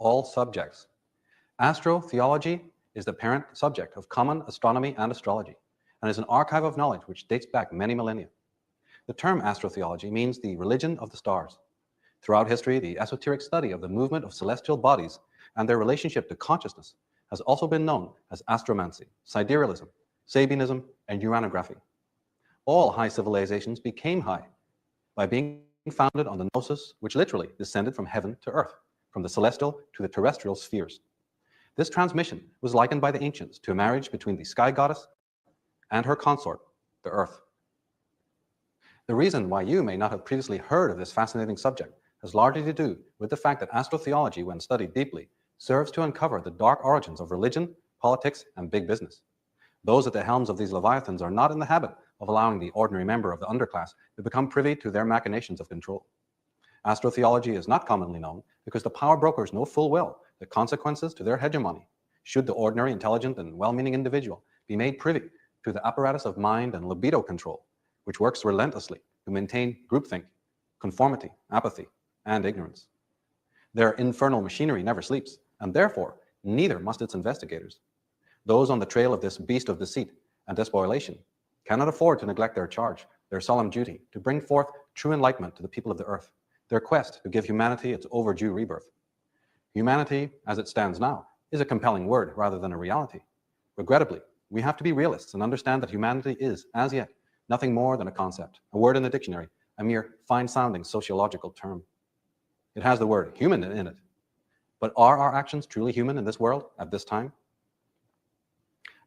all subjects. Astrotheology is the parent subject of common astronomy and astrology, and is an archive of knowledge which dates back many millennia. The term astrotheology means the religion of the stars. Throughout history, the esoteric study of the movement of celestial bodies and their relationship to consciousness has also been known as astromancy, siderealism, Sabianism, and uranography. All high civilizations became high by being founded on the gnosis, which literally descended from heaven to earth, from the celestial to the terrestrial spheres. This transmission was likened by the ancients to a marriage between the sky goddess and her consort, the earth. The reason why you may not have previously heard of this fascinating subject has largely to do with the fact that astrotheology, when studied deeply, serves to uncover the dark origins of religion, politics, and big business. Those at the helms of these leviathans are not in the habit of allowing the ordinary member of the underclass to become privy to their machinations of control. Astrotheology is not commonly known because the power brokers know full well the consequences to their hegemony should the ordinary, intelligent, and well-meaning individual be made privy to the apparatus of mind and libido control, which works relentlessly to maintain groupthink, conformity, apathy, and ignorance. Their infernal machinery never sleeps, and therefore, neither must its investigators. Those on the trail of this beast of deceit and despoilation cannot afford to neglect their charge, their solemn duty to bring forth true enlightenment to the people of the earth, their quest to give humanity its overdue rebirth. Humanity, as it stands now, is a compelling word rather than a reality. Regrettably, we have to be realists and understand that humanity is, as yet, nothing more than a concept, a word in the dictionary, a mere fine-sounding sociological term. It has the word human in it. But are our actions truly human in this world at this time?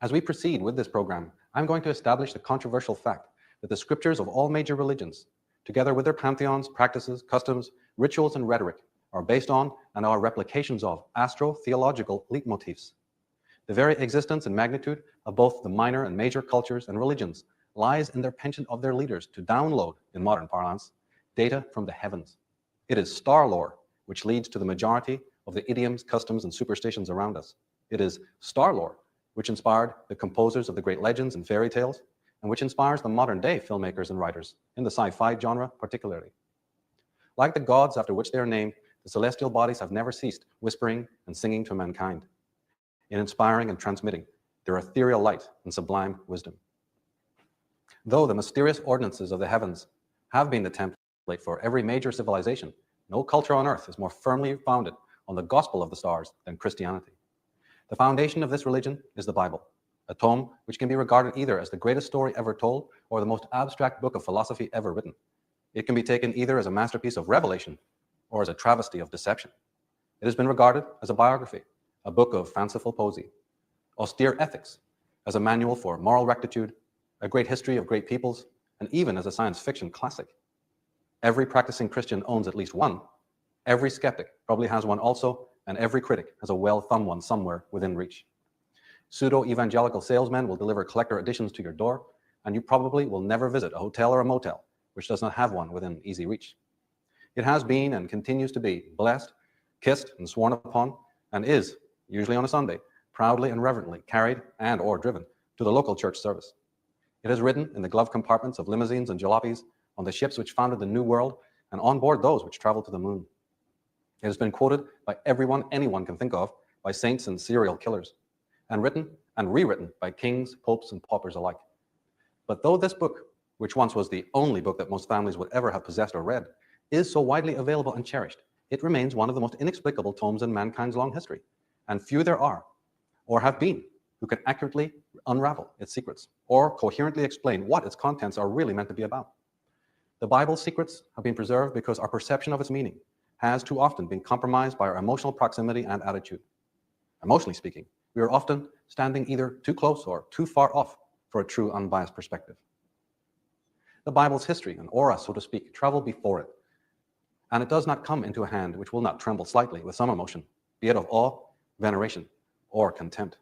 As we proceed with this program, I'm going to establish the controversial fact that the scriptures of all major religions, together with their pantheons, practices, customs, rituals, and rhetoric, are based on and are replications of astro-theological leitmotifs. The very existence and magnitude of both the minor and major cultures and religions lies in their penchant of their leaders to download, in modern parlance, data from the heavens. It is star lore which leads to the majority of the idioms, customs, and superstitions around us. It is star lore which inspired the composers of the great legends and fairy tales, and which inspires the modern-day filmmakers and writers, in the sci-fi genre particularly. Like the gods after which they are named, the celestial bodies have never ceased whispering and singing to mankind, in inspiring and transmitting their ethereal light and sublime wisdom. Though the mysterious ordinances of the heavens have been the template for every major civilization, no culture on earth is more firmly founded on the gospel of the stars than Christianity. The foundation of this religion is the Bible, a tome which can be regarded either as the greatest story ever told or the most abstract book of philosophy ever written. It can be taken either as a masterpiece of revelation or as a travesty of deception. It has been regarded as a biography, a book of fanciful poesy, austere ethics, as a manual for moral rectitude, a great history of great peoples, and even as a science fiction classic. Every practicing Christian owns at least one. Every skeptic probably has one also, and every critic has a well-thumbed one somewhere within reach. Pseudo-evangelical salesmen will deliver collector editions to your door, and you probably will never visit a hotel or a motel which does not have one within easy reach. It has been and continues to be blessed, kissed, and sworn upon, and is, usually on a Sunday, proudly and reverently carried and or driven to the local church service. It is ridden in the glove compartments of limousines and jalopies, on the ships which founded the New World, and on board those which traveled to the moon. It has been quoted by everyone anyone can think of, by saints and serial killers, and written and rewritten by kings, popes, and paupers alike. But though this book, which once was the only book that most families would ever have possessed or read, is so widely available and cherished, it remains one of the most inexplicable tomes in mankind's long history, and few there are, or have been, who can accurately unravel its secrets, or coherently explain what its contents are really meant to be about. The Bible's secrets have been preserved because our perception of its meaning has too often been compromised by our emotional proximity and attitude. Emotionally speaking, we are often standing either too close or too far off for a true unbiased perspective. The Bible's history and aura, so to speak, travel before it, and it does not come into a hand which will not tremble slightly with some emotion, be it of awe, veneration, or contempt.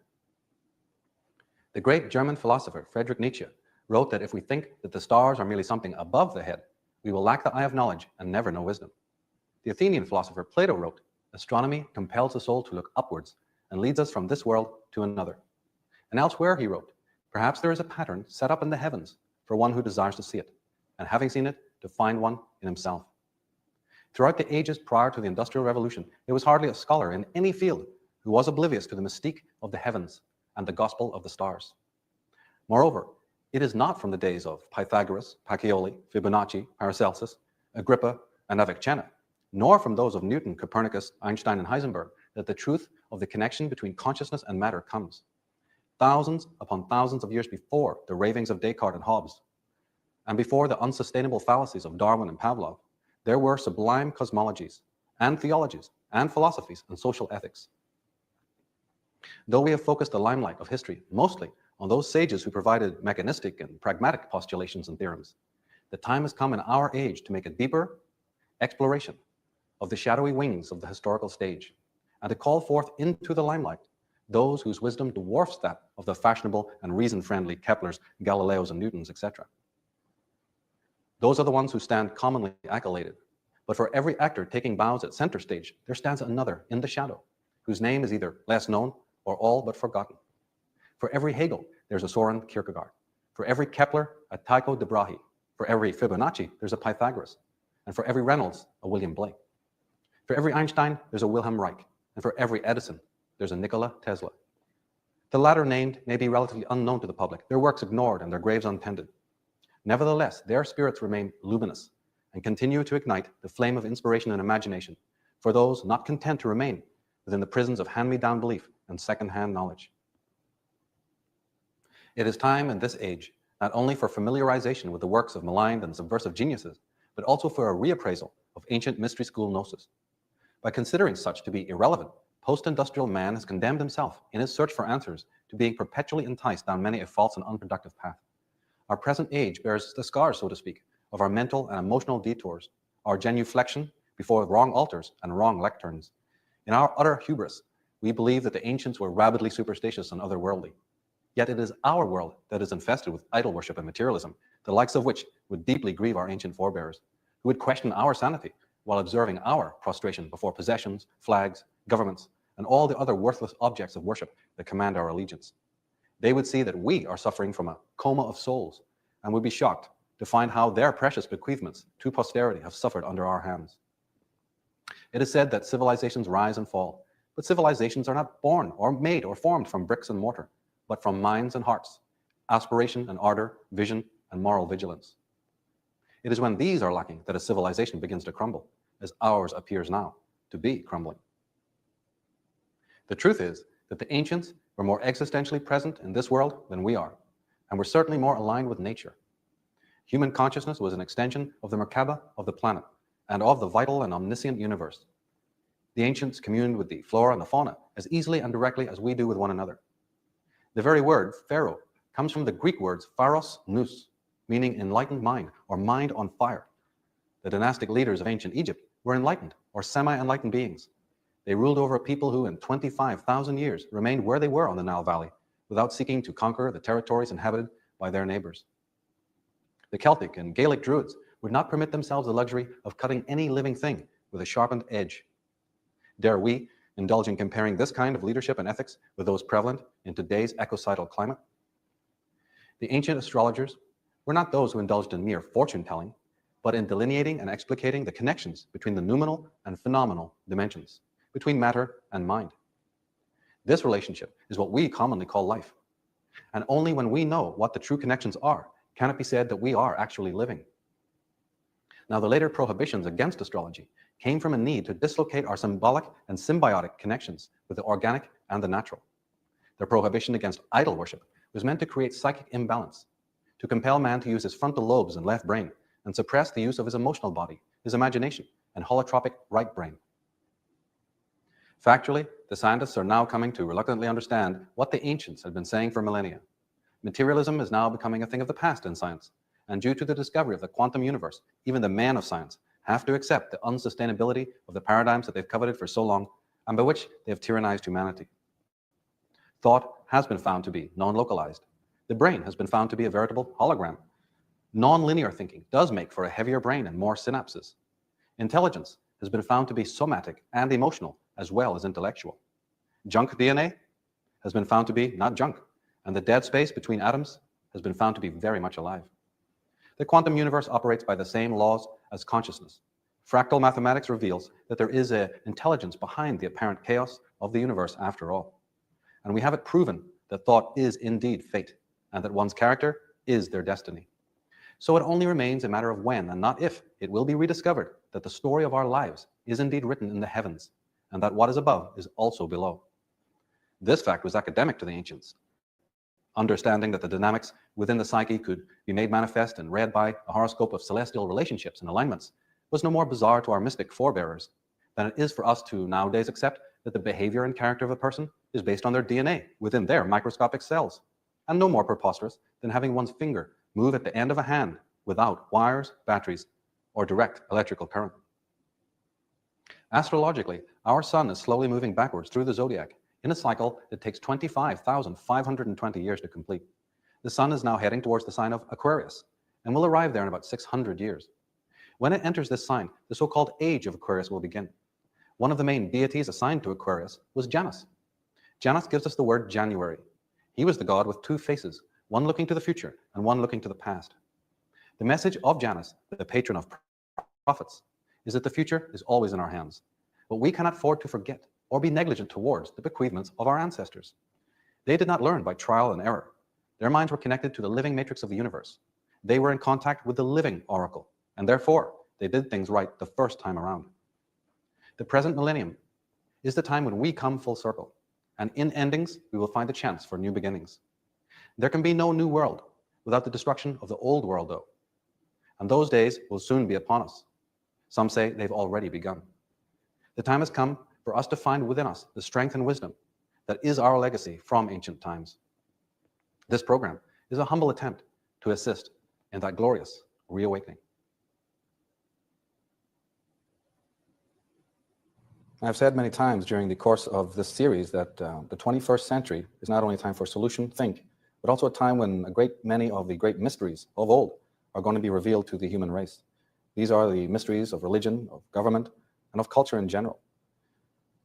The great German philosopher Friedrich Nietzsche wrote that if we think that the stars are merely something above the head, we will lack the eye of knowledge and never know wisdom. The Athenian philosopher Plato wrote, "Astronomy compels the soul to look upwards and leads us from this world to another." And elsewhere he wrote, "Perhaps there is a pattern set up in the heavens for one who desires to see it, and having seen it, to find one in himself." Throughout the ages prior to the Industrial Revolution, there was hardly a scholar in any field who was oblivious to the mystique of the heavens and the gospel of the stars. Moreover, it is not from the days of Pythagoras, Pacioli, Fibonacci, Paracelsus, Agrippa, and Avicenna, nor from those of Newton, Copernicus, Einstein, and Heisenberg, that the truth of the connection between consciousness and matter comes. Thousands upon thousands of years before the ravings of Descartes and Hobbes, and before the unsustainable fallacies of Darwin and Pavlov, there were sublime cosmologies, and theologies, and philosophies, and social ethics. Though we have focused the limelight of history mostly on those sages who provided mechanistic and pragmatic postulations and theorems, the time has come in our age to make a deeper exploration of the shadowy wings of the historical stage, and to call forth into the limelight those whose wisdom dwarfs that of the fashionable and reason-friendly Keplers, Galileos, and Newtons, etc. Those are the ones who stand commonly accoladed. But for every actor taking bows at center stage, there stands another in the shadow, whose name is either less known or all but forgotten. For every Hegel, there's a Soren Kierkegaard. For every Kepler, a Tycho de Brahe. For every Fibonacci, there's a Pythagoras. And for every Reynolds, a William Blake. For every Einstein, there's a Wilhelm Reich. And for every Edison, there's a Nikola Tesla. The latter named may be relatively unknown to the public, their works ignored and their graves untended. Nevertheless, their spirits remain luminous and continue to ignite the flame of inspiration and imagination for those not content to remain within the prisons of hand-me-down belief and second-hand knowledge. It is time in this age not only for familiarization with the works of maligned and subversive geniuses, but also for a reappraisal of ancient mystery school gnosis. By considering such to be irrelevant, post-industrial man has condemned himself in his search for answers to being perpetually enticed down many a false and unproductive path. Our present age bears the scars, so to speak, of our mental and emotional detours, our genuflection before wrong altars and wrong lecterns. In our utter hubris, we believe that the ancients were rabidly superstitious and otherworldly. Yet it is our world that is infested with idol worship and materialism, the likes of which would deeply grieve our ancient forebears, who would question our sanity while observing our prostration before possessions, flags, governments, and all the other worthless objects of worship that command our allegiance. They would see that we are suffering from a coma of souls and would be shocked to find how their precious bequeathments to posterity have suffered under our hands. It is said that civilizations rise and fall, but civilizations are not born or made or formed from bricks and mortar, but from minds and hearts, aspiration and ardor, vision and moral vigilance. It is when these are lacking that a civilization begins to crumble, as ours appears now to be crumbling. The truth is that the ancients were more existentially present in this world than we are, and were certainly more aligned with nature. Human consciousness was an extension of the Merkaba of the planet and of the vital and omniscient universe. The ancients communed with the flora and the fauna as easily and directly as we do with one another. The very word pharaoh comes from the Greek words pharos nous, meaning enlightened mind or mind on fire. The dynastic leaders of ancient Egypt were enlightened or semi-enlightened beings. They ruled over a people who in 25,000 years remained where they were on the Nile Valley without seeking to conquer the territories inhabited by their neighbors. The Celtic and Gaelic Druids would not permit themselves the luxury of cutting any living thing with a sharpened edge. Dare we indulge in comparing this kind of leadership and ethics with those prevalent in today's ecocidal climate? The ancient astrologers were not those who indulged in mere fortune-telling, but in delineating and explicating the connections between the noumenal and phenomenal dimensions, between matter and mind. This relationship is what we commonly call life. And only when we know what the true connections are, can it be said that we are actually living. Now, the later prohibitions against astrology came from a need to dislocate our symbolic and symbiotic connections with the organic and the natural. The prohibition against idol worship was meant to create psychic imbalance, to compel man to use his frontal lobes and left brain and suppress the use of his emotional body, his imagination, and holotropic right brain. Factually, the scientists are now coming to reluctantly understand what the ancients had been saying for millennia. Materialism is now becoming a thing of the past in science, and due to the discovery of the quantum universe, even the men of science have to accept the unsustainability of the paradigms that they've coveted for so long and by which they have tyrannized humanity. Thought has been found to be non-localized. The brain has been found to be a veritable hologram. Non-linear thinking does make for a heavier brain and more synapses. Intelligence has been found to be somatic and emotional as well as intellectual. Junk DNA has been found to be not junk, and the dead space between atoms has been found to be very much alive. The quantum universe operates by the same laws as consciousness. Fractal mathematics reveals that there is an intelligence behind the apparent chaos of the universe after all. And we have it proven that thought is indeed fate, and that one's character is their destiny. So it only remains a matter of when, and not if, it will be rediscovered that the story of our lives is indeed written in the heavens, and that what is above is also below. This fact was academic to the ancients. Understanding that the dynamics within the psyche could be made manifest and read by a horoscope of celestial relationships and alignments was no more bizarre to our mystic forebearers than it is for us to nowadays accept that the behavior and character of a person is based on their DNA within their microscopic cells, and no more preposterous than having one's finger move at the end of a hand without wires, batteries, or direct electrical current. Astrologically, our sun is slowly moving backwards through the zodiac in a cycle that takes 25,520 years to complete. The sun is now heading towards the sign of Aquarius and will arrive there in about 600 years. When it enters this sign, the so-called age of Aquarius will begin. One of the main deities assigned to Aquarius was Janus. Janus gives us the word January. He was the god with two faces, one looking to the future and one looking to the past. The message of Janus, the patron of prophets, is that the future is always in our hands, but we cannot afford to forget or be negligent towards the bequeathments of our ancestors. They did not learn by trial and error. Their minds were connected to the living matrix of the universe. They were in contact with the living oracle, and therefore they did things right the first time around. The present millennium is the time when we come full circle, and in endings we will find a chance for new beginnings. There can be no new world without the destruction of the old world, though, and those days will soon be upon us. Some say they've already begun. The time has come for us to find within us the strength and wisdom that is our legacy from ancient times. This program is a humble attempt to assist in that glorious reawakening. I've said many times during the course of this series that the 21st century is not only a time for solution, think, but also a time when a great many of the great mysteries of old are going to be revealed to the human race. These are the mysteries of religion, of government, and of culture in general.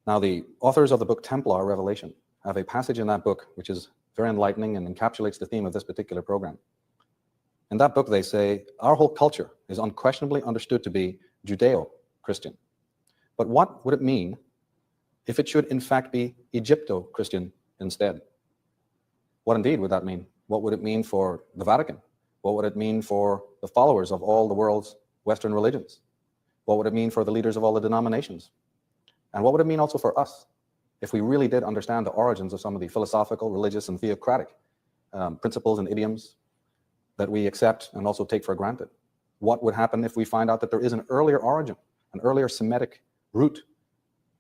Now, the authors of the book Templar Revelation have a passage in that book which is very enlightening and encapsulates the theme of this particular program. In that book, they say, our whole culture is unquestionably understood to be Judeo-Christian. But what would it mean if it should in fact be Egypto-Christian instead? What indeed would that mean? What would it mean for the Vatican? What would it mean for the followers of all the world's Western religions? What would it mean for the leaders of all the denominations? And what would it mean also for us if we really did understand the origins of some of the philosophical, religious, and theocratic principles and idioms that we accept and also take for granted? What would happen if we find out that there is an earlier origin, an earlier Semitic root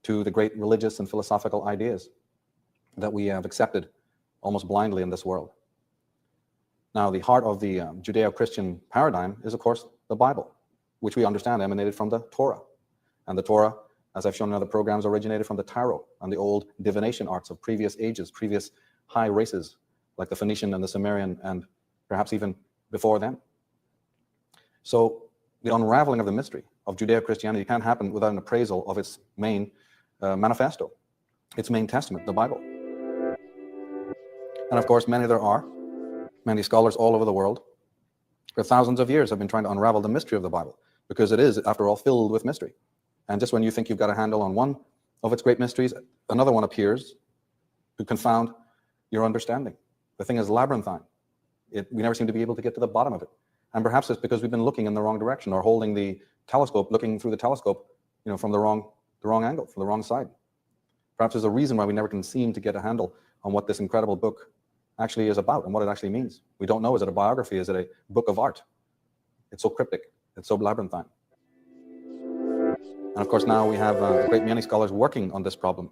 to the great religious and philosophical ideas that we have accepted almost blindly in this world? Now, the heart of the Judeo-Christian paradigm is, of course, the Bible, which we understand emanated from the Torah. And the Torah, as I've shown in other programs, originated from the tarot and the old divination arts of previous ages, previous high races, like the Phoenician and the Sumerian, and perhaps even before them. So the unraveling of the mystery of Judeo-Christianity can't happen without an appraisal of its main manifesto, its main testament, the Bible. And of course, many scholars all over the world for thousands of years have been trying to unravel the mystery of the Bible, because it is, after all, filled with mystery. And just when you think you've got a handle on one of its great mysteries, another one appears to confound your understanding. The thing is labyrinthine. We never seem to be able to get to the bottom of it. And perhaps it's because we've been looking in the wrong direction, or holding the telescope, looking through the telescope, from the wrong angle, from the wrong side. Perhaps there's a reason why we never can seem to get a handle on what this incredible book actually is about and what it actually means. We don't know. Is it a biography? Is it a book of art? It's so cryptic. It's so labyrinthine. And of course, now we have a great many scholars working on this problem.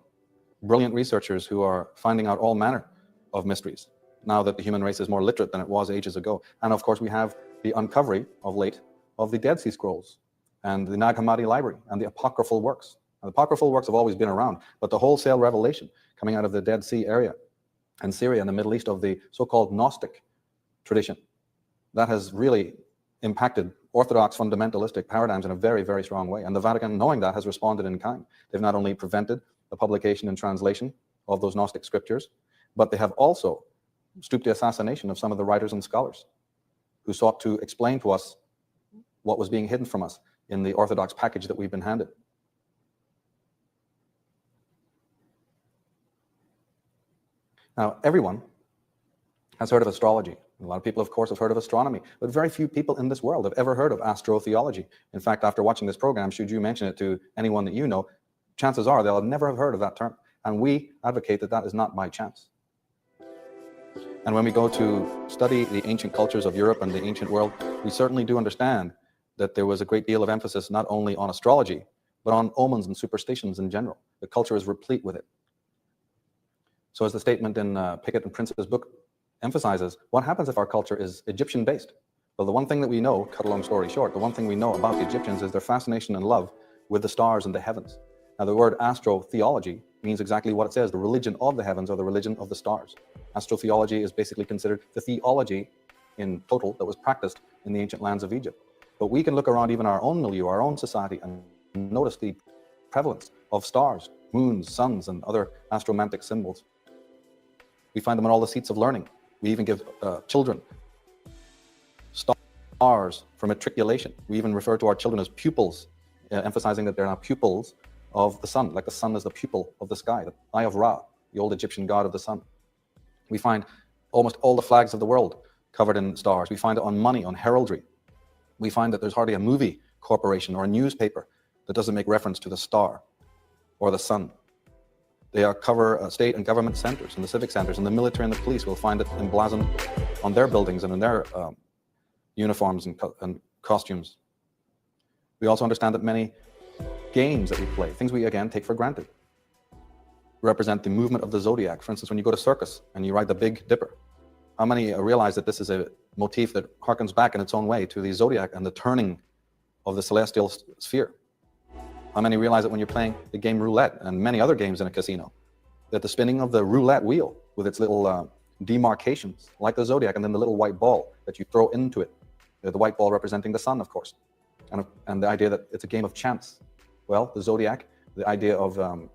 Brilliant researchers who are finding out all manner of mysteries, now that the human race is more literate than it was ages ago. And of course, we have the uncovery of late of the Dead Sea Scrolls and the Nag Hammadi Library and the apocryphal works. Now, the apocryphal works have always been around, but the wholesale revelation coming out of the Dead Sea area and Syria and the Middle East of the so-called Gnostic tradition, that has really impacted orthodox fundamentalistic paradigms in a very, very strong way. And the Vatican, knowing that, has responded in kind. They've not only prevented the publication and translation of those Gnostic scriptures, but they have also stooped the assassination of some of the writers and scholars who sought to explain to us what was being hidden from us in the orthodox package that we've been handed. Now, everyone has heard of astrology. A lot of people, of course, have heard of astronomy, but very few people in this world have ever heard of astrotheology. In fact, after watching this program, should you mention it to anyone that you know, chances are they'll never have heard of that term. And we advocate that that is not by chance. And when we go to study the ancient cultures of Europe and the ancient world, we certainly do understand that there was a great deal of emphasis not only on astrology, but on omens and superstitions in general. The culture is replete with it. So as the statement in Pickett and Prince's book emphasizes, what happens if our culture is Egyptian-based? Well, the one thing that we know, cut a long story short, the one thing we know about the Egyptians is their fascination and love with the stars and the heavens. Now, the word astrotheology means exactly what it says, the religion of the heavens or the religion of the stars. Astrotheology is basically considered the theology in total that was practiced in the ancient lands of Egypt. But we can look around even our own milieu, our own society, and notice the prevalence of stars, moons, suns, and other astromantic symbols. We find them in all the seats of learning. We even give children stars for matriculation. We even refer to our children as pupils, emphasizing that they're now pupils of the sun, like the sun is the pupil of the sky, the eye of Ra, the old Egyptian god of the sun. We find almost all the flags of the world covered in stars. We find it on money, on heraldry. We find that there's hardly a movie corporation or a newspaper that doesn't make reference to the star or the sun. They cover state and government centers and the civic centers, and the military and the police will find it emblazoned on their buildings and in their uniforms and costumes. We also understand that many games that we play, things we again take for granted, represent the movement of the zodiac. For instance, when you go to circus and you ride the Big Dipper, how many realize that this is a motif that harkens back in its own way to the zodiac and the turning of the celestial sphere? How many realize that when you're playing the game roulette and many other games in a casino, that the spinning of the roulette wheel with its little demarcations, like the zodiac, and then the little white ball that you throw into it, the white ball representing the sun, of course, and the idea that it's a game of chance. Well, the zodiac, the idea of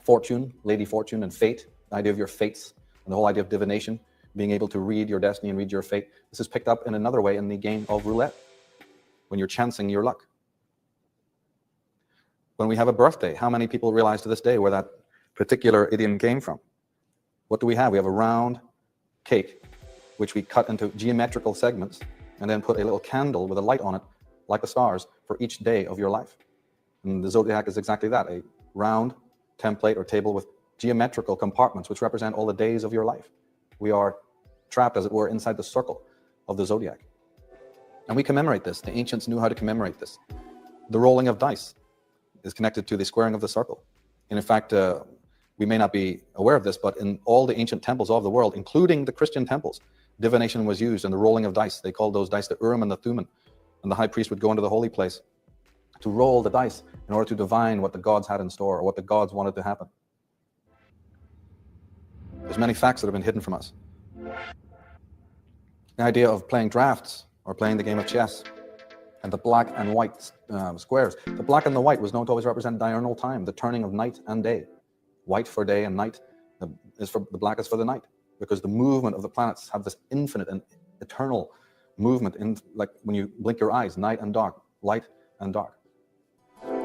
fortune, Lady Fortune, and fate, the idea of your fates, and the whole idea of divination, being able to read your destiny and read your fate. This is picked up in another way in the game of roulette, when you're chancing your luck. When we have a birthday, how many people realize to this day where that particular idiom came from? What do we have? We have a round cake, which we cut into geometrical segments, and then put a little candle with a light on it, like the stars, for each day of your life. And the zodiac is exactly that, a round template or table with geometrical compartments, which represent all the days of your life. We are trapped, as it were, inside the circle of the zodiac. And we commemorate this. The ancients knew how to commemorate this. The rolling of dice is connected to the squaring of the circle. And in fact, we may not be aware of this, but in all the ancient temples of the world, including the Christian temples, divination was used in the rolling of dice. They called those dice the Urim and the Thummim. And the high priest would go into the holy place to roll the dice in order to divine what the gods had in store or what the gods wanted to happen. There's many facts that have been hidden from us. The idea of playing drafts or playing the game of chess, and the black and white squares. The black and the white was known to always represent diurnal time, the turning of night and day. White for day and night the black is for the night, because the movement of the planets have this infinite and eternal movement, in like when you blink your eyes, night and dark, light and dark,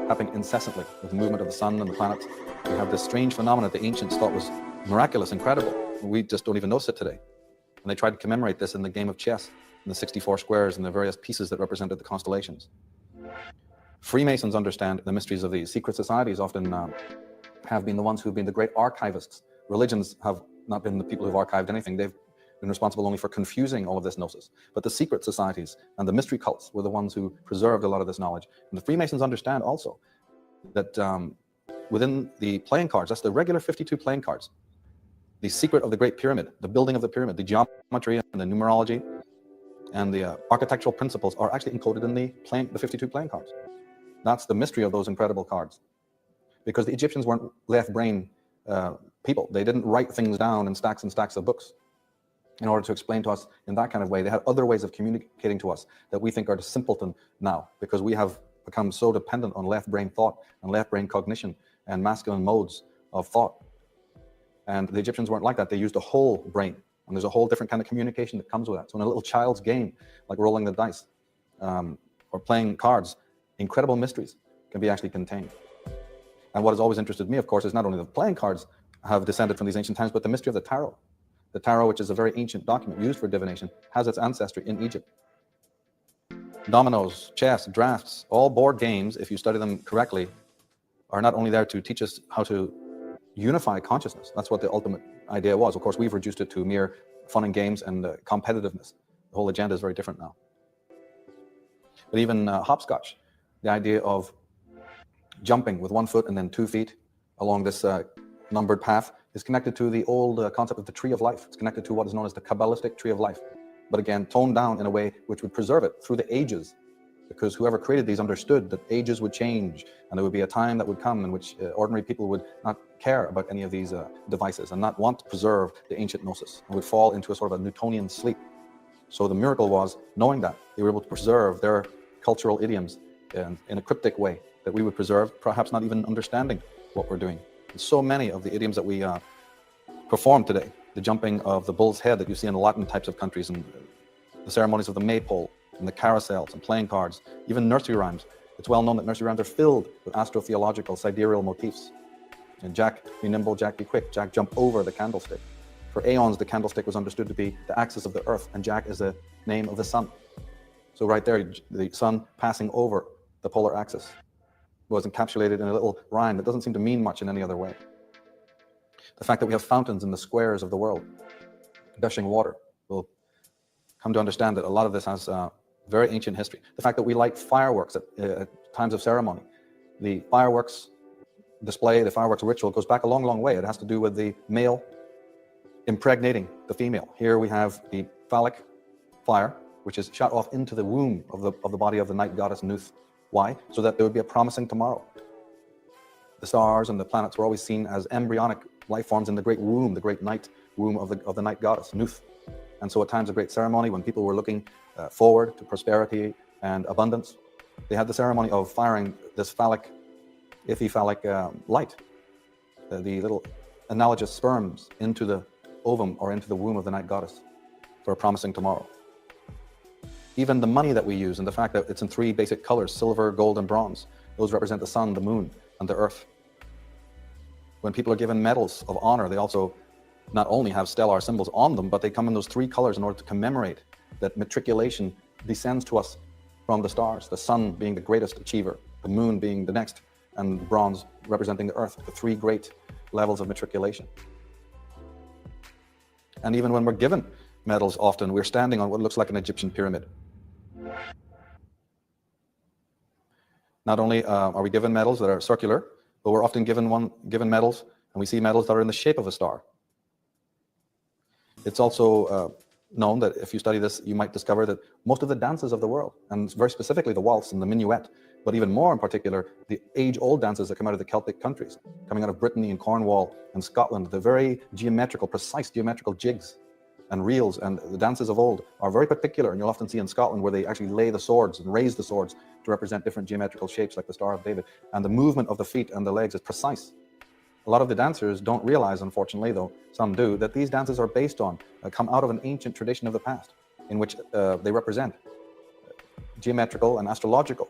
happening incessantly with the movement of the sun and the planets. We have this strange phenomenon that the ancients thought was miraculous, incredible. We just don't even notice it today. And they tried to commemorate this in the game of chess, in the 64 squares and the various pieces that represented the constellations. Freemasons understand the mysteries of these. Secret societies often have been the ones who've been the great archivists. Religions have not been the people who've archived anything. They've been responsible only for confusing all of this gnosis. But the secret societies and the mystery cults were the ones who preserved a lot of this knowledge. And the Freemasons understand also that within the playing cards, that's the regular 52 playing cards, the secret of the Great Pyramid, the building of the pyramid, the geometry and the numerology and the architectural principles are actually encoded in the 52 playing cards. That's the mystery of those incredible cards. Because the Egyptians weren't left-brain people. They didn't write things down in stacks and stacks of books in order to explain to us in that kind of way. They had other ways of communicating to us that we think are simpleton now, because we have become so dependent on left-brain thought and left-brain cognition and masculine modes of thought. And the Egyptians weren't like that. They used a whole brain. And there's a whole different kind of communication that comes with that. So in a little child's game, like rolling the dice or playing cards, incredible mysteries can be actually contained. And what has always interested me, of course, is not only the playing cards have descended from these ancient times, but the mystery of the tarot. The tarot, which is a very ancient document used for divination, has its ancestry in Egypt. Dominoes, chess, drafts, all board games, if you study them correctly, are not only there to teach us how to unify consciousness. That's what the ultimate idea was. Of course, we've reduced it to mere fun and games and competitiveness. The whole agenda is very different now. But even hopscotch, the idea of jumping with 1 foot and then 2 feet along this numbered path is connected to the old concept of the tree of life. It's connected to what is known as the Kabbalistic tree of life. But again, toned down in a way which would preserve it through the ages, because whoever created these understood that ages would change and there would be a time that would come in which ordinary people would not care about any of these devices and not want to preserve the ancient gnosis and would fall into a sort of a Newtonian sleep. So the miracle was knowing that they were able to preserve their cultural idioms in a cryptic way that we would preserve, perhaps not even understanding what we're doing. And so many of the idioms that we perform today, the jumping of the bull's head that you see in Latin types of countries, and the ceremonies of the maypole, and the carousels and playing cards, even nursery rhymes. It's well known that nursery rhymes are filled with astrotheological sidereal motifs. And Jack be nimble, Jack be quick, Jack jump over the candlestick. For aeons, the candlestick was understood to be the axis of the earth, and Jack is the name of the sun. So right there, the sun passing over the polar axis was encapsulated in a little rhyme that doesn't seem to mean much in any other way. The fact that we have fountains in the squares of the world, gushing water, we'll come to understand that a lot of this has very ancient history. The fact that we light fireworks at times of ceremony. The fireworks display, the fireworks ritual goes back a long, long way. It has to do with the male impregnating the female. Here we have the phallic fire, which is shot off into the womb of the body of the night goddess Nuth. Why? So that there would be a promising tomorrow. The stars and the planets were always seen as embryonic life forms in the great womb, the great night womb of the night goddess Nuth. And so at times of great ceremony, when people were looking forward to prosperity and abundance, they had the ceremony of firing this phallic, iphy-phallic light, the little analogous sperms into the ovum or into the womb of the night goddess for a promising tomorrow. Even the money that we use and the fact that it's in 3 basic colors, silver, gold, and bronze, those represent the sun, the moon, and the earth. When people are given medals of honor, they also not only have stellar symbols on them, but they come in those 3 colors in order to commemorate that matriculation descends to us from the stars, the sun being the greatest achiever, the moon being the next, and bronze representing the earth, the 3 great levels of matriculation. And even when we're given medals, often we're standing on what looks like an Egyptian pyramid. Not only are we given medals that are circular, but we're often given medals, and we see medals that are in the shape of a star. It's also known that if you study this, you might discover that most of the dances of the world, and very specifically the waltz and the minuet, but even more in particular, the age-old dances that come out of the Celtic countries, coming out of Brittany and Cornwall and Scotland, the very geometrical, precise geometrical jigs and reels and the dances of old are very particular, and you'll often see in Scotland where they actually lay the swords and raise the swords to represent different geometrical shapes like the Star of David, and the movement of the feet and the legs is precise. A lot of the dancers don't realize, unfortunately, though some do, that these dances are based on, come out of an ancient tradition of the past, in which they represent geometrical and astrological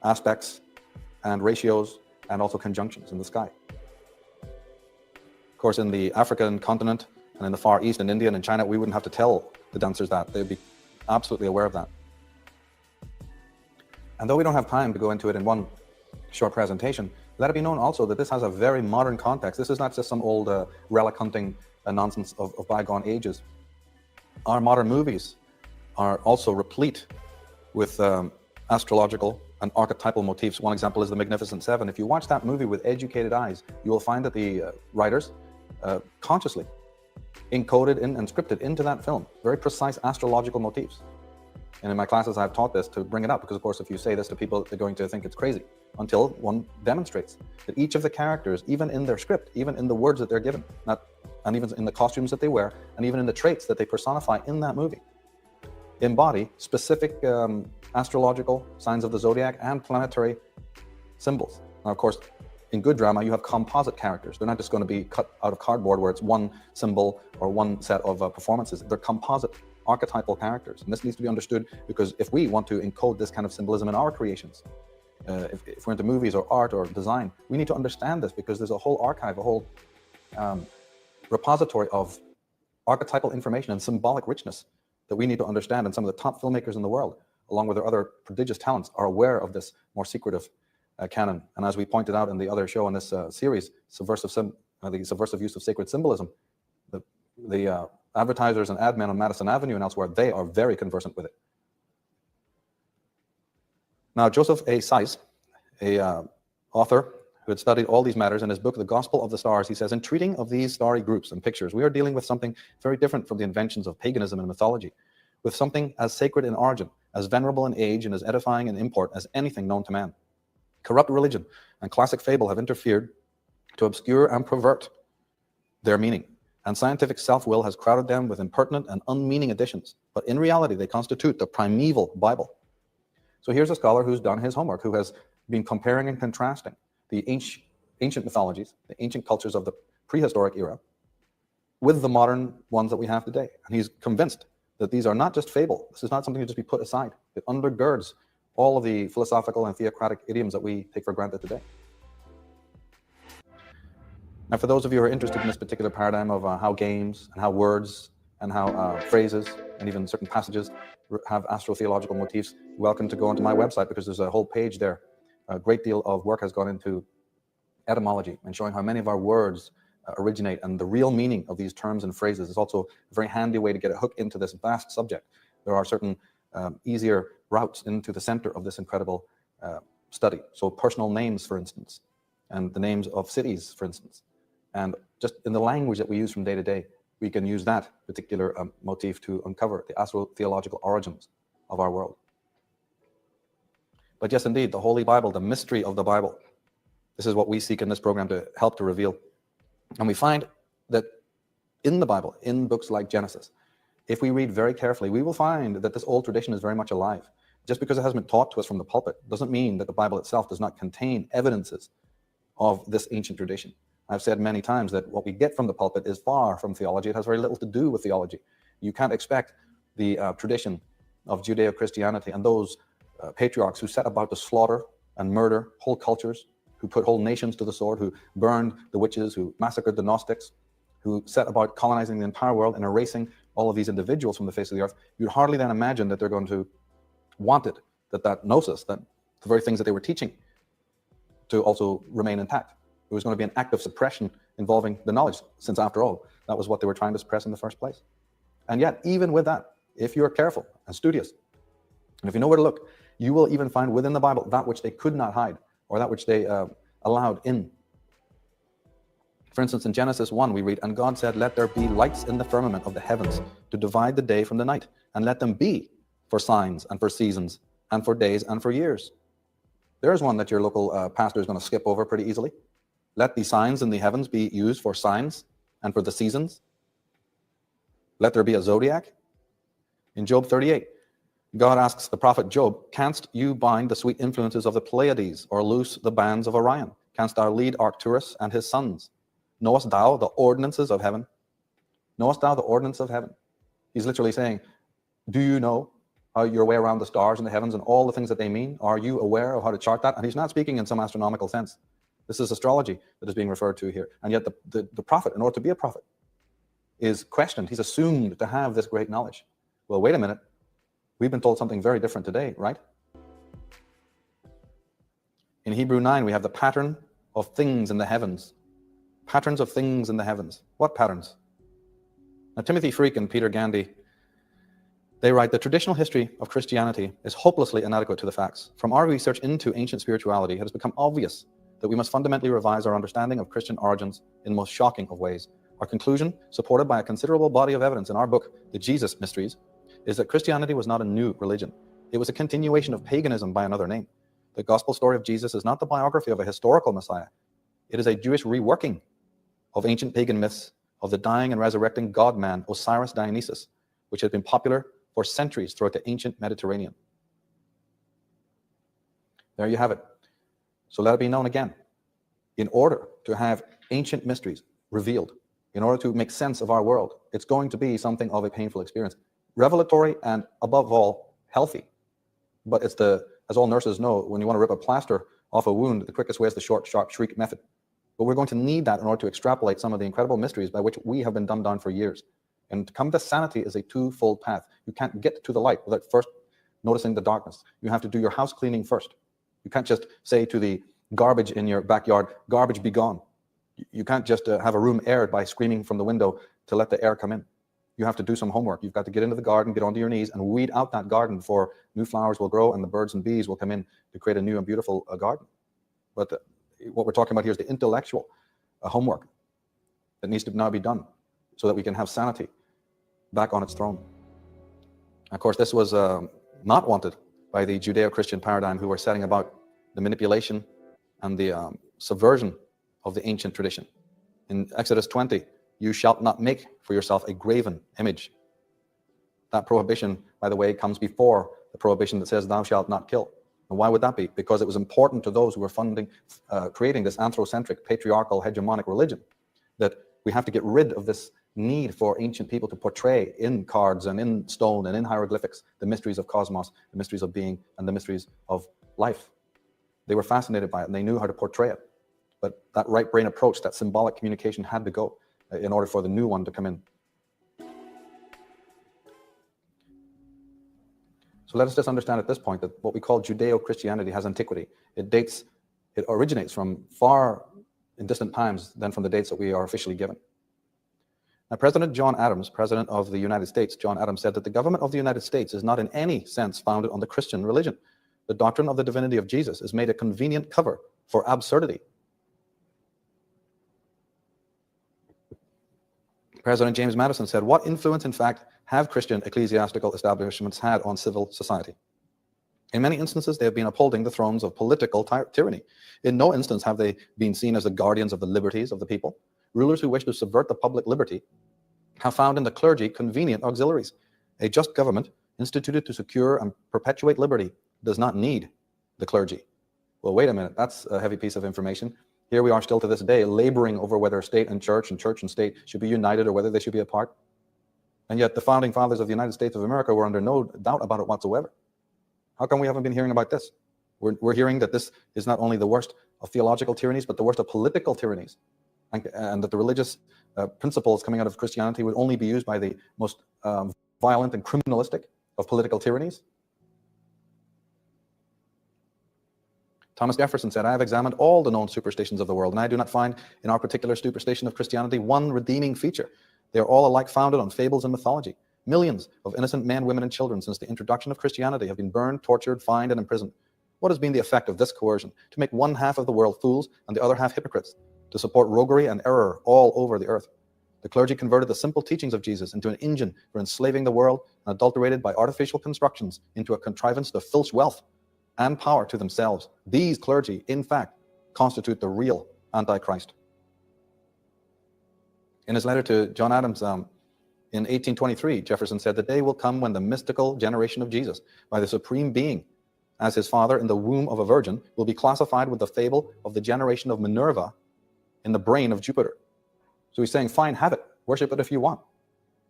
aspects and ratios and also conjunctions in the sky. Of course, in the African continent and in the Far East, in India and in China, we wouldn't have to tell the dancers that. They'd be absolutely aware of that. And though we don't have time to go into it in one short presentation, let it be known also that this has a very modern context. This is not just some old relic hunting nonsense of bygone ages. Our modern movies are also replete with astrological and archetypal motifs. One example is The Magnificent Seven. If you watch that movie with educated eyes, you will find that the writers consciously encoded in and scripted into that film very precise astrological motifs. And in my classes, I've taught this to bring it up, because of course, if you say this to people, they're going to think it's crazy, until one demonstrates that each of the characters, even in their script, even in the words that they're given, and even in the costumes that they wear, and even in the traits that they personify in that movie, embody specific astrological signs of the zodiac and planetary symbols. Now, of course, in good drama, you have composite characters. They're not just going to be cut out of cardboard where it's one symbol or one set of performances. They're composite archetypal characters. And this needs to be understood, because if we want to encode this kind of symbolism in our creations, if we're into movies or art or design, we need to understand this, because there's a whole archive, a whole repository of archetypal information and symbolic richness that we need to understand. And some of the top filmmakers in the world, along with their other prodigious talents, are aware of this more secretive canon. And as we pointed out in the other show in this series, the subversive use of sacred symbolism, the advertisers and ad men on Madison Avenue and elsewhere, they are very conversant with it. Now, Joseph A. Seiss, a author who had studied all these matters, in his book, The Gospel of the Stars, he says, in treating of these starry groups and pictures, we are dealing with something very different from the inventions of paganism and mythology, with something as sacred in origin, as venerable in age, and as edifying in import as anything known to man. Corrupt religion and classic fable have interfered to obscure and pervert their meaning, and scientific self-will has crowded them with impertinent and unmeaning additions, but in reality they constitute the primeval Bible. So here's a scholar who's done his homework, who has been comparing and contrasting the ancient mythologies, the ancient cultures of the prehistoric era, with the modern ones that we have today. And he's convinced that these are not just fable. This is not something to just be put aside. It undergirds all of the philosophical and theocratic idioms that we take for granted today. Now, for those of you who are interested in this particular paradigm of how games and how words and how phrases and even certain passages have astrotheological motifs, welcome to go onto my website, because there's a whole page there. A great deal of work has gone into etymology and showing how many of our words originate, and the real meaning of these terms and phrases is also a very handy way to get a hook into this vast subject. There are certain easier routes into the center of this incredible study. So personal names, for instance, and the names of cities, for instance, and just in the language that we use from day to day, we can use that particular motif to uncover the astrotheological origins of our world. But yes, indeed, the Holy Bible, the mystery of the Bible, this is what we seek in this program to help to reveal. And we find that in the Bible, in books like Genesis, if we read very carefully, we will find that this old tradition is very much alive. Just because it hasn't been taught to us from the pulpit doesn't mean that the Bible itself does not contain evidences of this ancient tradition. I've said many times that what we get from the pulpit is far from theology. It has very little to do with theology. You can't expect the tradition of Judeo-Christianity and those patriarchs who set about to slaughter and murder whole cultures, who put whole nations to the sword, who burned the witches, who massacred the Gnostics, who set about colonizing the entire world and erasing all of these individuals from the face of the earth. You'd hardly then imagine that they're going to want it, that gnosis, that the very things that they were teaching, to also remain intact. It was going to be an act of suppression involving the knowledge, since after all, that was what they were trying to suppress in the first place. And yet, even with that, if you're careful and studious, and if you know where to look, you will even find within the Bible that which they could not hide, or that which they allowed in. For instance, in Genesis 1, we read, "And God said, let there be lights in the firmament of the heavens to divide the day from the night, and let them be for signs and for seasons and for days and for years." There's one that your local pastor is going to skip over pretty easily. Let the signs in the heavens be used for signs and for the seasons. Let there be a zodiac. In Job 38, God asks the prophet Job, "Canst you bind the sweet influences of the Pleiades, or loose the bands of Orion? Canst thou lead Arcturus and his sons? Knowest thou the ordinances of heaven?" Knowest thou the ordinance of heaven? He's literally saying, do you know your way around the stars in the heavens and all the things that they mean? Are you aware of how to chart that? And he's not speaking in some astronomical sense. This is astrology that is being referred to here. And yet the prophet, in order to be a prophet, is questioned. He's assumed to have this great knowledge. Well, wait a minute. We've been told something very different today, right? In Hebrew 9, we have the pattern of things in the heavens. Patterns of things in the heavens. What patterns? Now, Timothy Freak and Peter Gandy, they write, "The traditional history of Christianity is hopelessly inadequate to the facts. From our research into ancient spirituality, it has become obvious that we must fundamentally revise our understanding of Christian origins in the most shocking of ways. Our conclusion, supported by a considerable body of evidence in our book, The Jesus Mysteries, is that Christianity was not a new religion. It was a continuation of paganism by another name. The gospel story of Jesus is not the biography of a historical Messiah. It is a Jewish reworking of ancient pagan myths of the dying and resurrecting God-man Osiris Dionysus, which had been popular for centuries throughout the ancient Mediterranean." There you have it. So let it be known again. In order to have ancient mysteries revealed, in order to make sense of our world, it's going to be something of a painful experience. Revelatory and, above all, healthy. But it's a As all nurses know, when you want to rip a plaster off a wound, the quickest way is the short, sharp shriek method. But we're going to need that in order to extrapolate some of the incredible mysteries by which we have been dumbed down for years. And to come to sanity is a twofold path. You can't get to the light without first noticing the darkness. You have to do your house cleaning first. You can't just say to the garbage in your backyard, garbage be gone. You can't just have a room aired by screaming from the window to let the air come in. You have to do some homework. You've got to get into the garden, get onto your knees, and weed out that garden before new flowers will grow and the birds and bees will come in to create a new and beautiful garden. But what we're talking about here is the intellectual homework that needs to now be done so that we can have sanity back on its throne. Of course, this was not wanted by the Judeo-Christian paradigm, who were setting about the manipulation and the subversion of the ancient tradition. In Exodus 20, you shalt not make for yourself a graven image. That prohibition, by the way, comes before the prohibition that says thou shalt not kill. And why would that be? Because it was important to those who were creating this anthrocentric, patriarchal, hegemonic religion, that we have to get rid of this need for ancient people to portray in cards and in stone and in hieroglyphics the mysteries of cosmos, the mysteries of being, and the mysteries of life. They were fascinated by it and they knew how to portray it. But that right brain approach, that symbolic communication had to go in order for the new one to come in. So let us just understand at this point that what we call Judeo-Christianity has antiquity. It originates from far in distant times than from the dates that we are officially given. Now, President John Adams, President of the United States, John Adams said that the government of the United States is not in any sense founded on the Christian religion. The doctrine of the divinity of Jesus is made a convenient cover for absurdity. President James Madison said, what influence, in fact, have Christian ecclesiastical establishments had on civil society? In many instances, they have been upholding the thrones of political tyranny. In no instance have they been seen as the guardians of the liberties of the people. Rulers who wish to subvert the public liberty have found in the clergy convenient auxiliaries. A just government, instituted to secure and perpetuate liberty, does not need the clergy. Well, wait a minute, that's a heavy piece of information. Here we are still to this day laboring over whether state and church and state should be united or whether they should be apart. And yet the founding fathers of the United States of America were under no doubt about it whatsoever. How come we haven't been hearing about this? We're hearing that this is not only the worst of theological tyrannies, but the worst of political tyrannies. And that the religious principles coming out of Christianity would only be used by the most violent and criminalistic of political tyrannies. Thomas Jefferson said, I have examined all the known superstitions of the world, and I do not find in our particular superstition of Christianity one redeeming feature. They are all alike founded on fables and mythology. Millions of innocent men, women, and children since the introduction of Christianity have been burned, tortured, fined, and imprisoned. What has been the effect of this coercion? To make one half of the world fools and the other half hypocrites, to support roguery and error all over the earth. The clergy converted the simple teachings of Jesus into an engine for enslaving the world, and adulterated by artificial constructions into a contrivance to filch wealth and power to themselves. These clergy, in fact, constitute the real Antichrist. In his letter to John Adams in 1823, Jefferson said, the day will come when the mystical generation of Jesus, by the Supreme Being, as his father in the womb of a virgin, will be classified with the fable of the generation of Minerva in the brain of Jupiter. So he's saying, fine, have it, worship it if you want.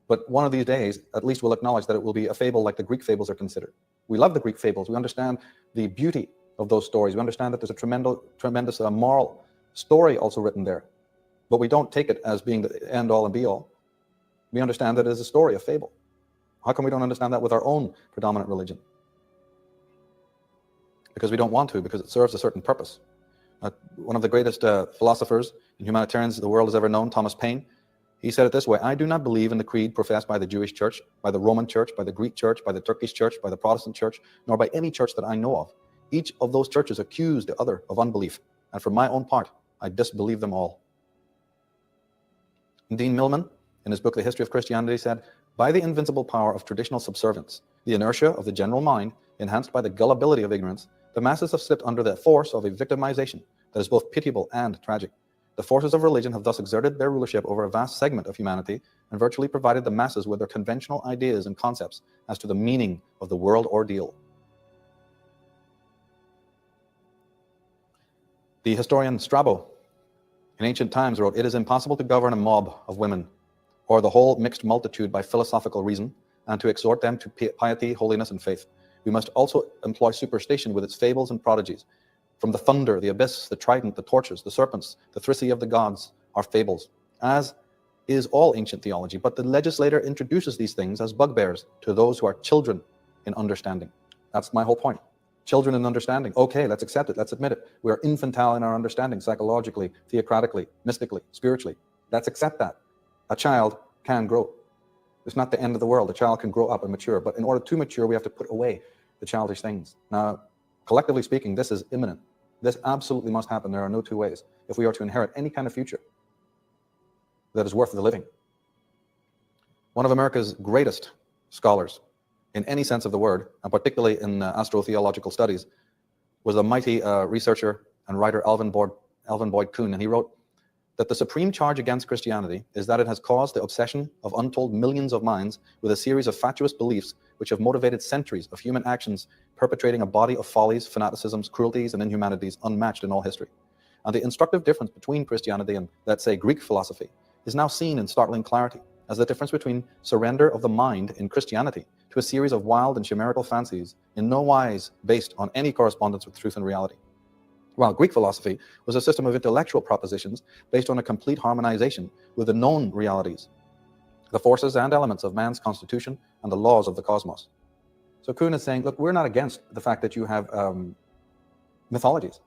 But one of these days, at least we'll acknowledge that it will be a fable like the Greek fables are considered. We love the Greek fables. We understand the beauty of those stories. We understand that there's a tremendous moral story also written there. But we don't take it as being the end all and be all. We understand that it is a story, a fable. How come we don't understand that with our own predominant religion? Because we don't want to, because it serves a certain purpose. One of the greatest philosophers and humanitarians the world has ever known, Thomas Paine, he said it this way, I do not believe in the creed professed by the Jewish church, by the Roman church, by the Greek church, by the Turkish church, by the Protestant church, nor by any church that I know of. Each of those churches accuse the other of unbelief, and for my own part, I disbelieve them all. Dean Millman, in his book, The History of Christianity, said, by the invincible power of traditional subservience, the inertia of the general mind, enhanced by the gullibility of ignorance, the masses have slipped under the force of a victimization that is both pitiable and tragic. The forces of religion have thus exerted their rulership over a vast segment of humanity and virtually provided the masses with their conventional ideas and concepts as to the meaning of the world ordeal. The historian Strabo in ancient times wrote, it is impossible to govern a mob of women or the whole mixed multitude by philosophical reason and to exhort them to piety, holiness, and faith. We must also employ superstition with its fables and prodigies. From the thunder, the abyss, the trident, the torches, the serpents, the thyrsi of the gods are fables, as is all ancient theology. But the legislator introduces these things as bugbears to those who are children in understanding. That's my whole point. Children in understanding. Okay, let's accept it. Let's admit it. We are infantile in our understanding, psychologically, theocratically, mystically, spiritually. Let's accept that. A child can grow. It's not the end of the world. A child can grow up and mature. But in order to mature, we have to put away the childish things. Now, collectively speaking, this is imminent. This absolutely must happen. There are no two ways if we are to inherit any kind of future that is worth the living. One of America's greatest scholars, in any sense of the word, and particularly in astrotheological studies, was the mighty researcher and writer Alvin Boyd Kuhn, and he wrote that the supreme charge against Christianity is that it has caused the obsession of untold millions of minds with a series of fatuous beliefs which have motivated centuries of human actions, perpetrating a body of follies, fanaticisms, cruelties, and inhumanities unmatched in all history. And the instructive difference between Christianity and, let's say, Greek philosophy is now seen in startling clarity as the difference between surrender of the mind in Christianity to a series of wild and chimerical fancies in no wise based on any correspondence with truth and reality. While Greek philosophy was a system of intellectual propositions based on a complete harmonization with the known realities, the forces and elements of man's constitution and the laws of the cosmos. So Kuhn is saying, look, we're not against the fact that you have mythologies,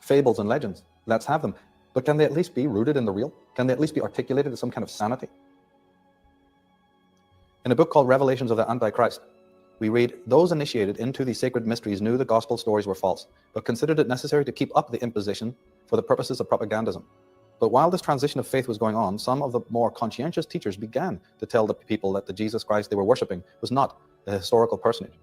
fables and legends. Let's have them. But can they at least be rooted in the real? Can they at least be articulated as some kind of sanity? In a book called Revelations of the Antichrist, we read, those initiated into the sacred mysteries knew the gospel stories were false, but considered it necessary to keep up the imposition for the purposes of propagandism. But while this transition of faith was going on, some of the more conscientious teachers began to tell the people that the Jesus Christ they were worshipping was not a historical personage.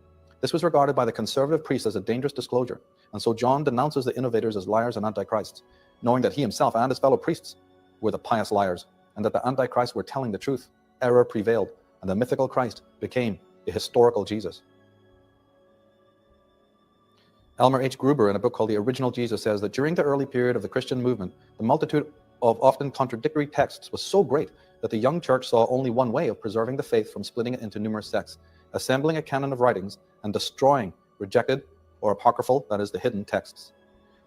This was regarded by the conservative priests as a dangerous disclosure, and so John denounces the innovators as liars and antichrists, knowing that he himself and his fellow priests were the pious liars, and that the antichrists were telling the truth. Error prevailed, and the mythical Christ became a historical Jesus. Elmer H. Gruber, in a book called The Original Jesus, says that during the early period of the Christian movement, the multitude of often contradictory texts was so great that the young church saw only one way of preserving the faith from splitting it into numerous sects, assembling a canon of writings and destroying rejected or apocryphal, that is, the hidden texts.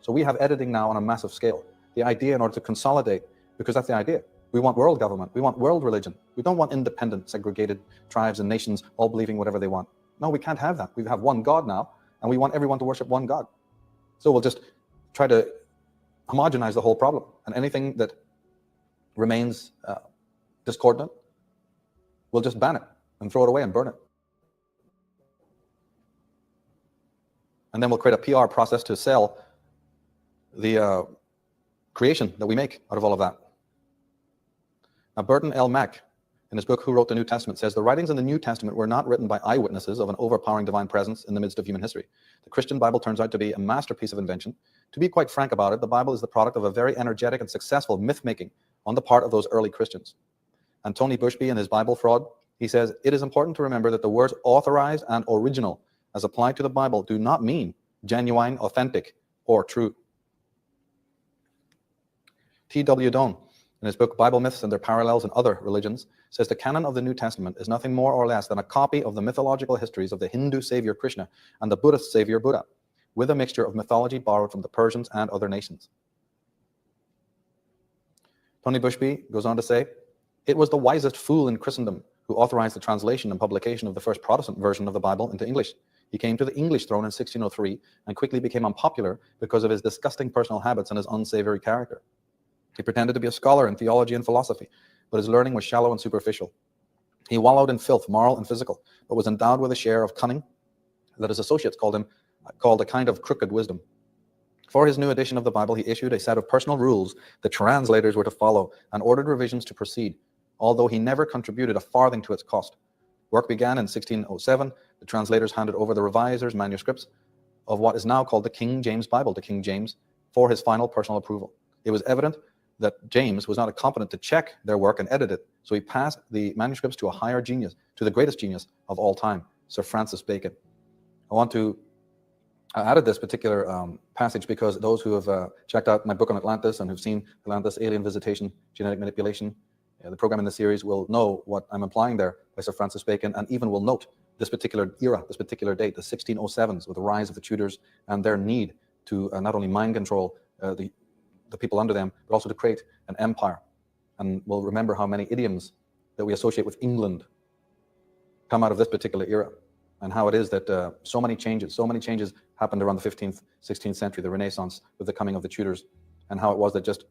So we have editing now on a massive scale. The idea, in order to consolidate, because that's the idea. We want world government. We want world religion. We don't want independent, segregated tribes and nations all believing whatever they want. No, we can't have that. We have one God now, and we want everyone to worship one God. So we'll just try to homogenize the whole problem. And anything that remains discordant, we'll just ban it and throw it away and burn it. And then we'll create a PR process to sell the creation that we make out of all of that. Now, Burton L. Mack, in his book, Who Wrote the New Testament, says the writings in the New Testament were not written by eyewitnesses of an overpowering divine presence in the midst of human history. The Christian Bible turns out to be a masterpiece of invention. To be quite frank about it, the Bible is the product of a very energetic and successful myth-making on the part of those early Christians. And Tony Bushby, in his Bible Fraud, he says, it is important to remember that the words authorized and original, as applied to the Bible, do not mean genuine, authentic, or true. T.W. Doan, in his book Bible Myths and Their Parallels in Other Religions, says the canon of the New Testament is nothing more or less than a copy of the mythological histories of the Hindu savior Krishna and the Buddhist savior Buddha, with a mixture of mythology borrowed from the Persians and other nations. Tony Bushby goes on to say, it was the wisest fool in Christendom who authorized the translation and publication of the first Protestant version of the Bible into English. He came to the English throne in 1603 and quickly became unpopular because of his disgusting personal habits and his unsavory character. He pretended to be a scholar in theology and philosophy, but his learning was shallow and superficial. He wallowed in filth, moral and physical, but was endowed with a share of cunning that his associates called a kind of crooked wisdom. For his new edition of the Bible, he issued a set of personal rules the translators were to follow and ordered revisions to proceed, although he never contributed a farthing to its cost. Work began in 1607. The translators handed over the revisers' manuscripts of what is now called the King James Bible to King James for his final personal approval. It was evident that James was not competent to check their work and edit it, so he passed the manuscripts to a higher genius, to the greatest genius of all time, Sir Francis Bacon. I added this particular passage because those who have checked out my book on Atlantis and who've seen Atlantis, alien visitation, genetic manipulation, the program in the series will know what I'm implying there by Sir Francis Bacon, and even will note this particular era, this particular date, the 1607s, with the rise of the Tudors and their need to not only mind control the people under them, but also to create an empire. And we'll remember how many idioms that we associate with England come out of this particular era, and how it is that so many changes happened around the 15th, 16th century, the Renaissance, with the coming of the Tudors, and how it was that just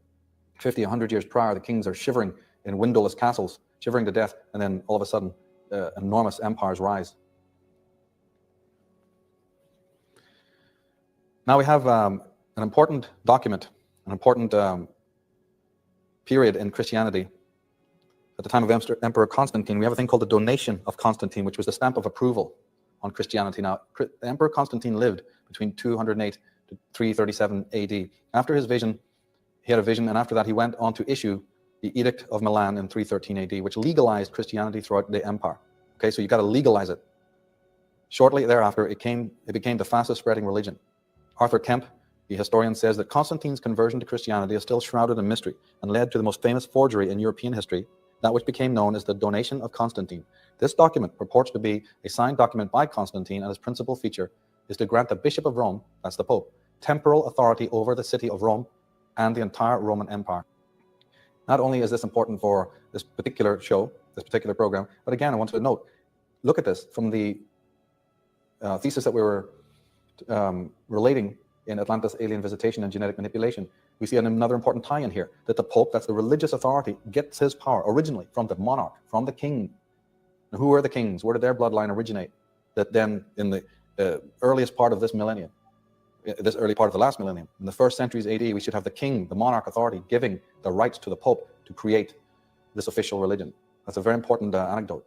50, 100 years prior, the kings are shivering in windowless castles, shivering to death, and then all of a sudden, enormous empires rise. Now we have an important document, an important period in Christianity. At the time of Emperor Constantine, we have a thing called the donation of Constantine, which was the stamp of approval on Christianity. Now, Emperor Constantine lived between 208 to 337 AD. After his vision, he had a vision, and after that he went on to issue the Edict of Milan in 313 AD, which legalized Christianity throughout the empire. Okay, so you got to legalize it. Shortly thereafter, it became the fastest spreading religion. Arthur Kemp, the historian, says that Constantine's conversion to Christianity is still shrouded in mystery and led to the most famous forgery in European history, that which became known as the Donation of Constantine. This document purports to be a signed document by Constantine, and its principal feature is to grant the Bishop of Rome, that's the Pope, temporal authority over the city of Rome and the entire Roman Empire. Not only is this important for this particular show, this particular program, but again, I want to note, look at this from the thesis that we were relating in Atlantis, Alien Visitation and Genetic Manipulation. We see another important tie-in here, that the Pope, that's the religious authority, gets his power originally from the monarch, from the king. And who are the kings? Where did their bloodline originate? That then, in the earliest part of this millennium, this early part of the last millennium, in the first centuries AD, we should have the king, the monarch authority, giving the rights to the Pope to create this official religion. That's a very important anecdote.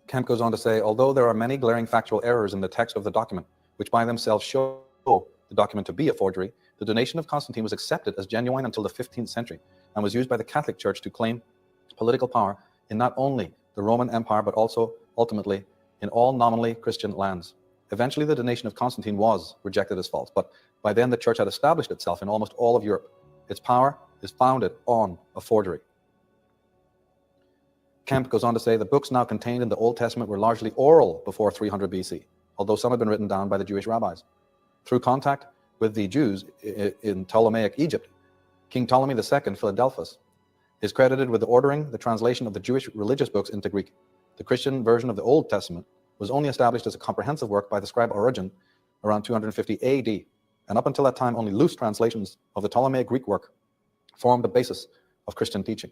Kemp goes on to say, although there are many glaring factual errors in the text of the document, which by themselves show the document to be a forgery, the donation of Constantine was accepted as genuine until the 15th century and was used by the Catholic Church to claim political power in not only the Roman Empire, but also ultimately in all nominally Christian lands. Eventually, the donation of Constantine was rejected as false, but by then the church had established itself in almost all of Europe. Its power is founded on a forgery. Kemp goes on to say the books now contained in the Old Testament were largely oral before 300 BC, although some had been written down by the Jewish rabbis. Through contact with the Jews in Ptolemaic Egypt, King Ptolemy II, Philadelphus, is credited with ordering the translation of the Jewish religious books into Greek. The Christian version of the Old Testament was only established as a comprehensive work by the scribe Origen around 250 AD, and up until that time only loose translations of the Ptolemaic Greek work formed the basis of Christian teaching.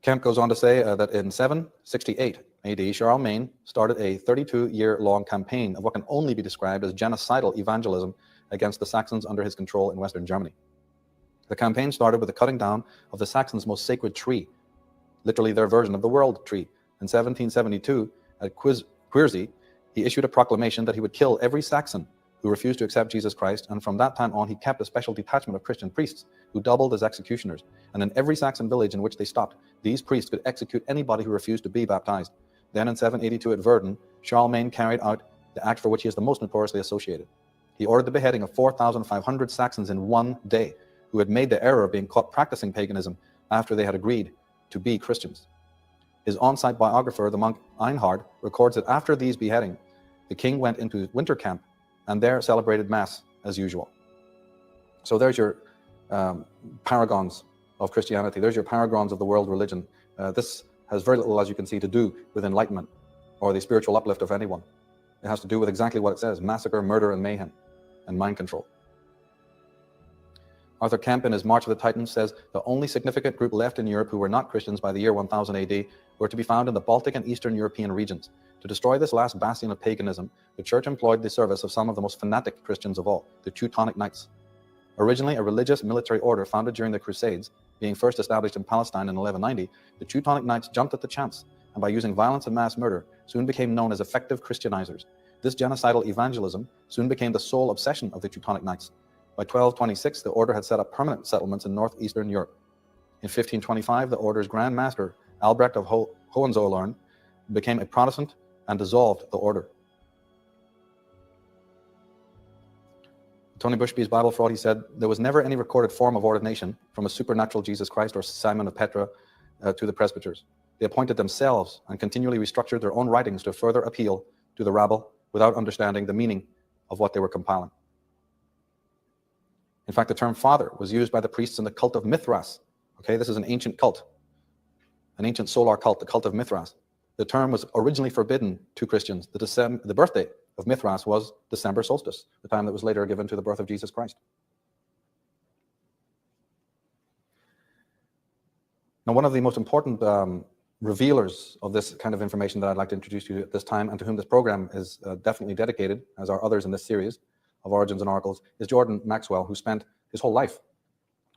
Kemp goes on to say that in 768 AD, Charlemagne started a 32-year-long campaign of what can only be described as genocidal evangelism against the Saxons under his control in Western Germany. The campaign started with the cutting down of the Saxons' most sacred tree, literally their version of the world tree. In 1772, at Quierzy, he issued a proclamation that he would kill every Saxon who refused to accept Jesus Christ, and from that time on he kept a special detachment of Christian priests who doubled as executioners. And in every Saxon village in which they stopped, these priests could execute anybody who refused to be baptized. Then in 782 at Verdun, Charlemagne carried out the act for which he is the most notoriously associated. He ordered the beheading of 4,500 Saxons in one day, who had made the error of being caught practicing paganism after they had agreed to be Christians. His on-site biographer, the monk Einhard, records that after these beheadings, the king went into winter camp and there celebrated Mass as usual. So there's your paragons of Christianity. There's your paragons of the world religion. This has very little, as you can see, to do with enlightenment or the spiritual uplift of anyone. It has to do with exactly what it says: massacre, murder, and mayhem, and mind control. Arthur Kemp, in his March of the Titans, says the only significant group left in Europe who were not Christians by the year 1000 AD were to be found in the Baltic and Eastern European regions. To destroy this last bastion of paganism, the church employed the service of some of the most fanatic Christians of all, the Teutonic Knights. Originally a religious military order founded during the Crusades, being first established in Palestine in 1190, the Teutonic Knights jumped at the chance, and by using violence and mass murder, soon became known as effective Christianizers. This genocidal evangelism soon became the sole obsession of the Teutonic Knights. By 1226, the order had set up permanent settlements in northeastern Europe. In 1525, the order's Grand Master, Albrecht of Hohenzollern, became a Protestant and dissolved the order. Tony Bushby's Bible Fraud, he said, there was never any recorded form of ordination from a supernatural Jesus Christ or Simon of Petra to the presbyters. They appointed themselves and continually restructured their own writings to further appeal to the rabble without understanding the meaning of what they were compiling. In fact, the term father was used by the priests in the cult of Mithras. Okay, this is an ancient cult, an ancient solar cult, the cult of Mithras. The term was originally forbidden to Christians. The birthday of Mithras was December solstice, the time that was later given to the birth of Jesus Christ. Now, one of the most important revealers of this kind of information that I'd like to introduce to you at this time, and to whom this program is definitely dedicated, as are others in this series of Origins and Oracles, is Jordan Maxwell, who spent his whole life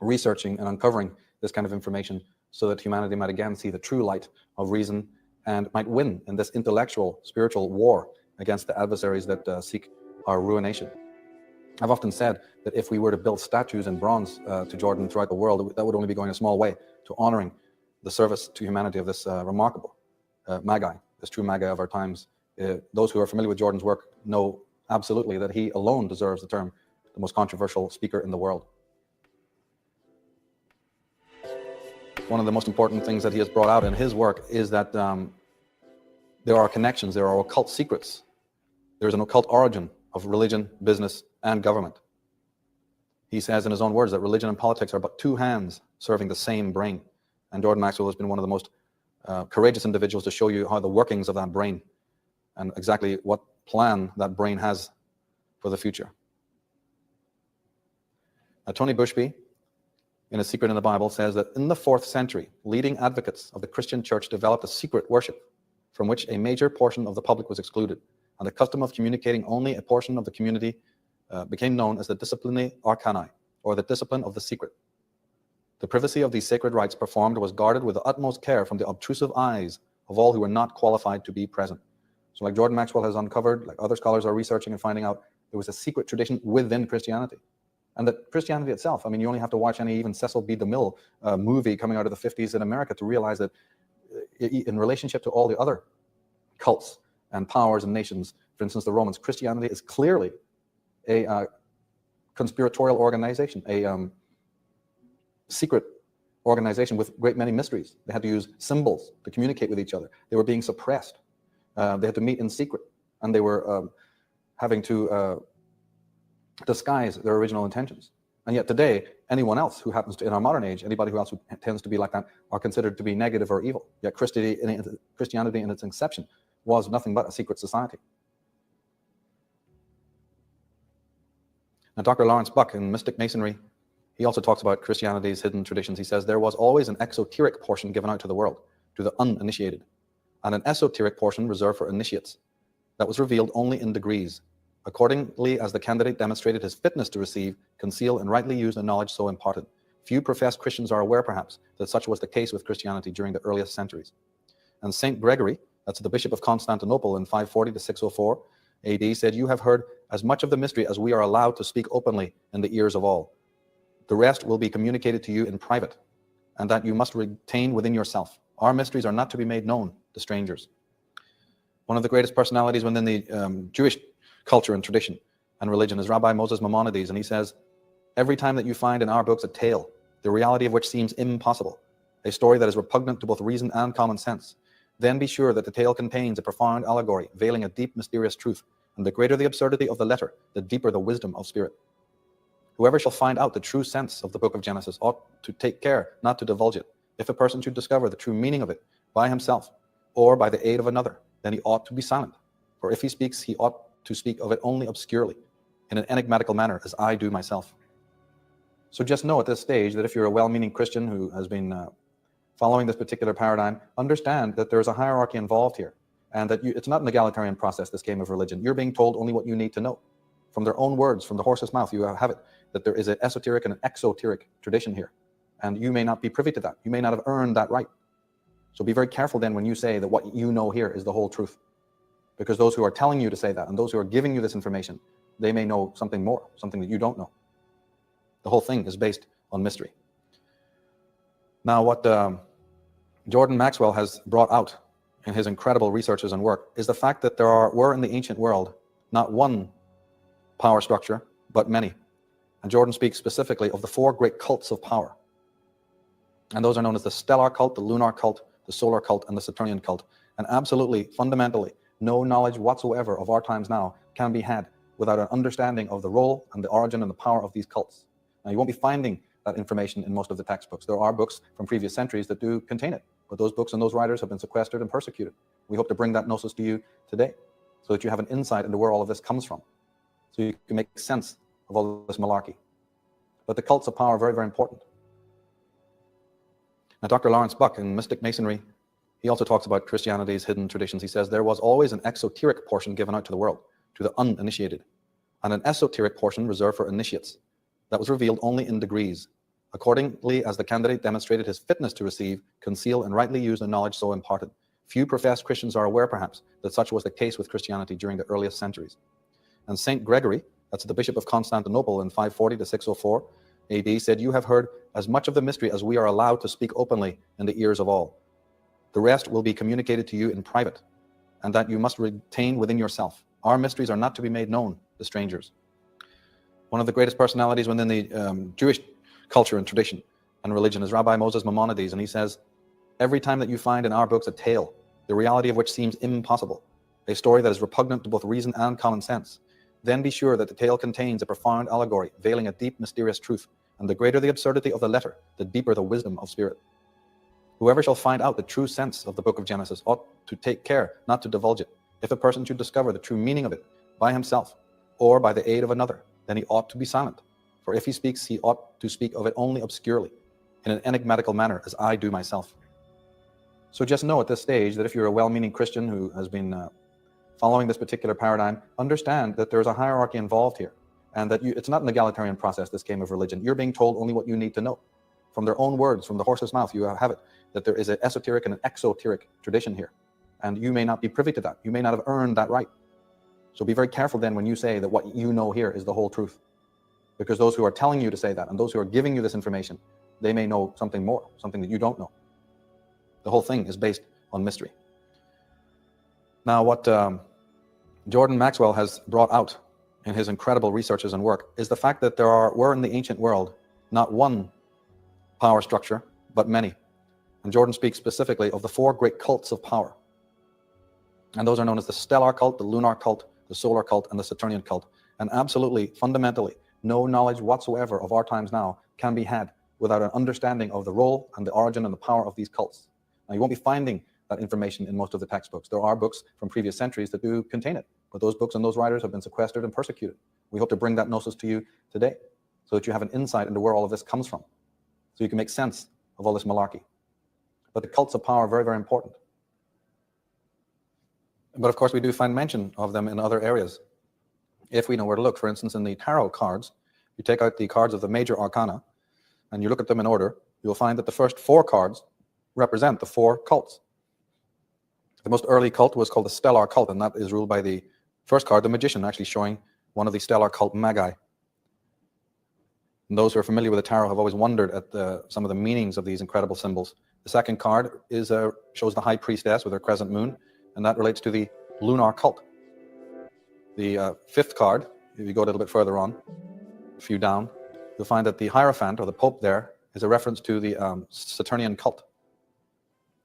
researching and uncovering this kind of information so that humanity might again see the true light of reason and might win in this intellectual, spiritual war against the adversaries that seek our ruination. I've often said that if we were to build statues in bronze to Jordan throughout the world, that would only be going a small way to honoring the service to humanity of this remarkable Magi, this true Magi of our times. Those who are familiar with Jordan's work know absolutely that he alone deserves the term the most controversial speaker in the world. One of the most important things that he has brought out in his work is that there are connections, there are occult secrets. There's an occult origin of religion, business, and government. He says in his own words that religion and politics are but two hands serving the same brain. And Jordan Maxwell has been one of the most courageous individuals to show you how the workings of that brain and exactly what plan that brain has for the future. Now, Tony Bushby, in A Secret in the Bible, says that in the 4th century, leading advocates of the Christian church developed a secret worship from which a major portion of the public was excluded, and the custom of communicating only a portion of the community became known as the Disciplinae Arcanae, or the discipline of the secret. The privacy of these sacred rites performed was guarded with the utmost care from the obtrusive eyes of all who were not qualified to be present. So like Jordan Maxwell has uncovered, like other scholars are researching and finding out, there was a secret tradition within Christianity. And that Christianity itself, I mean, you only have to watch any even Cecil B. DeMille movie coming out of the 50s in America to realize that in relationship to all the other cults and powers and nations, for instance, the Romans, Christianity is clearly a conspiratorial organization, a secret organization with a great many mysteries. They had to use symbols to communicate with each other. They were being suppressed. They had to meet in secret, and they were having to disguise their original intentions. And yet today, anyone else who happens to, in our modern age, anybody who else who tends to be like that are considered to be negative or evil. Yet Christianity in its inception was nothing but a secret society. Now, Dr. Lawrence Buck in Mystic Masonry, he also talks about Christianity's hidden traditions. He says there was always an exoteric portion given out to the world, to the uninitiated, and an esoteric portion reserved for initiates that was revealed only in degrees, accordingly as the candidate demonstrated his fitness to receive, conceal, and rightly use the knowledge so imparted. Few professed Christians are aware, perhaps, that such was the case with Christianity during the earliest centuries. And St. Gregory, that's the Bishop of Constantinople in 540 to 604 AD, said, "You have heard as much of the mystery as we are allowed to speak openly in the ears of all. The rest will be communicated to you in private, and that you must retain within yourself. Our mysteries are not to be made known to strangers." One of the greatest personalities within the Jewish culture and tradition and religion is Rabbi Moses Maimonides, and he says, "Every time that you find in our books a tale, the reality of which seems impossible, a story that is repugnant to both reason and common sense, then be sure that the tale contains a profound allegory veiling a deep mysterious truth, and the greater the absurdity of the letter, the deeper the wisdom of spirit. Whoever shall find out the true sense of the book of Genesis ought to take care not to divulge it. If a person should discover the true meaning of it by himself or by the aid of another, then he ought to be silent. For if he speaks, he ought to speak of it only obscurely, in an enigmatical manner, as I do myself." So just know at this stage that if you're a well-meaning Christian who has been following this particular paradigm, understand that there's a hierarchy involved here, and that it's not an egalitarian process, this game of religion. You're being told only what you need to know. From their own words, from the horse's mouth, you have it, that there is an esoteric and an exoteric tradition here. And you may not be privy to that. You may not have earned that right. So be very careful then when you say that what you know here is the whole truth. Because those who are telling you to say that, and those who are giving you this information, they may know something more, something that you don't know. The whole thing is based on mystery. Now, what Jordan Maxwell has brought out in his incredible researches and work is the fact that there were in the ancient world not one power structure, but many. And Jordan speaks specifically of the four great cults of power. And those are known as the stellar cult, the lunar cult, the solar cult, and the Saturnian cult. And absolutely, fundamentally, no knowledge whatsoever of our times now can be had without an understanding of the role and the origin and the power of these cults. Now, you won't be finding that information in most of the textbooks. There are books from previous centuries that do contain it, but those books and those writers have been sequestered and persecuted. We hope to bring that gnosis to you today so that you have an insight into where all of this comes from, so you can make sense of all this malarkey. But the cults of power are very, very important. Now, Dr. Lawrence Buck in Mystic Masonry, he also talks about Christianity's hidden traditions. He says there was always an exoteric portion given out to the world, to the uninitiated, and an esoteric portion reserved for initiates that was revealed only in degrees, accordingly as the candidate demonstrated his fitness to receive, conceal, and rightly use the knowledge so imparted. Few professed Christians are aware, perhaps, that such was the case with Christianity during the earliest centuries. And St. Gregory, that's the Bishop of Constantinople in 540 to 604 AD, said, "You have heard as much of the mystery as we are allowed to speak openly in the ears of all. The rest will be communicated to you in private, and that you must retain within yourself. Our mysteries are not to be made known to strangers." One of the greatest personalities within the Jewish culture and tradition and religion is Rabbi Moses Maimonides, and he says, "Every time that you find in our books a tale, the reality of which seems impossible, a story that is repugnant to both reason and common sense, then be sure that the tale contains a profound allegory, veiling a deep, mysterious truth, and the greater the absurdity of the letter, the deeper the wisdom of spirit. Whoever shall find out the true sense of the book of Genesis ought to take care not to divulge it. If a person should discover the true meaning of it by himself or by the aid of another, then he ought to be silent. For if he speaks, he ought to speak of it only obscurely, in an enigmatical manner, as I do myself." So just know at this stage that if you're a well-meaning Christian who has been following this particular paradigm, understand that there's a hierarchy involved here, and that it's not an egalitarian process, this game of religion. You're being told only what you need to know. From their own words, from the horse's mouth, you have it, that there is an esoteric and an exoteric tradition here. And you may not be privy to that. You may not have earned that right. So be very careful then when you say that what you know here is the whole truth. Because those who are telling you to say that, and those who are giving you this information, they may know something more, something that you don't know. The whole thing is based on mystery. Now, what Jordan Maxwell has brought out in his incredible researches and work is the fact that there were in the ancient world not one power structure, but many. And Jordan speaks specifically of the four great cults of power. And those are known as the stellar cult, the lunar cult, the solar cult, and the Saturnian cult. And absolutely, fundamentally, no knowledge whatsoever of our times now can be had without an understanding of the role and the origin and the power of these cults. Now, you won't be finding that information in most of the textbooks. There are books from previous centuries that do contain it, but those books and those writers have been sequestered and persecuted. We hope to bring that gnosis to you today so that you have an insight into where all of this comes from, so you can make sense of all this malarkey. But the cults of power are very, very important. But of course, we do find mention of them in other areas, if we know where to look. For instance, in the tarot cards, you take out the cards of the major arcana, and you look at them in order, you'll find that the first four cards represent the four cults. The most early cult was called the stellar cult, and that is ruled by the first card, the magician, actually showing one of the stellar cult magi. And those who are familiar with the tarot have always wondered at some of the meanings of these incredible symbols. The second card shows the high priestess with her crescent moon, and that relates to the lunar cult. The fifth card, if you go a little bit further on, a few down, you'll find that the Hierophant, or the Pope there, is a reference to the Saturnian cult,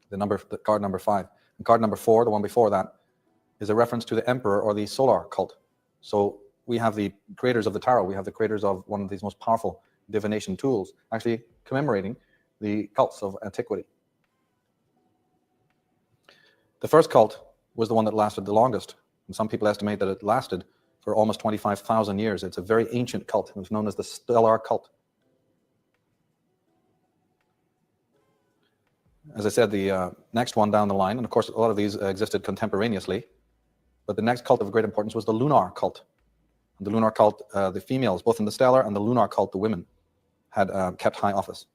the card number 5. And card number 4, the one before that, is a reference to the Emperor, or the solar cult. So we have the creators of the tarot, we have the creators of one of these most powerful divination tools, actually commemorating the cults of antiquity. The first cult was the one that lasted the longest, and some people estimate that it lasted for almost 25,000 years. It's a very ancient cult. It was known as the stellar cult. As I said, the next one down the line, and of course a lot of these existed contemporaneously, but the next cult of great importance was the lunar cult. And the lunar cult, the females, both in the stellar and the lunar cult, the women, had kept high office.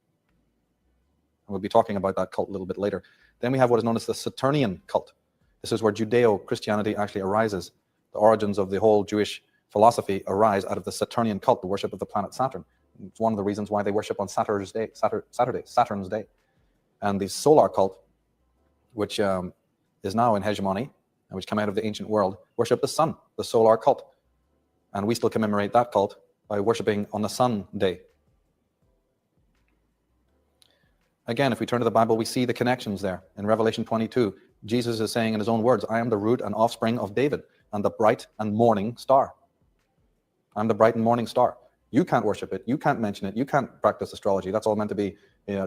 And we'll be talking about that cult a little bit later. Then we have what is known as the Saturnian cult. This is where Judeo-Christianity actually arises. The origins of the whole Jewish philosophy arise out of the Saturnian cult, the worship of the planet Saturn. It's one of the reasons why they worship on Saturn's Day. And the solar cult, which is now in hegemony, and which came out of the ancient world, worship the sun, the solar cult. And we still commemorate that cult by worshipping on the sun day. Again, if we turn to the Bible, we see the connections there. In Revelation 22, Jesus is saying in his own words, I am the root and offspring of David, and the bright and morning star. I'm the bright and morning star. You can't worship it. You can't mention it. You can't practice astrology. That's all meant to be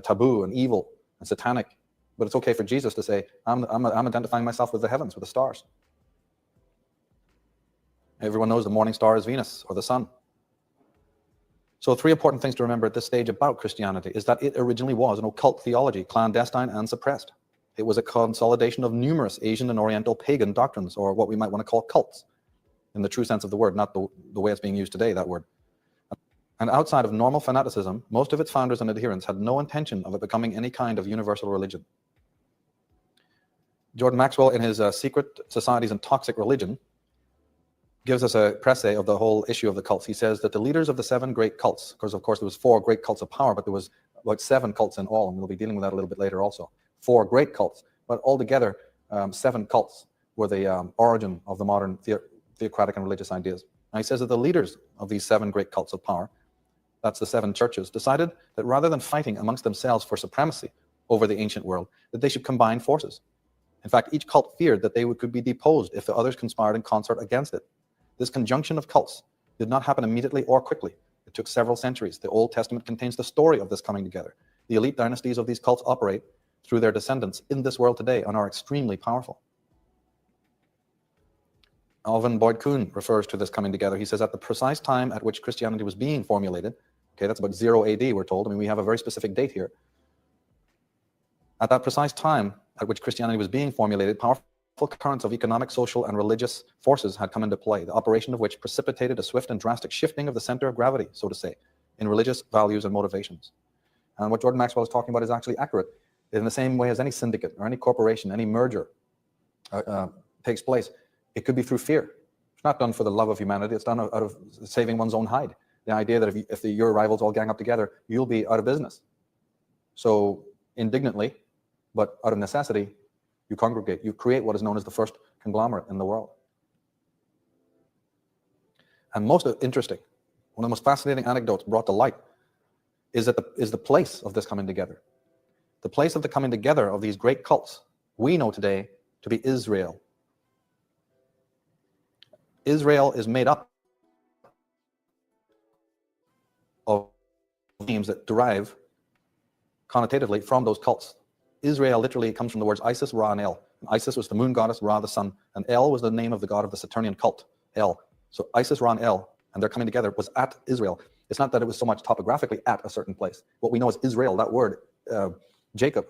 taboo and evil and satanic. But it's okay for Jesus to say, I'm identifying myself with the heavens, with the stars. Everyone knows the morning star is Venus, or the sun. So 3 important things to remember at this stage about Christianity is that it originally was an occult theology, clandestine and suppressed. It was a consolidation of numerous Asian and Oriental pagan doctrines, or what we might want to call cults, in the true sense of the word, not the way it's being used today, that word. And outside of normal fanaticism, most of its founders and adherents had no intention of it becoming any kind of universal religion. Jordan Maxwell, in his Secret Societies and Toxic Religion, gives us a précis of the whole issue of the cults. He says that the leaders of the 7 great cults, because of course there was 4 great cults of power, but there was about 7 cults in all, and we'll be dealing with that a little bit later also. 4 great cults, but altogether 7 cults were the origin of the modern theocratic and religious ideas. And he says that the leaders of these 7 great cults of power, that's the 7 churches, decided that rather than fighting amongst themselves for supremacy over the ancient world, that they should combine forces. In fact, each cult feared that they could be deposed if the others conspired in concert against it. This conjunction of cults did not happen immediately or quickly. It took several centuries. The Old Testament contains the story of this coming together. The elite dynasties of these cults operate through their descendants in this world today and are extremely powerful. Alvin Boyd Kuhn refers to this coming together. He says, at the precise time at which Christianity was being formulated, okay, that's about 0 AD, we're told. I mean, we have a very specific date here. At that precise time at which Christianity was being formulated, powerful currents of economic, social, and religious forces had come into play, the operation of which precipitated a swift and drastic shifting of the center of gravity, so to say, in religious values and motivations. And what Jordan Maxwell is talking about is actually accurate. In the same way as any syndicate or any corporation, any merger takes place, it could be through fear. It's not done for the love of humanity. It's done out of saving one's own hide. The idea that if your rivals all gang up together, you'll be out of business. So indignantly, but out of necessity, you congregate. You create what is known as the first conglomerate in the world. And most interesting, one of the most fascinating anecdotes brought to light is the place of this coming together. The place of the coming together of these great cults we know today to be Israel. Israel is made up of names that derive connotatively from those cults. Israel literally comes from the words Isis, Ra, and El. Isis was the moon goddess, Ra the sun, and El was the name of the god of the Saturnian cult, El. So Isis, Ra, and El, and their coming together was at Israel. It's not that it was so much topographically at a certain place. What we know is Israel, that word, Jacob,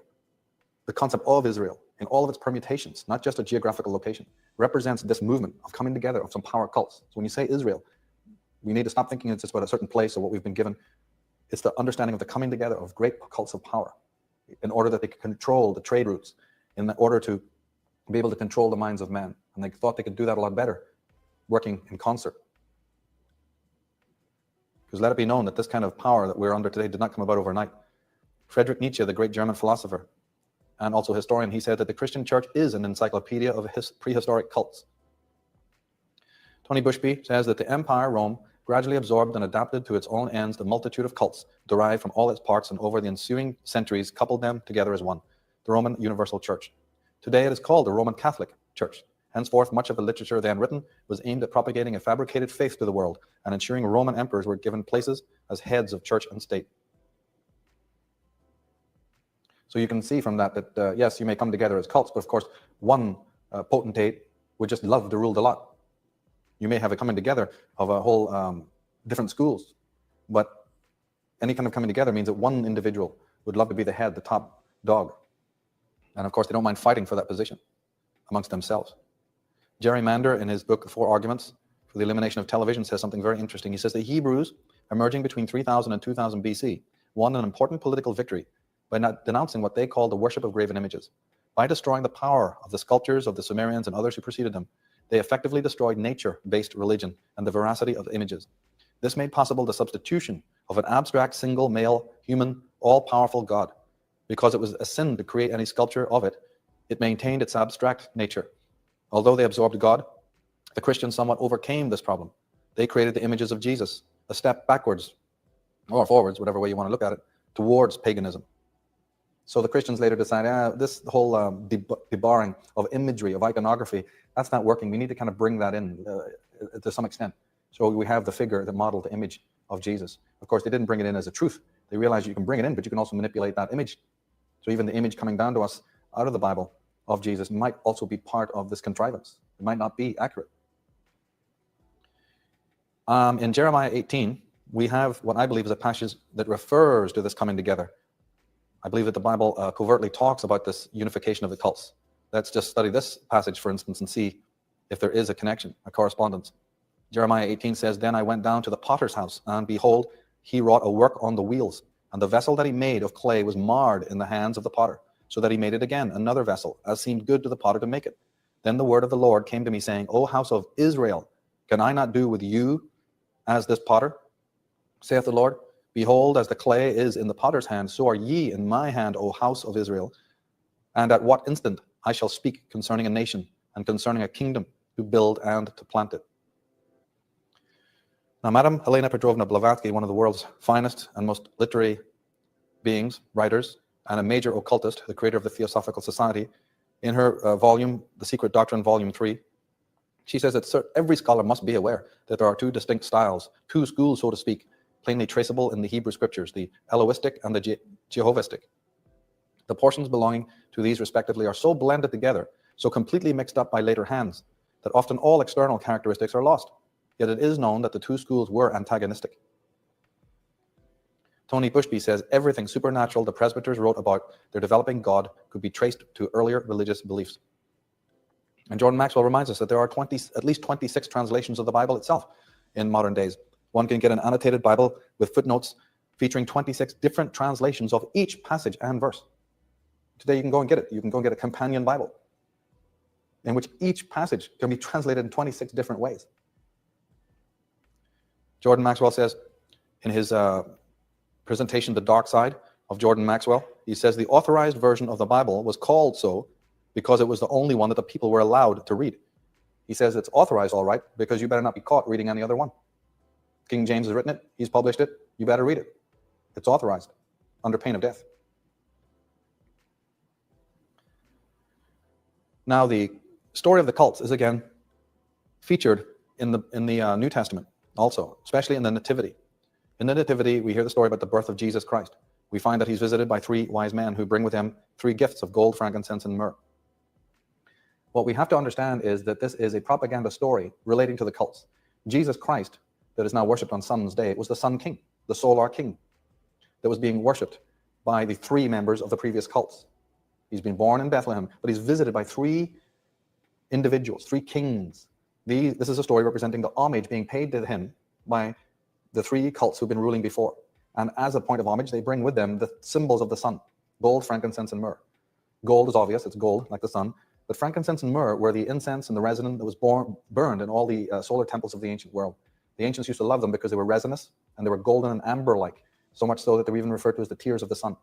the concept of Israel in all of its permutations, not just a geographical location, represents this movement of coming together of some power cults. So when you say Israel, we need to stop thinking it's just about a certain place or what we've been given. It's the understanding of the coming together of great cults of power in order that they could control the trade routes, in order to be able to control the minds of men. And they thought they could do that a lot better, working in concert. Because let it be known that this kind of power that we're under today did not come about overnight. Friedrich Nietzsche, the great German philosopher and also historian, he said that the Christian church is an encyclopedia of prehistoric cults. Tony Bushby says that the empire, Rome, gradually absorbed and adapted to its own ends the multitude of cults derived from all its parts, and over the ensuing centuries coupled them together as one, the Roman Universal Church. Today it is called the Roman Catholic Church. Henceforth, much of the literature then written was aimed at propagating a fabricated faith to the world and ensuring Roman emperors were given places as heads of church and state. So you can see from that yes, you may come together as cults, but of course, one potentate would just love to rule the lot. You may have a coming together of a whole different schools, but any kind of coming together means that one individual would love to be the head, the top dog. And of course, they don't mind fighting for that position amongst themselves. Jerry Mander, in his book, The Four Arguments for the Elimination of Television, says something very interesting. He says the Hebrews, emerging between 3000 and 2000 BC, won an important political victory by not denouncing what they called the worship of graven images. By destroying the power of the sculptures of the Sumerians and others who preceded them, they effectively destroyed nature-based religion and the veracity of the images. This made possible the substitution of an abstract, single, male, human, all-powerful God. Because it was a sin to create any sculpture of it, it maintained its abstract nature. Although they absorbed God, the Christians somewhat overcame this problem. They created the images of Jesus, a step backwards, or forwards, whatever way you want to look at it, towards paganism. So the Christians later decide, this whole debarring of imagery, of iconography, that's not working. We need to kind of bring that in to some extent. So we have the figure, the model, the image of Jesus. Of course, they didn't bring it in as a truth. They realized you can bring it in, but you can also manipulate that image. So even the image coming down to us out of the Bible of Jesus might also be part of this contrivance. It might not be accurate. In Jeremiah 18, we have what I believe is a passage that refers to this coming together. I believe that the Bible covertly talks about this unification of the cults. Let's just study this passage, for instance, and see if there is a connection, a correspondence. Jeremiah 18 says, "Then I went down to the potter's house, and behold, he wrought a work on the wheels. And the vessel that he made of clay was marred in the hands of the potter, so that he made it again, another vessel, as seemed good to the potter to make it. Then the word of the Lord came to me, saying, O house of Israel, can I not do with you as this potter? Saith the Lord, behold, as the clay is in the potter's hand, so are ye in my hand, O house of Israel. And at what instant I shall speak concerning a nation and concerning a kingdom to build and to plant it." Now, Madame Helena Petrovna Blavatsky, one of the world's finest and most literary beings, writers, and a major occultist, the creator of the Theosophical Society, in her volume, The Secret Doctrine, Volume 3, she says that every scholar must be aware that there are two distinct styles, two schools, so to speak, plainly traceable in the Hebrew scriptures, the Elohistic and the Jehovistic. The portions belonging to these respectively are so blended together, so completely mixed up by later hands, that often all external characteristics are lost. Yet it is known that the two schools were antagonistic. Tony Bushby says everything supernatural the presbyters wrote about their developing God could be traced to earlier religious beliefs. And Jordan Maxwell reminds us that there are at least 26 translations of the Bible itself in modern days. One can get an annotated Bible with footnotes featuring 26 different translations of each passage and verse. Today you can go and get it. You can go and get a companion Bible in which each passage can be translated in 26 different ways. Jordan Maxwell says in his presentation, The Dark Side of Jordan Maxwell, he says the authorized version of the Bible was called so because it was the only one that the people were allowed to read. He says it's authorized all right because you better not be caught reading any other one. King James has written it, he's published it, you better read it. It's authorized under pain of death. Now the story of the cults is again featured in the New Testament also, especially in the Nativity. In the Nativity, we hear the story about the birth of Jesus Christ. We find that he's visited by three wise men who bring with him three gifts of gold, frankincense, and myrrh. What we have to understand is that this is a propaganda story relating to the cults. Jesus Christ, that is now worshipped on Sun's Day, was the Sun King, the Solar King, that was being worshipped by the three members of the previous cults. He's been born in Bethlehem, but he's visited by three individuals, three kings. This is a story representing the homage being paid to him by the three cults who've been ruling before. And as a point of homage, they bring with them the symbols of the sun: gold, frankincense, and myrrh. Gold is obvious, it's gold, like the sun. But frankincense and myrrh were the incense and the resin that was burned in all the solar temples of the ancient world. The ancients used to love them because they were resinous and they were golden and amber-like, so much so that they were even referred to as the tears of the sun.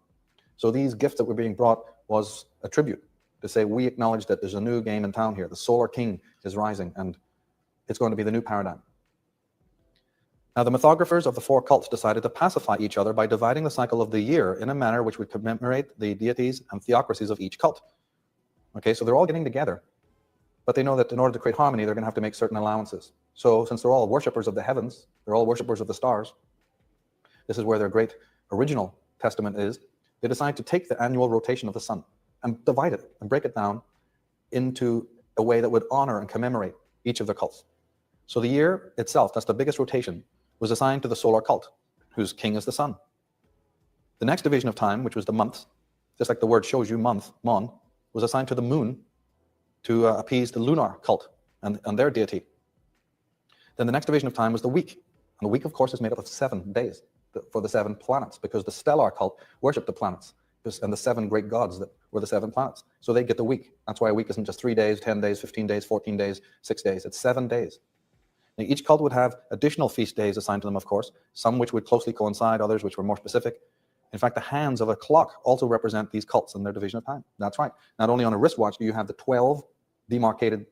So these gifts that were being brought was a tribute to say, we acknowledge that there's a new game in town here. The Solar King is rising, and it's going to be the new paradigm. Now, the mythographers of the four cults decided to pacify each other by dividing the cycle of the year in a manner which would commemorate the deities and theocracies of each cult. Okay, so they're all getting together, but they know that in order to create harmony, they're going to have to make certain allowances. So since they're all worshippers of the heavens, they're all worshippers of the stars, this is where their great original testament is, they decide to take the annual rotation of the sun and divide it and break it down into a way that would honor and commemorate each of the cults. So the year itself, that's the biggest rotation, was assigned to the solar cult, whose king is the sun. The next division of time, which was the months, just like the word shows you, month, mon, was assigned to the moon to appease the lunar cult and their deity. Then the next division of time was the week. And the week, of course, is made up of 7 days for the 7 planets, because the stellar cult worshipped the planets and the 7 great gods that were the 7 planets. So they get the week. That's why a week isn't just 3 days, 10 days, 15 days, 14 days, 6 days. It's 7 days. Now, each cult would have additional feast days assigned to them, of course, some which would closely coincide, others which were more specific. In fact, the hands of a clock also represent these cults and their division of time. That's right. Not only on a wristwatch do you have the 12 demarcated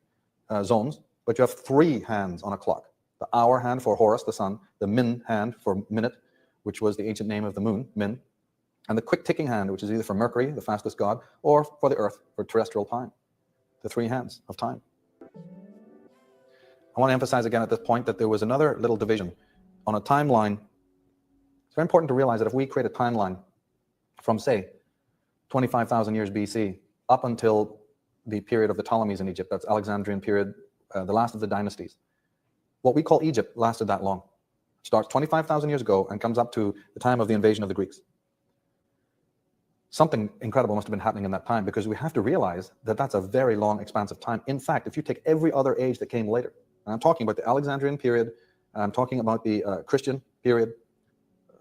zones, but you have 3 hands on a clock. the hour hand for Horus, the sun, the min hand for minute, which was the ancient name of the moon, min, and the quick ticking hand, which is either for Mercury, the fastest god, or for the earth, for terrestrial time, the three hands of time. I want to emphasize again at this point that there was another little division on a timeline. It's very important to realize that if we create a timeline from, say, 25,000 years BC up until the period of the Ptolemies in Egypt, that's Alexandrian period, the last of the dynasties, what we call Egypt lasted that long. It starts 25,000 years ago and comes up to the time of the invasion of the Greeks. Something incredible must have been happening in that time, because we have to realize that that's a very long, expansive time. In fact, if you take every other age that came later, and I'm talking about the Alexandrian period, I'm talking about the Christian period,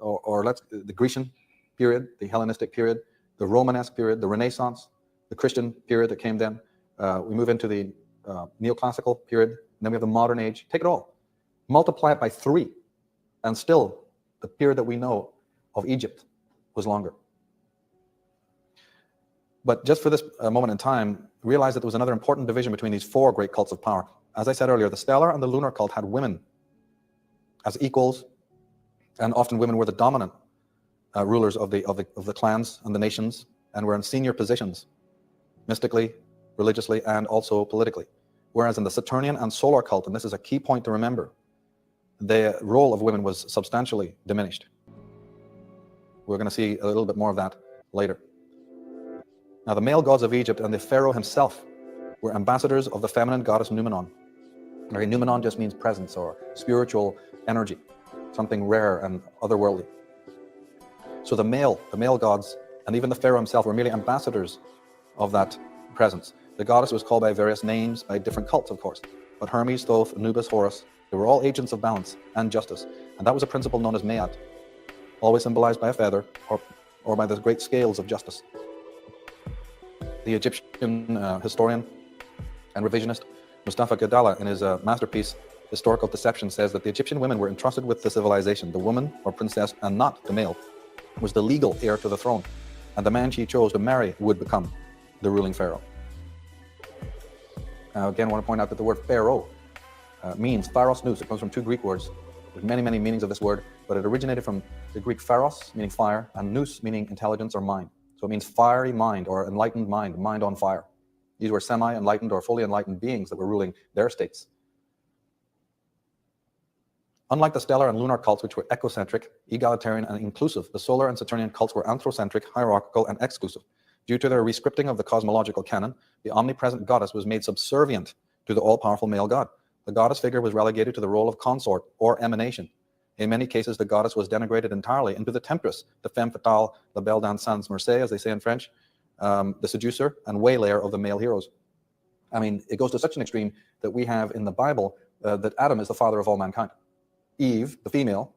or the Grecian period, the Hellenistic period, the Romanesque period, the Renaissance, the Christian period that came then. We move into the neoclassical period, and then we have the modern age. Take it all, multiply it by 3, and still the period that we know of Egypt was longer. But just for this moment in time, realize that there was another important division between these 4 great cults of power. As I said earlier, the stellar and the lunar cult had women as equals, and often women were the dominant rulers of the clans and the nations, and were in senior positions, mystically, religiously, and also politically. Whereas in the Saturnian and solar cult, and this is a key point to remember, the role of women was substantially diminished. We're going to see a little bit more of that later. Now, the male gods of Egypt and the pharaoh himself were ambassadors of the feminine goddess Numenon. Okay, Numenon just means presence or spiritual energy, something rare and otherworldly. So the male gods and even the pharaoh himself were merely ambassadors of that presence. The goddess was called by various names by different cults, of course, but Hermes, Thoth, Anubis, Horus, they were all agents of balance and justice, and that was a principle known as Mayat, always symbolized by a feather or by the great scales of justice. The Egyptian historian and revisionist Mustafa Gadala, in his masterpiece Historical Deception, says that the Egyptian women were entrusted with the civilization. The woman or princess, and not the male, was the legal heir to the throne, and the man she chose to marry would become the ruling pharaoh. Now, again, I want to point out that the word pharaoh means pharos nous. It comes from 2 Greek words. There's many, many meanings of this word, but it originated from the Greek pharos, meaning fire, and nous, meaning intelligence or mind. So it means fiery mind or enlightened mind, mind on fire. These were semi-enlightened or fully enlightened beings that were ruling their states. Unlike the stellar and lunar cults, which were ecocentric, egalitarian, and inclusive, the solar and Saturnian cults were anthrocentric, hierarchical, and exclusive. Due to their rescripting of the cosmological canon, the omnipresent goddess was made subservient to the all-powerful male god. The goddess figure was relegated to the role of consort or emanation. In many cases, the goddess was denigrated entirely into the temptress, the femme fatale, la belle dans sans merce, as they say in French, the seducer and waylayer of the male heroes. I mean, it goes to such an extreme that we have in the Bible that Adam is the father of all mankind. Eve, the female,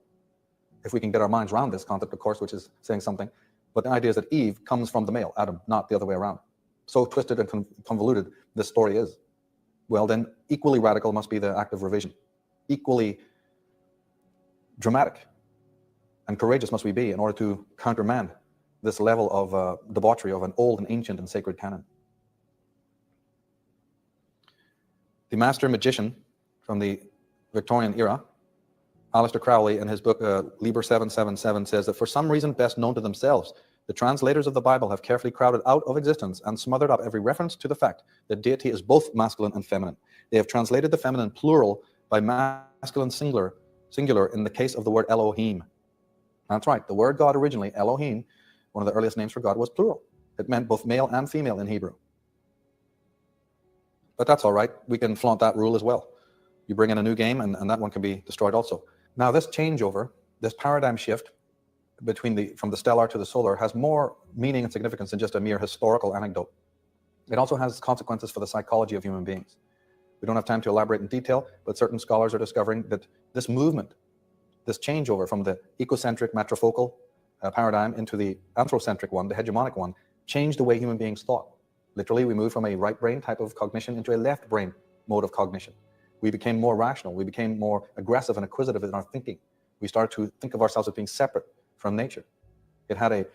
if we can get our minds around this concept, of course, which is saying something, but the idea is that Eve comes from the male, Adam, not the other way around. So twisted and convoluted this story is. Well, then equally radical must be the act of revision. Equally dramatic and courageous must we be in order to countermand this level of debauchery of an old and ancient and sacred canon. The master magician from the Victorian era, Aleister Crowley, in his book Liber 777, says that for some reason best known to themselves, the translators of the Bible have carefully crowded out of existence and smothered up every reference to the fact that deity is both masculine and feminine. They have translated the feminine plural by masculine singular in the case of the word Elohim. That's right, the word God originally, Elohim, one of the earliest names for God, was plural. It meant both male and female in Hebrew. But that's all right, we can flaunt that rule as well. You bring in a new game and that one can be destroyed also. Now this changeover, this paradigm shift from the stellar to the solar has more meaning and significance than just a mere historical anecdote. It also has consequences for the psychology of human beings. We don't have time to elaborate in detail, but certain scholars are discovering that this movement, this changeover from the ecocentric matrifocal paradigm into the anthrocentric one, the hegemonic one, changed the way human beings thought. Literally, we moved from a right brain type of cognition into a left brain mode of cognition. We became more rational. We became more aggressive and acquisitive in our thinking. We started to think of ourselves as being separate from nature. It had a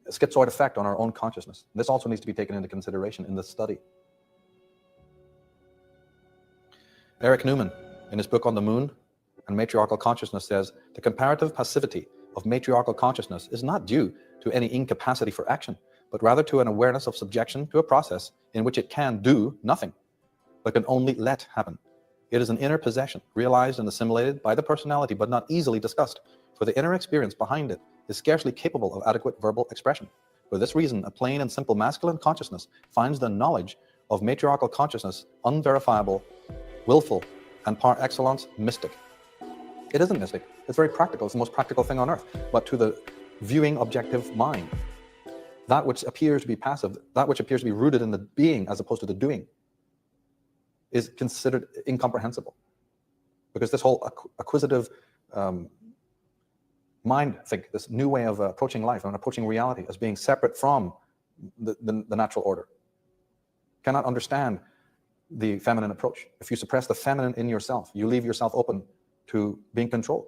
schizoid effect on our own consciousness. This also needs to be taken into consideration in this study. Eric Newman, in his book on the moon and matriarchal consciousness, says the comparative passivity of matriarchal consciousness is not due to any incapacity for action, but rather to an awareness of subjection to a process in which it can do nothing, but can only let happen. It is an inner possession, realized and assimilated by the personality, but not easily discussed, for the inner experience behind it is scarcely capable of adequate verbal expression. For this reason, a plain and simple masculine consciousness finds the knowledge of matriarchal consciousness unverifiable, willful, and par excellence mystic. It isn't mystic, it's very practical, it's the most practical thing on earth. But to the viewing objective mind, that which appears to be passive, that which appears to be rooted in the being as opposed to the doing, is considered incomprehensible. Because this whole acquisitive mind think, this new way of approaching life and approaching reality as being separate from the natural order, cannot understand the feminine approach. If you suppress the feminine in yourself, you leave yourself open to being controlled.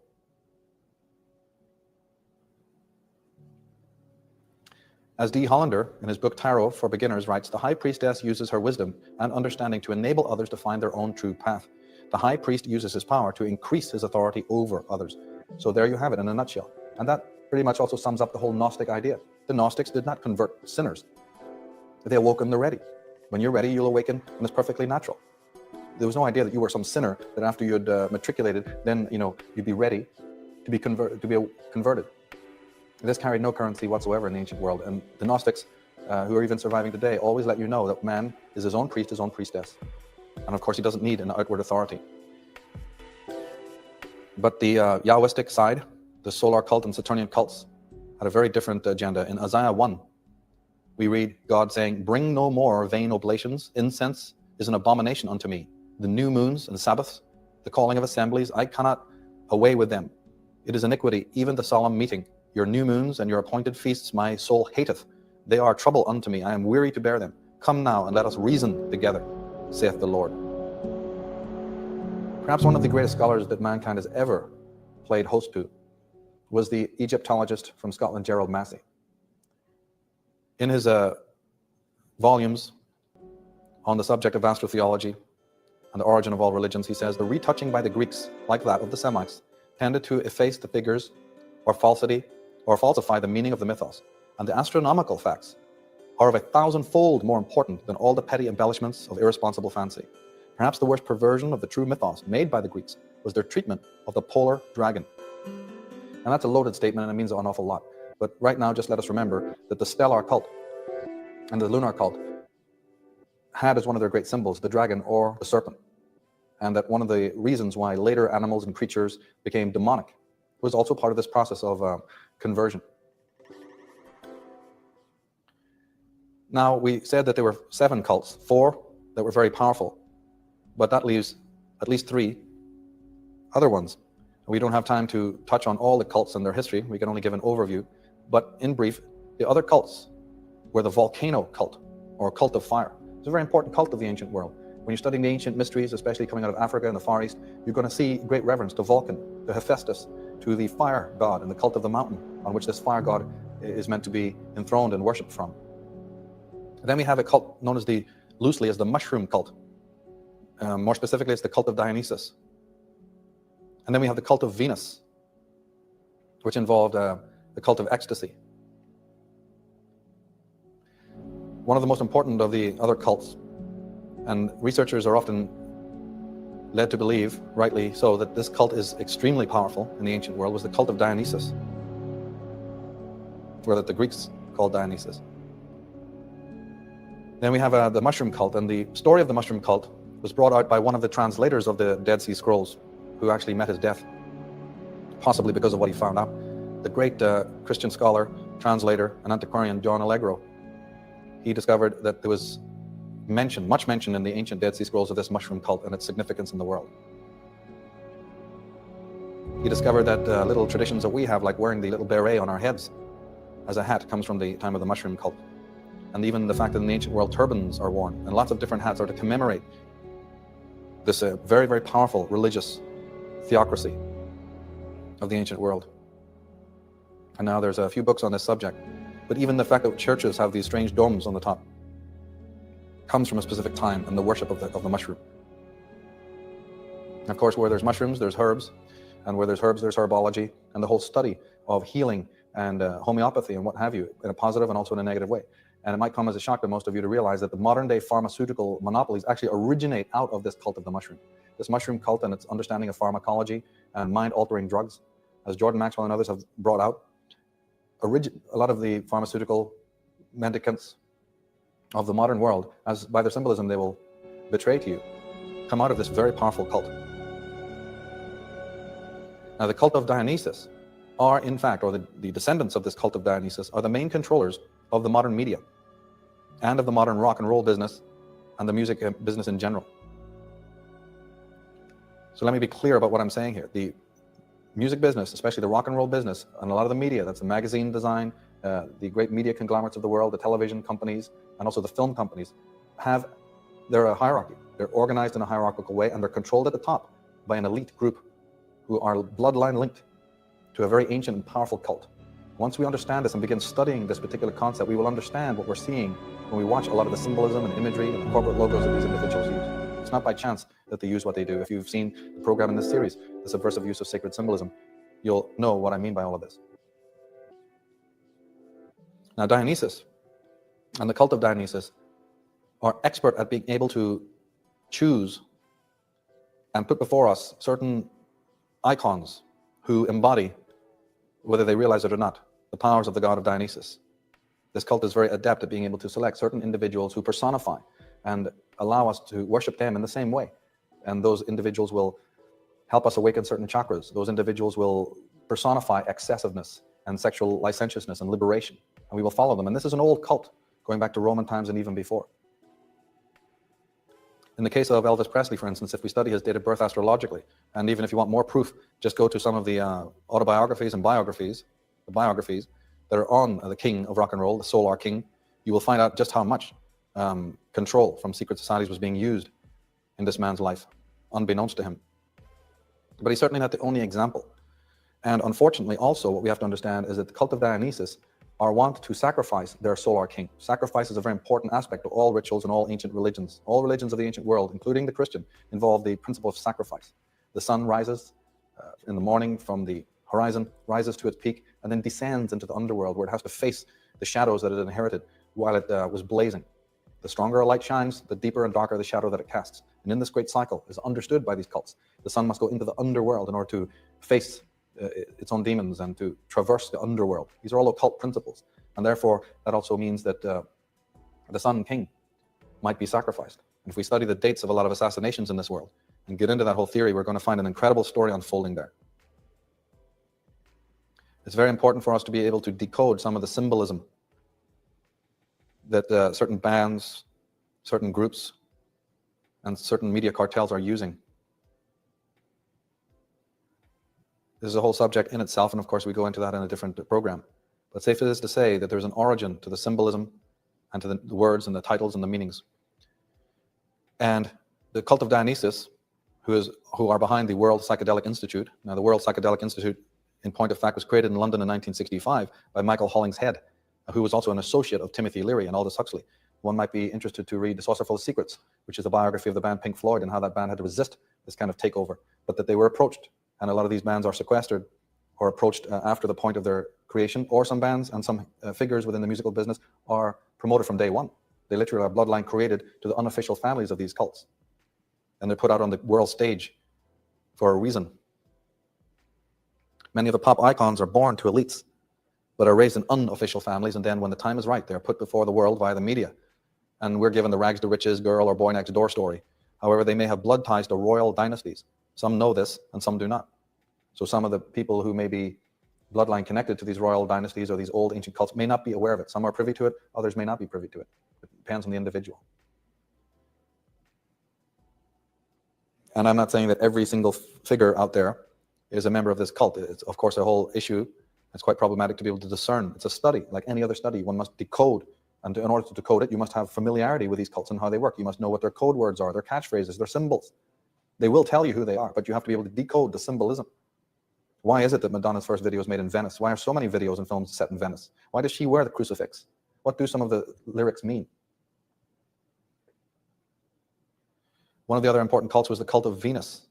As D. Hollander, in his book Tarot for Beginners, writes, the high priestess uses her wisdom and understanding to enable others to find their own true path. The high priest uses his power to increase his authority over others. So there you have it in a nutshell. And that pretty much also sums up the whole Gnostic idea. The Gnostics did not convert sinners. They awoke when they're ready. When you're ready, you'll awaken, and it's perfectly natural. There was no idea that you were some sinner, that after you had matriculated, then you'd be ready to be converted. This carried no currency whatsoever in the ancient world, and the Gnostics, who are even surviving today, always let you know that man is his own priest, his own priestess. And of course, he doesn't need an outward authority. But the Yahwistic side, the solar cult and Saturnian cults, had a very different agenda. In Isaiah 1, we read God saying, bring no more vain oblations. Incense is an abomination unto me. The new moons and Sabbaths, the calling of assemblies, I cannot away with them. It is iniquity, even the solemn meeting. Your new moons and your appointed feasts my soul hateth. They are trouble unto me. I am weary to bear them. Come now and let us reason together, saith the Lord. Perhaps one of the greatest scholars that mankind has ever played host to was the Egyptologist from Scotland, Gerald Massey. In his volumes on the subject of astrotheology and the origin of all religions, he says, the retouching by the Greeks, like that of the Semites, tended to efface the figures or falsify the meaning of the mythos, and the astronomical facts are of 1,000-fold more important than all the petty embellishments of irresponsible fancy. Perhaps the worst perversion of the true mythos made by the Greeks was their treatment of the polar dragon. And that's a loaded statement, and it means an awful lot. But right now, just let us remember that the stellar cult and the lunar cult had as one of their great symbols the dragon or the serpent. And that one of the reasons why later animals and creatures became demonic was also part of this process of conversion. Now, we said that there were 7 cults, 4 that were very powerful, but that leaves at least 3 other ones. We don't have time to touch on all the cults and their history. We can only give an overview. But in brief, the other cults were the volcano cult, or cult of fire. It's a very important cult of the ancient world. When you're studying the ancient mysteries, especially coming out of Africa and the Far East, you're going to see great reverence to Vulcan, to Hephaestus, to the fire god and the cult of the mountain on which this fire god is meant to be enthroned and worshipped from. And then we have a cult known as loosely as the mushroom cult. More specifically, it's the cult of Dionysus. And then we have the cult of Venus, which involved the cult of ecstasy. One of the most important of the other cults, and researchers are often led to believe, rightly so, that this cult is extremely powerful in the ancient world, was the cult of Dionysus, or that the Greeks called Dionysus. Then we have the mushroom cult, and the story of the mushroom cult was brought out by one of the translators of the Dead Sea Scrolls, who actually met his death, possibly because of what he found out. The great Christian scholar, translator, and antiquarian John Allegro. He discovered that there was much mention in the ancient Dead Sea Scrolls of this mushroom cult and its significance in the world. He discovered that little traditions that we have, like wearing the little beret on our heads as a hat, comes from the time of the mushroom cult. And even the fact that in the ancient world turbans are worn, and lots of different hats are to commemorate this very, very powerful religious theocracy of the ancient world. And now there's a few books on this subject, but even the fact that churches have these strange domes on the top comes from a specific time and the worship of the mushroom. Of course, where there's mushrooms, there's herbs, and where there's herbs, there's herbology, and the whole study of healing and homeopathy and what have you, in a positive and also in a negative way. And it might come as a shock to most of you to realize that the modern day pharmaceutical monopolies actually originate out of this cult of the mushroom. This mushroom cult and its understanding of pharmacology and mind-altering drugs, as Jordan Maxwell and others have brought out, a lot of the pharmaceutical mendicants of the modern world, as by their symbolism they will betray to you, come out of this very powerful cult. Now, the cult of Dionysus are, in fact, or the descendants of this cult of Dionysus are the main controllers of the modern media and of the modern rock and roll business and the music business in general. So let me be clear about what I'm saying here. The music business, especially the rock and roll business, and a lot of the media, that's the magazine design, the great media conglomerates of the world, the television companies, and also the film companies, they're a hierarchy. They're organized in a hierarchical way, and they're controlled at the top by an elite group who are bloodline linked to a very ancient and powerful cult. Once we understand this and begin studying this particular concept, we will understand what we're seeing when we watch a lot of the symbolism and imagery and the corporate logos that these individuals use. It's not by chance that they use what they do. If you've seen the program in this series, the subversive use of sacred symbolism, you'll know what I mean by all of this. Now, Dionysus and the cult of Dionysus are expert at being able to choose and put before us certain icons who embody, whether they realize it or not, the powers of the god of Dionysus. This cult is very adept at being able to select certain individuals who personify and allow us to worship them in the same way. And those individuals will help us awaken certain chakras. Those individuals will personify excessiveness and sexual licentiousness and liberation. And we will follow them. And this is an old cult, going back to Roman times and even before. In the case of Elvis Presley, for instance, if we study his date of birth astrologically, and even if you want more proof, just go to some of the autobiographies and biographies, the biographies that are on the king of rock and roll, the Solar King, you will find out just how much control from secret societies was being used in this man's life, unbeknownst to him. But he's certainly not the only example. And unfortunately, also, what we have to understand is that the cult of Dionysus are wont to sacrifice their solar king. Sacrifice is a very important aspect of all rituals and all ancient religions. All religions of the ancient world, including the Christian, involve the principle of sacrifice. The sun rises in the morning from the horizon, rises to its peak, and then descends into the underworld where it has to face the shadows that it inherited while it was blazing. The stronger a light shines, the deeper and darker the shadow that it casts. And in this great cycle is understood by these cults. The sun must go into the underworld in order to face its own demons and to traverse the underworld. These are all occult principles. And therefore, that also means that the Sun King might be sacrificed. And if we study the dates of a lot of assassinations in this world and get into that whole theory, we're going to find an incredible story unfolding there. It's very important for us to be able to decode some of the symbolism that certain bands, certain groups, and certain media cartels are using. This is a whole subject in itself, and of course we go into that in a different program. But safe it is to say that there's an origin to the symbolism and to the words and the titles and the meanings. And the cult of Dionysus, who are behind the World Psychedelic Institute. Now, the World Psychedelic Institute, in point of fact, was created in London in 1965 by Michael Hollingshead, who was also an associate of Timothy Leary and Aldous Huxley. One might be interested to read The Saucer Full of Secrets, which is a biography of the band Pink Floyd and how that band had to resist this kind of takeover, but that they were approached. And a lot of these bands are sequestered or approached after the point of their creation, or some bands and some figures within the musical business are promoted from day one. They literally are bloodline created to the unofficial families of these cults. And they're put out on the world stage for a reason. Many of the pop icons are born to elites, but are raised in unofficial families, and then when the time is right, they're put before the world via the media. And we're given the rags to riches girl or boy next door story. However, they may have blood ties to royal dynasties. Some know this, and some do not. So some of the people who may be bloodline connected to these royal dynasties or these old ancient cults may not be aware of it. Some are privy to it, others may not be privy to it. It depends on the individual. And I'm not saying that every single figure out there is a member of this cult. It's, of course, a whole issue. It's quite problematic to be able to discern. It's a study, like any other study. One must decode, and in order to decode it, you must have familiarity with these cults and how they work. You must know what their code words are, their catchphrases, their symbols. They will tell you who they are, but you have to be able to decode the symbolism. Why is it that Madonna's first video was made in Venice? Why are so many videos and films set in Venice? Why does she wear the crucifix? What do some of the lyrics mean? One of the other important cults was the cult of Venus.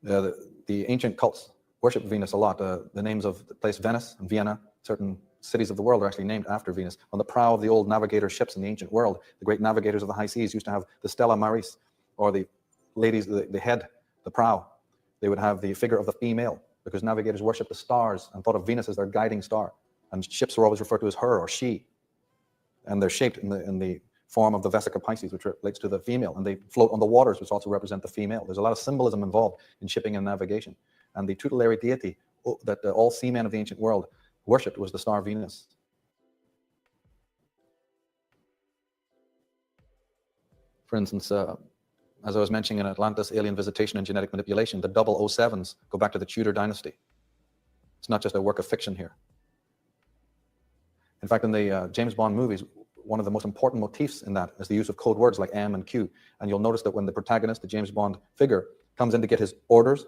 The ancient cults worship Venus a lot. The names of the place Venice and Vienna, certain cities of the world are actually named after Venus. On the prow of the old navigator ships in the ancient world, the great navigators of the high seas used to have the Stella Maris, or the ladies, the head, the prow. They would have the figure of the female, because navigators worshipped the stars and thought of Venus as their guiding star. And ships were always referred to as her or she. And they're shaped in the form of the Vesica Pisces, which relates to the female. And they float on the waters, which also represent the female. There's a lot of symbolism involved in shipping and navigation. And the tutelary deity that all seamen of the ancient world worshipped was the star Venus. For instance, as I was mentioning in Atlantis, alien visitation and genetic manipulation, the 007s go back to the Tudor dynasty. It's not just a work of fiction here. In fact, in the James Bond movies, one of the most important motifs in that is the use of code words like M and Q. And you'll notice that when the protagonist, the James Bond figure, comes in to get his orders,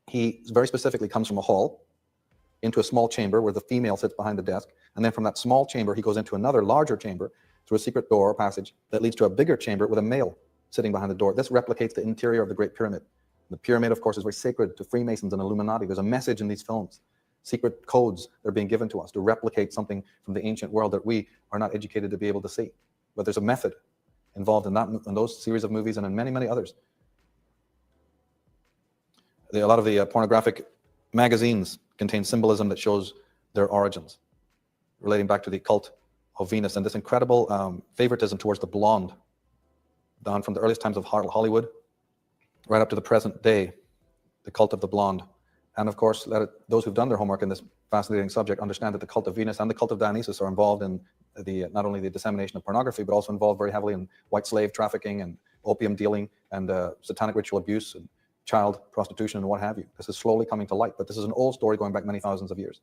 he very specifically comes from a hall into a small chamber where the female sits behind the desk. And then from that small chamber, he goes into another larger chamber through a secret door or passage that leads to a bigger chamber with a male sitting behind the door. This replicates the interior of the Great Pyramid. The pyramid, of course, is very sacred to Freemasons and Illuminati. There's a message in these films, secret codes that are being given to us to replicate something from the ancient world that we are not educated to be able to see. But there's a method involved in that, in those series of movies and in many, many others. A lot of the pornographic magazines contain symbolism that shows their origins, relating back to the cult of Venus and this incredible favoritism towards the blonde, down from the earliest times of Hollywood right up to the present day, the cult of the blonde. And of course, those who've done their homework in this fascinating subject understand that the cult of Venus and the cult of Dionysus are involved in not only the dissemination of pornography, but also involved very heavily in white slave trafficking and opium dealing and satanic ritual abuse and child prostitution and what have you. This is slowly coming to light, but this is an old story going back many thousands of years.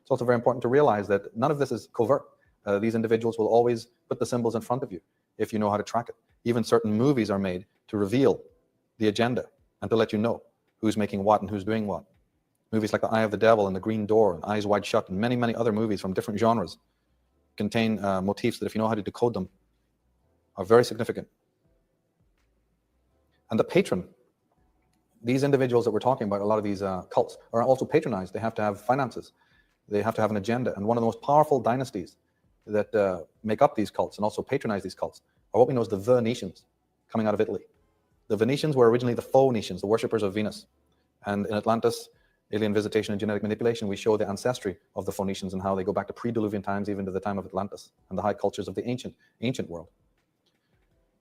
It's also very important to realize that none of this is covert. These individuals will always put the symbols in front of you if you know how to track it. Even certain movies are made to reveal the agenda and to let you know who's making what and who's doing what. Movies like The Eye of the Devil and The Green Door and Eyes Wide Shut and many, many other movies from different genres contain motifs that, if you know how to decode them, are very significant. And the patron, these individuals that we're talking about, a lot of these cults, are also patronized. They have to have finances. They have to have an agenda. And one of the most powerful dynasties that make up these cults and also patronize these cults are what we know as the Venetians, coming out of Italy. The Venetians were originally the Phoenicians, the worshippers of Venus. And in Atlantis, alien visitation and genetic manipulation, we show the ancestry of the Phoenicians and how they go back to pre-Diluvian times, even to the time of Atlantis and the high cultures of the ancient world.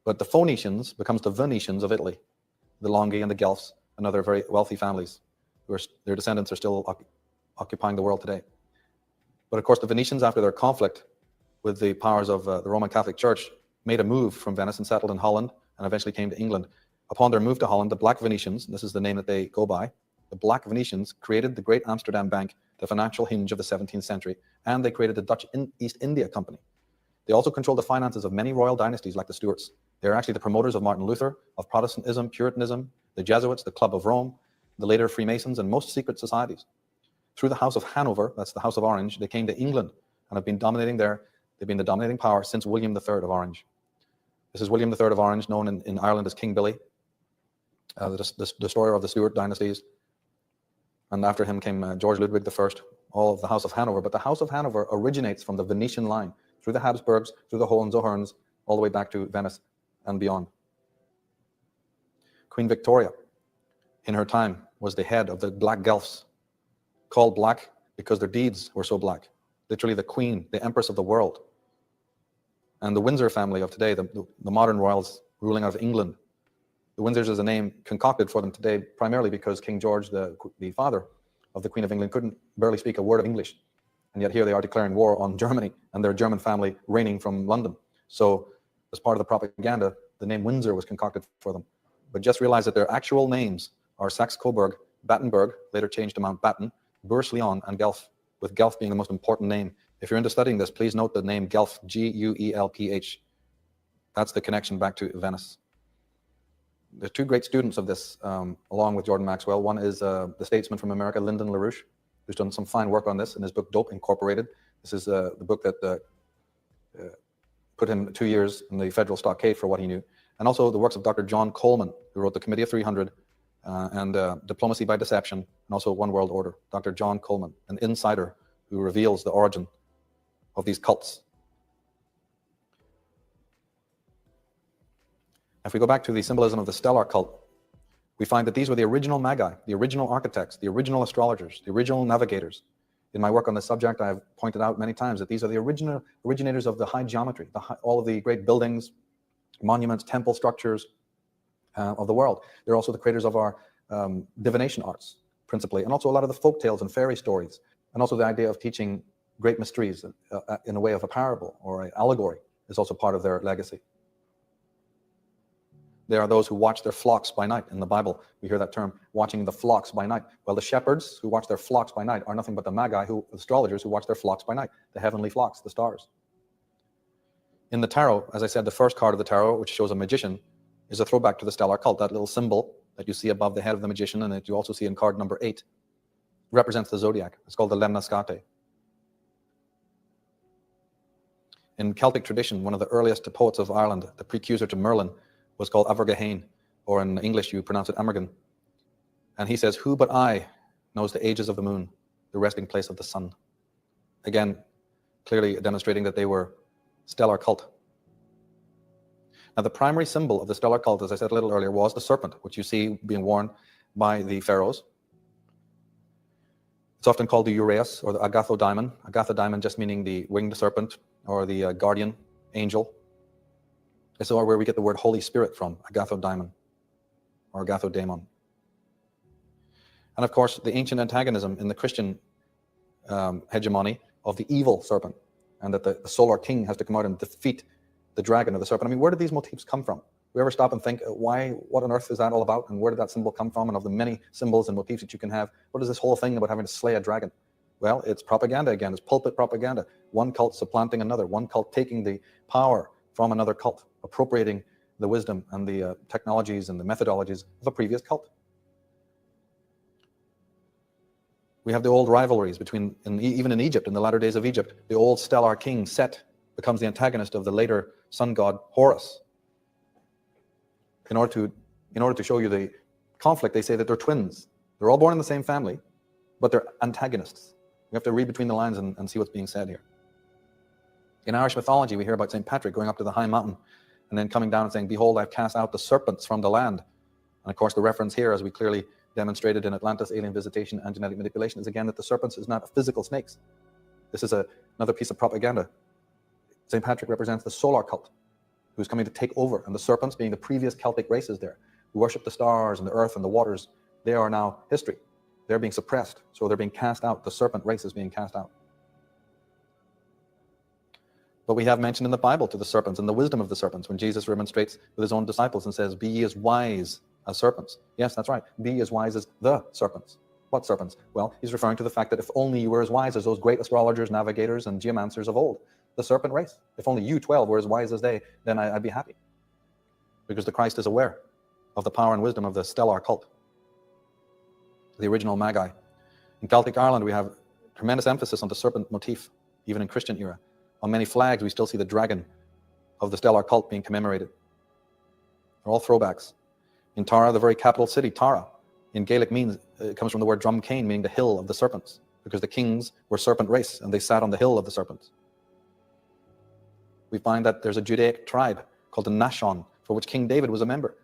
But the Phoenicians becomes the Venetians of Italy, the Longhi and the Guelphs and other very wealthy families, their descendants are still occupying the world today. But of course, the Venetians, after their conflict with the powers of the Roman Catholic Church, made a move from Venice and settled in Holland and eventually came to England. Upon their move to Holland, the Black Venetians, this is the name that they go by, the Black Venetians created the Great Amsterdam Bank, the financial hinge of the 17th century, and they created the Dutch East India Company. They also controlled the finances of many royal dynasties like the Stuarts. They're actually the promoters of Martin Luther, of Protestantism, Puritanism, the Jesuits, the Club of Rome, the later Freemasons, and most secret societies. Through the House of Hanover, that's the House of Orange, they came to England and have been dominating there. They've been the dominating power since William III of Orange. This is William III of Orange, known in Ireland as King Billy, the destroyer of the Stuart dynasties. And after him came George Ludwig I, all of the House of Hanover. But the House of Hanover originates from the Venetian line, through the Habsburgs, through the Hohenzollerns, all the way back to Venice and beyond. Queen Victoria, in her time, was the head of the Black Guelphs, called black because their deeds were so black. Literally the queen, the empress of the world. And the Windsor family of today, the modern royals ruling out of England, the Windsors is a name concocted for them today primarily because King George, the father of the Queen of England, couldn't barely speak a word of English. And yet here they are declaring war on Germany and their German family reigning from London. So as part of the propaganda, the name Windsor was concocted for them. But just realize that their actual names are Saxe-Coburg, Battenberg, later changed to Mountbatten, Bourse-Lyon, and Guelph, with Guelph being the most important name. If you're into studying this, please note the name Guelph, G-U-E-L-P-H. That's the connection back to Venice. There's two great students of this, along with Jordan Maxwell. One is the statesman from America, Lyndon LaRouche, who's done some fine work on this in his book, Dope Incorporated. This is the book that put him 2 years in the federal stockade for what he knew. And also the works of Dr. John Coleman, who wrote The Committee of 300 and Diplomacy by Deception, and also One World Order, Dr. John Coleman, an insider who reveals the origin of these cults. If we go back to the symbolism of the stellar cult, we find that these were the original magi, the original architects, the original astrologers, the original navigators. In my work on this subject, I've pointed out many times that these are the originators of the high geometry, all of the great buildings, monuments, temple structures of the world. They're also the creators of our divination arts, principally, and also a lot of the folk tales and fairy stories, and also the idea of teaching great mysteries in a way of a parable or an allegory is also part of their legacy. They are those who watch their flocks by night. In the Bible, we hear that term, watching the flocks by night. Well, the shepherds who watch their flocks by night are nothing but the magi, astrologers who watch their flocks by night, the heavenly flocks, the stars. In the tarot, as I said, the first card of the tarot, which shows a magician, is a throwback to the stellar cult. That little symbol that you see above the head of the magician and that you also see in card number 8 represents the zodiac. It's called the Lemniscate. In Celtic tradition, one of the earliest poets of Ireland, the precursor to Merlin, was called Abergahain, or in English you pronounce it Amergin. And he says, "Who but I knows the ages of the moon, the resting place of the sun?" Again, clearly demonstrating that they were stellar cult. Now, the primary symbol of the stellar cult, as I said a little earlier, was the serpent, which you see being worn by the pharaohs. It's often called the uraeus, or the agathodaimen. Agathodaimen just meaning the winged serpent, or the guardian angel. It's where we get the word Holy Spirit from, agathodaimen, or agathodaimon. And of course, the ancient antagonism in the Christian hegemony of the evil serpent, and that the solar king has to come out and defeat the dragon or the serpent. I mean, where did these motifs come from? We ever stop and think, what on earth is that all about? And where did that symbol come from? And of the many symbols and motifs that you can have, what is this whole thing about having to slay a dragon? Well, it's propaganda again. It's pulpit propaganda. One cult supplanting another. One cult taking the power from another cult, appropriating the wisdom and the technologies and the methodologies of a previous cult. We have the old rivalries between, even in Egypt, in the latter days of Egypt, the old stellar king Set becomes the antagonist of the later sun god Horus. In order to show you the conflict, they say that they're twins. They're all born in the same family, but they're antagonists. We have to read between the lines and see what's being said here. In Irish mythology, we hear about St. Patrick going up to the high mountain and then coming down and saying, "Behold, I've cast out the serpents from the land." And of course, the reference here, as we clearly demonstrated in Atlantis, alien visitation, and genetic manipulation, is again that the serpents is not physical snakes. This is another piece of propaganda. St. Patrick represents the solar cult, who's coming to take over, and the serpents, being the previous Celtic races there, who worship the stars and the earth and the waters, they are now history. They're being suppressed, so they're being cast out. The serpent race is being cast out. But we have mentioned in the Bible to the serpents and the wisdom of the serpents when Jesus remonstrates with his own disciples and says, "Be ye as wise as serpents." Yes, that's right. Be as wise as the serpents. What serpents? Well, he's referring to the fact that if only you were as wise as those great astrologers, navigators, and geomancers of old, the serpent race. If only you 12 were as wise as they, then I'd be happy. Because the Christ is aware of the power and wisdom of the stellar cult, the original magi. In Celtic Ireland, we have tremendous emphasis on the serpent motif, even in Christian era. On many flags, we still see the dragon of the stellar cult being commemorated. They're all throwbacks. In Tara, the very capital city, Tara, in Gaelic it comes from the word Drumcain, meaning the hill of the serpents, because the kings were serpent race and they sat on the hill of the serpents. We find that there's a Judaic tribe called the Nashon, for which King David was a member.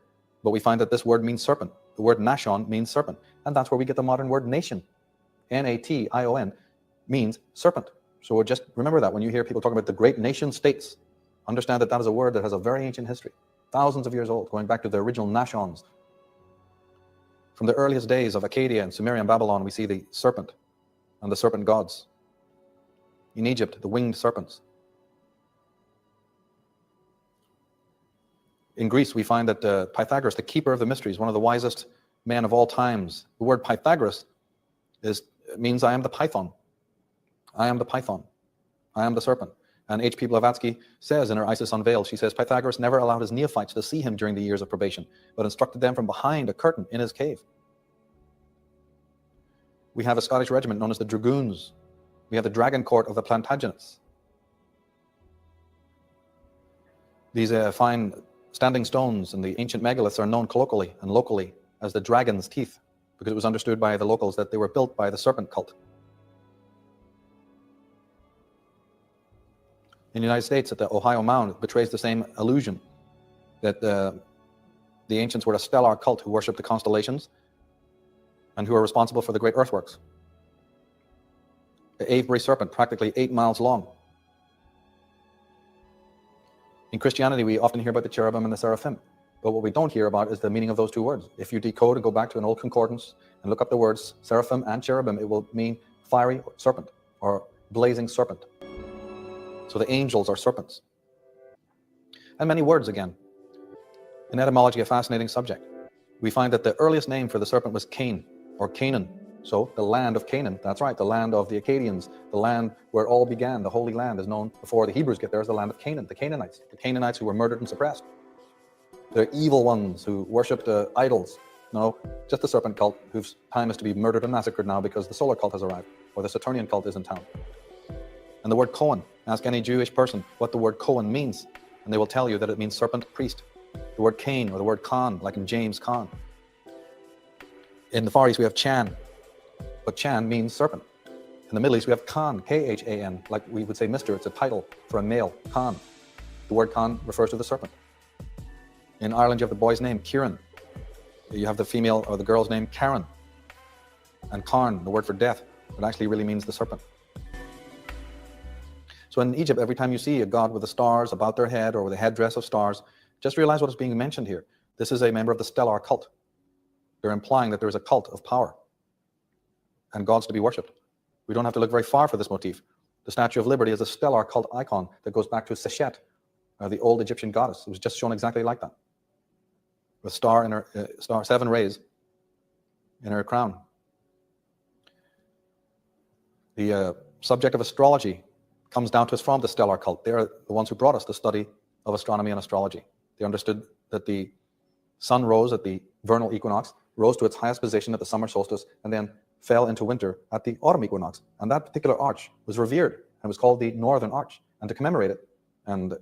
But we find that this word means serpent. The word Nashon means serpent. And that's where we get the modern word nation. N-A-T-I-O-N means serpent. So just remember that when you hear people talking about the great nation states, understand that that is a word that has a very ancient history, thousands of years old, going back to the original Nashons. From the earliest days of Acadia and Sumerian Babylon, we see the serpent and the serpent gods. In Egypt, the winged serpents. In Greece, we find that Pythagoras, the keeper of the mysteries, one of the wisest men of all times, the word Pythagoras means I am the python. I am the python. I am the serpent. And H.P. Blavatsky says in her Isis Unveiled, she says, Pythagoras never allowed his neophytes to see him during the years of probation, but instructed them from behind a curtain in his cave. We have a Scottish regiment known as the Dragoons. We have the Dragon Court of the Plantagenets. These fine standing stones and the ancient megaliths are known colloquially and locally as the dragon's teeth, because it was understood by the locals that they were built by the serpent cult. In the United States, at the Ohio Mound, it betrays the same illusion that the ancients were a stellar cult who worshipped the constellations and who are responsible for the great earthworks. The Avebury serpent, practically 8 miles long. In Christianity, we often hear about the cherubim and the seraphim, but what we don't hear about is the meaning of those two words. If you decode and go back to an old concordance and look up the words seraphim and cherubim, it will mean fiery serpent or blazing serpent. So the angels are serpents. And many words again. In etymology, a fascinating subject. We find that the earliest name for the serpent was Cain, or Canaan. So the land of Canaan, that's right, the land of the Akkadians, the land where it all began, the Holy Land is known before the Hebrews get there as the land of Canaan, the Canaanites who were murdered and suppressed. The evil ones who worshipped idols. No, just the serpent cult whose time is to be murdered and massacred now because the solar cult has arrived, or the Saturnian cult is in town. And the word Cohen, ask any Jewish person what the word Cohen means, and they will tell you that it means serpent priest. The word Cain, or the word Khan, like in James Khan. In the Far East we have Chan, but Chan means serpent. In the Middle East we have Khan, K-H-A-N, like we would say Mr., it's a title for a male, Khan. The word Khan refers to the serpent. In Ireland you have the boy's name, Kieran. You have the female or the girl's name, Karen. And Karn, the word for death, it actually really means the serpent. So in Egypt, every time you see a god with the stars about their head or with a headdress of stars, just realize what is being mentioned here. This is a member of the stellar cult. They're implying that there is a cult of power and gods to be worshipped. We don't have to look very far for this motif. The Statue of Liberty is a stellar cult icon that goes back to Sechet, the old Egyptian goddess. It was just shown exactly like that, with star in her 7 rays in her crown. The subject of astrology comes down to us from the stellar cult. They are the ones who brought us the study of astronomy and astrology. They understood that the sun rose at the vernal equinox, rose to its highest position at the summer solstice, and then fell into winter at the autumn equinox. And that particular arch was revered and was called the Northern Arch. And to commemorate it, and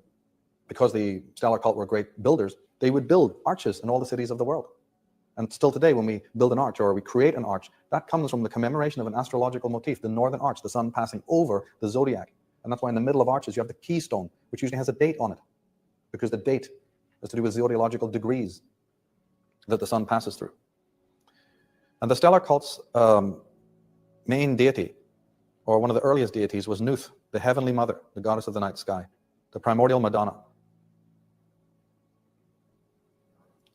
because the stellar cult were great builders, they would build arches in all the cities of the world. And still today, when we build an arch or we create an arch, that comes from the commemoration of an astrological motif, the Northern Arch, the sun passing over the zodiac. And that's why in the middle of arches you have the keystone, which usually has a date on it, because the date has to do with zodiacal degrees that the sun passes through. And the stellar cult's main deity, or one of the earliest deities, was Nuth, the heavenly mother, the goddess of the night sky, the primordial Madonna.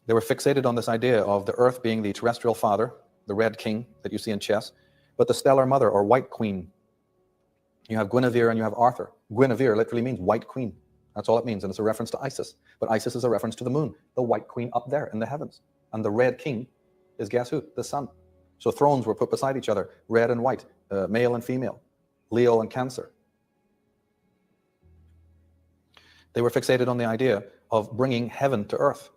They were fixated on this idea of the earth being the terrestrial father, the red king that you see in chess, but the stellar mother, or white queen. You have Guinevere and you have Arthur. Guinevere literally means white queen. That's all it means, and it's a reference to Isis. But Isis is a reference to the moon, the white queen up there in the heavens. And the red king is, guess who? The sun. So thrones were put beside each other, red and white, male and female, Leo and Cancer. They were fixated on the idea of bringing heaven to earth.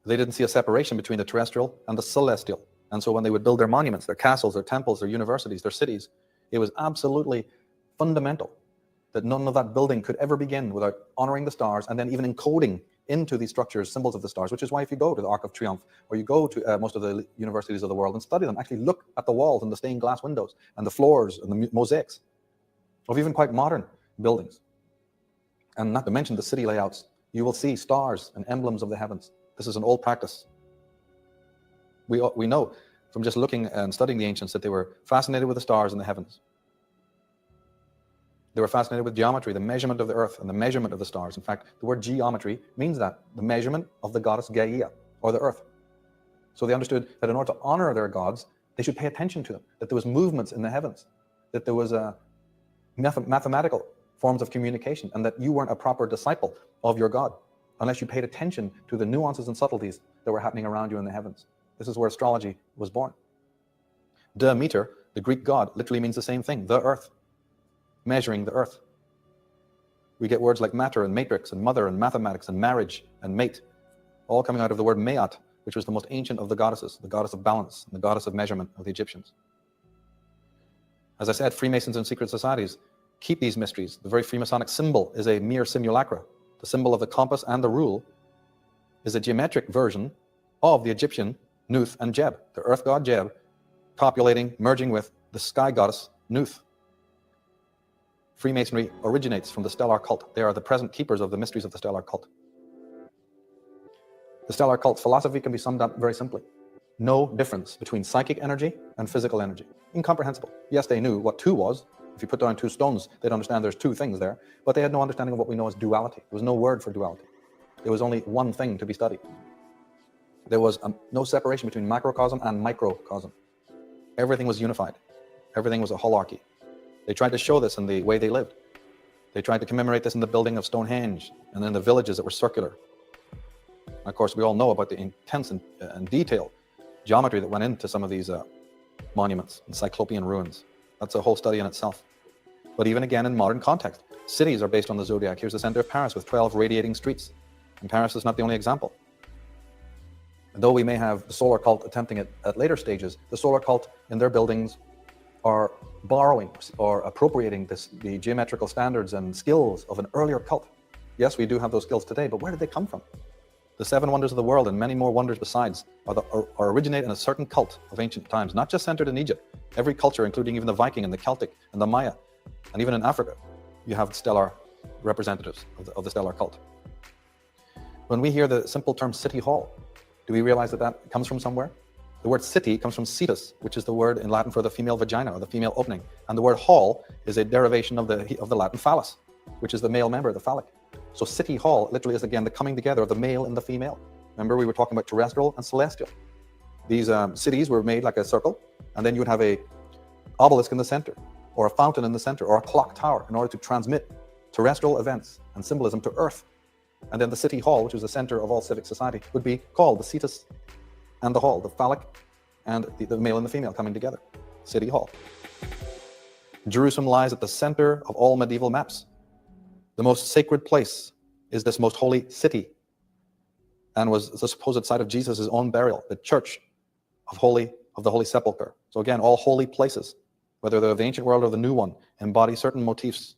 They didn't see a separation between the terrestrial and the celestial. And so when they would build their monuments, their castles, their temples, their universities, their cities, it was absolutely fundamental that none of that building could ever begin without honoring the stars and then even encoding into these structures symbols of the stars, which is why if you go to the Arc of Triomphe or you go to most of the universities of the world and study them, actually look at the walls and the stained glass windows and the floors and the mosaics of even quite modern buildings. And not to mention the city layouts, you will see stars and emblems of the heavens. This is an old practice. We know from just looking and studying the ancients that they were fascinated with the stars in the heavens. They were fascinated with geometry, the measurement of the earth and the measurement of the stars. In fact, the word geometry means that, the measurement of the goddess Gaia, or the earth. So they understood that in order to honor their gods, they should pay attention to them, that there was movements in the heavens, that there was mathematical forms of communication, and that you weren't a proper disciple of your god unless you paid attention to the nuances and subtleties that were happening around you in the heavens. This is where astrology was born. Demeter, the Greek god, literally means the same thing, the earth. Measuring the earth. We get words like matter and matrix and mother and mathematics and marriage and mate, all coming out of the word Maat, which was the most ancient of the goddesses, the goddess of balance, and the goddess of measurement of the Egyptians. As I said, Freemasons and secret societies keep these mysteries. The very Freemasonic symbol is a mere simulacra. The symbol of the compass and the rule is a geometric version of the Egyptian Nuth, and Jeb, the earth god Jeb, copulating, merging with the sky goddess Nuth. Freemasonry originates from the stellar cult. They are the present keepers of the mysteries of the stellar cult. The stellar cult philosophy can be summed up very simply. No difference between psychic energy and physical energy. Incomprehensible. Yes, they knew what two was. If you put down two stones, they'd understand there's two things there, but they had no understanding of what we know as duality. There was no word for duality. There was only one thing to be studied. There was no separation between macrocosm and microcosm. Everything was unified. Everything was a holarchy. They tried to show this in the way they lived. They tried to commemorate this in the building of Stonehenge and in the villages that were circular. And of course, we all know about the intense and detailed geometry that went into some of these monuments and Cyclopean ruins. That's a whole study in itself. But even again, in modern context, cities are based on the zodiac. Here's the center of Paris with 12 radiating streets. And Paris is not the only example. Though we may have the solar cult attempting it at later stages, the solar cult in their buildings are borrowing or appropriating the geometrical standards and skills of an earlier cult. Yes, we do have those skills today, but where did they come from? The 7 wonders of the world and many more wonders besides are originate in a certain cult of ancient times, not just centered in Egypt. Every culture, including even the Viking and the Celtic and the Maya, and even in Africa, you have stellar representatives of the stellar cult. When we hear the simple term city hall, do we realize that that comes from somewhere? The word city comes from cetus, which is the word in Latin for the female vagina or the female opening. And the word hall is a derivation of the Latin phallus, which is the male member, the phallic. So city hall literally is again the coming together of the male and the female. Remember, we were talking about terrestrial and celestial. These cities were made like a circle, and then you would have a obelisk in the center, or a fountain in the center, or a clock tower in order to transmit terrestrial events and symbolism to Earth. And then the city hall, which was the center of all civic society, would be called the cetus and the hall, the phallic and the male and the female coming together. City hall. Jerusalem lies at the center of all medieval maps. The most sacred place is this most holy city, and was the supposed site of Jesus' own burial, the church of the Holy Sepulchre. So again, all holy places, whether they're of the ancient world or the new one, embody certain motifs.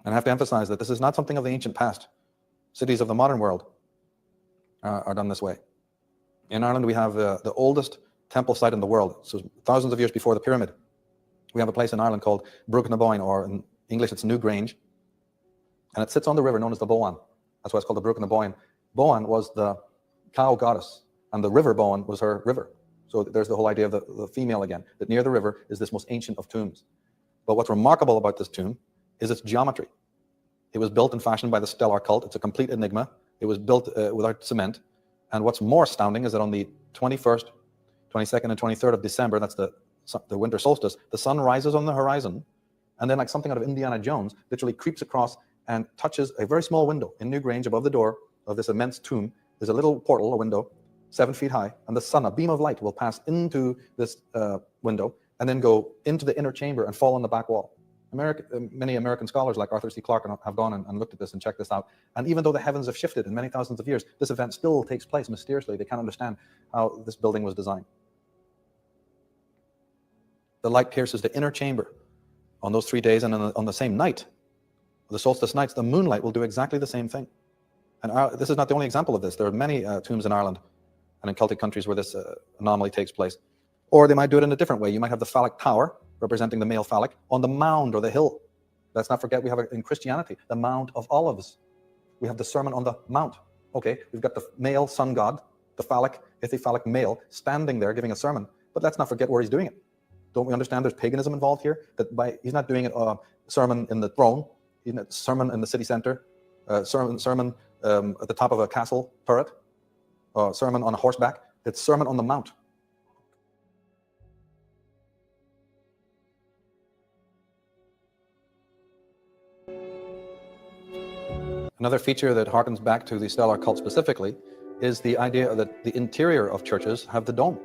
And I have to emphasize that this is not something of the ancient past. Cities of the modern world are done this way. In Ireland, we have the oldest temple site in the world. So thousands of years before the pyramid. We have a place in Ireland called Brooke-na-Boyne, or in English it's New Grange. And it sits on the river known as the Boan. That's why it's called the Brooke-na-Boyne. Boan was the cow goddess, and the river Boan was her river. So there's the whole idea of the female again, that near the river is this most ancient of tombs. But what's remarkable about this tomb is its geometry. It was built and fashioned by the stellar cult. It's a complete enigma. It was built without cement. And what's more astounding is that on the 21st, 22nd, and 23rd of December, that's the winter solstice, the sun rises on the horizon, and then like something out of Indiana Jones, literally creeps across and touches a very small window in New Grange above the door of this immense tomb. There's a little portal, a window, 7 feet high, and the sun, a beam of light, will pass into this window and then go into the inner chamber and fall on the back wall. Many American scholars like Arthur C. Clarke have gone and looked at this and checked this out. And even though the heavens have shifted in many thousands of years, this event still takes place mysteriously. They can't understand how this building was designed. The light pierces the inner chamber on those 3 days, and on the same night, the solstice nights, the moonlight will do exactly the same thing. And this is not the only example of this. There are many tombs in Ireland and in Celtic countries where this anomaly takes place. Or they might do it in a different way. You might have the phallic tower, representing the male phallic, on the mound or the hill. Let's not forget we have in Christianity the Mount of Olives. We have the Sermon on the Mount. Okay, we've got the male sun god, the phallic, ithyphallic male, standing there giving a sermon. But let's not forget where he's doing it. Don't we understand there's paganism involved here? That he's not doing it sermon in the throne, he's not sermon in the city center, sermon at the top of a castle turret, sermon on a horseback. It's sermon on the mount. Another feature that harkens back to the stellar cult specifically is the idea that the interior of churches have the dome.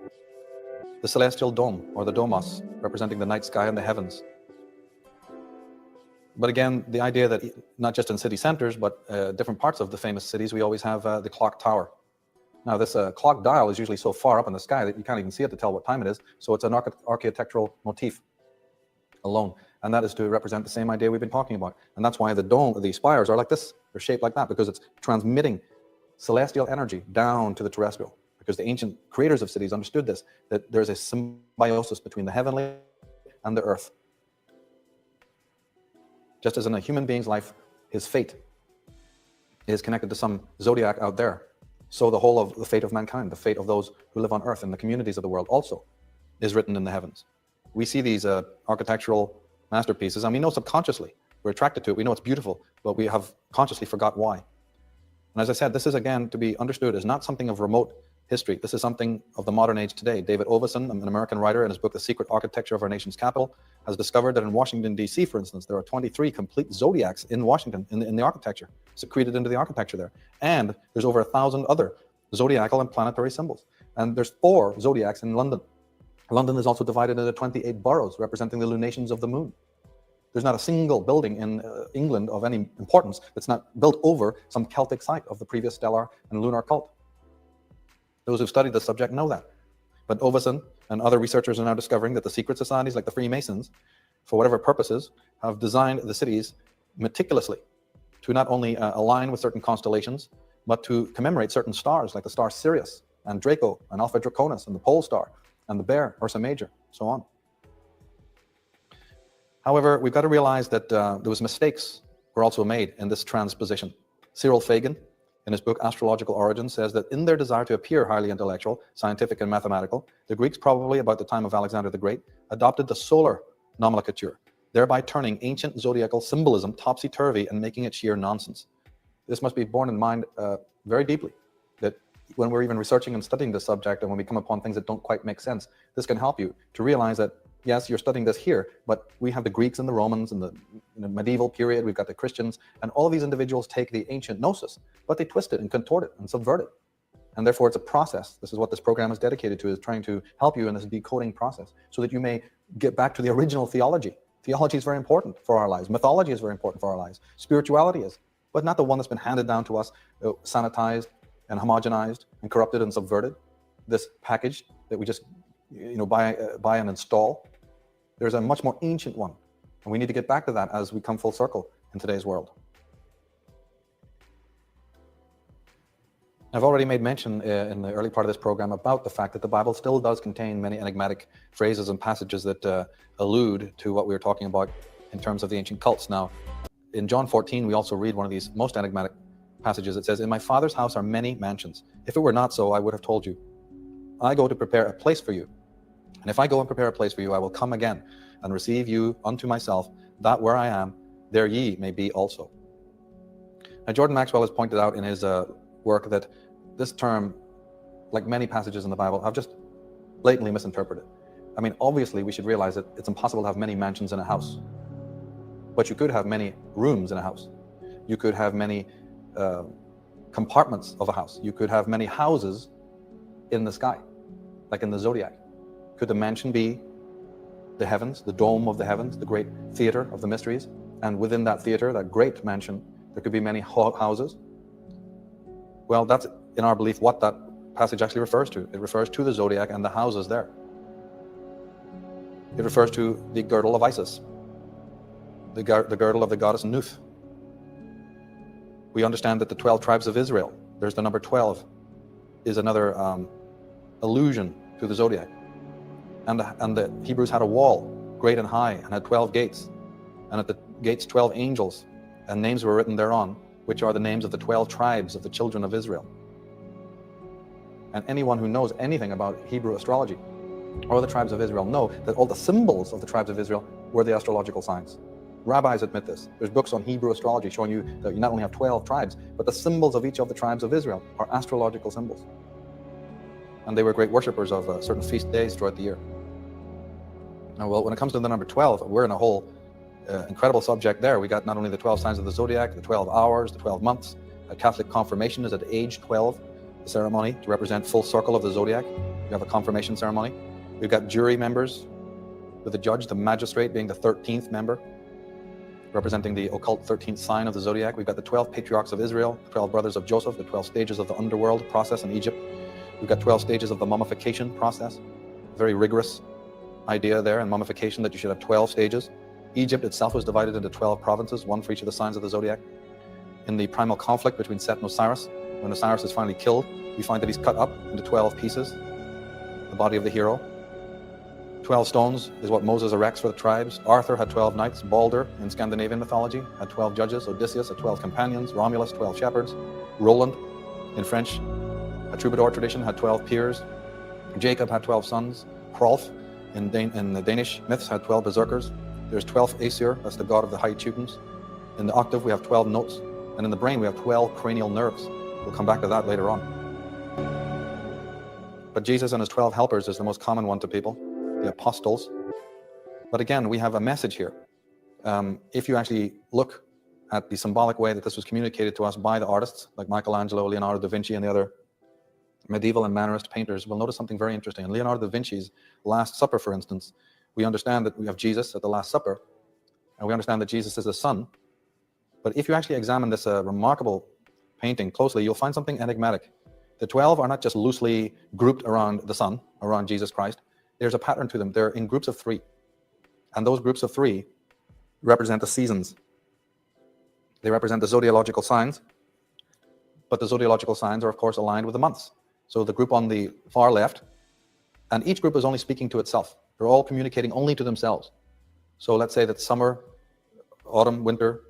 The celestial dome, or the domos, representing the night sky and the heavens. But again, the idea that not just in city centers, but different parts of the famous cities, we always have the clock tower. Now this clock dial is usually so far up in the sky that you can't even see it to tell what time it is, so it's an architectural motif alone. And that is to represent the same idea we've been talking about. And that's why the spires are like this. They're shaped like that, because it's transmitting celestial energy down to the terrestrial, because the ancient creators of cities understood this, that there's a symbiosis between the heavenly and the earth. Just as in a human being's life, his fate is connected to some zodiac out there, so the whole of the fate of mankind, the fate of those who live on earth and the communities of the world also is written in the heavens. We see these architectural masterpieces, and we know subconsciously, we're attracted to it, we know it's beautiful, but we have consciously forgot why. And as I said, this is again to be understood as not something of remote history. This is something of the modern age today. David Oveson, an American writer, in his book, The Secret Architecture of Our Nation's Capital, has discovered that in Washington, D.C., for instance, there are 23 complete zodiacs in Washington, in the architecture, secreted into the architecture there. And there's over 1,000 other zodiacal and planetary symbols. And there's 4 zodiacs in London. London is also divided into 28 boroughs, representing the lunations of the moon. There's not a single building in England of any importance that's not built over some Celtic site of the previous stellar and lunar cult. Those who've studied the subject know that. But Oveson and other researchers are now discovering that the secret societies like the Freemasons, for whatever purposes, have designed the cities meticulously to not only align with certain constellations, but to commemorate certain stars like the star Sirius and Draco and Alpha Draconis and the Pole Star and the Bear, Ursa Major, so on. However, we've got to realize that those mistakes were also made in this transposition. Cyril Fagan, in his book Astrological Origins, says that in their desire to appear highly intellectual, scientific, and mathematical, the Greeks, probably about the time of Alexander the Great, adopted the solar nomenclature, thereby turning ancient zodiacal symbolism topsy-turvy and making it sheer nonsense. This must be borne in mind very deeply, that when we're even researching and studying this subject, and when we come upon things that don't quite make sense, this can help you to realize that, yes, you're studying this here, but we have the Greeks and the Romans in the medieval period, we've got the Christians, and all of these individuals take the ancient gnosis, but they twist it and contort it and subvert it. And therefore it's a process. This is what this program is dedicated to, is trying to help you in this decoding process so that you may get back to the original theology. Theology is very important for our lives. Mythology is very important for our lives. Spirituality is, but not the one that's been handed down to us, sanitized and homogenized and corrupted and subverted. This package that we just buy and install. There's a much more ancient one, and we need to get back to that as we come full circle in today's world. I've already made mention in the early part of this program about the fact that the Bible still does contain many enigmatic phrases and passages that allude to what we were talking about in terms of the ancient cults. Now, in John 14, we also read one of these most enigmatic passages. It says, "In my Father's house are many mansions. If it were not so, I would have told you. I go to prepare a place for you. And if I go and prepare a place for you, I will come again and receive you unto myself, that where I am, there ye may be also." Now, Jordan Maxwell has pointed out in his work that this term, like many passages in the Bible, have just blatantly misinterpreted. I mean, obviously, we should realize that it's impossible to have many mansions in a house. But you could have many rooms in a house. You could have many compartments of a house. You could have many houses in the sky, like in the zodiac. Could the mansion be the heavens, the dome of the heavens, the great theater of the mysteries? And within that theater, that great mansion, there could be many houses. Well, that's, in our belief, what that passage actually refers to. It refers to the zodiac and the houses there. It refers to the girdle of Isis, the girdle of the goddess Nuth. We understand that the 12 tribes of Israel, there's the number 12, is another allusion to the zodiac. And the Hebrews had a wall, great and high, and had 12 gates. And at the gates 12 angels, and names were written thereon, which are the names of the 12 tribes of the children of Israel. And anyone who knows anything about Hebrew astrology or the tribes of Israel know that all the symbols of the tribes of Israel were the astrological signs. Rabbis admit this. There's books on Hebrew astrology showing you that you not only have 12 tribes, but the symbols of each of the tribes of Israel are astrological symbols. And they were great worshippers of certain feast days throughout the year. Now, well, when it comes to the number 12, we're in a whole incredible subject there. We got not only the 12 signs of the zodiac, the 12 hours, the 12 months. A Catholic confirmation is at age 12, the ceremony to represent full circle of the zodiac. You have a confirmation ceremony. We've got jury members with the judge, the magistrate being the 13th member, representing the occult 13th sign of the zodiac. We've got the 12 patriarchs of Israel, the 12 brothers of Joseph, the 12 stages of the underworld process in Egypt. We've got 12 stages of the mummification process. Very rigorous idea there in mummification that you should have 12 stages. Egypt itself was divided into 12 provinces, one for each of the signs of the zodiac. In the primal conflict between Set and Osiris, when Osiris is finally killed, we find that he's cut up into 12 pieces, the body of the hero. 12 stones is what Moses erects for the tribes. Arthur had 12 knights. Balder in Scandinavian mythology had 12 judges. Odysseus had 12 companions. Romulus, 12 shepherds. Roland in French, a troubadour tradition, had 12 peers. Jacob had 12 sons. Hrolf in the Danish myths had 12 berserkers. There's 12 Aesir, that's the god of the high Teutons. In the octave, we have 12 notes. And in the brain, we have 12 cranial nerves. We'll come back to that later on. But Jesus and his 12 helpers is the most common one to people, the apostles. But again, we have a message here. If you actually look at the symbolic way that this was communicated to us by the artists, like Michelangelo, Leonardo da Vinci, and the other medieval and Mannerist painters, we'll notice something very interesting. In Leonardo da Vinci's Last Supper, for instance, we understand that we have Jesus at the Last Supper, and we understand that Jesus is the Son. But if you actually examine this remarkable painting closely, you'll find something enigmatic. The 12 are not just loosely grouped around the Son, around Jesus Christ. There's a pattern to them. They're in groups of 3. And those groups of 3 represent the seasons. They represent the zodiological signs. But the zodiological signs are, of course, aligned with the months. So the group on the far left, and each group is only speaking to itself. They're all communicating only to themselves. So let's say that summer, autumn, winter,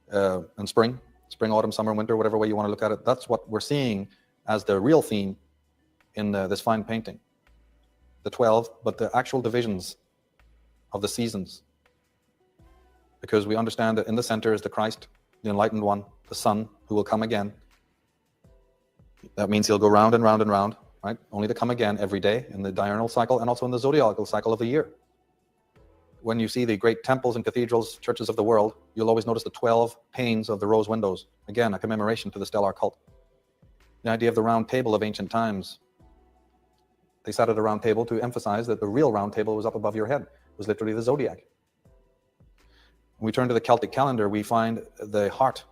and spring, autumn, summer, winter, whatever way you want to look at it, that's what we're seeing as the real theme in this fine painting. The 12, but the actual divisions of the seasons. Because we understand that in the center is the Christ, the enlightened one, the Son, who will come again. That means he'll go round and round and round, right? Only to come again every day in the diurnal cycle and also in the zodiacal cycle of the year. When you see the great temples and cathedrals, churches of the world, you'll always notice the 12 panes of the rose windows. Again, a commemoration to the stellar cult. The idea of the round table of ancient times. They sat at a round table to emphasize that the real round table was up above your head. It was literally the zodiac. When we turn to the Celtic calendar, we find the heart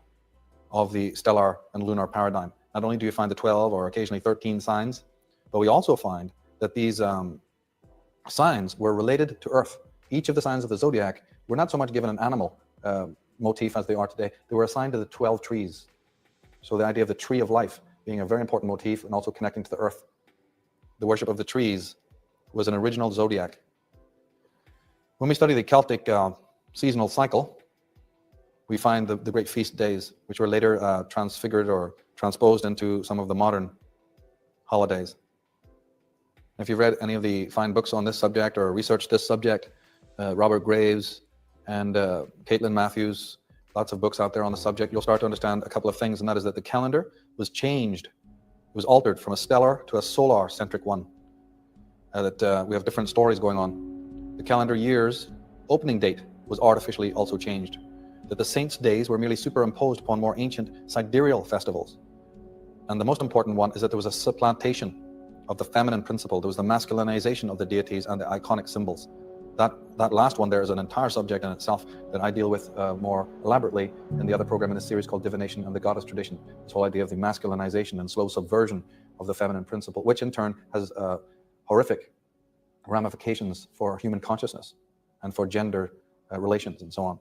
of the stellar and lunar paradigm. Not only do you find the 12 or occasionally 13 signs, but we also find that these signs were related to Earth. Each of the signs of the zodiac were not so much given an animal motif as they are today. They were assigned to the 12 trees. So the idea of the tree of life being a very important motif and also connecting to the Earth. The worship of the trees was an original zodiac. When we study the Celtic seasonal cycle, we find the great feast days, which were later transfigured or transposed into some of the modern holidays. If you've read any of the fine books on this subject or researched this subject, Robert Graves and Caitlin Matthews, lots of books out there on the subject, you'll start to understand a couple of things, and that is that the calendar was changed. It was altered from a stellar to a solar-centric one. That we have different stories going on. The calendar year's opening date was artificially also changed. That the saints' days were merely superimposed upon more ancient sidereal festivals. And the most important one is that there was a supplantation of the feminine principle. There was the masculinization of the deities and the iconic symbols. That last one there is an entire subject in itself that I deal with more elaborately in the other program in this series called Divination and the Goddess Tradition. This whole idea of the masculinization and slow subversion of the feminine principle, which in turn has horrific ramifications for human consciousness and for gender relations and so on.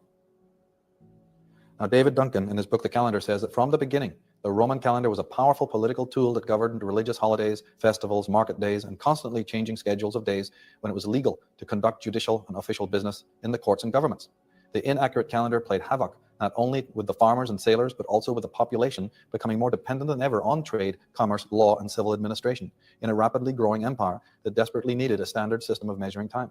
Now, David Duncan in his book The Calendar says that from the beginning, the Roman calendar was a powerful political tool that governed religious holidays, festivals, market days, and constantly changing schedules of days when it was legal to conduct judicial and official business in the courts and governments. The inaccurate calendar played havoc not only with the farmers and sailors, but also with the population, becoming more dependent than ever on trade, commerce, law, and civil administration in a rapidly growing empire that desperately needed a standard system of measuring time.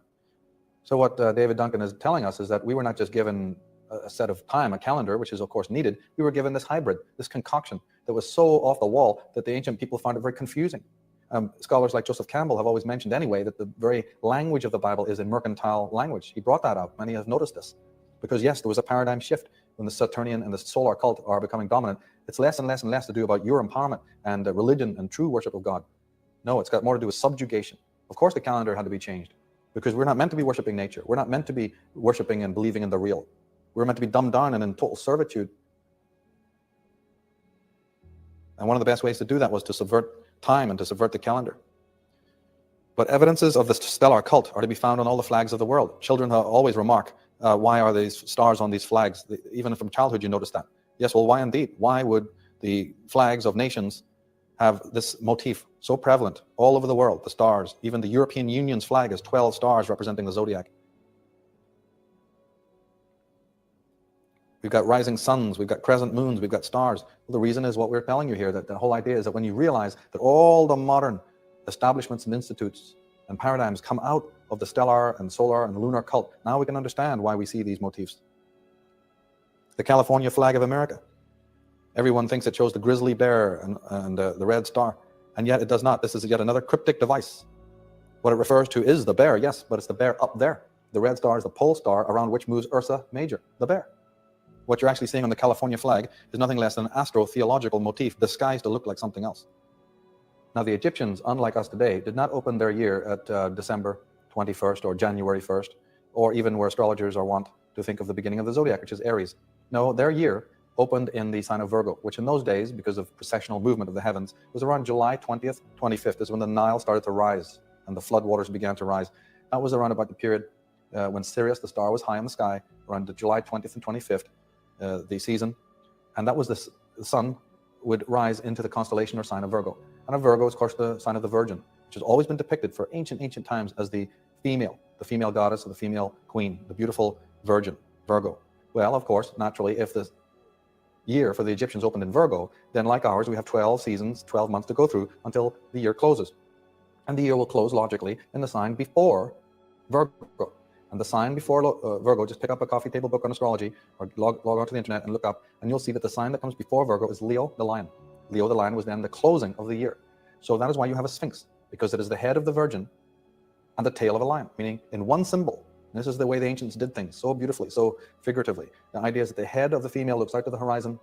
So what David Duncan is telling us is that we were not just given a set of time, a calendar, which is of course needed. We were given this hybrid, this concoction that was so off the wall that the ancient people found it very confusing. Scholars like Joseph Campbell have always mentioned anyway that the very language of the Bible is a mercantile language. He brought that up. Many have noticed this. Because yes, there was a paradigm shift when the Saturnian and the solar cult are becoming dominant. It's less and less and less to do about your empowerment and religion and true worship of God. No, it's got more to do with subjugation. Of course the calendar had to be changed because we're not meant to be worshiping nature. We're not meant to be worshiping and believing in the real. We're meant to be dumbed down and in total servitude. And one of the best ways to do that was to subvert time and to subvert the calendar. But evidences of the stellar cult are to be found on all the flags of the world. Children always remark, why are these stars on these flags? Even from childhood you notice that. Yes, well, why indeed? Why would the flags of nations have this motif so prevalent all over the world, the stars. Even the European Union's flag is 12 stars representing the zodiac. We've got rising suns, we've got crescent moons, we've got stars. Well, the reason is what we're telling you here, that the whole idea is that when you realize that all the modern establishments and institutes and paradigms come out of the stellar and solar and lunar cult, now we can understand why we see these motifs. The California flag of America. Everyone thinks it shows the grizzly bear and the red star, and yet it does not. This is yet another cryptic device. What it refers to is the bear, yes, but it's the bear up there. The red star is the pole star around which moves Ursa Major, the bear. What you're actually seeing on the California flag is nothing less than an astrotheological motif disguised to look like something else. Now, the Egyptians, unlike us today, did not open their year at December 21st or January 1st, or even where astrologers are wont to think of the beginning of the zodiac, which is Aries. No, their year opened in the sign of Virgo, which in those days, because of processional movement of the heavens, was around July 20th, 25th, is when the Nile started to rise and the flood waters began to rise. That was around about the period when Sirius, the star, was high in the sky, around July 20th and 25th, the season. And that was the sun would rise into the constellation or sign of Virgo. And of Virgo is, of course, the sign of the Virgin, which has always been depicted for ancient times as the female goddess or the female queen, the beautiful Virgin, Virgo. Well, of course, naturally, if the year for the Egyptians opened in Virgo, then like ours, we have 12 seasons, 12 months to go through until the year closes. And the year will close logically in the sign before Virgo. And the sign before Virgo, just pick up a coffee table book on astrology or log onto the internet and look up, and you'll see that the sign that comes before Virgo is Leo, the lion. Leo, the lion, was then the closing of the year. So that is why you have a sphinx, because it is the head of the Virgin and the tail of a lion, meaning in one symbol. And this is the way the ancients did things, so beautifully, so figuratively. The idea is that the head of the female looks out to the horizon,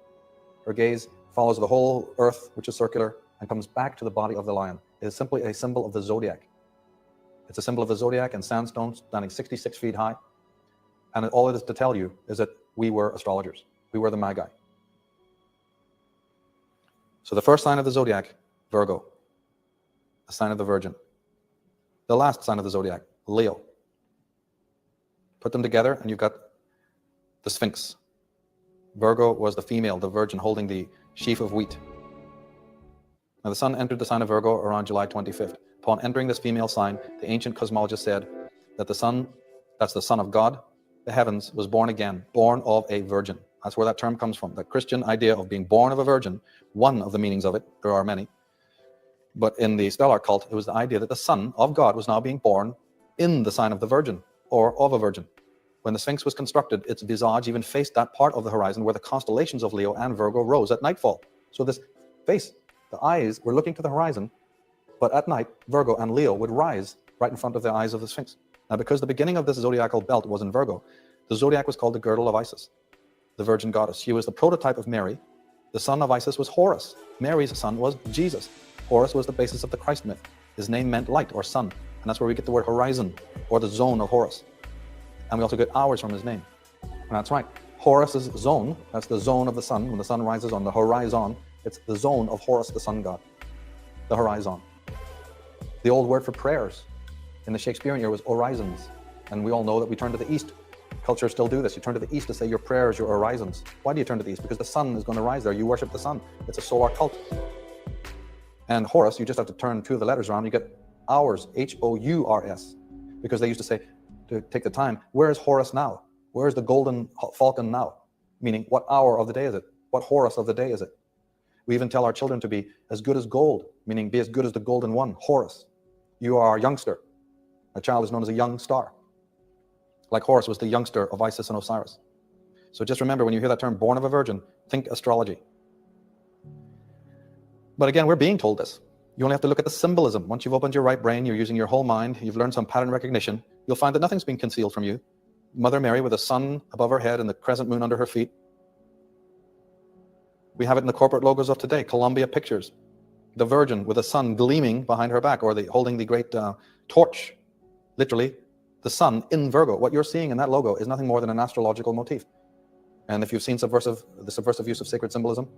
her gaze follows the whole earth, which is circular, and comes back to the body of the lion. It is simply a symbol of the zodiac. It's a symbol of the zodiac in sandstone, standing 66 feet high. And all it is to tell you is that we were astrologers. We were the Magi. So the first sign of the zodiac, Virgo, a sign of the Virgin. The last sign of the zodiac, Leo. Put them together and you've got the Sphinx. Virgo was the female, the Virgin, holding the sheaf of wheat. Now the sun entered the sign of Virgo around July 25th. Upon entering this female sign, the ancient cosmologists said that the sun, that's the Son of God, the heavens, was born again, born of a virgin. That's where that term comes from, the Christian idea of being born of a virgin. One of the meanings of it, there are many. But in the stellar cult, it was the idea that the Son of God was now being born in the sign of the Virgin, or of a virgin. When the Sphinx was constructed, its visage even faced that part of the horizon where the constellations of Leo and Virgo rose at nightfall. So this face, the eyes were looking to the horizon, but at night, Virgo and Leo would rise right in front of the eyes of the Sphinx. Now, because the beginning of this zodiacal belt was in Virgo, the zodiac was called the girdle of Isis, the virgin goddess. She was the prototype of Mary. The son of Isis was Horus. Mary's son was Jesus. Horus was the basis of the Christ myth. His name meant light or sun, and that's where we get the word horizon, or the zone of Horus. And we also get hours from his name. And that's right. Horus's zone, that's the zone of the sun. When the sun rises on the horizon, it's the zone of Horus, the sun god, the horizon. The old word for prayers in the Shakespearean era was orisons. And we all know that we turn to the east. Cultures still do this. You turn to the east to say your prayers, your orisons. Why do you turn to the east? Because the sun is going to rise there. You worship the sun. It's a solar cult. And Horus, you just have to turn two of the letters around. You get hours, H-O-U-R-S. Because they used to say, to take the time, where is Horus now? Where is the golden falcon now? Meaning, what hour of the day is it? What Horus of the day is it? We even tell our children to be as good as gold, meaning be as good as the golden one, Horus. You are a youngster. A child is known as a young star. Like Horus was the youngster of Isis and Osiris. So just remember, when you hear that term, born of a virgin, think astrology. But again, we're being told this. You only have to look at the symbolism. Once you've opened your right brain, you're using your whole mind, you've learned some pattern recognition, you'll find that nothing's being concealed from you. Mother Mary with the sun above her head and the crescent moon under her feet. We have it in the corporate logos of today, Columbia Pictures. The Virgin with the sun gleaming behind her back, or holding the great torch, literally the sun in Virgo. What you're seeing in that logo is nothing more than an astrological motif. And if you've seen the subversive use of sacred symbolism,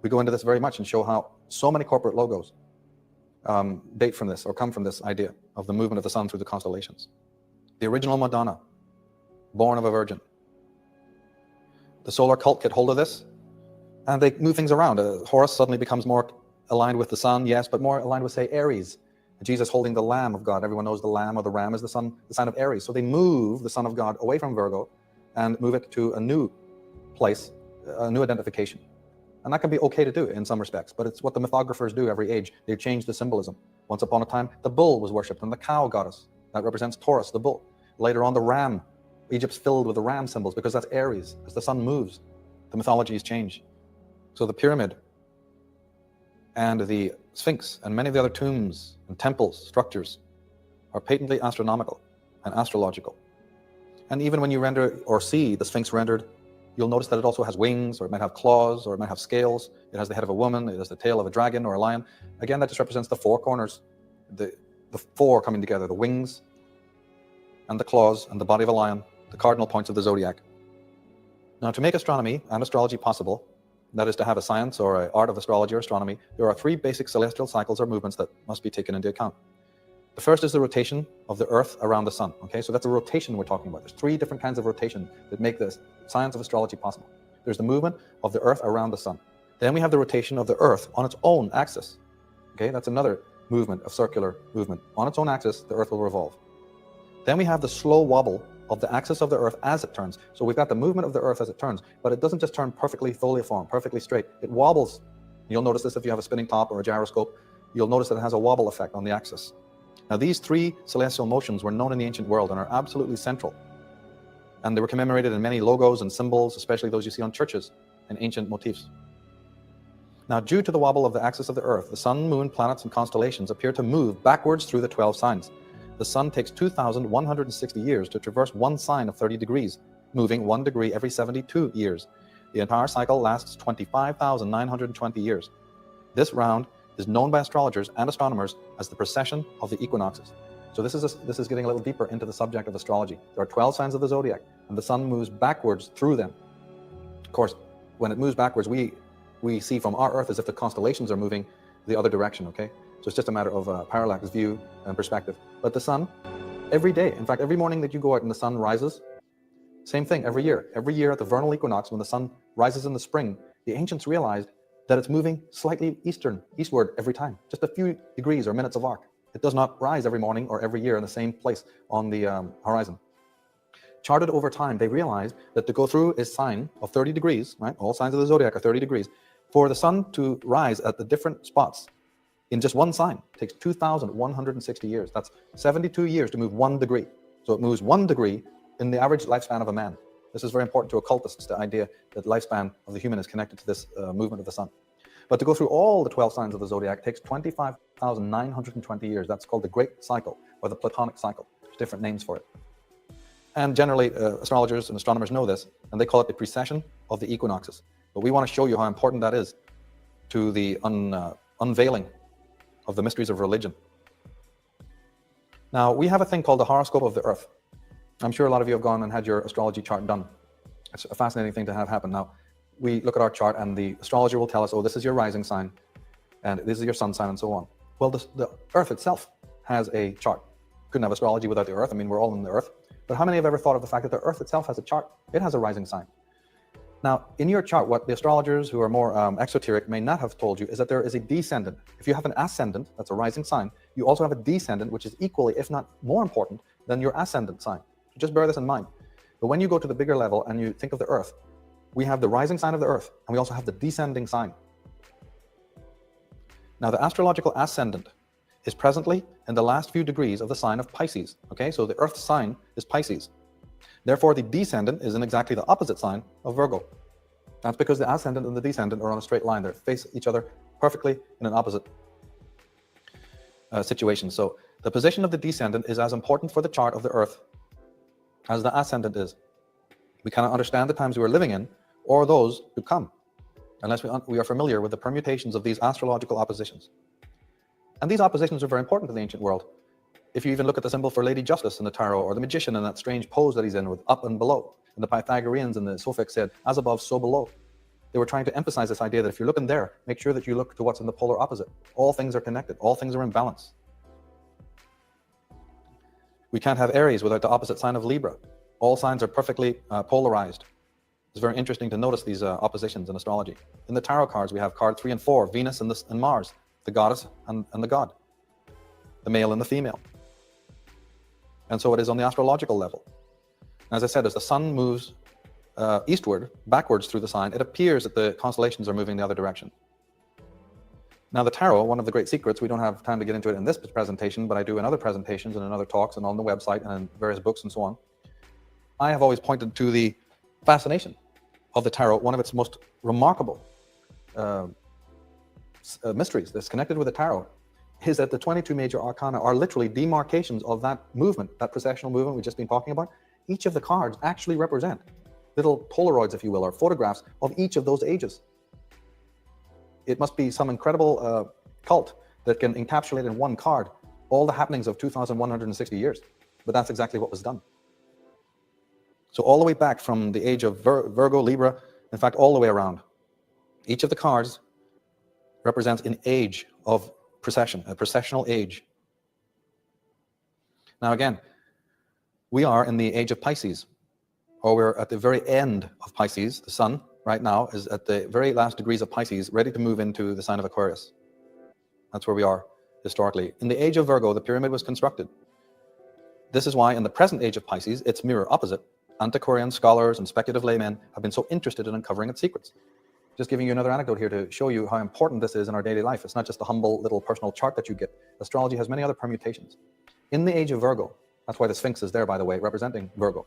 we go into this very much and show how so many corporate logos date from this or come from this idea of the movement of the sun through the constellations. The original Madonna, born of a virgin. The solar cult get hold of this and they move things around. Horus suddenly becomes more aligned with the sun, yes, but more aligned with, say, Aries. Jesus holding the Lamb of God. Everyone knows the Lamb or the Ram is the sign of Aries. So they move the Son of God away from Virgo and move it to a new place, a new identification. And that can be okay to do in some respects, but it's what the mythographers do every age. They change the symbolism. Once upon a time, the bull was worshipped and the cow goddess. That represents Taurus, the bull. Later on, the ram. Egypt's filled with the ram symbols because that's Aries. As the sun moves, the mythologies change. So the pyramid and the Sphinx and many of the other tombs and temples, structures, are patently astronomical and astrological. And even when you render or see the Sphinx rendered, you'll notice that it also has wings, or it might have claws, or it might have scales. It has the head of a woman, it has the tail of a dragon or a lion. Again, that just represents the four corners, the four coming together, the wings and the claws and the body of a lion, the cardinal points of the zodiac. Now, to make astronomy and astrology possible, that is to have a science or an art of astrology or astronomy, there are three basic celestial cycles or movements that must be taken into account. The first is the rotation of the Earth around the sun. Okay, so that's a rotation we're talking about. There's three different kinds of rotation that make this science of astrology possible. There's the movement of the Earth around the sun. Then we have the rotation of the Earth on its own axis. Okay, that's another movement of circular movement. On its own axis, the Earth will revolve. Then we have the slow wobble of the axis of the Earth as it turns. So we've got the movement of the Earth as it turns, but it doesn't just turn perfectly foliform, perfectly straight. It wobbles. You'll notice this if you have a spinning top or a gyroscope. You'll notice that it has a wobble effect on the axis. Now, these three celestial motions were known in the ancient world and are absolutely central. And they were commemorated in many logos and symbols, especially those you see on churches and ancient motifs. Now, due to the wobble of the axis of the Earth, the sun, moon, planets, and constellations appear to move backwards through the 12 signs. The sun takes 2,160 years to traverse one sign of 30 degrees, moving 1 degree every 72 years. The entire cycle lasts 25,920 years. This round is known by astrologers and astronomers as the precession of the equinoxes. So this is getting a little deeper into the subject of astrology. There are 12 signs of the zodiac, and the sun moves backwards through them. Of course, when it moves backwards, we see from our Earth as if the constellations are moving the other direction, okay? So it's just a matter of parallax view and perspective. But the sun, every day, in fact, every morning that you go out and the sun rises, same thing every year. Every year at the vernal equinox, when the sun rises in the spring, the ancients realized that it's moving slightly eastward every time, just a few degrees or minutes of arc. It does not rise every morning or every year in the same place on the horizon. Charted over time, they realized that to go through a sign of 30 degrees, right? All signs of the zodiac are 30 degrees. For the sun to rise at the different spots in just one sign takes 2,160 years. That's 72 years to move 1 degree. So it moves 1 degree in the average lifespan of a man. This is very important to occultists, the idea that the lifespan of the human is connected to this movement of the sun. But to go through all the 12 signs of the zodiac takes 25,920 years. That's called the Great Cycle, or the Platonic Cycle. There's different names for it. And generally, astrologers and astronomers know this, and they call it the precession of the equinoxes. But we want to show you how important that is to the unveiling of the mysteries of religion. Now, we have a thing called the horoscope of the Earth. I'm sure a lot of you have gone and had your astrology chart done. It's a fascinating thing to have happen. Now, we look at our chart and the astrologer will tell us, oh, this is your rising sign, and this is your sun sign, and so on. Well, the Earth itself has a chart. Couldn't have astrology without the Earth. I mean, we're all in the Earth. But how many have ever thought of the fact that the Earth itself has a chart? It has a rising sign. Now, in your chart, what the astrologers who are more exoteric may not have told you is that there is a descendant. If you have an ascendant, that's a rising sign, you also have a descendant, which is equally, if not more important, than your ascendant sign. So just bear this in mind. But when you go to the bigger level and you think of the Earth, we have the rising sign of the Earth, and we also have the descending sign. Now, the astrological ascendant is presently in the last few degrees of the sign of Pisces. Okay, so the Earth's sign is Pisces. Therefore, the descendant is in exactly the opposite sign of Virgo. That's because the ascendant and the descendant are on a straight line. They face each other perfectly in an opposite situation. So the position of the descendant is as important for the chart of the Earth as the ascendant is. We cannot understand the times we are living in or those to come unless we are familiar with the permutations of these astrological oppositions. And these oppositions are very important to the ancient world. If you even look at the symbol for Lady Justice in the tarot, or the magician in that strange pose that he's in with up and below, and the Pythagoreans and the Sophics said, as above, so below. They were trying to emphasize this idea that if you're looking there, make sure that you look to what's in the polar opposite. All things are connected. All things are in balance. We can't have Aries without the opposite sign of Libra. All signs are perfectly polarized. It's very interesting to notice these oppositions in astrology. In the tarot cards, we have card 3 and 4, Venus and Mars, the goddess and the god, the male and the female. And so it is on the astrological level. As I said, as the sun moves eastward, backwards through the sign, it appears that the constellations are moving the other direction. Now the tarot, one of the great secrets, we don't have time to get into it in this presentation, but I do in other presentations and in other talks and on the website and in various books and so on. I have always pointed to the fascination of the tarot. One of its most remarkable mysteries that's connected with the tarot is that the 22 major arcana are literally demarcations of that movement, that processional movement we've just been talking about. Each of the cards actually represent little Polaroids, if you will, or photographs of each of those ages. It must be some incredible cult that can encapsulate in one card all the happenings of 2,160 years. But that's exactly what was done. So all the way back from the age of Virgo, Libra, in fact, all the way around, each of the cards represents an age of procession, a processional age. Now again, we are in the age of Pisces, or we're at the very end of Pisces. The sun right now is at the very last degrees of Pisces, ready to move into the sign of Aquarius. That's where we are historically. In the age of Virgo, the pyramid was constructed. This is why in the present age of Pisces, its mirror opposite, antiquarian scholars and speculative laymen have been so interested in uncovering its secrets. Just giving you another anecdote here to show you how important this is in our daily life. It's not just a humble little personal chart that you get. Astrology has many other permutations. In the age of Virgo, that's why the Sphinx is there, by the way, representing Virgo.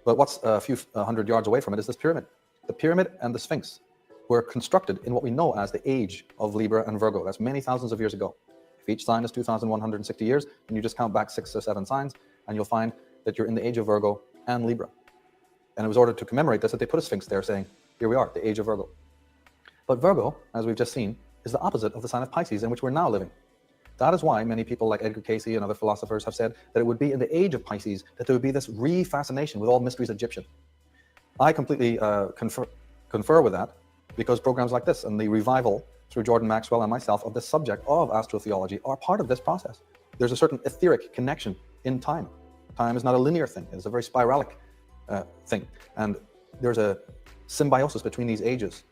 But what's a few hundred yards away from it is this pyramid. The pyramid and the Sphinx were constructed in what we know as the age of Libra and Virgo. That's many thousands of years ago. If each sign is 2,160 years, then you just count back 6 or 7 signs, and you'll find that you're in the age of Virgo and Libra. And it was ordered to commemorate this that they put a Sphinx there saying, here we are, the age of Virgo. But Virgo, as we've just seen, is the opposite of the sign of Pisces in which we're now living. That is why many people like Edgar Cayce and other philosophers have said that it would be in the age of Pisces that there would be this re-fascination with all mysteries Egyptian. I completely confer with that, because programs like this and the revival through Jordan Maxwell and myself of the subject of astrotheology are part of this process. There's a certain etheric connection in time. Time is not a linear thing. It's a very spiralic thing. And there's a symbiosis between these ages.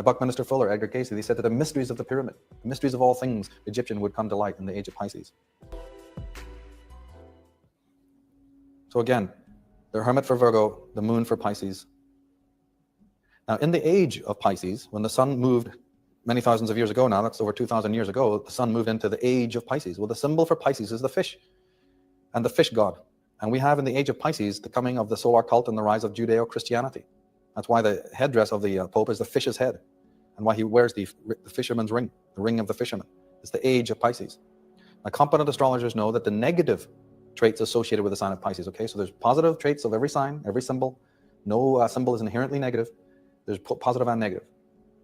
Buckminster Fuller, Edgar Cayce, they said that the mysteries of the pyramid, the mysteries of all things Egyptian would come to light in the age of Pisces. So again, the hermit for Virgo, the moon for Pisces. Now in the age of Pisces, when the sun moved many thousands of years ago now, that's over 2,000 years ago, the sun moved into the age of Pisces. Well, the symbol for Pisces is the fish and the fish god. And we have in the age of Pisces the coming of the solar cult and the rise of Judeo-Christianity. That's why the headdress of the Pope is the fish's head, and why he wears the fisherman's ring, the ring of the fisherman. It's the age of Pisces. Now, competent astrologers know that the negative traits associated with the sign of Pisces, okay? So there's positive traits of every sign, every symbol. No symbol is inherently negative. There's positive and negative.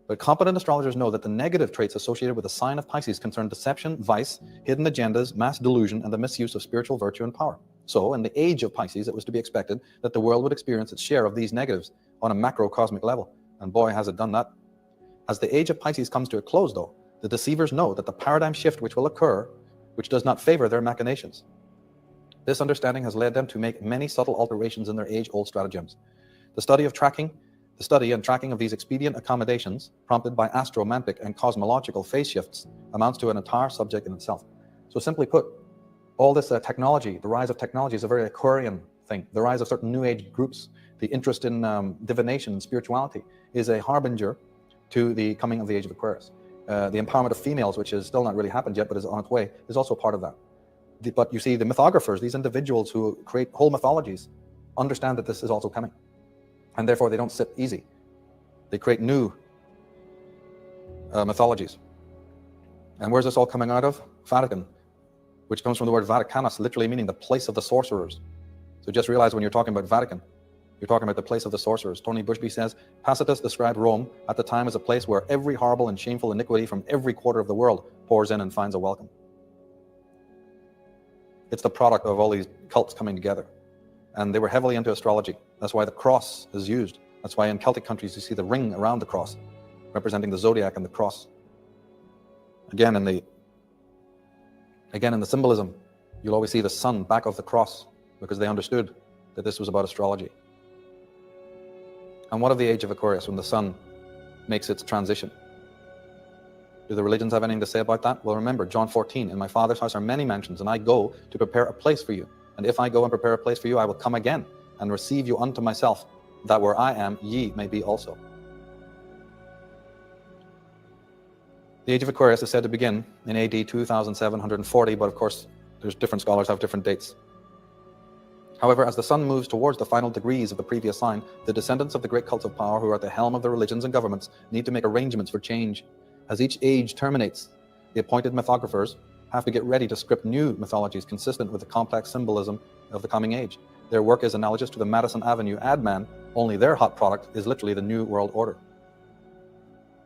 But competent astrologers know that the negative traits associated with the sign of Pisces concern deception, vice, hidden agendas, mass delusion, and the misuse of spiritual virtue and power. So in the age of Pisces, it was to be expected that the world would experience its share of these negatives on a macrocosmic level. And boy, has it done that. As the age of Pisces comes to a close, though, the deceivers know that the paradigm shift which will occur, which does not favor their machinations. This understanding has led them to make many subtle alterations in their age-old stratagems. The study and tracking of these expedient accommodations, prompted by astromantic and cosmological phase shifts, amounts to an entire subject in itself. So simply put, all this technology, the rise of technology is a very Aquarian thing. The rise of certain New Age groups, the interest in divination and spirituality is a harbinger to the coming of the age of Aquarius. The empowerment of females, which has still not really happened yet, but is on its way, is also part of that. But you see, the mythographers, these individuals who create whole mythologies, understand that this is also coming. And therefore, they don't sit easy. They create new mythologies. And where's this all coming out of? Vatican, which comes from the word Vaticanus, literally meaning the place of the sorcerers. So just realize when you're talking about Vatican, you're talking about the place of the sorcerers. Tony Bushby says, Tacitus described Rome at the time as a place where every horrible and shameful iniquity from every quarter of the world pours in and finds a welcome. It's the product of all these cults coming together. And they were heavily into astrology. That's why the cross is used. That's why in Celtic countries you see the ring around the cross, representing the zodiac and the cross. Again in the symbolism, you'll always see the sun back of the cross, because they understood that this was about astrology. And what of the age of Aquarius, when the sun makes its transition? Do the religions have anything to say about that? Well, remember, John 14, in my Father's house are many mansions, and I go to prepare a place for you. And if I go and prepare a place for you, I will come again and receive you unto myself, that where I am, ye may be also. The age of Aquarius is said to begin in AD 2740, but of course, there's different scholars have different dates. However, as the sun moves towards the final degrees of the previous sign, the descendants of the great cults of power who are at the helm of the religions and governments need to make arrangements for change. As each age terminates, the appointed mythographers have to get ready to script new mythologies consistent with the complex symbolism of the coming age. Their work is analogous to the Madison Avenue ad man, only their hot product is literally the New World Order.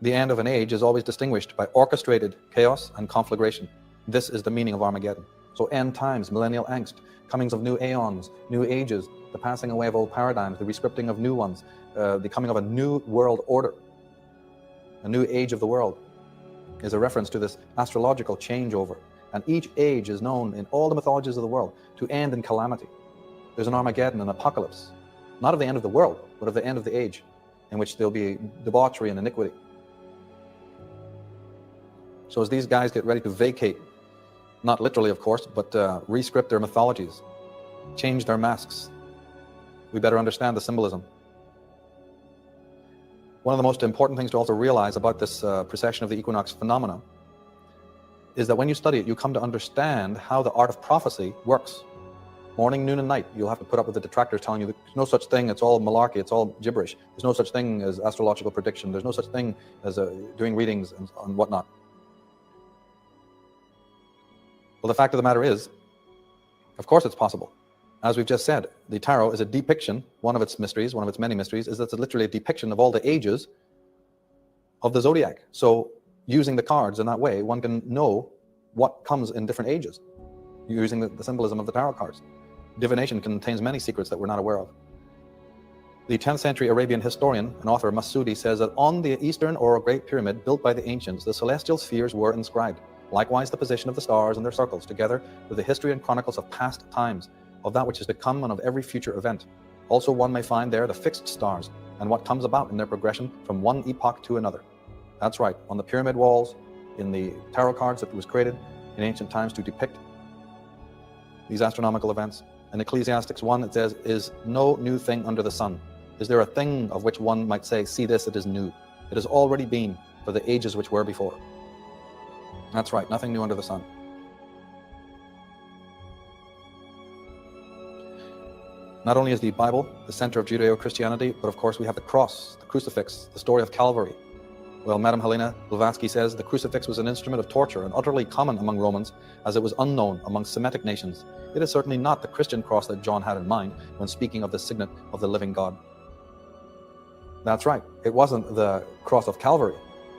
The end of an age is always distinguished by orchestrated chaos and conflagration. This is the meaning of Armageddon. So end times, millennial angst, comings of new aeons, new ages, the passing away of old paradigms, the rescripting of new ones, the coming of a new world order, a new age of the world, is a reference to this astrological changeover. And each age is known in all the mythologies of the world to end in calamity. There's an Armageddon, an apocalypse, not of the end of the world, but of the end of the age, in which there'll be debauchery and iniquity. So as these guys get ready to vacate, not literally of course, but rescript their mythologies, change their masks, we better understand the symbolism. One of the most important things to also realize about this precession of the equinox phenomena is that when you study it, you come to understand how the art of prophecy works. Morning, noon, and night, you'll have to put up with the detractors telling you there's no such thing, it's all malarkey, it's all gibberish. There's no such thing as astrological prediction. There's no such thing as doing readings and whatnot. Well, the fact of the matter is, of course it's possible. As we've just said, the tarot is a depiction, one of its mysteries, one of its many mysteries, is that it's literally a depiction of all the ages of the zodiac. So using the cards in that way, one can know what comes in different ages, using the symbolism of the tarot cards. Divination contains many secrets that we're not aware of. The 10th century Arabian historian and author Masudi says that on the Eastern or Great Pyramid built by the ancients, the celestial spheres were inscribed. Likewise, the position of the stars and their circles, together with the history and chronicles of past times, of that which is to come and of every future event. Also one may find there the fixed stars and what comes about in their progression from one epoch to another. That's right, on the pyramid walls, in the tarot cards that was created in ancient times to depict these astronomical events. In Ecclesiastes 1 it says, is no new thing under the sun. Is there a thing of which one might say, see this, it is new. It has already been for the ages which were before. That's right, nothing new under the sun. Not only is the Bible the center of Judeo-Christianity, but of course we have the cross, the crucifix, the story of Calvary. Well, Madame Helena Blavatsky says the crucifix was an instrument of torture and utterly common among Romans, as it was unknown among Semitic nations. It is certainly not the Christian cross that John had in mind when speaking of the signet of the living God. That's right, it wasn't the cross of Calvary,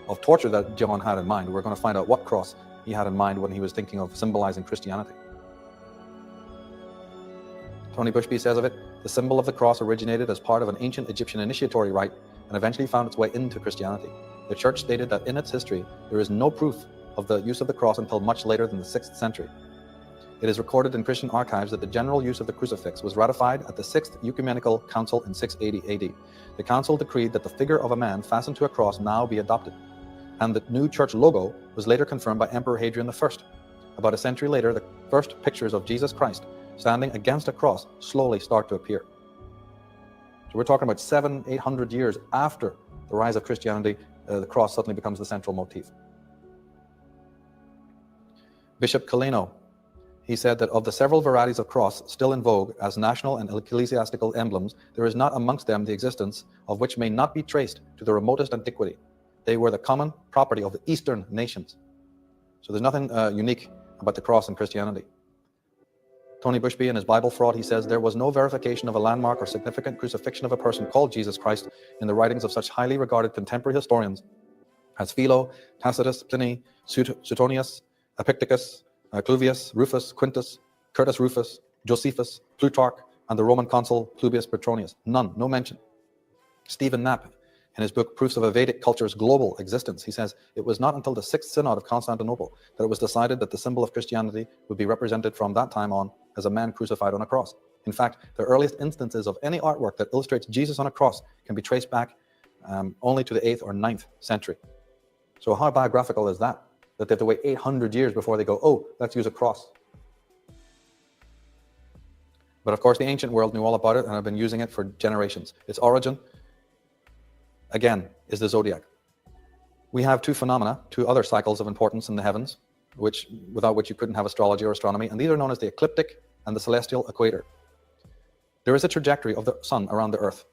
of torture, that John had in mind. We're going to find out what cross he had in mind when he was thinking of symbolizing Christianity. Tony Bushby says of it, the symbol of the cross originated as part of an ancient Egyptian initiatory rite and eventually found its way into Christianity. The church stated that in its history, there is no proof of the use of the cross until much later than the 6th century. It is recorded in Christian archives that the general use of the crucifix was ratified at the 6th Ecumenical Council in 680 AD. The council decreed that the figure of a man fastened to a cross now be adopted, and the new church logo was later confirmed by Emperor Hadrian I. About a century later, the first pictures of Jesus Christ standing against a cross slowly start to appear. So we're talking about 700-800 years after the rise of Christianity, the cross suddenly becomes the central motif. Bishop Kaleno, he said that of the several varieties of cross still in vogue as national and ecclesiastical emblems, there is not amongst them the existence of which may not be traced to the remotest antiquity. They were the common property of the Eastern nations. So there's nothing unique about the cross in Christianity. Tony Bushby in his Bible Fraud, he says, there was no verification of a landmark or significant crucifixion of a person called Jesus Christ in the writings of such highly regarded contemporary historians as Philo, Tacitus, Pliny, Suetonius, Epictetus, Cluvius, Rufus, Quintus, Curtius Rufus, Josephus, Plutarch, and the Roman consul Publius Petronius. None, no mention. Stephen Knapp, in his book Proofs of a Vedic Culture's Global Existence, he says, it was not until the 6th Synod of Constantinople that it was decided that the symbol of Christianity would be represented from that time on as a man crucified on a cross. In fact, the earliest instances of any artwork that illustrates Jesus on a cross can be traced back only to the 8th or 9th century. So how biographical is that? That they have to wait 800 years before they go, oh, let's use a cross. But of course, the ancient world knew all about it and have been using it for generations. Its origin, again, is the zodiac. We have two phenomena, two other cycles of importance in the heavens, without which you couldn't have astrology or astronomy, and these are known as the ecliptic and the celestial equator. There is a trajectory of the sun around the earth.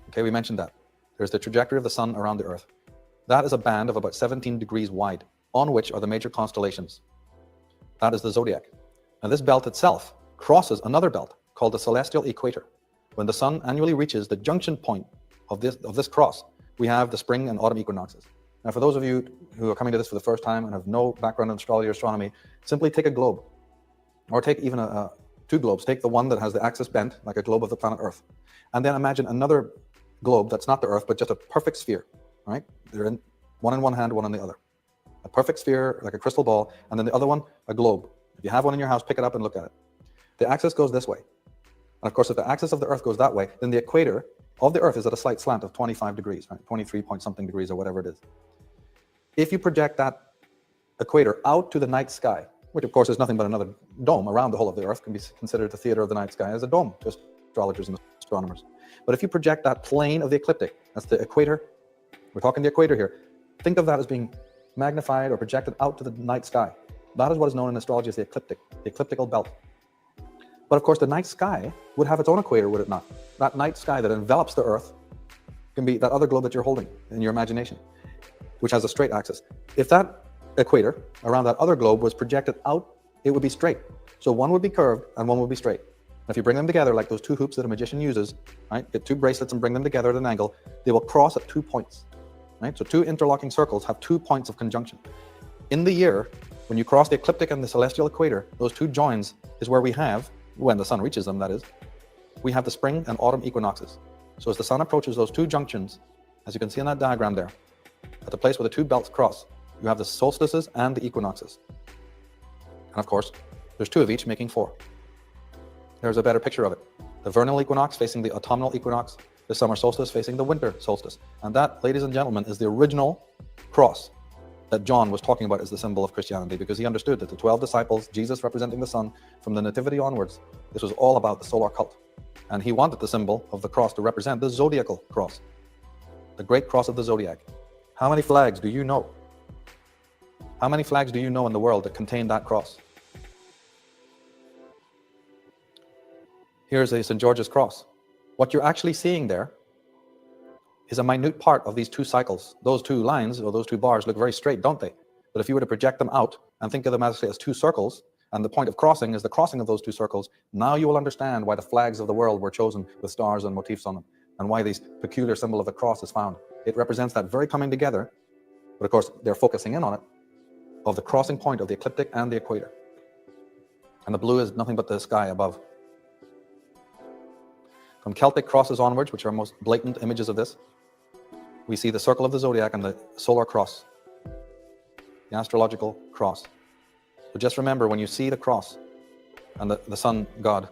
Okay, we mentioned that. There's the trajectory of the sun around the earth. That is a band of about 17 degrees wide, on which are the major constellations. That is the zodiac. And this belt itself crosses another belt called the celestial equator. When the sun annually reaches the junction point of this cross, we have the spring and autumn equinoxes. Now, for those of you who are coming to this for the first time and have no background in astrology or astronomy, simply take a globe, or take even two globes. Take the one that has the axis bent, like a globe of the planet Earth, and then imagine another globe that's not the Earth, but just a perfect sphere, right? They're one in one hand, one in the other. A perfect sphere, like a crystal ball, and then the other one, a globe. If you have one in your house, pick it up and look at it. The axis goes this way. And of course, if the axis of the Earth goes that way, then the equator of the Earth is at a slight slant of 25 degrees, right? 23 point something degrees or whatever it is. If you project that equator out to the night sky, which of course is nothing but another dome around the whole of the Earth, can be considered the theater of the night sky as a dome to astrologers and astronomers. But if you project that plane of the ecliptic, that's the equator, we're talking the equator here, think of that as being magnified or projected out to the night sky. That is what is known in astrology as the ecliptical belt. But of course, the night sky would have its own equator, would it not? That night sky that envelops the Earth can be that other globe that you're holding in your imagination, which has a straight axis. If that equator around that other globe was projected out, it would be straight. So one would be curved and one would be straight. And if you bring them together, like those two hoops that a magician uses, right? Get two bracelets and bring them together at an angle, they will cross at 2 points, right? So two interlocking circles have 2 points of conjunction. In the year, when you cross the ecliptic and the celestial equator, those two joins is where we have, when the sun reaches them, that is, we have the spring and autumn equinoxes. So as the sun approaches those two junctions, as you can see in that diagram there, at the place where the two belts cross, you have the solstices and the equinoxes. And of course, there's 2 of each, making 4. There's a better picture of it. The vernal equinox facing the autumnal equinox, the summer solstice facing the winter solstice. And that, ladies and gentlemen, is the original cross that John was talking about as the symbol of Christianity, because he understood that the 12 disciples, Jesus representing the sun, from the nativity onwards, this was all about the solar cult. And he wanted the symbol of the cross to represent the zodiacal cross, the great cross of the zodiac. How many flags do you know? How many flags do you know in the world that contain that cross? Here's a St. George's cross. What you're actually seeing there is a minute part of these 2 cycles. Those 2 lines, or those 2 bars, look very straight, don't they? But if you were to project them out and think of them as 2 circles, and the point of crossing is the crossing of those 2 circles, now you will understand why the flags of the world were chosen with stars and motifs on them, and why this peculiar symbol of the cross is found. It represents that very coming together, but of course they're focusing in on it, of the crossing point of the ecliptic and the equator. And the blue is nothing but the sky above. From Celtic crosses onwards, which are most blatant images of this, we see the circle of the zodiac and the solar cross, the astrological cross. So just remember, when you see the cross and the sun god,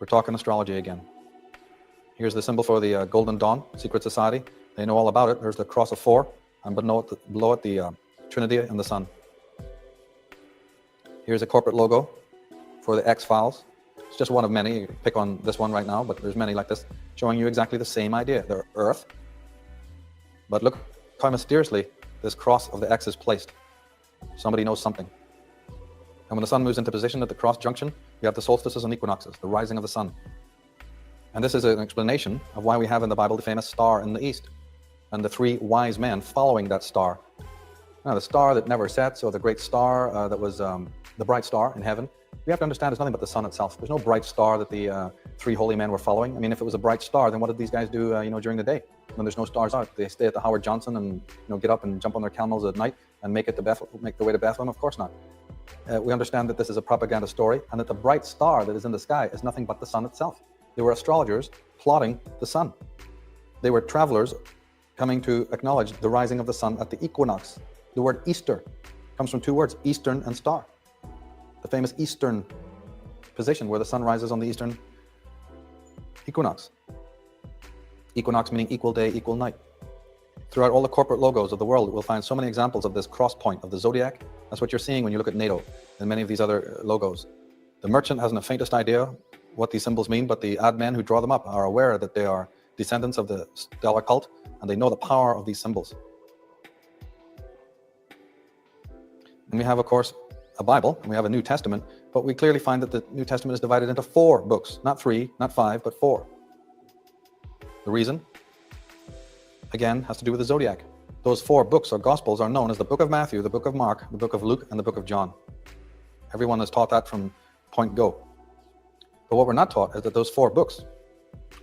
we're talking astrology again. Here's the symbol for the Golden Dawn, secret society. They know all about it. There's the cross of 4, and below it the Trinity and the sun. Here's a corporate logo for the X-Files. It's just one of many. You can pick on this one right now, but there's many like this, showing you exactly the same idea. The Earth. But look how mysteriously this cross of the X is placed. Somebody knows something. And when the sun moves into position at the cross junction, we have the solstices and equinoxes, the rising of the sun. And this is an explanation of why we have in the Bible the famous star in the east, and the 3 wise men following that star. Now, the star that never sets, or the great star that was the bright star in heaven, we have to understand it's nothing but the sun itself. There's no bright star that the 3 holy men were following. I mean, if it was a bright star, then what did these guys do, during the day when there's no stars out? They stay at the Howard Johnson and get up and jump on their camels at night and make the way to Bethlehem? Of course not. We understand that this is a propaganda story, and that the bright star that is in the sky is nothing but the sun itself. They were astrologers plotting the sun. They were travelers coming to acknowledge the rising of the sun at the equinox. The word Easter comes from 2 words, Eastern and star. The famous Eastern position where the sun rises on the eastern equinox. Equinox meaning equal day, equal night. Throughout all the corporate logos of the world, we'll find so many examples of this cross point of the zodiac. That's what you're seeing when you look at NATO and many of these other logos. The merchant hasn't the faintest idea what these symbols mean, but the ad men who draw them up are aware that they are descendants of the stellar cult, and they know the power of these symbols. And we have, of course, a Bible, and we have a New Testament, but we clearly find that the New Testament is divided into 4 books, not 3, not 5, but 4. The reason, again, has to do with the zodiac. Those 4 books or gospels are known as the book of Matthew, the book of Mark, the book of Luke, and the book of John. Everyone is taught that from point go. But what we're not taught is that those 4 books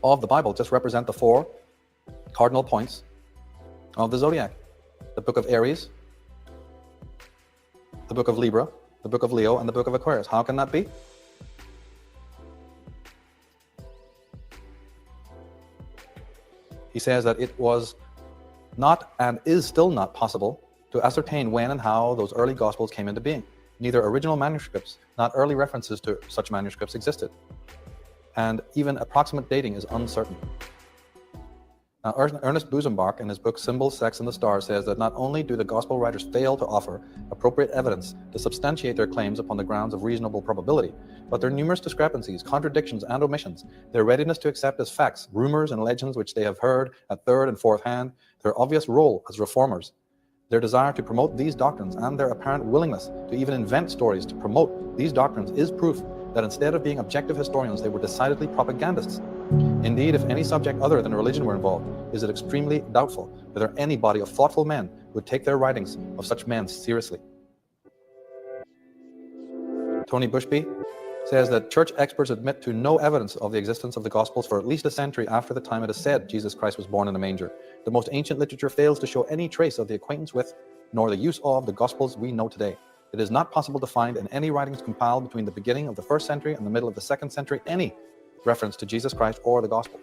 of the Bible just represent the 4 cardinal points of the zodiac. The book of Aries, the book of Libra, the book of Leo, and the book of Aquarius. How can that be? He says that it was not and is still not possible to ascertain when and how those early gospels came into being. Neither original manuscripts, not early references to such manuscripts existed. And even approximate dating is uncertain. Now, Ernest Busenbach, in his book Symbols, Sex, and the Stars, says that not only do the gospel writers fail to offer appropriate evidence to substantiate their claims upon the grounds of reasonable probability, but their numerous discrepancies, contradictions, and omissions, their readiness to accept as facts rumors and legends which they have heard at third and fourth hand, their obvious role as reformers, their desire to promote these doctrines, and their apparent willingness to even invent stories to promote these doctrines is proof that instead of being objective historians, they were decidedly propagandists. Indeed, if any subject other than religion were involved, is it extremely doubtful whether any body of thoughtful men would take their writings of such men seriously. Tony Bushby says that church experts admit to no evidence of the existence of the Gospels for at least a century after the time it is said Jesus Christ was born in a manger. The most ancient literature fails to show any trace of the acquaintance with, nor the use of, the Gospels we know today. It is not possible to find in any writings compiled between the beginning of the 1st century and the middle of the 2nd century any reference to Jesus Christ or the Gospels.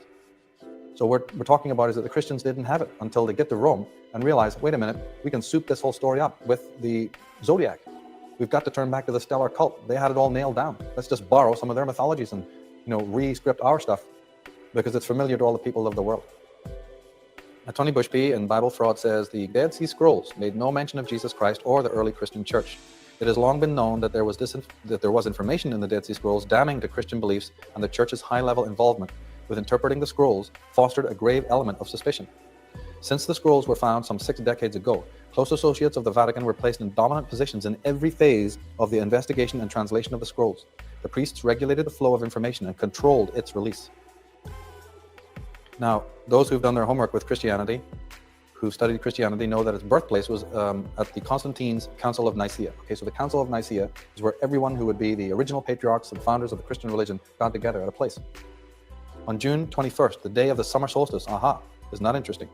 So what we're talking about is that the Christians didn't have it until they get to Rome and realize, wait a minute, we can soup this whole story up with the zodiac. We've got to turn back to the stellar cult. They had it all nailed down. Let's just borrow some of their mythologies and, re-script our stuff because it's familiar to all the people of the world. Now, Tony Bushby in Bible Fraud says the Dead Sea Scrolls made no mention of Jesus Christ or the early Christian church. It has long been known that there was information in the Dead Sea Scrolls damning to Christian beliefs, and the church's high-level involvement with interpreting the scrolls fostered a grave element of suspicion. Since the scrolls were found some 6 decades ago, close associates of the Vatican were placed in dominant positions in every phase of the investigation and translation of the scrolls. The priests regulated the flow of information and controlled its release. Now, those who've done their homework with Christianity, who studied Christianity, know that its birthplace was at the Constantine's Council of Nicaea. Okay, so the Council of Nicaea is where everyone who would be the original patriarchs and founders of the Christian religion got together at a place. On June 21st, the day of the summer solstice, isn't that interesting?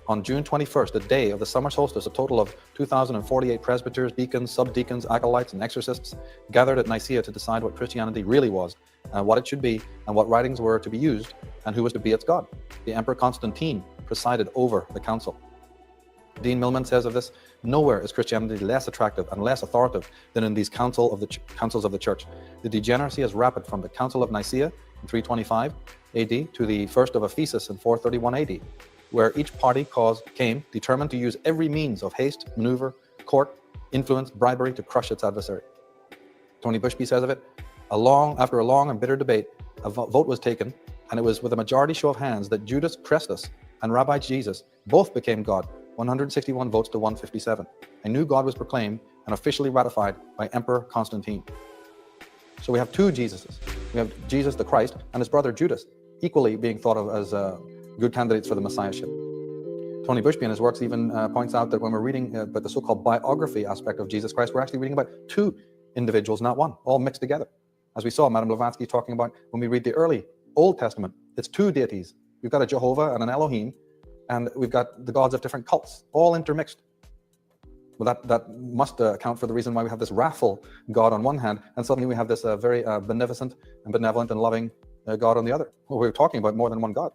On June 21st, the day of the summer solstice, a total of 2,048 presbyters, deacons, subdeacons, acolytes, and exorcists gathered at Nicaea to decide what Christianity really was, what it should be, and what writings were to be used, and who was to be its God. The Emperor Constantine presided over the council. Dean Millman says of this, nowhere is Christianity less attractive and less authoritative than in these councils of the church. The degeneracy is rapid from the Council of Nicaea in 325 AD to the first of Ephesus in 431 AD, where each party came determined to use every means of haste, maneuver, court, influence, bribery to crush its adversary. Tony Bushby says of it, after a long and bitter debate, a vote was taken, and it was with a majority show of hands that Judas Christus and Rabbi Jesus both became God, 161 votes to 157. A new God was proclaimed and officially ratified by Emperor Constantine. So we have 2 Jesuses. We have Jesus the Christ and his brother Judas, equally being thought of as good candidates for the Messiahship. Tony Bushby in his works even points out that when we're reading about the so-called biography aspect of Jesus Christ, we're actually reading about 2 individuals, not one, all mixed together. As we saw Madame Blavatsky talking about when we read the early Old Testament, it's 2 deities. We've got a Jehovah and an Elohim, and we've got the gods of different cults, all intermixed. Well, that must account for the reason why we have this wrathful God on one hand, and suddenly we have this very beneficent and benevolent and loving God on the other. Well, we're talking about more than one God.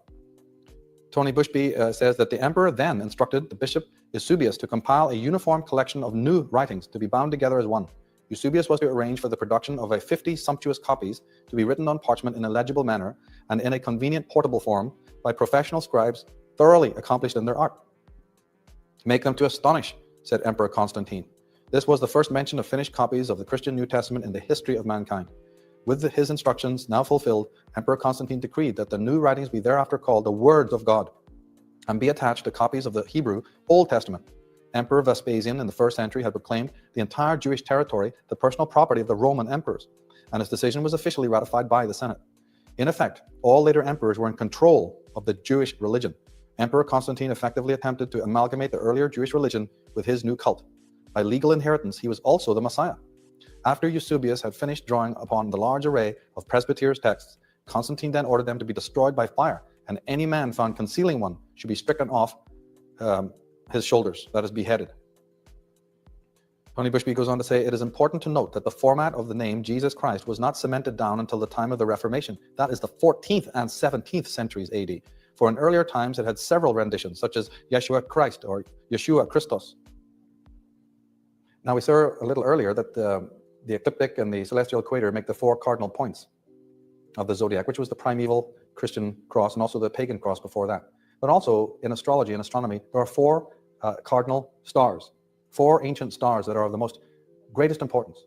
Tony Bushby says that the emperor then instructed the bishop Eusebius to compile a uniform collection of new writings to be bound together as one. Eusebius was to arrange for the production of 50 sumptuous copies to be written on parchment in a legible manner and in a convenient portable form by professional scribes thoroughly accomplished in their art. Make them to astonish, said Emperor Constantine. This was the first mention of finished copies of the Christian New Testament in the history of mankind. With his instructions now fulfilled, Emperor Constantine decreed that the new writings be thereafter called the words of God, and be attached to copies of the Hebrew Old Testament. Emperor Vespasian in the 1st century had proclaimed the entire Jewish territory the personal property of the Roman emperors, and his decision was officially ratified by the Senate. In effect, all later emperors were in control of the Jewish religion. Emperor Constantine effectively attempted to amalgamate the earlier Jewish religion with his new cult. By legal inheritance, he was also the Messiah. After Eusebius had finished drawing upon the large array of Presbyter's texts, Constantine then ordered them to be destroyed by fire, and any man found concealing one should be stricken off his shoulders, that is, beheaded. Tony Bushby goes on to say, it is important to note that the format of the name Jesus Christ was not cemented down until the time of the Reformation. That is the 14th and 17th centuries AD. For in earlier times it had several renditions, such as Yeshua Christ or Yeshua Christos. Now we saw a little earlier that the ecliptic and the celestial equator make the 4 cardinal points of the zodiac, which was the primeval Christian cross and also the pagan cross before that. But also in astrology and astronomy, there are 4 cardinal stars, 4 ancient stars that are of the most greatest importance.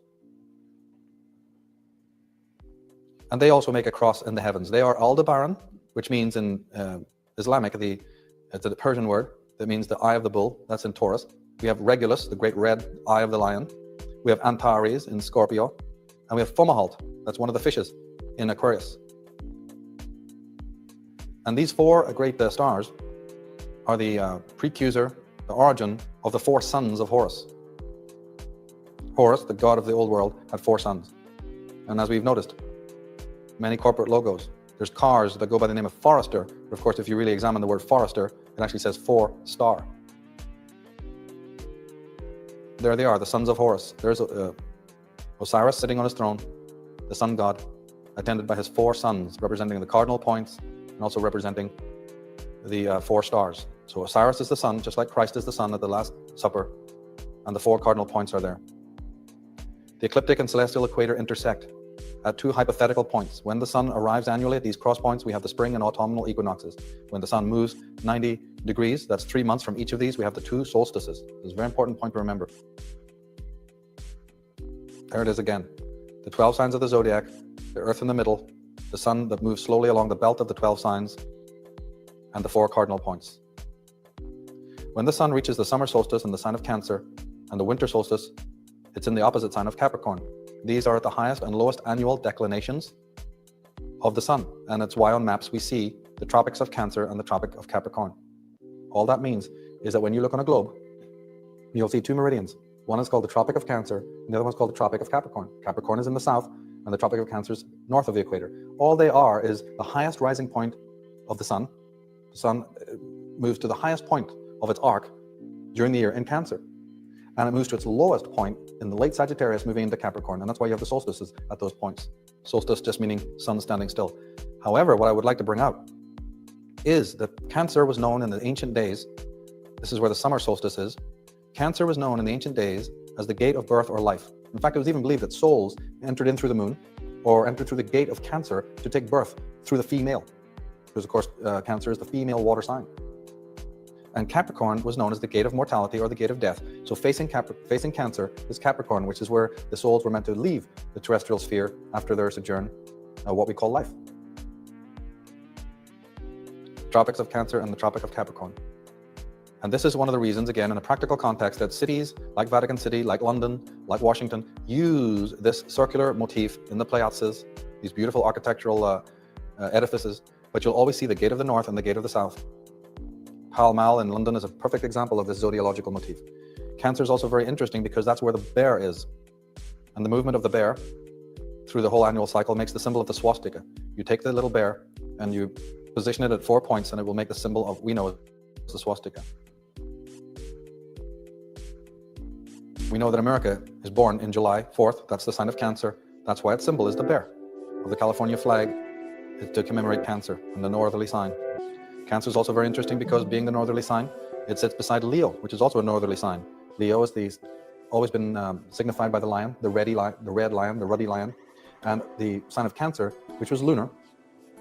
And they also make a cross in the heavens. They are Aldebaran, which means in Islamic, it's a Persian word that means the eye of the bull. That's in Taurus. We have Regulus, the great red eye of the lion. We have Antares in Scorpio. And we have Fomalhaut, that's one of the fishes, in Aquarius. And these 4 great stars are the precursor, the origin of the 4 sons of Horus. Horus, the god of the old world, had 4 sons. And as we've noticed, many corporate logos, there's cars that go by the name of Forester, but of course if you really examine the word Forester, it actually says 4-star. There they are, the sons of Horus. There's Osiris sitting on his throne, the sun god, attended by his 4 sons, representing the cardinal points and also representing the 4 stars. So Osiris is the sun, just like Christ is the sun at the Last Supper, and the 4 cardinal points are there. The ecliptic and celestial equator intersect at 2 hypothetical points. When the sun arrives annually at these cross points, we have the spring and autumnal equinoxes. When the sun moves 90 degrees, that's 3 months from each of these, we have the 2 solstices. This is a very important point to remember. There it is again. The 12 signs of the zodiac, the earth in the middle, the sun that moves slowly along the belt of the 12 signs, and the 4 cardinal points. When the sun reaches the summer solstice in the sign of Cancer and the winter solstice, it's in the opposite sign of Capricorn. These are at the highest and lowest annual declinations of the sun, and it's why on maps we see the tropics of Cancer and the tropic of Capricorn. All that means is that when you look on a globe, you'll see 2 meridians. One is called the Tropic of Cancer, and the other one's called the Tropic of Capricorn. Capricorn is in the south, and the Tropic of Cancer is north of the equator. All they are is the highest rising point of the sun. The sun moves to the highest point of its arc during the year in Cancer, and it moves to its lowest point in the late Sagittarius, moving into Capricorn, and that's why you have the solstices at those points. Solstice just meaning sun standing still. However, what I would like to bring out is that Cancer was known in the ancient days, this is where the summer solstice is, Cancer was known in the ancient days as the gate of birth or life. In fact, it was even believed that souls entered in through the moon or entered through the gate of Cancer to take birth through the female, because of course Cancer is the female water sign. And Capricorn was known as the gate of mortality or the gate of death. So facing Cancer is Capricorn, which is where the souls were meant to leave the terrestrial sphere after their sojourn, what we call life. Tropics of Cancer and the Tropic of Capricorn. And this is one of the reasons, again, in a practical context, that cities like Vatican City, like London, like Washington, use this circular motif in the Pleiades, these beautiful architectural edifices, but you'll always see the gate of the north and the gate of the south. Pall Mall in London is a perfect example of this zodiological motif. Cancer is also very interesting because that's where the bear is. And the movement of the bear through the whole annual cycle makes the symbol of the swastika. You take the little bear and you position it at 4 points and it will make the symbol of, we know, it's the swastika. We know that America is born in July 4th. That's the sign of Cancer. That's why its symbol is the bear of the California flag, is to commemorate Cancer and the northerly sign. Cancer is also very interesting because being the northerly sign, it sits beside Leo, which is also a northerly sign. Leo is the always been signified by the lion, the red lion, the ruddy lion, and the sign of Cancer, which was lunar,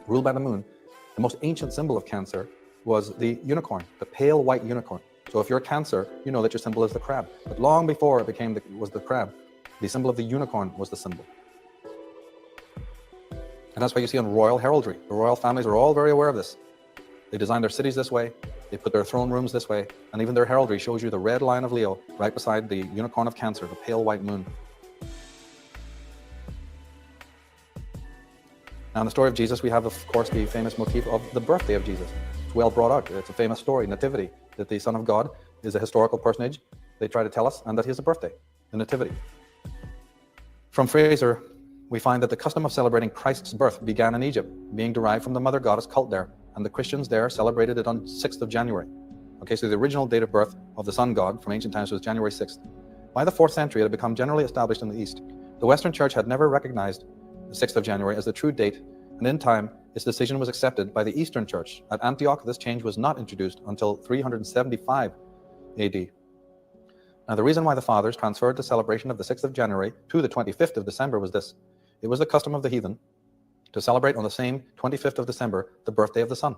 ruled by the moon. The most ancient symbol of Cancer was the unicorn, the pale white unicorn. So if you're Cancer, you know that your symbol is the crab. But long before it was the crab, the symbol of the unicorn was the symbol. And that's why you see on royal heraldry, the royal families are all very aware of this. They design their cities this way, they put their throne rooms this way, and even their heraldry shows you the red lion of Leo right beside the unicorn of Cancer, the pale white moon. Now in the story of Jesus, we have, of course, the famous motif of the birthday of Jesus. It's well brought out. It's a famous story, Nativity, that the Son of God is a historical personage, they try to tell us, and that he has a birthday, the Nativity. From Fraser, we find that the custom of celebrating Christ's birth began in Egypt, being derived from the mother goddess cult there, and the Christians there celebrated it on 6th of January. Okay, so the original date of birth of the sun god from ancient times was January 6th. By the 4th century, it had become generally established in the East. The Western Church had never recognized the 6th of January as the true date, and in time, its decision was accepted by the Eastern Church. At Antioch, this change was not introduced until 375 AD. Now, the reason why the fathers transferred the celebration of the 6th of January to the 25th of December was this. It was the custom of the heathen to celebrate on the same 25th of December the birthday of the sun,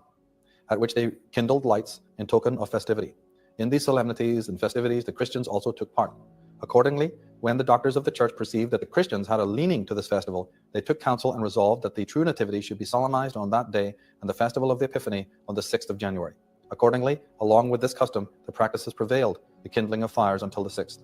at which they kindled lights in token of festivity. In these solemnities and festivities, the Christians also took part. Accordingly, when the doctors of the church perceived that the Christians had a leaning to this festival, they took counsel and resolved that the true nativity should be solemnized on that day and the festival of the Epiphany on the 6th of January. Accordingly, along with this custom, the practices prevailed, the kindling of fires until the 6th.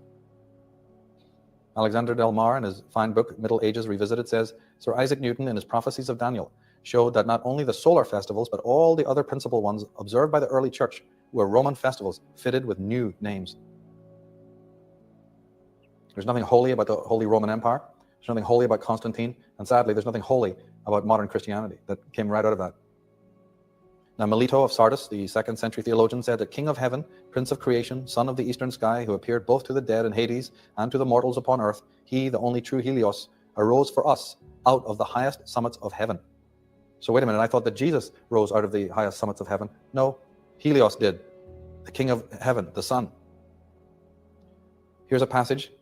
Alexander Del Mar, in his fine book, Middle Ages Revisited, says, Sir Isaac Newton, in his Prophecies of Daniel, showed that not only the solar festivals, but all the other principal ones observed by the early church were Roman festivals fitted with new names. There's nothing holy about the Holy Roman Empire. There's nothing holy about Constantine. And sadly, there's nothing holy about modern Christianity that came right out of that. Now, Melito of Sardis, the 2nd century theologian, said that King of Heaven, Prince of Creation, Son of the Eastern Sky, who appeared both to the dead in Hades and to the mortals upon earth, he, the only true Helios, arose for us out of the highest summits of heaven. So wait a minute, I thought that Jesus rose out of the highest summits of heaven. No, Helios did, the King of Heaven, the Sun. Here's a passage.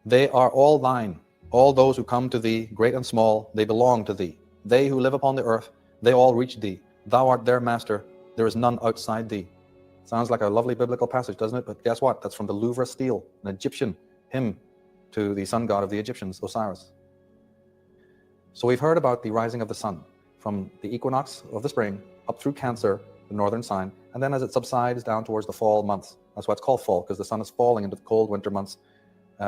They are all thine, all those who come to thee, great and small, they belong to thee. They who live upon the earth, they all reach thee. Thou art their master, there is none outside thee. Sounds like a lovely biblical passage, doesn't it? But guess what? That's from the Louvre stele, an Egyptian hymn to the sun god of the Egyptians, Osiris. So we've heard about the rising of the sun from the equinox of the spring up through Cancer, the northern sign, and then as it subsides down towards the fall months. That's why it's called fall, because the sun is falling into the cold winter months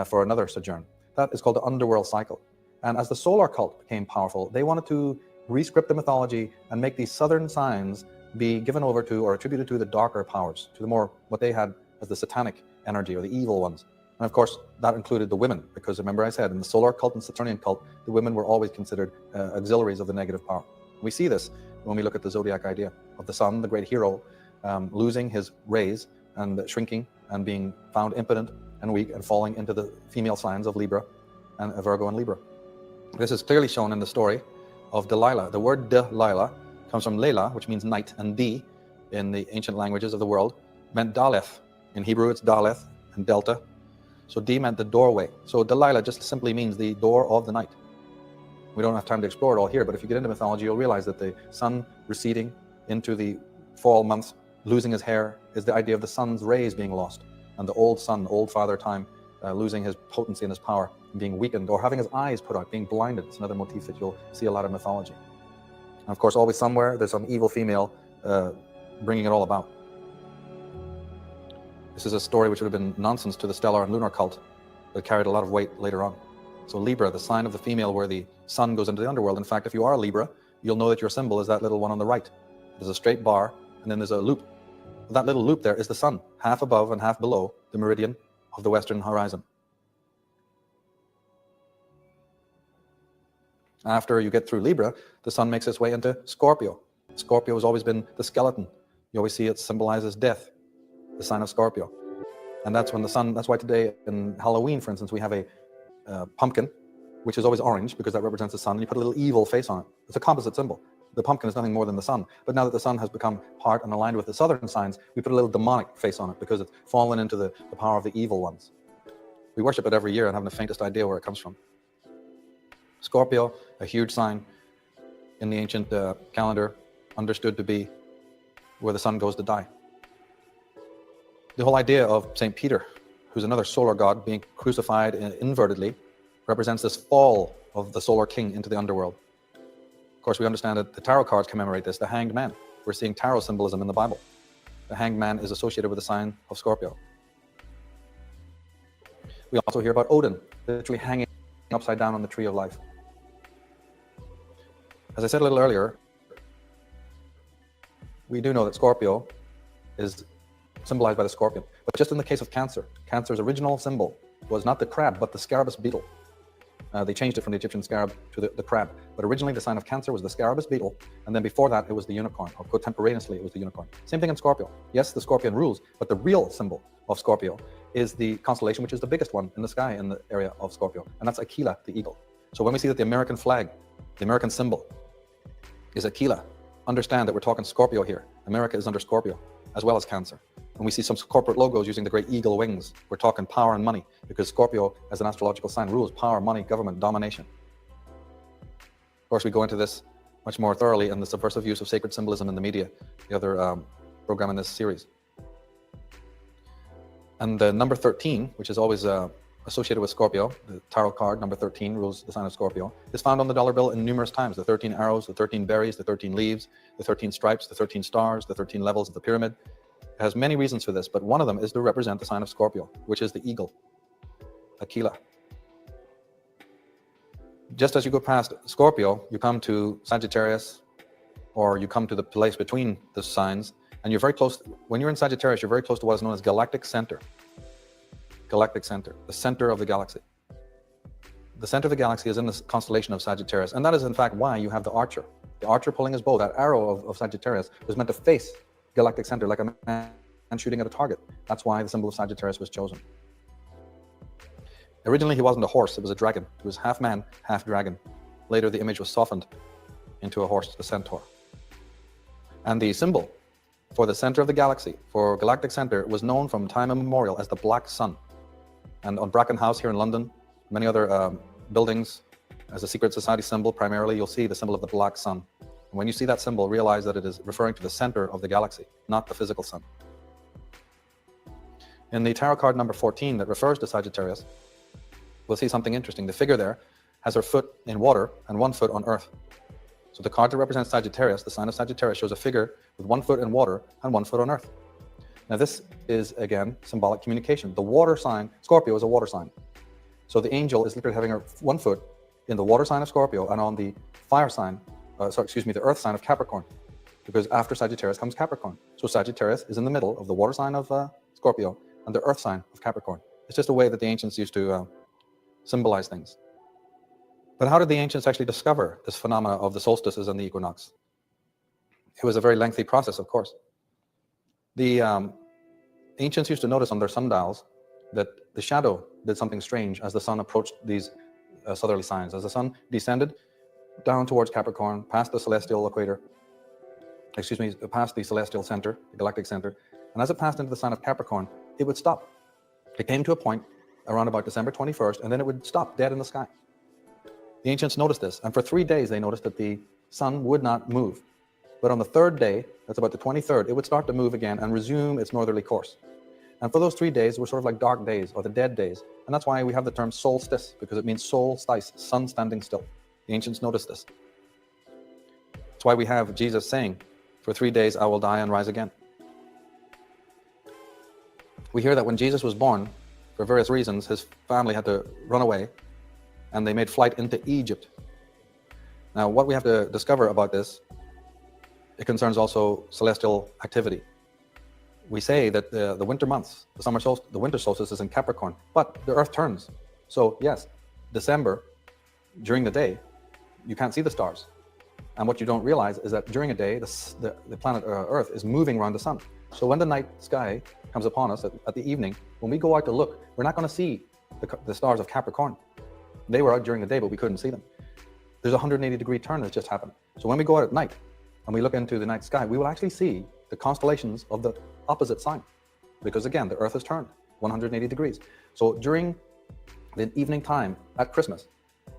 for another sojourn. That is called the underworld cycle. And as the solar cult became powerful, they wanted to rescript the mythology and make these southern signs be given over to or attributed to the darker powers, to the more what they had as the satanic energy or the evil ones. And of course, that included the women, because remember I said in the solar cult and Saturnian cult, the women were always considered auxiliaries of the negative power. We see this when we look at the zodiac idea of the sun, the great hero, losing his rays and shrinking and being found impotent and weak and falling into the female signs of Libra and Virgo and Libra. This is clearly shown in the story of Delilah. The word Delilah comes from Layla, which means night, and Di, in the ancient languages of the world, meant Daleth. In Hebrew, it's Daleth and Delta. So Di meant the doorway. So Delilah just simply means the door of the night. We don't have time to explore it all here, but if you get into mythology, you'll realize that the sun receding into the fall months, losing his hair, is the idea of the sun's rays being lost, and the old sun, old father time, losing his potency and his power, being weakened, or having his eyes put out, being blinded. It's another motif that you'll see a lot of mythology. And of course, always somewhere, there's some evil female bringing it all about. This is a story which would have been nonsense to the stellar and lunar cult, but carried a lot of weight later on. So Libra, the sign of the female where the sun goes into the underworld. In fact, if you are a Libra, you'll know that your symbol is that little one on the right. There's a straight bar, and then there's a loop. That little loop there is the sun, half above and half below the meridian of the western horizon. After you get through Libra, the sun makes its way into Scorpio. Scorpio has always been the skeleton. You always see it symbolizes death, the sign of Scorpio. And that's when the sun, that's why today in Halloween, for instance, we have a pumpkin, which is always orange because that represents the sun, and you put a little evil face on it. It's a composite symbol. The pumpkin is nothing more than the sun. But now that the sun has become part and aligned with the southern signs, we put a little demonic face on it because it's fallen into the power of the evil ones. We worship it every year and haven't the faintest idea where it comes from. Scorpio, a huge sign in the ancient calendar, understood to be where the sun goes to die. The whole idea of St. Peter, who's another solar god, being crucified invertedly, represents this fall of the solar king into the underworld. Of course, we understand that the tarot cards commemorate this, the hanged man. We're seeing tarot symbolism in the Bible. The hanged man is associated with the sign of Scorpio. We also hear about Odin, literally hanging upside down on the tree of life. As I said a little earlier, we do know that Scorpio is symbolized by the scorpion. But just in the case of Cancer, Cancer's original symbol was not the crab, but the scarabus beetle. They changed it from the Egyptian scarab to the crab. But originally the sign of Cancer was the scarabus beetle, and then before that it was the unicorn, or contemporaneously it was the unicorn. Same thing in Scorpio. Yes, the scorpion rules, but the real symbol of Scorpio is the constellation, which is the biggest one in the sky in the area of Scorpio, and that's Aquila, the eagle. So when we see that the American flag, the American symbol, is Aquila, understand that we're talking Scorpio here. America is under Scorpio, as well as Cancer. And we see some corporate logos using the great eagle wings. We're talking power and money, because Scorpio, as an astrological sign, rules power, money, government, domination. Of course, we go into this much more thoroughly in the subversive use of sacred symbolism in the media, the other program in this series. And the number 13, which is always associated with Scorpio, the tarot card, number 13, rules the sign of Scorpio, is found on the dollar bill in numerous times. The 13 arrows, the 13 berries, the 13 leaves, the 13 stripes, the 13 stars, the 13 levels of the pyramid. It has many reasons for this, but one of them is to represent the sign of Scorpio, which is the eagle, Aquila. Just as you go past Scorpio, you come to Sagittarius, or you come to the place between the signs, and you're very close. When you're in Sagittarius, you're very close to what is known as galactic center. Galactic center, the center of the galaxy. The center of the galaxy is in the constellation of Sagittarius, and that is in fact why you have the archer. The archer pulling his bow, that arrow of Sagittarius, was meant to face galactic center like a man shooting at a target. That's why the symbol of Sagittarius was chosen. Originally, he wasn't a horse, it was a dragon. He was half man, half dragon. Later, the image was softened into a horse, the centaur. And the symbol for the center of the galaxy, for galactic center, was known from time immemorial as the Black Sun. And on Bracken House here in London, many other buildings, as a secret society symbol, primarily, you'll see the symbol of the Black Sun. And when you see that symbol, realize that it is referring to the center of the galaxy, not the physical sun. In the tarot card number 14 that refers to Sagittarius, we'll see something interesting. The figure there has her foot in water and one foot on earth. So the card that represents Sagittarius, the sign of Sagittarius, shows a figure with one foot in water and one foot on earth. Now this is, again, symbolic communication. The water sign, Scorpio is a water sign. So the angel is literally having her one foot in the water sign of Scorpio and on the fire sign, the earth sign of Capricorn, because after Sagittarius comes Capricorn. So Sagittarius is in the middle of the water sign of Scorpio and the earth sign of Capricorn. It's just a way that the ancients used to symbolize things. But how did the ancients actually discover this phenomena of the solstices and the equinox? It was a very lengthy process, of course. The ancients used to notice on their sundials that the shadow did something strange as the sun approached these southerly signs. As the sun descended down towards Capricorn, past the celestial equator, past the celestial center, the galactic center, and as it passed into the sign of Capricorn, it would stop. It came to a point around about December 21st, and then it would stop dead in the sky. The ancients noticed this, and for 3 days they noticed that the sun would not move. But on the third day, that's about the 23rd, it would start to move again and resume its northerly course. And for those 3 days were sort of like dark days, or the dead days. And that's why we have the term solstice, because it means solstice, sun standing still. The ancients noticed this. That's why we have Jesus saying, for 3 days I will die and rise again. We hear that when Jesus was born, for various reasons, his family had to run away, and they made flight into Egypt. Now, what we have to discover about this, it concerns also celestial activity. We say that the winter months, the winter solstice is in Capricorn, but the Earth turns. So yes, December, during the day, you can't see the stars. And what you don't realize is that during a day, the planet Earth is moving around the sun. So when the night sky comes upon us at the evening, when we go out to look, we're not going to see the stars of Capricorn. They were out during the day, but we couldn't see them. There's a 180-degree turn that's just happened. So when we go out at night and we look into the night sky, we will actually see the constellations of the opposite sign. Because again, the Earth has turned 180 degrees. So during The evening time at Christmas,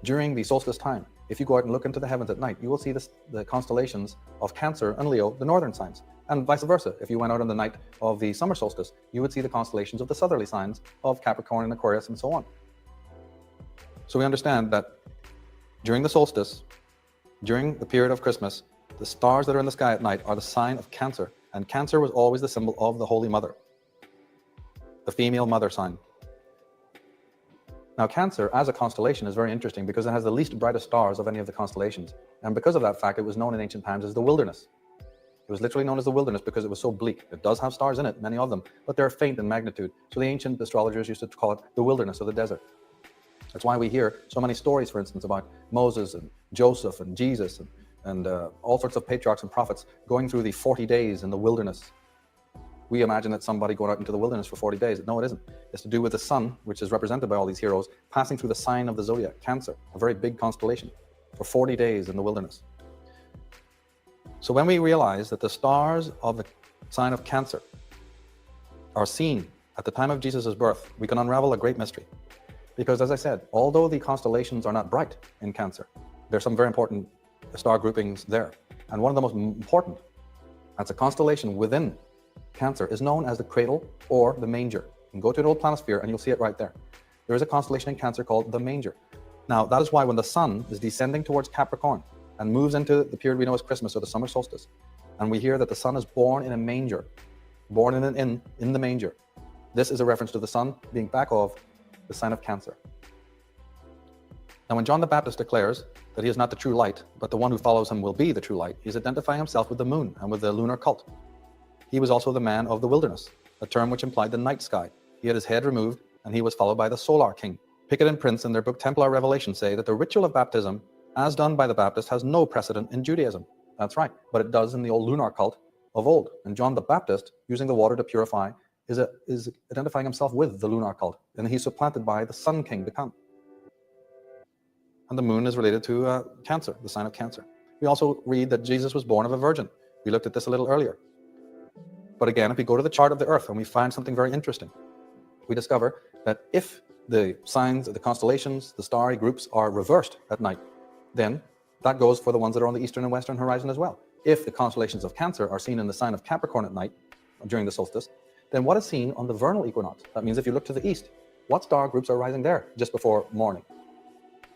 during the solstice time, if you go out and look into the heavens at night, you will see the constellations of Cancer and Leo, the northern signs, and vice versa. If you went out on the night of the summer solstice, you would see the constellations of the southerly signs of Capricorn and Aquarius and so on. So we understand that during the solstice, during the period of Christmas, the stars that are in the sky at night are the sign of Cancer, and Cancer was always the symbol of the Holy Mother, the female mother sign. Now, Cancer as a constellation is very interesting because it has the least brightest stars of any of the constellations. And because of that fact, it was known in ancient times as the wilderness. It was literally known as the wilderness because it was so bleak. It does have stars in it, many of them, but they're faint in magnitude. So the ancient astrologers used to call it the wilderness or the desert. That's why we hear so many stories, for instance, about Moses and Joseph and Jesus and all sorts of patriarchs and prophets going through the 40 days in the wilderness. We imagine that somebody going out into the wilderness for 40 days. No, it isn't. It's to do with the sun, which is represented by all these heroes, passing through the sign of the zodiac, Cancer, a very big constellation, for 40 days in the wilderness. So when we realize that the stars of the sign of Cancer are seen at the time of Jesus' birth, we can unravel a great mystery. Because as I said, although the constellations are not bright in Cancer, there's some very important star groupings there. And one of the most important, that's a constellation within Cancer, is known as the cradle or the manger. You can go to an old planisphere and you'll see it right there. There is a constellation in Cancer called the manger. Now, that is why when the sun is descending towards Capricorn and moves into the period we know as Christmas or the summer solstice, and we hear that the sun is born in a manger, born in an inn in the manger, this is a reference to the sun being back of the sign of Cancer. Now, when John the Baptist declares that he is not the true light, but the one who follows him will be the true light, he's identifying himself with the moon and with the lunar cult. He was also the man of the wilderness, a term which implied the night sky. He had his head removed, and he was followed by the solar king. Pickett and Prince in their book Templar Revelation say that the ritual of baptism, as done by the Baptist, has no precedent in Judaism. That's right, but it does in the old lunar cult of old. And John the Baptist, using the water to purify, is identifying himself with the lunar cult, and he's supplanted by the sun king to come. And the moon is related to Cancer, the sign of Cancer. We also read that Jesus was born of a virgin. We looked at this a little earlier. But again, if we go to the chart of the Earth and we find something very interesting, we discover that if the signs, the constellations, the starry groups are reversed at night, then that goes for the ones that are on the eastern and western horizon as well. If the constellations of Cancer are seen in the sign of Capricorn at night during the solstice, then what is seen on the vernal equinox? That means if you look to the east, what star groups are rising there just before morning?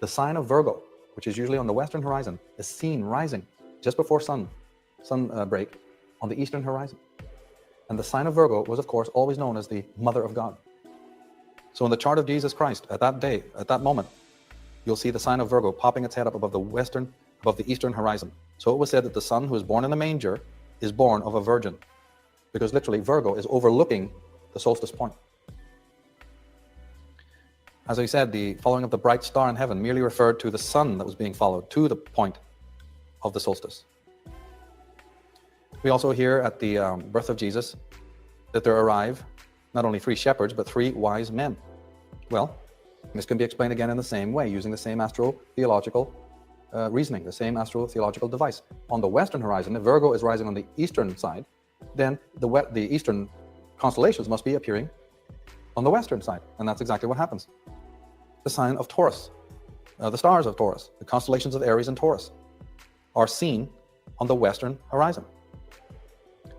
The sign of Virgo, which is usually on the western horizon, is seen rising just before sun break on the eastern horizon. And the sign of Virgo was, of course, always known as the Mother of God. So in the chart of Jesus Christ, at that day, at that moment, you'll see the sign of Virgo popping its head up above the eastern horizon. So it was said that the son who is born in the manger is born of a virgin, because literally Virgo is overlooking the solstice point. As I said, the following of the bright star in heaven merely referred to the sun that was being followed to the point of the solstice. We also hear at the birth of Jesus that there arrive not only 3 shepherds, but 3 wise men. Well, this can be explained again in the same way, using the same astrotheological reasoning, the same astrotheological device. On the western horizon, if Virgo is rising on the eastern side, then the eastern constellations must be appearing on the western side, and that's exactly what happens. The sign of Taurus, the stars of Taurus, the constellations of Aries and Taurus, are seen on the western horizon.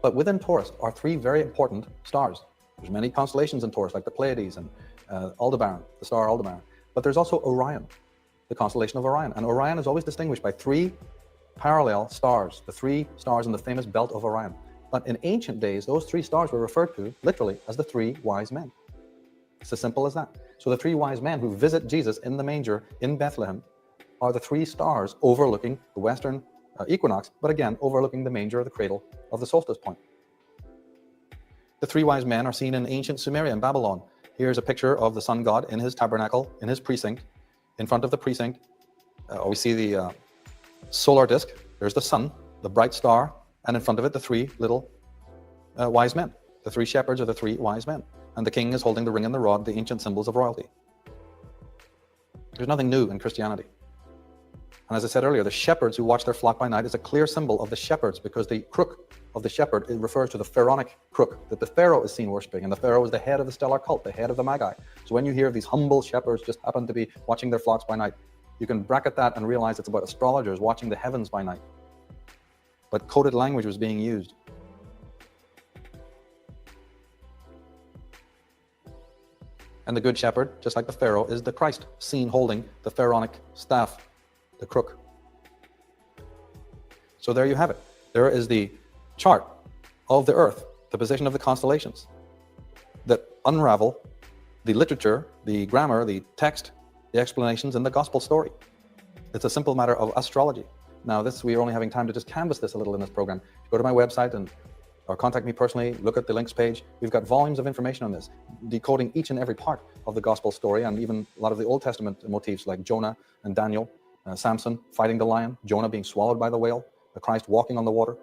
But within Taurus are 3 very important stars. There's many constellations in Taurus, like the Pleiades and Aldebaran, the star Aldebaran. But there's also Orion, the constellation of Orion. And Orion is always distinguished by 3 parallel stars, the 3 stars in the famous belt of Orion. But in ancient days, those 3 stars were referred to literally as the 3 wise men. It's as simple as that. So the 3 wise men who visit Jesus in the manger in Bethlehem are the 3 stars overlooking the western equinox, but again, overlooking the manger or the cradle of the solstice point. The 3 wise men are seen in ancient Sumeria in Babylon. Here's a picture of the sun god in his tabernacle, in his precinct. In front of the precinct, we see the solar disk. There's the sun, the bright star, and in front of it, the 3 little wise men. The 3 shepherds are the 3 wise men. And the king is holding the ring and the rod, the ancient symbols of royalty. There's nothing new in Christianity. And as I said earlier, the shepherds who watch their flock by night is a clear symbol of the shepherds, because the crook of the shepherd, it refers to the pharaonic crook that the pharaoh is seen worshipping, and the pharaoh is the head of the stellar cult, the head of the magi. So when you hear these humble shepherds just happen to be watching their flocks by night, you can bracket that and realize it's about astrologers watching the heavens by night. But coded language was being used. And the good shepherd, just like the pharaoh, is the Christ, seen holding the pharaonic staff, the crook. So there you have it. There is the chart of the earth, the position of the constellations that unravel the literature, the grammar, the text, the explanations in the gospel story. It's a simple matter of astrology. Now this, we are only having time to just canvas this a little in this program. Go to my website or contact me personally, look at the links page. We've got volumes of information on this, decoding each and every part of the gospel story, and even a lot of the Old Testament motifs like Jonah and Daniel, Samson fighting the lion, Jonah being swallowed by the whale, the Christ walking on the water.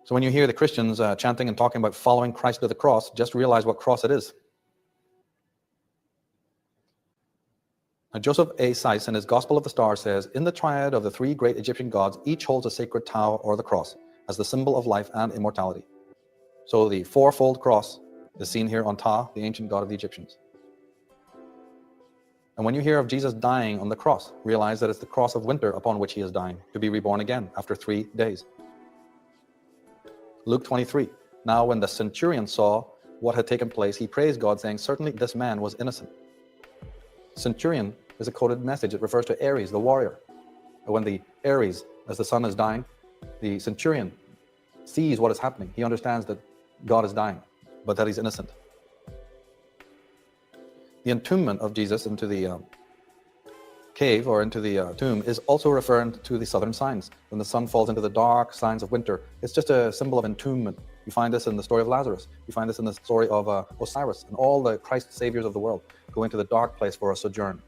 So when you hear the Christians chanting and talking about following Christ to the cross, just realize what cross it is. Now, Joseph A. Seiss in his Gospel of the Star says, in the triad of the three great Egyptian gods, each holds a sacred tau or the cross as the symbol of life and immortality. So the fourfold cross is seen here on Ta, the ancient god of the Egyptians. And when you hear of Jesus dying on the cross, realize that it's the cross of winter upon which he is dying, to be reborn again after 3 days. Luke 23, now when the centurion saw what had taken place, he praised God, saying, certainly this man was innocent. Centurion is a coded message. It refers to Ares, the warrior. When the Ares, as the sun is dying, the centurion sees what is happening. He understands that God is dying, but that he's innocent. The entombment of Jesus into the cave or into the tomb is also referring to the southern signs. When the sun falls into the dark signs of winter, it's just a symbol of entombment. You find this in the story of Lazarus. You find this in the story of Osiris, and all the Christ saviors of the world go into the dark place for a sojourn,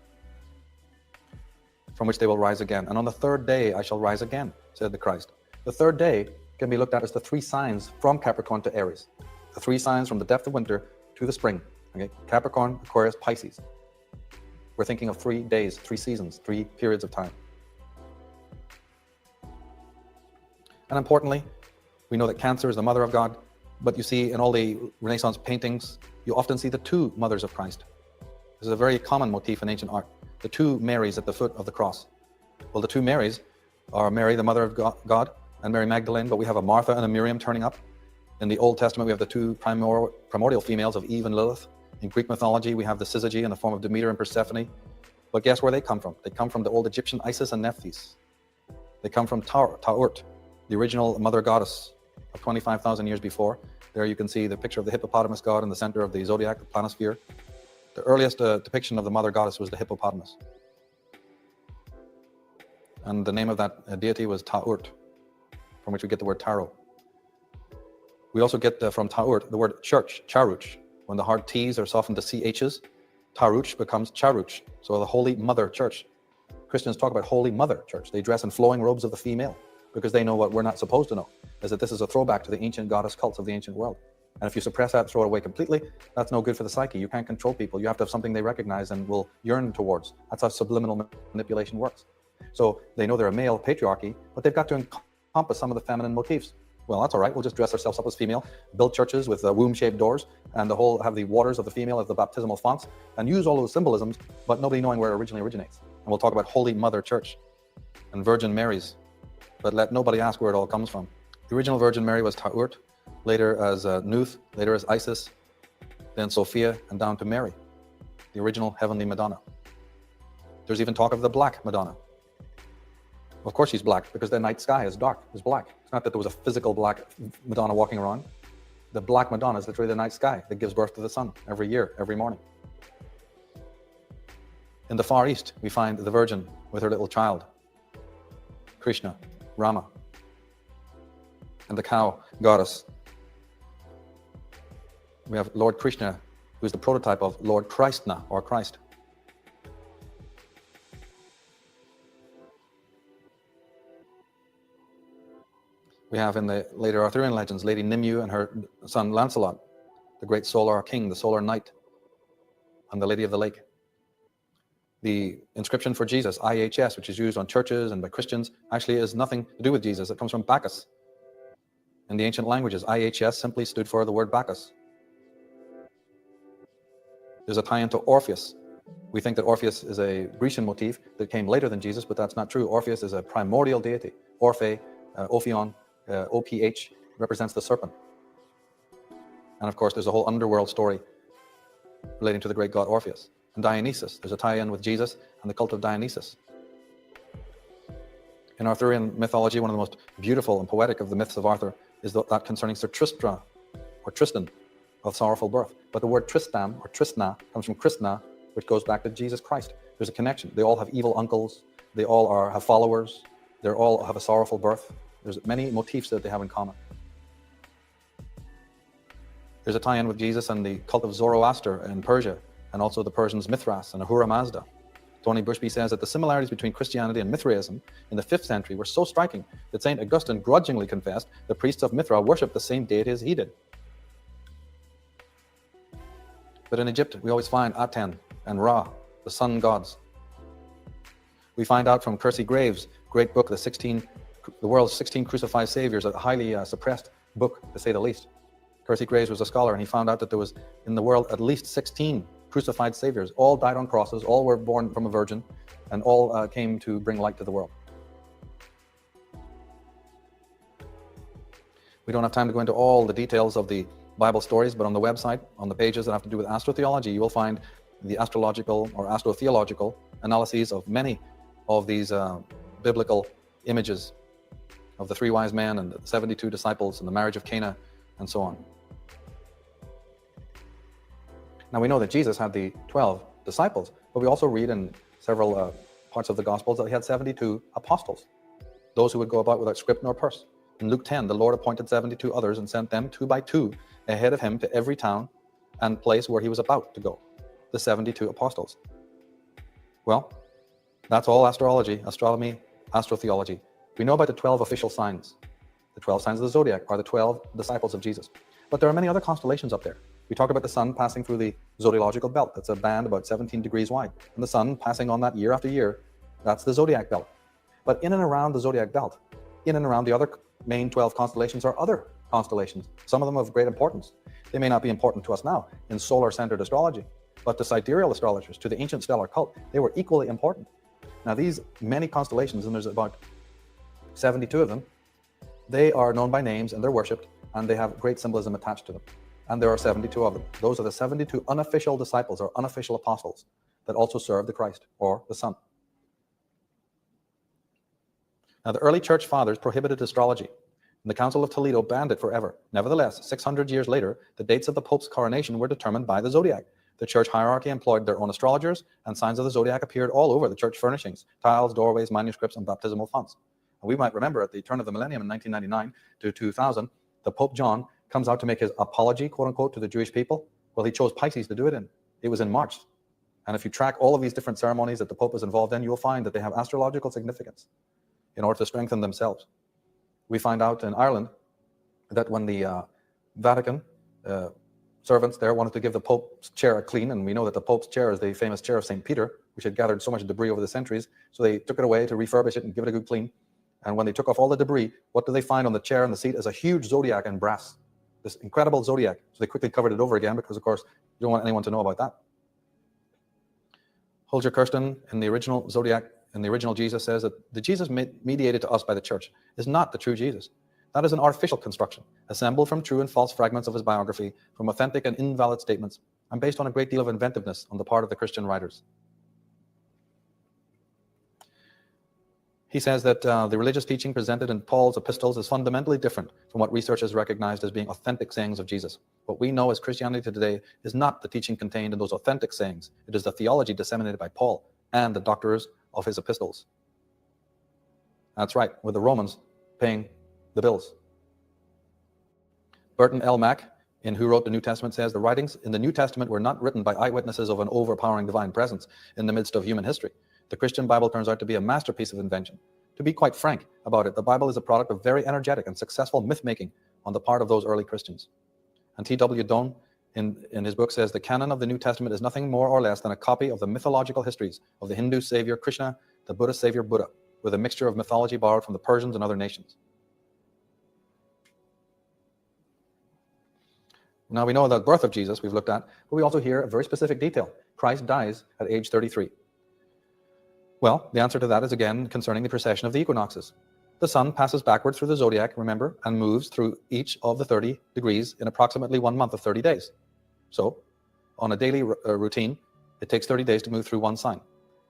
from which they will rise again. And on the third day I shall rise again, said the Christ. The third day can be looked at as the 3 signs from Capricorn to Aries. The 3 signs from the depth of winter to the spring. Okay? Capricorn, Aquarius, Pisces. We're thinking of 3 days, 3 seasons, 3 periods of time. And importantly, we know that Cancer is the mother of God, but you see in all the Renaissance paintings, you often see the 2 mothers of Christ. This is a very common motif in ancient art. The 2 Marys at the foot of the cross. Well, the 2 Marys are Mary, the mother of God, and Mary Magdalene, but we have a Martha and a Miriam turning up. In the Old Testament, we have the 2 primordial females of Eve and Lilith. In Greek mythology, we have the syzygy in the form of Demeter and Persephone. But guess where they come from? They come from the old Egyptian Isis and Nephthys. They come from Ta'urt, the original mother goddess of 25,000 years before. There you can see the picture of the hippopotamus god in the center of the zodiac, the planisphere. The earliest depiction of the mother goddess was the hippopotamus. And the name of that deity was Ta'urt, from which we get the word tarot. We also get from Ta'urt the word church, charuch. When the hard T's are softened to CH's, Taruch becomes Charuch. So the Holy Mother Church. Christians talk about Holy Mother Church. They dress in flowing robes of the female because they know what we're not supposed to know, is that this is a throwback to the ancient goddess cults of the ancient world. And if you suppress that and throw it away completely, that's no good for the psyche. You can't control people. You have to have something they recognize and will yearn towards. That's how subliminal manipulation works. So they know they're a male patriarchy, but they've got to encompass some of the feminine motifs. Well, that's all right. We'll just dress ourselves up as female, build churches with womb-shaped doors, and have the waters of the female as the baptismal fonts, and use all those symbolisms, but nobody knowing where it originally originates. And we'll talk about Holy Mother Church and Virgin Marys, but let nobody ask where it all comes from. The original Virgin Mary was Ta'urt, later as Nuth, later as Isis, then Sophia, and down to Mary, the original heavenly Madonna. There's even talk of the Black Madonna. Of course she's black, because the night sky is dark, is black. It's not that there was a physical black Madonna walking around. The Black Madonna is literally the night sky that gives birth to the sun every year, every morning. In the Far East, we find the Virgin with her little child, Krishna, Rama, and the cow goddess. We have Lord Krishna, who is the prototype of Lord KRISHNA, or Christ. We have in the later Arthurian legends, Lady Nimue and her son Lancelot, the great solar king, the solar knight, and the Lady of the Lake. The inscription for Jesus, IHS, which is used on churches and by Christians, actually has nothing to do with Jesus. It comes from Bacchus, In the ancient languages, IHS simply stood for the word Bacchus. There's a tie-in to Orpheus. We think that Orpheus is a Grecian motif that came later than Jesus, but that's not true. Orpheus is a primordial deity. Orphe, Ophion, OPH, represents the serpent. And of course, there's a whole underworld story relating to the great god Orpheus. And Dionysus, there's a tie-in with Jesus and the cult of Dionysus. In Arthurian mythology, one of the most beautiful and poetic of the myths of Arthur is that concerning Sir Tristram, or Tristan, of sorrowful birth. But the word Tristam, or Tristna, comes from Krishna, which goes back to Jesus Christ. There's a connection. They all have evil uncles. They all have followers. They all have a sorrowful birth. There's many motifs that they have in common. There's a tie-in with Jesus and the cult of Zoroaster in Persia, and also the Persians Mithras and Ahura Mazda. Tony Bushby says that the similarities between Christianity and Mithraism in the 5th century were so striking that St. Augustine grudgingly confessed the priests of Mithra worshipped the same deity as he did. But in Egypt, we always find Aten and Ra, the sun gods. We find out from Percy Graves' great book, the world's 16 crucified saviors, a highly suppressed book, to say the least. Percy Graves was a scholar, and he found out that there was in the world at least 16 crucified saviors. All died on crosses, all were born from a virgin, and all came to bring light to the world. We don't have time to go into all the details of the Bible stories, but on the website, on the pages that have to do with astrotheology, you will find the astrological or astrotheological analyses of many of these biblical images of the 3 wise men and the 72 disciples and the marriage of Cana and so on. Now we know that Jesus had the 12 disciples, but we also read in several parts of the Gospels that he had 72 apostles, those who would go about without scrip nor purse. In Luke 10, the Lord appointed 72 others and sent them 2 by 2 ahead of him to every town and place where he was about to go. The 72 apostles. Well, that's all astrology, astronomy, astrotheology. We know about the 12 official signs. The 12 signs of the zodiac are the 12 disciples of Jesus. But there are many other constellations up there. We talk about the sun passing through the zodiological belt. That's a band about 17 degrees wide. And the sun passing on that year after year, that's the zodiac belt. But in and around the zodiac belt, in and around the other main 12 constellations are other constellations, some of them of great importance. They may not be important to us now in solar-centered astrology, but to sidereal astrologers, to the ancient stellar cult, they were equally important. Now these many constellations, and there's about 72 of them, they are known by names and they're worshipped, and they have great symbolism attached to them. And there are 72 of them. Those are the 72 unofficial disciples or unofficial apostles that also serve the Christ or the Son. Now the early church fathers prohibited astrology, and the Council of Toledo banned it forever. Nevertheless, 600 years later, the dates of the Pope's coronation were determined by the zodiac. The church hierarchy employed their own astrologers, and signs of the zodiac appeared all over the church furnishings, tiles, doorways, manuscripts, and baptismal fonts. And we might remember at the turn of the millennium in 1999 to 2000, the Pope John comes out to make his apology, quote unquote, to the Jewish people. Well, he chose Pisces to do it in. It was in March. And if you track all of these different ceremonies that the Pope was involved in, you will find that they have astrological significance in order to strengthen themselves. We find out in Ireland that when the Vatican servants there wanted to give the Pope's chair a clean, and we know that the Pope's chair is the famous chair of St. Peter, which had gathered so much debris over the centuries, so they took it away to refurbish it and give it a good clean. And when they took off all the debris, what do they find on the chair and the seat is a huge zodiac in brass, this incredible zodiac. So they quickly covered it over again because, of course, you don't want anyone to know about that. Holger Kirsten, in the original zodiac, in the original Jesus, says that the Jesus mediated to us by the church is not the true Jesus. That is an artificial construction, assembled from true and false fragments of his biography, from authentic and invalid statements, and based on a great deal of inventiveness on the part of the Christian writers. He says that the religious teaching presented in Paul's epistles is fundamentally different from what research has recognized as being authentic sayings of Jesus. What we know as Christianity today is not the teaching contained in those authentic sayings. It is the theology disseminated by Paul and the doctors of his epistles. That's right, with the Romans paying the bills. Burton L. Mack, in Who Wrote the New Testament, says the writings in the New Testament were not written by eyewitnesses of an overpowering divine presence in the midst of human history. The Christian Bible turns out to be a masterpiece of invention. To be quite frank about it, the Bible is a product of very energetic and successful myth-making on the part of those early Christians. And T.W. Doane, in his book, says the canon of the New Testament is nothing more or less than a copy of the mythological histories of the Hindu savior Krishna, the Buddhist savior Buddha, with a mixture of mythology borrowed from the Persians and other nations. Now we know the birth of Jesus we've looked at, but we also hear a very specific detail. Christ dies at age 33. Well, the answer to that is again concerning the precession of the equinoxes. The sun passes backwards through the zodiac, remember, and moves through each of the 30 degrees in approximately 1 month of 30 days. So, on a daily routine, it takes 30 days to move through one sign.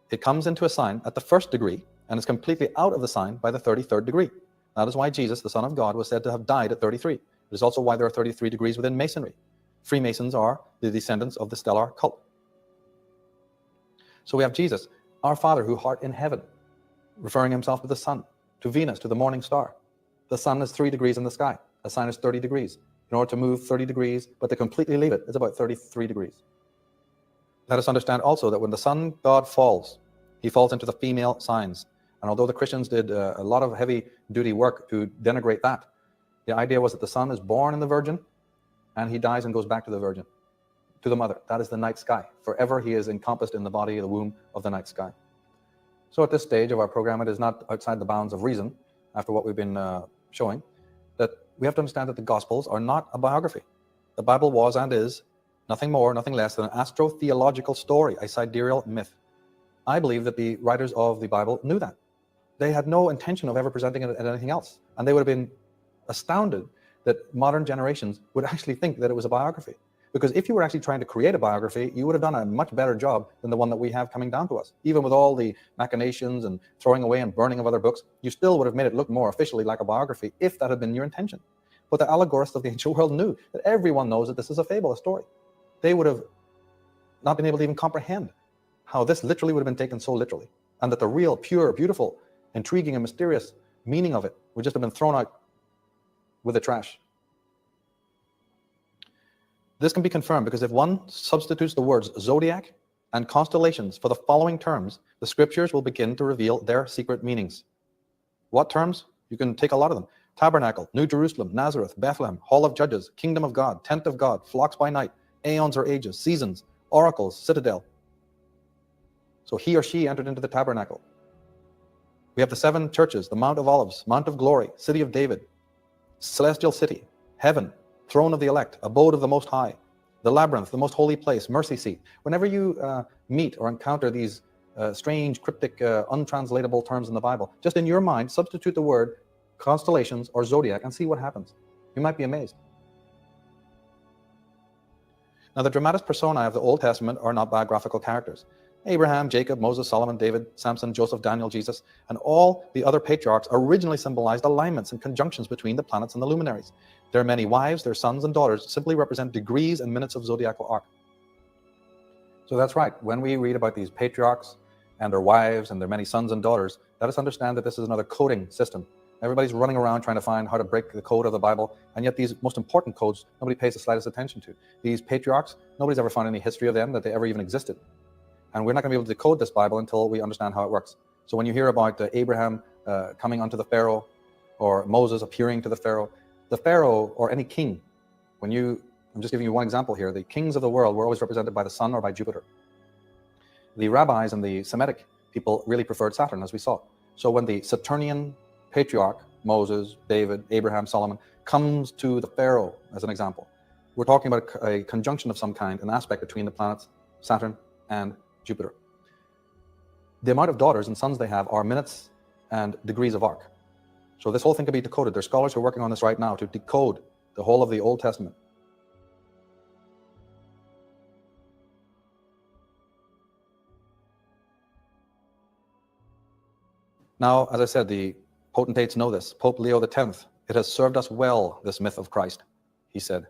It comes into a sign at the first degree and is completely out of the sign by the 33rd degree. That is why Jesus, the Son of God, was said to have died at 33. It is also why there are 33 degrees within Masonry. Freemasons are the descendants of the stellar cult. So we have Jesus, our Father who art in heaven, referring himself to the sun, to Venus, to the morning star. The sun is 3 degrees in the sky. A sign is 30 degrees. In order to move 30 degrees, but to completely leave it, it's about 33 degrees. Let us understand also that when the sun god falls, he falls into the female signs. And although the Christians did a lot of heavy-duty work to denigrate that, the idea was that the sun is born in the Virgin, and he dies and goes back to the Virgin, to the mother. That is the night sky. Forever he is encompassed in the body, the womb of the night sky. So at this stage of our program, it is not outside the bounds of reason, after what we've been showing, that we have to understand that the Gospels are not a biography. The Bible was and is nothing more, nothing less than an astrotheological story, a sidereal myth. I believe that the writers of the Bible knew that. They had no intention of ever presenting it as anything else. And they would have been astounded that modern generations would actually think that it was a biography. Because if you were actually trying to create a biography, you would have done a much better job than the one that we have coming down to us. Even with all the machinations and throwing away and burning of other books, you still would have made it look more officially like a biography if that had been your intention. But the allegorists of the ancient world knew that everyone knows that this is a fable, a story. They would have not been able to even comprehend how this literally would have been taken so literally, and that the real, pure, beautiful, intriguing, and mysterious meaning of it would just have been thrown out with the trash. This can be confirmed because if one substitutes the words zodiac and constellations for the following terms, the scriptures will begin to reveal their secret meanings. What terms? You can take a lot of them. Tabernacle, New Jerusalem, Nazareth, Bethlehem, Hall of Judges, Kingdom of God, Tent of God, Flocks by night, aeons or ages, seasons, oracles, citadel. So he or she entered into the tabernacle. We have the 7 churches, the Mount of Olives, Mount of Glory, City of David, Celestial City, Heaven, Throne of the Elect, Abode of the Most High, the Labyrinth, the Most Holy Place, Mercy Seat. Whenever you meet or encounter these strange, cryptic, untranslatable terms in the Bible, just in your mind, substitute the word constellations or zodiac and see what happens. You might be amazed. Now, the dramatis personae of the Old Testament are not biographical characters. Abraham, Jacob, Moses, Solomon, David, Samson, Joseph, Daniel, Jesus, and all the other patriarchs originally symbolized alignments and conjunctions between the planets and the luminaries. Their many wives, their sons and daughters simply represent degrees and minutes of zodiacal arc. So that's right. When we read about these patriarchs and their wives and their many sons and daughters, let us understand that this is another coding system. Everybody's running around trying to find how to break the code of the Bible, and yet these most important codes, nobody pays the slightest attention to. These patriarchs, nobody's ever found any history of them, that they ever even existed. And we're not going to be able to decode this Bible until we understand how it works. So when you hear about Abraham coming unto the Pharaoh, or Moses appearing to the Pharaoh or any king, I'm just giving you one example here, the kings of the world were always represented by the sun or by Jupiter. The rabbis and the Semitic people really preferred Saturn, as we saw. So when the Saturnian patriarch, Moses, David, Abraham, Solomon, comes to the Pharaoh, as an example, we're talking about a conjunction of some kind, an aspect between the planets Saturn and Jupiter. The amount of daughters and sons they have are minutes and degrees of arc. So this whole thing can be decoded. There's scholars who are working on this right now to decode the whole of the Old Testament. Now, as I said, the potentates know this. Pope Leo X, it has served us well, this myth of Christ, he said.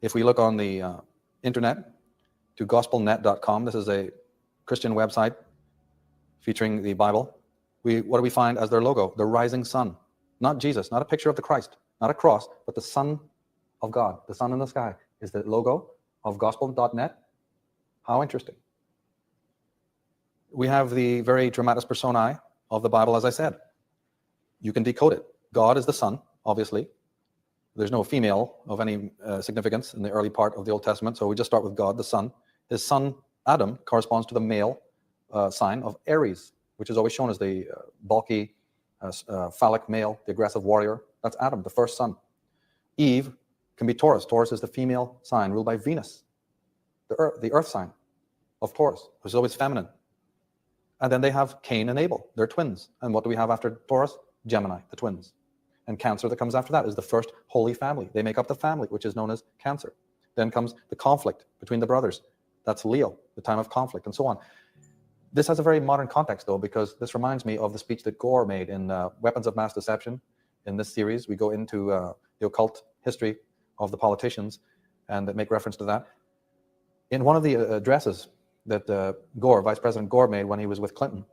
If we look on the internet to gospelnet.com, this is a Christian website featuring the Bible. What do we find as their logo? The rising sun. Not Jesus, not a picture of the Christ, not a cross, but the Son of God. The sun in the sky is the logo of gospel.net. How interesting. We have the very dramatis personae of the Bible, as I said. You can decode it. God is the Son, obviously. There's no female of any significance in the early part of the Old Testament, so we just start with God, the Son. His son, Adam, corresponds to the male sign of Aries, which is always shown as the bulky, phallic male, the aggressive warrior. That's Adam, the first son. Eve can be Taurus. Taurus is the female sign ruled by Venus, the earth sign of Taurus, which is always feminine. And then they have Cain and Abel. They're twins. And what do we have after Taurus? Gemini, the twins. And Cancer that comes after that is the first holy family. They make up the family, which is known as Cancer. Then comes the conflict between the brothers. That's Leo, the time of conflict, and so on. This has a very modern context, though, because this reminds me of the speech that Gore made in Weapons of Mass Deception. In this series, we go into the occult history of the politicians and make reference to that. In one of the addresses that Gore, Vice President Gore, made when he was with Clinton,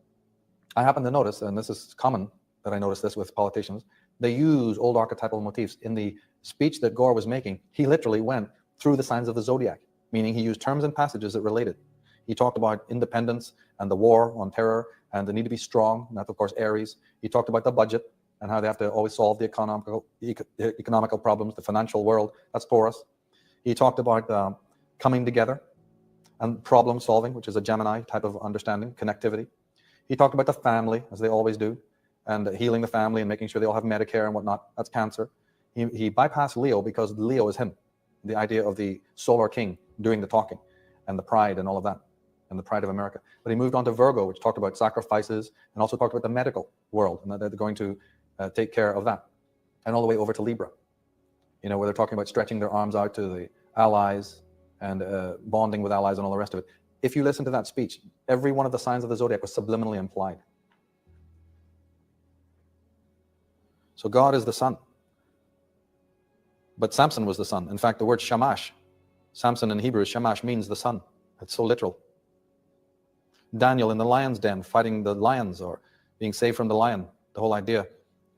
I happened to notice, and this is common that I notice this with politicians, they use old archetypal motifs. In the speech that Gore was making, he literally went through the signs of the zodiac, meaning he used terms and passages that related. He talked about independence and the war on terror and the need to be strong, and that's of course Aries. He talked about the budget and how they have to always solve the economical problems, the financial world, that's Taurus. He talked about coming together and problem solving, which is a Gemini type of understanding, connectivity. He talked about the family, as they always do, and healing the family and making sure they all have Medicare and whatnot. That's Cancer. He bypassed Leo because Leo is him, the idea of the solar king doing the talking and the pride and all of that, and the pride of America. But he moved on to Virgo, which talked about sacrifices and also talked about the medical world and that they're going to take care of that. And all the way over to Libra, where they're talking about stretching their arms out to the allies and bonding with allies and all the rest of it. If you listen to that speech, every one of the signs of the zodiac was subliminally implied. So God is the sun. But Samson was the sun. In fact, the word shamash, Samson in Hebrew, shamash means the sun. It's so literal. Daniel in the lion's den, fighting the lions or being saved from the lion. The whole idea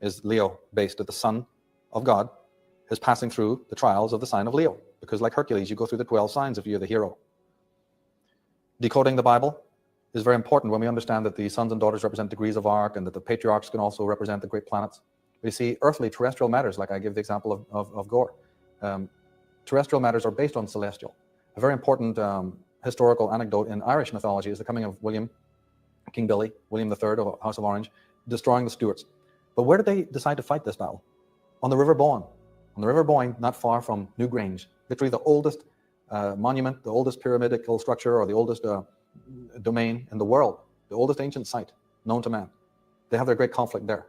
is Leo based, that the son of God is passing through the trials of the sign of Leo. Because like Hercules, you go through the 12 signs if you're the hero. Decoding the Bible is very important when we understand that the sons and daughters represent degrees of arc and that the patriarchs can also represent the great planets. We see earthly, terrestrial matters, like I give the example of Gore. Terrestrial matters are based on celestial. A very important historical anecdote in Irish mythology is the coming of King Billy, William III of House of Orange, destroying the Stuarts. But where did they decide to fight this battle? On the River Boyne. On the River Boyne, not far from Newgrange, literally the oldest monument, the oldest pyramidical structure, or the oldest domain in the world, the oldest ancient site known to man. They have their great conflict there.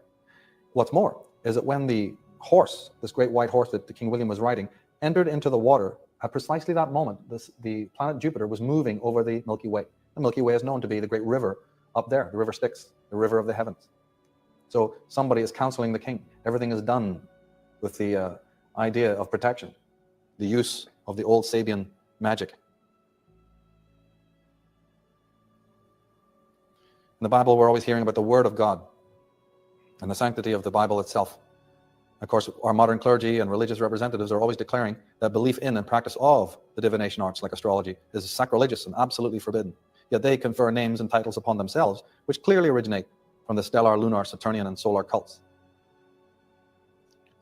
What's more is that when the horse, this great white horse that the King William was riding, entered into the water, at precisely that moment, the planet Jupiter was moving over the Milky Way. The Milky Way is known to be the great river up there, the river Styx, the river of the heavens. So somebody is counseling the king. Everything is done with the idea of protection, the use of the old Sabian magic. In the Bible, we're always hearing about the Word of God and the sanctity of the Bible itself. Of course, our modern clergy and religious representatives are always declaring that belief in and practice of the divination arts like astrology is sacrilegious and absolutely forbidden. Yet they confer names and titles upon themselves, which clearly originate from the stellar, lunar, Saturnian, and solar cults.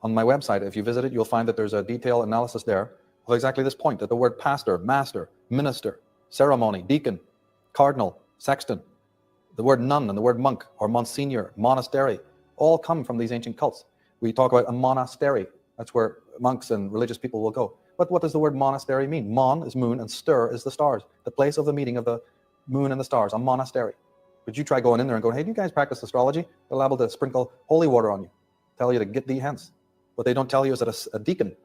On my website, if you visit it, you'll find that there's a detailed analysis there of exactly this point, that the word pastor, master, minister, ceremony, deacon, cardinal, sexton, the word nun and the word monk or monsignor, monastery, all come from these ancient cults. We talk about a monastery. That's where monks and religious people will go. But what does the word monastery mean? Mon is moon and stir is the stars. The place of the meeting of the moon and the stars, a monastery. Would you try going in there and going, hey, do you guys practice astrology? They're liable to sprinkle holy water on you, tell you to get thee hence. What they don't tell you is that a deacon,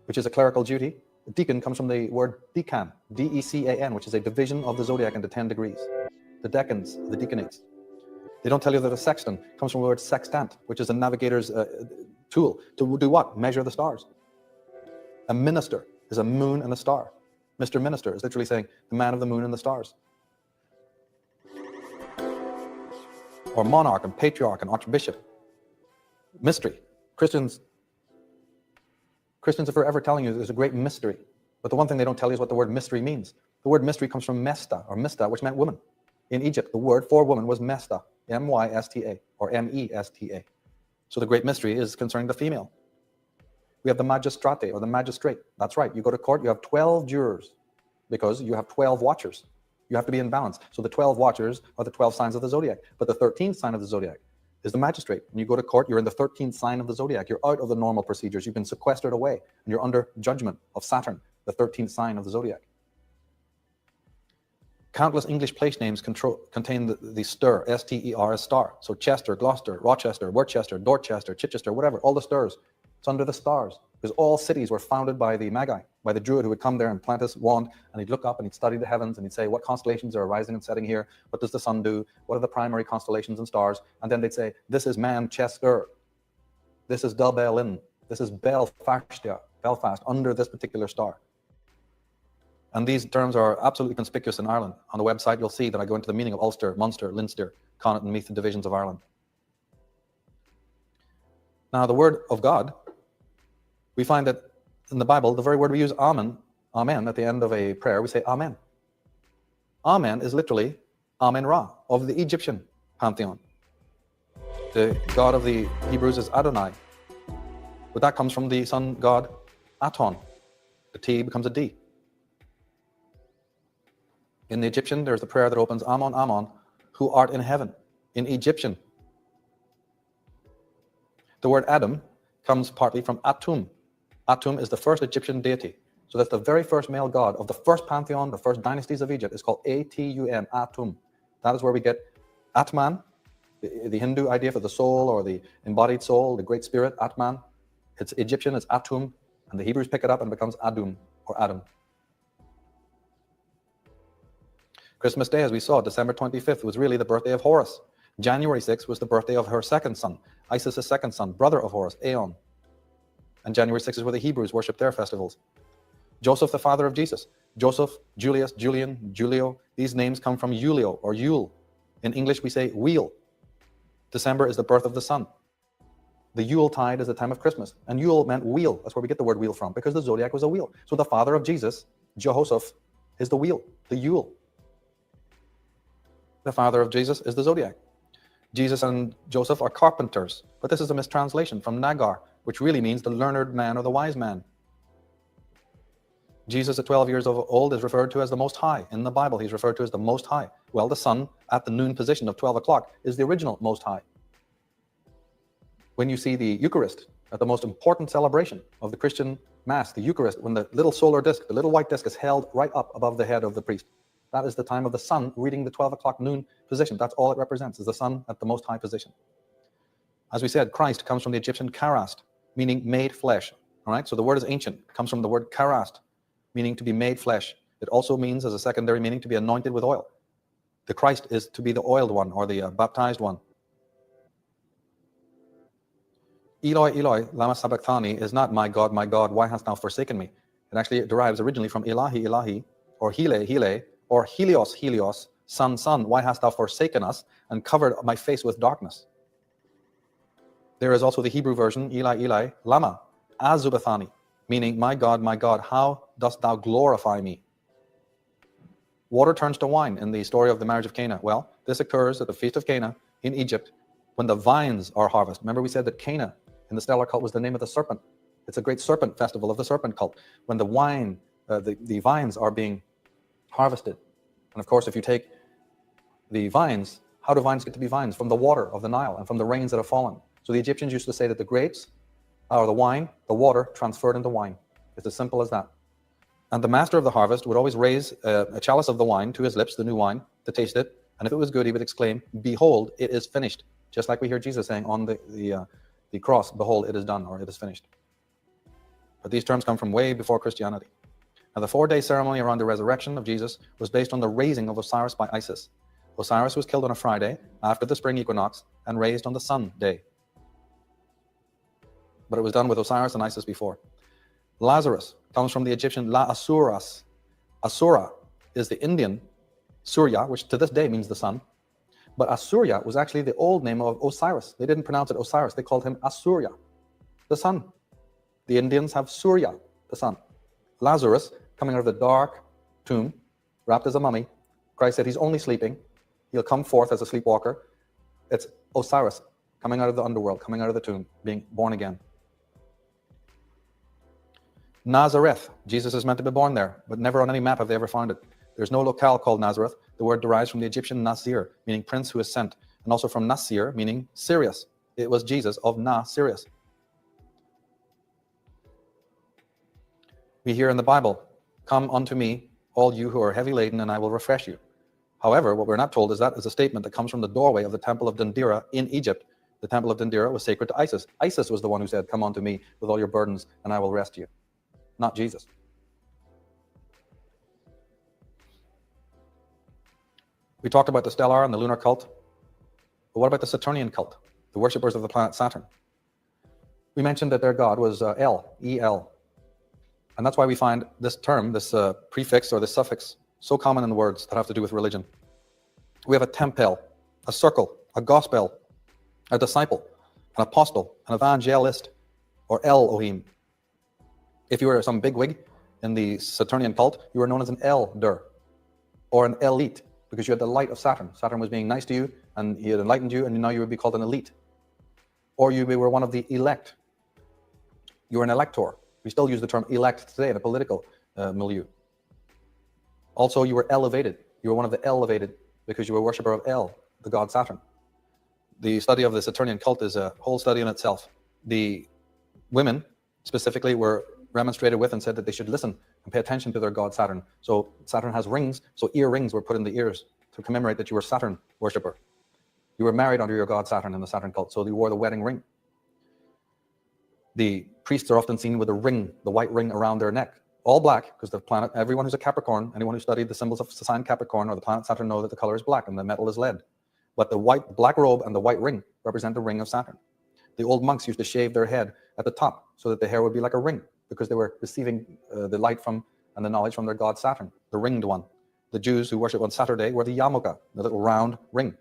which is a clerical duty, a deacon comes from the word decan, D-E-C-A-N, which is a division of the zodiac into 10 degrees. The decans, the deacanates. They don't tell you that a sexton comes from the word sextant, which is a navigator's tool to do what? Measure the stars. A minister is a moon and a star. Mr. Minister is literally saying the man of the moon and the stars. Or monarch and patriarch and archbishop. Mystery. Christians, if they're ever telling you there's a great mystery, but the one thing they don't tell you is what the word mystery means. The word mystery comes from mesta, or mista, which meant woman. In Egypt, the word for woman was mesta, M-Y-S-T-A, or M-E-S-T-A. So the great mystery is concerning the female. We have the magistrate, or the magistrate. That's right, you go to court, you have 12 jurors, because you have 12 watchers. You have to be in balance. So the 12 watchers are the 12 signs of the zodiac. But the 13th sign of the zodiac, is the magistrate. When you go to court, you're in the 13th sign of the zodiac. You're out of the normal procedures. You've been sequestered away, and you're under judgment of Saturn, the 13th sign of the zodiac. Countless English place names contain the stir, S-T-E-R, as star. So Chester, Gloucester, Rochester, Worcester, Dorchester, Chichester, whatever, all the stars. It's under the stars, because all cities were founded by the Magi, by the Druid who would come there and plant his wand, and he'd look up and he'd study the heavens, and he'd say, what constellations are rising and setting here? What does the sun do? What are the primary constellations and stars? And then they'd say, this is Manchester. This is Dublin. This is Belfast, under this particular star. And these terms are absolutely conspicuous in Ireland. On the website, you'll see that I go into the meaning of Ulster, Munster, Leinster, Connaught, and Meath, the divisions of Ireland. Now, the word of God, we find that in the Bible, the very word we use, amen, at the end of a prayer, we say amen. Amen is literally Amen Ra, of the Egyptian pantheon. The God of the Hebrews is Adonai, but that comes from the sun god Aton. The T becomes a D. In the Egyptian, there's the prayer that opens, Amon, Amon, who art in heaven, in Egyptian. The word Adam comes partly from Atum. Atum is the first Egyptian deity. So that's the very first male god of the first pantheon, the first dynasties of Egypt. It's called A-T-U-M, Atum. That is where we get Atman, the Hindu idea for the soul or the embodied soul, the great spirit, Atman. It's Egyptian, it's Atum, and the Hebrews pick it up and it becomes Adum or Adam. Christmas Day, as we saw, December 25th, was really the birthday of Horus. January 6th was the birthday of her second son, Isis' second son, brother of Horus, Aeon. And January 6th is where the Hebrews worship their festivals. Joseph, the father of Jesus. Joseph, Julius, Julian, Julio. These names come from Julio or Yule. In English, we say wheel. December is the birth of the sun. The Yule tide is the time of Christmas. And Yule meant wheel. That's where we get the word wheel from, because the zodiac was a wheel. So the father of Jesus, Jehoshaphat, is the wheel, the Yule. The father of Jesus is the zodiac. Jesus and Joseph are carpenters, but this is a mistranslation from Nagar, which really means the learned man or the wise man. Jesus at 12 years old is referred to as the Most High. In the Bible, he's referred to as the Most High. Well, the sun at the noon position of 12 o'clock is the original Most High. When you see the Eucharist, at the most important celebration of the Christian Mass, the Eucharist, when the little solar disc, the little white disc is held right up above the head of the priest. That is the time of the sun reading the 12 o'clock noon position. That's all it represents, is the sun at the most high position. As we said, Christ comes from the Egyptian karast, meaning made flesh. All right, so the word is ancient. It comes from the word karast, meaning to be made flesh. It also means, as a secondary meaning, to be anointed with oil. The Christ is to be the oiled one, or the baptized one. Eloi, Eloi, lama sabachthani is not my God, why hast thou forsaken me? It actually derives originally from Ilahi, Ilahi, or Hile, Hile, or Helios, Helios, Son, Son, why hast thou forsaken us and covered my face with darkness? There is also the Hebrew version, Eli, Eli, lama, azubathani, meaning, my God, how dost thou glorify me? Water turns to wine in the story of the marriage of Cana. Well, this occurs at the Feast of Cana in Egypt when the vines are harvested. Remember we said that Cana in the stellar cult was the name of the serpent. It's a great serpent festival of the serpent cult. When the vines are being harvested. And of course, if you take the vines, how do vines get to be vines? From the water of the Nile and from the rains that have fallen. So the Egyptians used to say that the grapes, or the wine, the water transferred into wine. It's as simple as that. And the master of the harvest would always raise a chalice of the wine to his lips, the new wine, to taste it. And if it was good, he would exclaim, behold, it is finished. Just like we hear Jesus saying on the cross, behold, it is done, or it is finished. But these terms come from way before Christianity. Now, the 4-day ceremony around the resurrection of Jesus was based on the raising of Osiris by Isis. Osiris was killed on a Friday after the spring equinox and raised on the sun day. But it was done with Osiris and Isis before. Lazarus comes from the Egyptian La Asuras. Asura is the Indian Surya, which to this day means the sun. But Asurya was actually the old name of Osiris. They didn't pronounce it Osiris. They called him Asurya, the sun. The Indians have Surya, the sun. Lazarus, coming out of the dark tomb, wrapped as a mummy. Christ said he's only sleeping. He'll come forth as a sleepwalker. It's Osiris coming out of the underworld, coming out of the tomb, being born again. Nazareth, Jesus is meant to be born there, but never on any map have they ever found it. There's no locale called Nazareth. The word derives from the Egyptian Nasir, meaning prince who is sent. and also from Nasir, meaning Sirius. It was Jesus of Sirius. We hear in the Bible, "Come unto me, all you who are heavy laden, and I will refresh you." However, what we're not told is that is a statement that comes from the doorway of the temple of Dendera in Egypt. The temple of Dendera was sacred to Isis. Isis was the one who said, "Come unto me with all your burdens, and I will rest you," not Jesus. We talked about the stellar and the lunar cult, but what about the Saturnian cult, the worshippers of the planet Saturn? We mentioned that their god was El, E-L. And that's why we find this term, this prefix or this suffix, so common in words that have to do with religion. We have a tempel, a circle, a gospel, a disciple, an apostle, an evangelist, or Elohim. If you were some bigwig in the Saturnian cult, you were known as an elder or an elite, because you had the light of Saturn. Saturn was being nice to you, and he had enlightened you, and now you would be called an elite. Or you were one of the elect. You were an elector. We still use the term elect today in a political milieu. Also, you were elevated. You were one of the elevated because you were a worshipper of El, the god Saturn. The study of the Saturnian cult is a whole study in itself. The women specifically were remonstrated with and said that they should listen and pay attention to their god Saturn. So Saturn has rings, so earrings were put in the ears to commemorate that you were Saturn worshipper. You were married under your god Saturn in the Saturn cult, so you wore the wedding ring. The priests are often seen with a ring, the white ring around their neck, all black, because the planet, everyone who's a Capricorn, anyone who studied the symbols of the sign Capricorn or the planet Saturn know that the color is black and the metal is lead. But the black robe and the white ring represent the ring of Saturn. The old monks used to shave their head at the top so that the hair would be like a ring, because they were receiving the light from and the knowledge from their god Saturn, the ringed one. The Jews who worship on Saturday wore the yarmulke, the little round ring.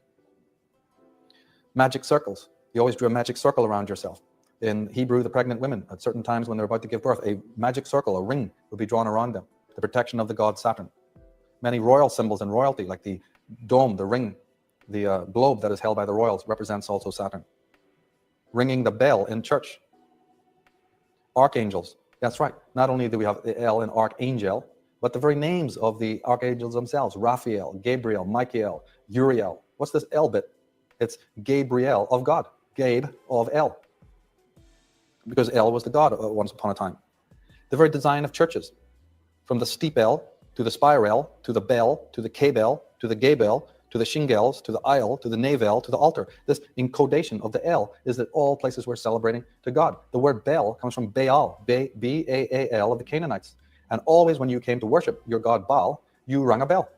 Magic circles. You always drew a magic circle around yourself. In Hebrew, the pregnant women, at certain times when they're about to give birth, a magic circle, a ring, would be drawn around them, the protection of the god Saturn. Many royal symbols in royalty, like the dome, the ring, the globe that is held by the royals, represents also Saturn. Ringing the bell in church. Archangels. That's right. Not only do we have the L in archangel, but the very names of the archangels themselves: Raphael, Gabriel, Michael, Uriel. What's this L bit? It's Gabriel of God, Gabe of El, because El was the god once upon a time. The very design of churches, from the steep L to the spiral to the bell to the K-bell to the gay bell to the shingles to the aisle to the navel to the altar. This encodation of the L is that all places we're celebrating to God. The word Baal comes from Baal, B-A-A-L, of the Canaanites. And always when you came to worship your god Baal, you rang a bell.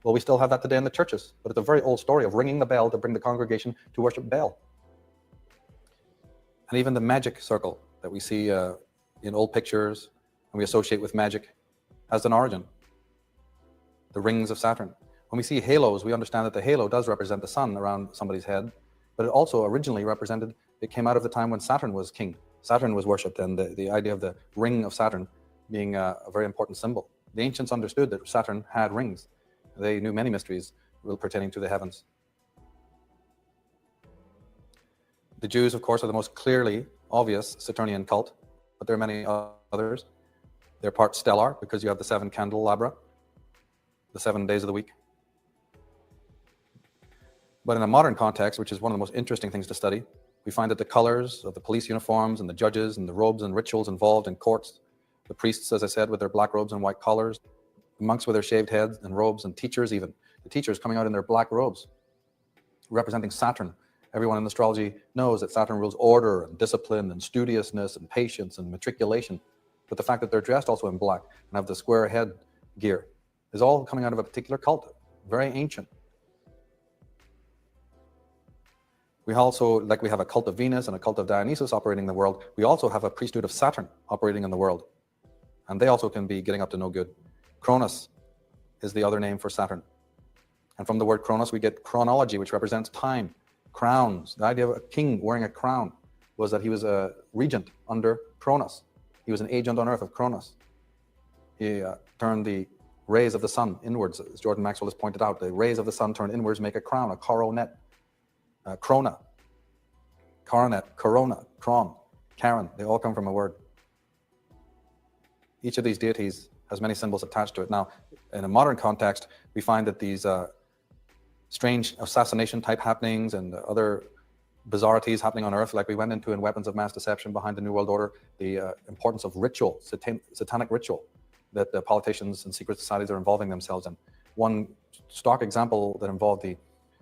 Well, we still have that today in the churches, but it's a very old story of ringing the bell to bring the congregation to worship Baal. And even the magic circle that we see in old pictures and we associate with magic has an origin. The rings of Saturn. When we see halos, we understand that the halo does represent the sun around somebody's head, but it also originally represented, it came out of the time when Saturn was king. Saturn was worshipped, and the idea of the ring of Saturn being a very important symbol. The ancients understood that Saturn had rings. They knew many mysteries pertaining to the heavens. The Jews, of course, are the most clearly obvious Saturnian cult, but there are many others. They're part stellar because you have the 7 candelabra, the 7 days of the week. But in a modern context, which is one of the most interesting things to study, we find that the colors of the police uniforms and the judges and the robes and rituals involved in courts, the priests, as I said, with their black robes and white collars, the monks with their shaved heads and robes, and teachers even, the teachers coming out in their black robes, representing Saturn. Everyone in astrology knows that Saturn rules order and discipline and studiousness and patience and matriculation. But the fact that they're dressed also in black and have the square head gear is all coming out of a particular cult, very ancient. We also, like we have a cult of Venus and a cult of Dionysus operating in the world, we also have a priesthood of Saturn operating in the world. And they also can be getting up to no good. Cronus is the other name for Saturn. And from the word Cronus, we get chronology, which represents time, crowns. The idea of a king wearing a crown was that he was a regent under Cronus. He was an agent on earth of Cronus. He turned the rays of the sun inwards, as Jordan Maxwell has pointed out. The rays of the sun turned inwards make a crown, a coronet. Krona, coronet, corona, kron, Karen, they all come from a word. Each of these deities has many symbols attached to it. Now, in a modern context, we find that these strange assassination type happenings and other bizarrities happening on Earth, like we went into in Weapons of Mass Deception behind the New World Order, the importance of ritual, satanic ritual, that the politicians and secret societies are involving themselves in. One stark example that involved the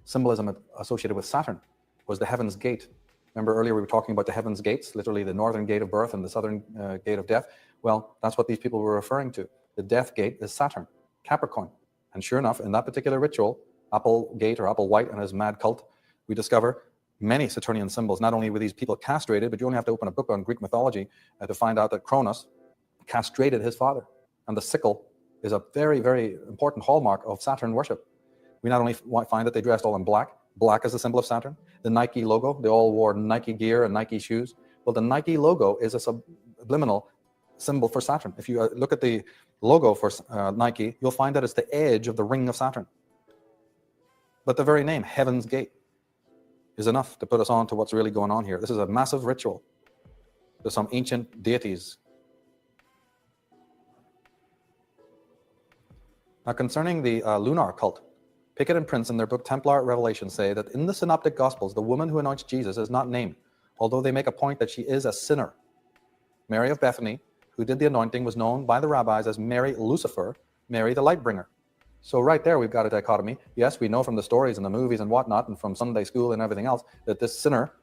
symbolism associated with Saturn was the Heaven's Gate. Remember earlier we were talking about the Heaven's Gates, literally the northern gate of birth and the southern gate of death. Well, that's what these people were referring to. The death gate is Saturn, Capricorn. And sure enough, in that particular ritual, Applegate or Applewhite and his mad cult, we discover many Saturnian symbols. Not only were these people castrated, but you only have to open a book on Greek mythology to find out that Cronus castrated his father. And the sickle is a very, very important hallmark of Saturn worship. We not only find that they dressed all in black. Black is the symbol of Saturn. The Nike logo, they all wore Nike gear and Nike shoes. Well, the Nike logo is a subliminal symbol for Saturn. If you look at the logo for Nike, you'll find that it's the edge of the ring of Saturn. But the very name, Heaven's Gate, is enough to put us on to what's really going on here. This is a massive ritual. There's some ancient deities. Now, concerning the lunar cult, Pickett and Prince in their book Templar Revelation say that in the Synoptic Gospels, the woman who anoints Jesus is not named, although they make a point that she is a sinner. Mary of Bethany, who did the anointing, was known by the rabbis as Mary Lucifer, Mary the Lightbringer. So right there, we've got a dichotomy. Yes, we know from the stories and the movies and whatnot, and from Sunday school and everything else, that this sinner,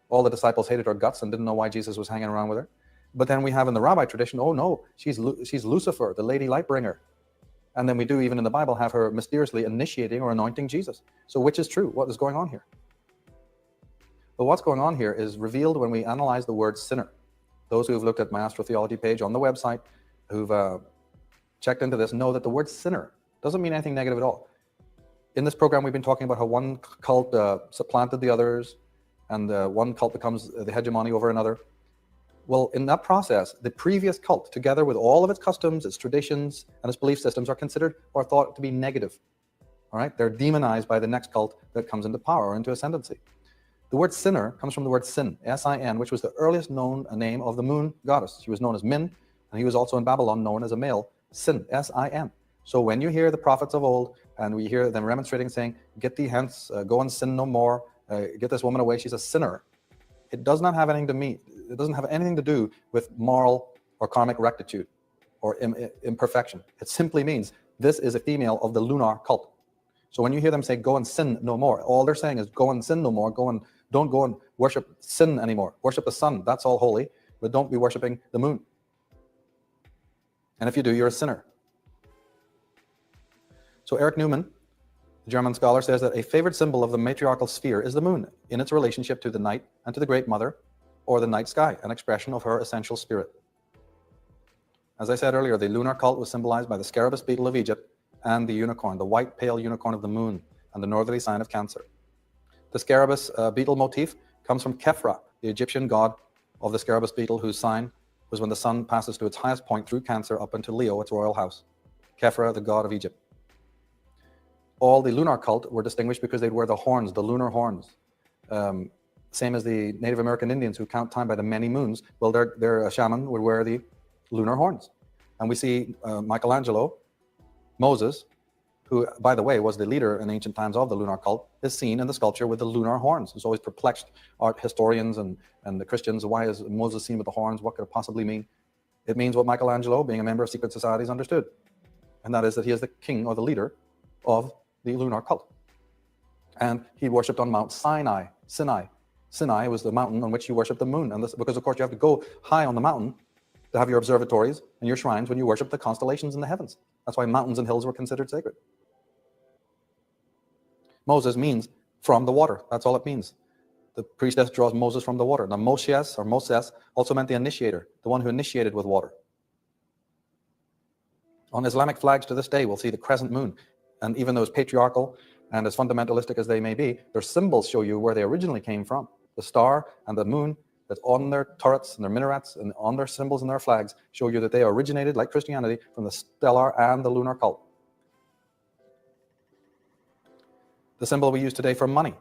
all the disciples hated her guts and didn't know why Jesus was hanging around with her. But then we have in the rabbi tradition, oh no, she's Lucifer, the Lady Lightbringer. And then we do, even in the Bible, have her mysteriously initiating or anointing Jesus. So which is true? What is going on here? Well, what's going on here is revealed when we analyze the word sinner. Those who have looked at my astrotheology page on the website, who've checked into this, know that the word sinner doesn't mean anything negative at all. In this program, we've been talking about how one cult supplanted the others, and one cult becomes the hegemony over another. Well, in that process, the previous cult, together with all of its customs, its traditions, and its belief systems, are considered or thought to be negative. All right? They're demonized by the next cult that comes into power or into ascendancy. The word sinner comes from the word Sin, S-I-N, which was the earliest known name of the moon goddess. She was known as Min, and he was also in Babylon known as a male, Sin, S-I-N. So when you hear the prophets of old, and we hear them remonstrating, saying, get thee hence, go and sin no more, get this woman away, she's a sinner. It does not have anything to mean. It doesn't have anything to do with moral or karmic rectitude or imperfection. It simply means this is a female of the lunar cult. So when you hear them say, go and sin no more, all they're saying is go and sin no more, don't go and worship sin anymore. Worship the sun, that's all holy, but don't be worshiping the moon. And if you do, you're a sinner. So Eric Newman, the German scholar, says that a favored symbol of the matriarchal sphere is the moon in its relationship to the night and to the great mother, or the night sky, an expression of her essential spirit. As I said earlier, the lunar cult was symbolized by the scarabus beetle of Egypt and the unicorn, the white pale unicorn of the moon, and the northerly sign of Cancer. The scarabus beetle motif comes from Khepra, the Egyptian god of the scarabus beetle, whose sign was when the sun passes to its highest point through Cancer up into Leo, its royal house. Khepra, the god of Egypt. All the lunar cult were distinguished because they'd wear the horns, the lunar horns. Same as the Native American Indians who count time by the many moons. Well, their shaman would wear the lunar horns. And we see Michelangelo, Moses, who, by the way, was the leader in ancient times of the lunar cult, is seen in the sculpture with the lunar horns. It's always perplexed art historians and the Christians. Why is Moses seen with the horns? What could it possibly mean? It means what Michelangelo, being a member of secret societies, understood. And that is that he is the king or the leader of the lunar cult. And he worshipped on Mount Sinai. Sinai was the mountain on which you worship the moon. And this, because, of course, you have to go high on the mountain to have your observatories and your shrines when you worship the constellations in the heavens. That's why mountains and hills were considered sacred. Moses means from the water. That's all it means. The priestess draws Moses from the water. Now, Moses also meant the initiator, the one who initiated with water. On Islamic flags to this day, we'll see the crescent moon. And even though it's patriarchal and as fundamentalistic as they may be, their symbols show you where they originally came from. The star and the moon that's on their turrets and their minarets and on their symbols and their flags show you that they originated, like Christianity, from the stellar and the lunar cult. The symbol we use today for money,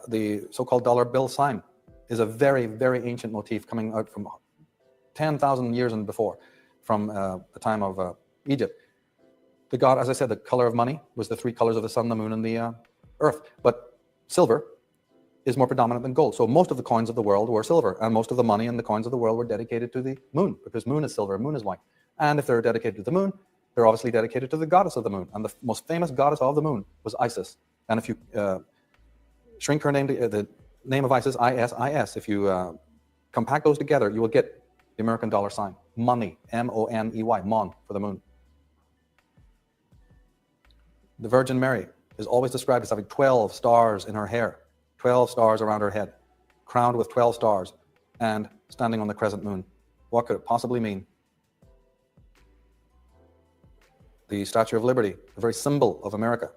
the so-called dollar bill sign, is a very, very ancient motif coming out from 10,000 years and before, from the time of Egypt. The god, as I said, the color of money was the three colors of the sun, the moon, and the earth. But silver is more predominant than gold. So most of the coins of the world were silver, and most of the money and the coins of the world were dedicated to the moon, because moon is silver, moon is white. And if they're dedicated to the moon, they're obviously dedicated to the goddess of the moon. And the most famous goddess of the moon was Isis. And if you shrink her name to the name of Isis, ISIS, if you compact those together, you will get the American dollar sign. Money, M-O-N-E-Y, mon, for the moon. The Virgin Mary is always described as having 12 stars in her hair, 12 stars around her head, crowned with 12 stars, and standing on the crescent moon. What could it possibly mean? The Statue of Liberty, the very symbol of America,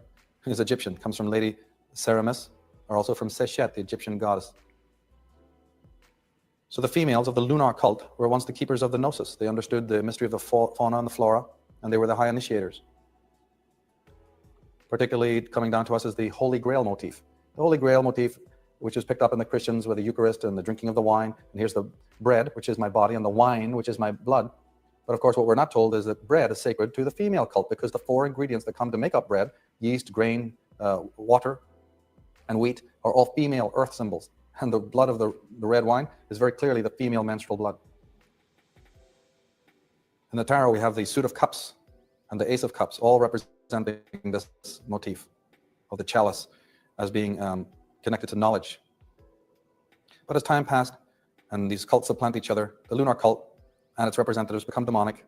is Egyptian, comes from Lady Semiramis, or also from Sechet, the Egyptian goddess. So the females of the lunar cult were once the keepers of the gnosis. They understood the mystery of the fauna and the flora, and they were the high initiators. Particularly coming down to us is the Holy Grail motif. The Holy Grail motif, which is picked up in the Christians with the Eucharist and the drinking of the wine. And here's the bread, which is my body, and the wine, which is my blood. But of course, what we're not told is that bread is sacred to the female cult, because the 4 ingredients that come to make up bread, yeast, grain, water, and wheat, are all female earth symbols. And the blood of the red wine is very clearly the female menstrual blood. In the tarot, we have the suit of cups and the ace of cups, all representing this motif of the chalice as being connected to knowledge. But as time passed and these cults supplant each other, the lunar cult and its representatives become demonic.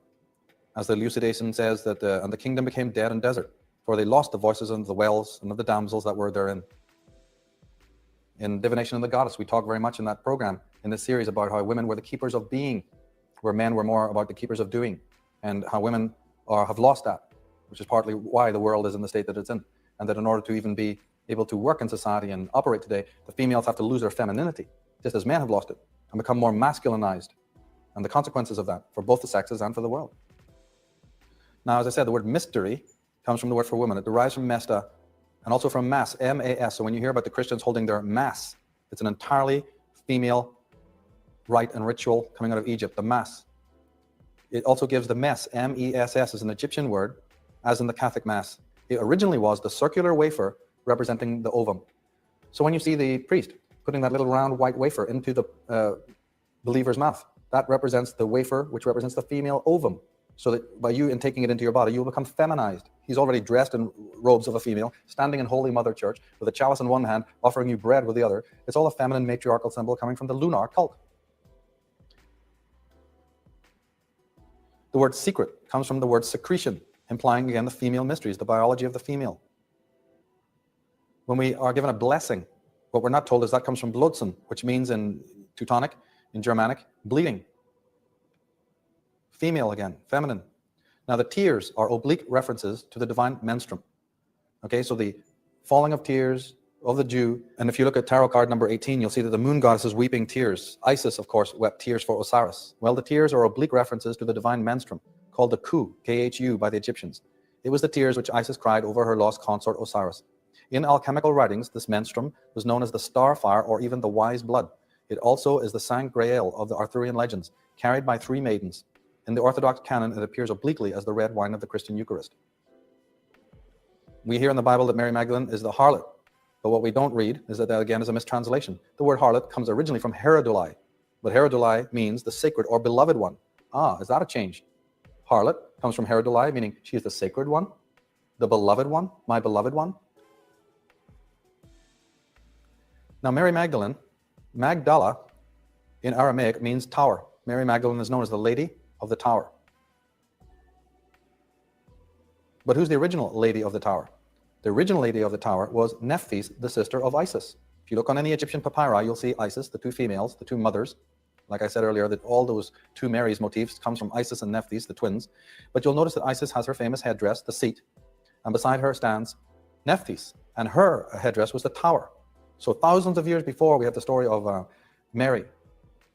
As the elucidation says, that and the kingdom became dead and desert, for they lost the voices of the wells and of the damsels that were therein. In Divination of the Goddess, we talk very much in that program, in this series, about how women were the keepers of being, where men were more about the keepers of doing, and how women have lost that, which is partly why the world is in the state that it's in. And that in order to even be able to work in society and operate today, the females have to lose their femininity, just as men have lost it, and become more masculinized, and the consequences of that for both the sexes and for the world. Now, as I said, the word mystery comes from the word for woman. It derives from mesta, and also from mass, M-A-S. So when you hear about the Christians holding their mass, it's an entirely female rite and ritual coming out of Egypt, the mass. It also gives the mess, M-E-S-S, is an Egyptian word, as in the Catholic Mass. It originally was the circular wafer representing the ovum. So when you see the priest putting that little round white wafer into the believer's mouth, that represents the wafer, which represents the female ovum. So that by you taking it into your body, you will become feminized. He's already dressed in robes of a female, standing in Holy Mother Church with a chalice in one hand, offering you bread with the other. It's all a feminine matriarchal symbol coming from the lunar cult. The word secret comes from the word secretion, implying again the female mysteries, the biology of the female. When we are given a blessing, what we're not told is that comes from Blotzen, which means in Teutonic, in Germanic, bleeding. Female again, feminine. Now the tears are oblique references to the divine menstruum. Okay, so the falling of tears of the Jew, and if you look at tarot card number 18, you'll see that the moon goddess is weeping tears. Isis, of course, wept tears for Osiris. Well, the tears are oblique references to the divine menstruum, called the Ku, K-H-U, by the Egyptians. It was the tears which Isis cried over her lost consort Osiris. In alchemical writings, this menstruum was known as the star fire, or even the wise blood. It also is the Sang Grail of the Arthurian legends, carried by 3 maidens. In the Orthodox canon, it appears obliquely as the red wine of the Christian Eucharist. We hear in the Bible that Mary Magdalene is the harlot, but what we don't read is that again is a mistranslation. The word harlot comes originally from Herodulai, but Herodulai means the sacred or beloved one. Ah, is that a change? Harlot comes from Herodulai, meaning she is the sacred one, the beloved one, my beloved one. Now, Mary Magdalene, Magdala in Aramaic means tower. Mary Magdalene is known as the Lady of the Tower. But who's the original Lady of the Tower? The original Lady of the Tower was Nephthys, the sister of Isis. If you look on any Egyptian papyri, you'll see Isis, the 2 females, the 2 mothers. Like I said earlier, that all those 2 Marys motifs comes from Isis and Nephthys, the twins. But you'll notice that Isis has her famous headdress, the seat, and beside her stands Nephthys, and her headdress was the tower. So thousands of years before we have the story of Mary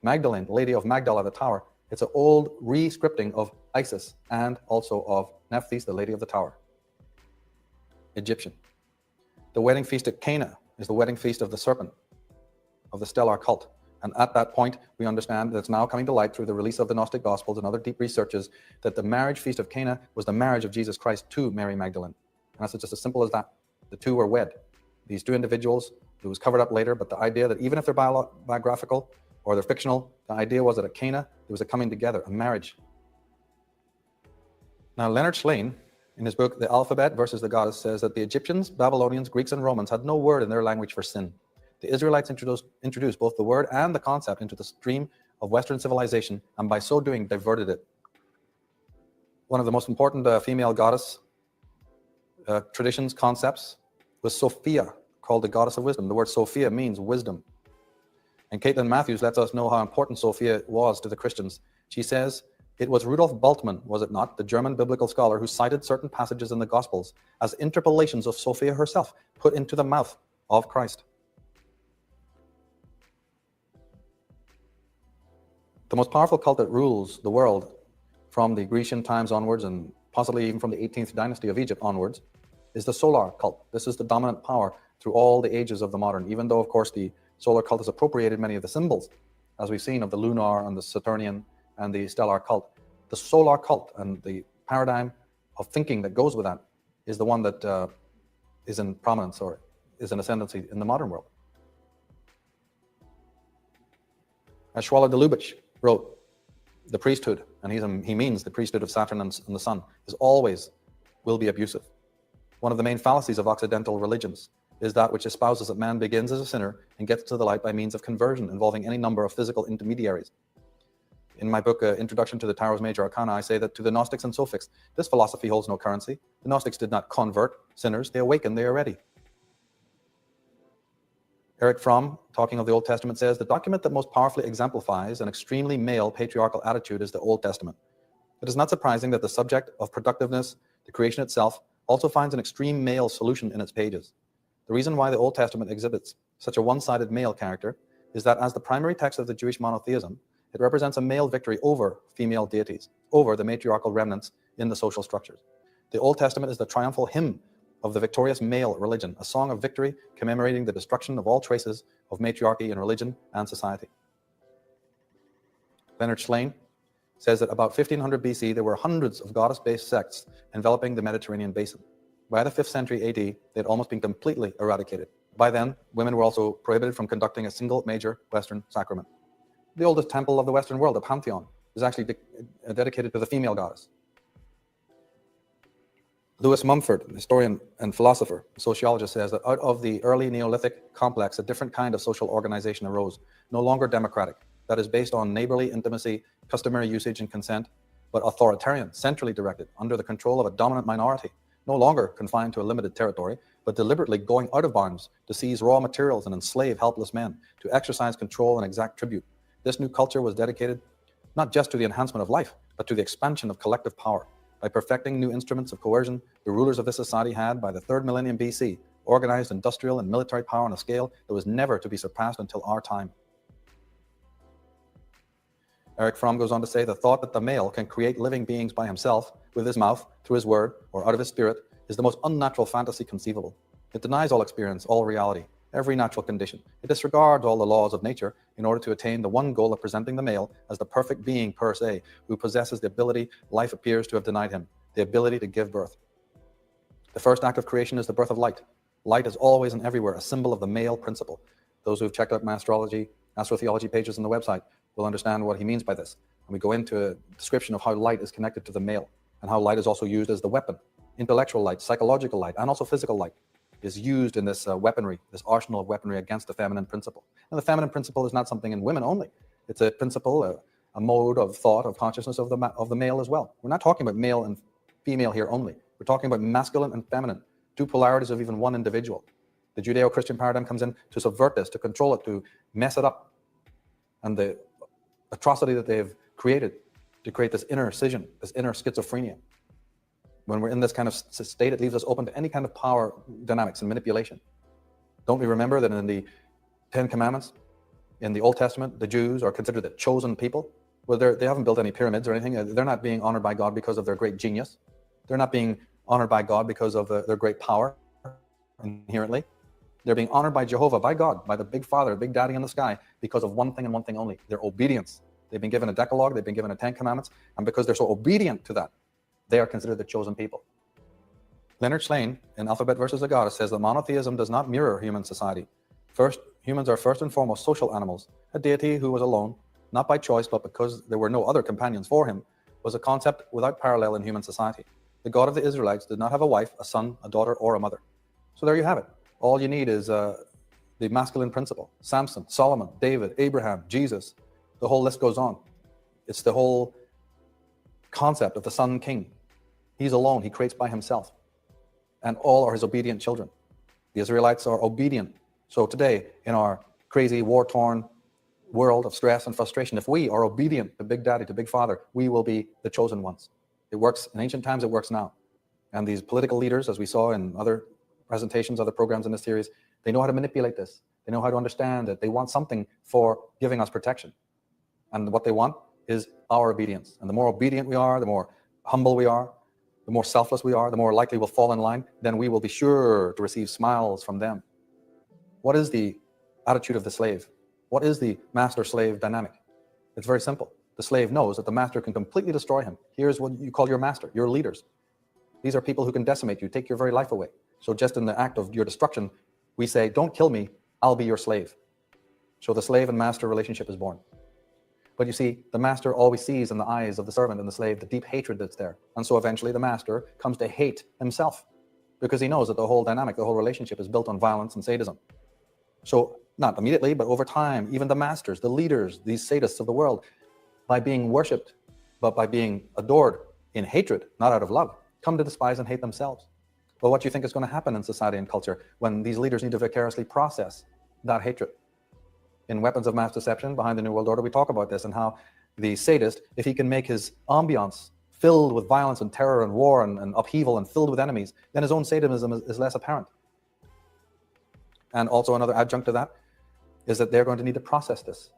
Magdalene, Lady of Magdala, the tower. It's an old re-scripting of Isis and also of Nephthys, the Lady of the Tower. Egyptian. The wedding feast at Cana is the wedding feast of the serpent, of the stellar cult. And at that point, we understand that it's now coming to light through the release of the Gnostic Gospels and other deep researches that the marriage feast of Cana was the marriage of Jesus Christ to Mary Magdalene. And that's just as simple as that. The 2 were wed. these two individuals. It was covered up later, but the idea that even if they're biographical or they're fictional, the idea was that at Cana, there was a coming together, a marriage. Now, Leonard Shlain, in his book, The Alphabet versus the Goddess, says that the Egyptians, Babylonians, Greeks, and Romans had no word in their language for sin. The Israelites introduced both the word and the concept into the stream of Western civilization, and by so doing, diverted it. One of the most important female goddess traditions, concepts, was Sophia, called the goddess of wisdom. The word Sophia means wisdom. And Caitlin Matthews lets us know how important Sophia was to the Christians. She says, it was Rudolf Bultmann, was it not, the German biblical scholar, who cited certain passages in the Gospels as interpolations of Sophia herself, put into the mouth of Christ. The most powerful cult that rules the world from the Grecian times onwards, and possibly even from the 18th dynasty of Egypt onwards, is the solar cult. This is the dominant power through all the ages of the modern, even though, of course, the solar cult has appropriated many of the symbols, as we've seen, of the lunar and the Saturnian and the stellar cult. The solar cult and the paradigm of thinking that goes with that is the one that is in prominence or is in ascendancy in the modern world. As Schwaller de Lubitsch wrote, the priesthood, and he means the priesthood of Saturn and the sun, is always will be abusive. One of the main fallacies of Occidental religions is that which espouses that man begins as a sinner and gets to the light by means of conversion, involving any number of physical intermediaries. In my book, Introduction to the Tarot's Major Arcana, I say that to the Gnostics and Sophists, this philosophy holds no currency. The Gnostics did not convert sinners, they awakened, they are ready. Erich Fromm, talking of the Old Testament, says, the document that most powerfully exemplifies an extremely male patriarchal attitude is the Old Testament. It is not surprising that the subject of productiveness, the creation itself, also finds an extreme male solution in its pages. The reason why the Old Testament exhibits such a one-sided male character is that as the primary text of the Jewish monotheism, it represents a male victory over female deities, over the matriarchal remnants in the social structures. The Old Testament is the triumphal hymn of the victorious male religion, a song of victory commemorating the destruction of all traces of matriarchy in religion and society. Leonard Shlain says that about 1500 BC, there were hundreds of goddess-based sects enveloping the Mediterranean basin. By the 5th century AD, they had almost been completely eradicated. By then, women were also prohibited from conducting a single major Western sacrament. The oldest temple of the Western world, the Pantheon, is actually dedicated to the female goddess. Lewis Mumford, historian and philosopher, sociologist, says that out of the early Neolithic complex, a different kind of social organization arose, no longer democratic, that is based on neighborly intimacy, customary usage and consent, but authoritarian, centrally directed, under the control of a dominant minority, no longer confined to a limited territory, but deliberately going out of bounds to seize raw materials and enslave helpless men, to exercise control and exact tribute. This new culture was dedicated not just to the enhancement of life, but to the expansion of collective power. By perfecting new instruments of coercion, the rulers of this society had, by the 3rd millennium BC, organized industrial and military power on a scale that was never to be surpassed until our time. Erich Fromm goes on to say, the thought that the male can create living beings by himself, with his mouth, through his word, or out of his spirit, is the most unnatural fantasy conceivable. It denies all experience, all reality, every natural condition. It disregards all the laws of nature in order to attain the one goal of presenting the male as the perfect being per se, who possesses the ability life appears to have denied him, the ability to give birth. The first act of creation is the birth of light. Light is always and everywhere a symbol of the male principle. Those who have checked out my astrotheology pages on the website will understand what he means by this. And we go into a description of how light is connected to the male, and how light is also used as the weapon. Intellectual light, psychological light, and also physical light is used in this weaponry, this arsenal of weaponry against the feminine principle. And the feminine principle is not something in women only. It's a principle, a mode of thought, of consciousness of the male as well. We're not talking about male and female here only. We're talking about masculine and feminine, two polarities of even one individual. The Judeo-Christian paradigm comes in to subvert this, to control it, to mess it up. And the atrocity that they've created to create this inner scission, this inner schizophrenia. When we're in this kind of state, it leaves us open to any kind of power dynamics and manipulation. Don't we remember that in the 10 Commandments, in the Old Testament, the Jews are considered the chosen people? Well, they haven't built any pyramids or anything. They're not being honored by God because of their great genius. They're not being honored by God because of their great power inherently. They're being honored by Jehovah, by God, by the big Father, big Daddy in the sky, because of one thing and one thing only, their obedience. They've been given a Decalogue, they've been given a 10 Commandments, and because they're so obedient to that, they are considered the chosen people. Leonard Shlain, in Alphabet versus the Goddess, says that monotheism does not mirror human society. First, humans are first and foremost social animals. A deity who was alone, not by choice, but because there were no other companions for him, was a concept without parallel in human society. The God of the Israelites did not have a wife, a son, a daughter, or a mother. So there you have it. All you need is the masculine principle. Samson, Solomon, David, Abraham, Jesus, the whole list goes on. It's the whole concept of the Sun King. He's alone, he creates by himself. And all are his obedient children. The Israelites are obedient. So today, in our crazy, war-torn world of stress and frustration, if we are obedient to Big Daddy, to Big Father, we will be the chosen ones. It works in ancient times, it works now. And these political leaders, as we saw in other presentations, other programs in this series, they know how to manipulate this. They know how to understand it. They want something for giving us protection. And what they want is our obedience. And the more obedient we are, the more humble we are, the more selfless we are, the more likely we'll fall in line, then we will be sure to receive smiles from them. What is the attitude of the slave? What is the master-slave dynamic? It's very simple. The slave knows that the master can completely destroy him. Here's what you call your master, your leaders. These are people who can decimate you, take your very life away. So just in the act of your destruction, we say, don't kill me, I'll be your slave. So the slave and master relationship is born. But you see, the master always sees in the eyes of the servant and the slave the deep hatred that's there. And so eventually the master comes to hate himself because he knows that the whole dynamic, the whole relationship is built on violence and sadism. So not immediately, but over time, even the masters, the leaders, these sadists of the world, by being worshipped, but by being adored in hatred, not out of love, come to despise and hate themselves. Well, what do you think is going to happen in society and culture when these leaders need to vicariously process that hatred? In Weapons of Mass Deception, Behind the New World Order, we talk about this and how the sadist, if he can make his ambiance filled with violence and terror and war and upheaval and filled with enemies, then his own sadism is less apparent. And also another adjunct to that is that they're going to need to process this.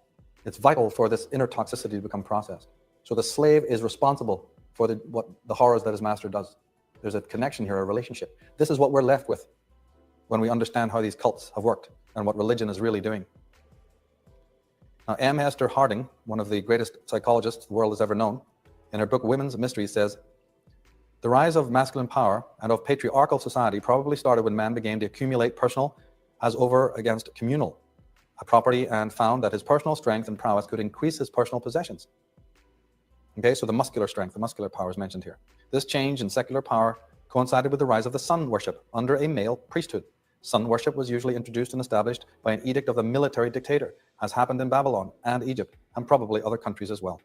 It's vital for this inner toxicity to become processed. So the slave is responsible for the horrors that his master does. There's a connection here, a relationship. This is what we're left with when we understand how these cults have worked and what religion is really doing. Now, M. Hester Harding, one of the greatest psychologists the world has ever known, in her book Women's Mysteries says, the rise of masculine power and of patriarchal society probably started when man began to accumulate personal as over against communal property and found that his personal strength and prowess could increase his personal possessions. Okay, so the muscular strength, the muscular power is mentioned here. This change in secular power coincided with the rise of the sun worship under a male priesthood. Sun worship was usually introduced and established by an edict of the military dictator, as happened in Babylon and Egypt, and probably other countries as well.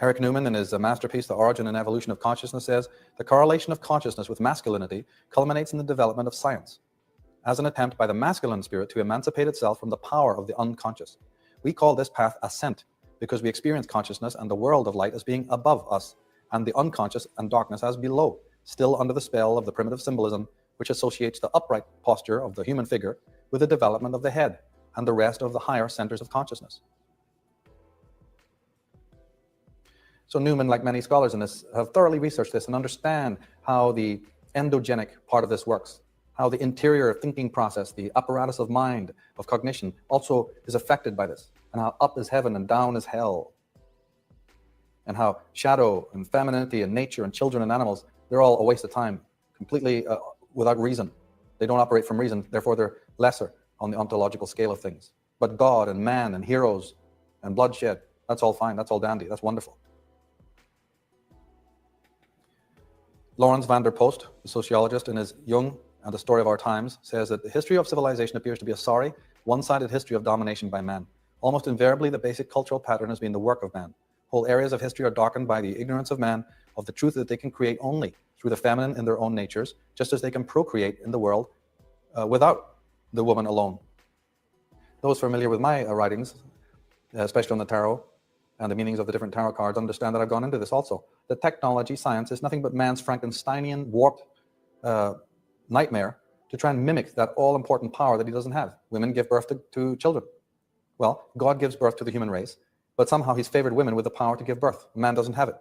Eric Newman, in his masterpiece, The Origin and Evolution of Consciousness, says, the correlation of consciousness with masculinity culminates in the development of science, as an attempt by the masculine spirit to emancipate itself from the power of the unconscious. We call this path ascent, because we experience consciousness and the world of light as being above us, and the unconscious and darkness as below, still under the spell of the primitive symbolism which associates the upright posture of the human figure with the development of the head and the rest of the higher centers of consciousness. So Newman, like many scholars in this, have thoroughly researched this and understand how the endogenic part of this works, how the interior thinking process, the apparatus of mind, of cognition, also is affected by this, and how up is heaven and down is hell, and how shadow and femininity and nature and children and animals, they're all a waste of time, completely without reason. They don't operate from reason, therefore they're lesser on the ontological scale of things. But God and man and heroes and bloodshed, that's all fine, that's all dandy, that's wonderful. Lawrence van der Post, the sociologist, in his Jung and the Story of Our Times, says that the history of civilization appears to be a sorry, one-sided history of domination by man. Almost invariably, the basic cultural pattern has been the work of man. Whole areas of history are darkened by the ignorance of man of the truth that they can create only through the feminine in their own natures, just as they can procreate in the world without the woman alone. Those familiar with my writings, especially on the tarot and the meanings of the different tarot cards, understand that I've gone into this also. The technology, science, is nothing but man's Frankensteinian, warped nightmare to try and mimic that all-important power that he doesn't have. Women give birth to children. Well, God gives birth to the human race, but somehow he's favored women with the power to give birth. Man doesn't have it.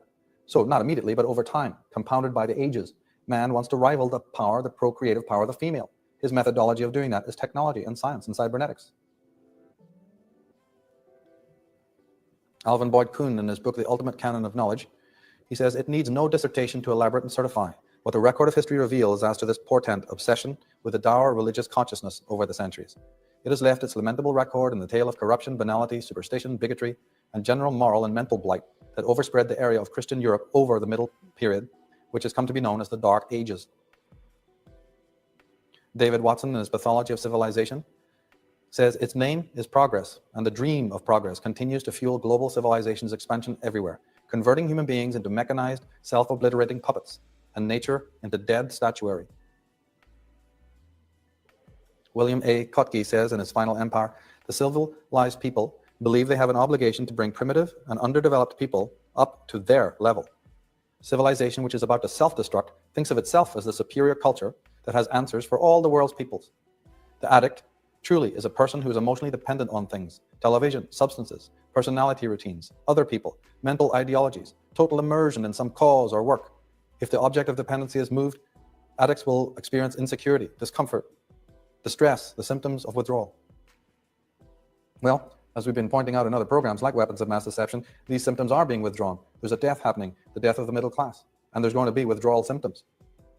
So not immediately, but over time, compounded by the ages, man wants to rival the power, the procreative power of the female. His methodology of doing that is technology and science and cybernetics. Alvin Boyd Kuhn, in his book, The Ultimate Canon of Knowledge, he says, it needs no dissertation to elaborate and certify what the record of history reveals as to this portent obsession with the dour religious consciousness over the centuries. It has left its lamentable record in the tale of corruption, banality, superstition, bigotry, and general moral and mental blight that overspread the area of Christian Europe over the Middle Period, which has come to be known as the Dark Ages. David Watson, in his Pathology of Civilization, says its name is progress, and the dream of progress continues to fuel global civilization's expansion everywhere, converting human beings into mechanized, self-obliterating puppets, and nature into dead statuary. William A. Kotke says in his Final Empire, the civilized people believe they have an obligation to bring primitive and underdeveloped people up to their level. Civilization, which is about to self-destruct, thinks of itself as the superior culture that has answers for all the world's peoples. The addict truly is a person who is emotionally dependent on things: television, substances, personality routines, other people, mental ideologies, total immersion in some cause or work. If the object of dependency is moved, addicts will experience insecurity, discomfort, distress, the symptoms of withdrawal. Well, as we've been pointing out in other programs like Weapons of Mass Deception, these symptoms are being withdrawn. There's a death happening, the death of the middle class, and there's going to be withdrawal symptoms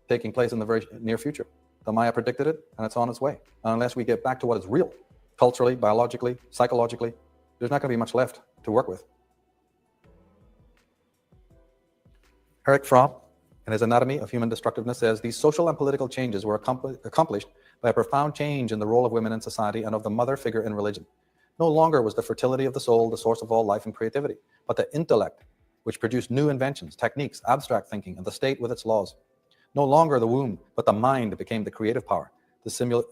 taking place in the very near future. The Maya predicted it, and it's on its way. And unless we get back to what is real, culturally, biologically, psychologically, there's not going to be much left to work with. Eric Fromm, in his Anatomy of Human Destructiveness, says these social and political changes were accomplished by a profound change in the role of women in society and of the mother figure in religion. No longer was the fertility of the soul the source of all life and creativity, but the intellect, which produced new inventions, techniques, abstract thinking, and the state with its laws. No longer the womb, but the mind became the creative power.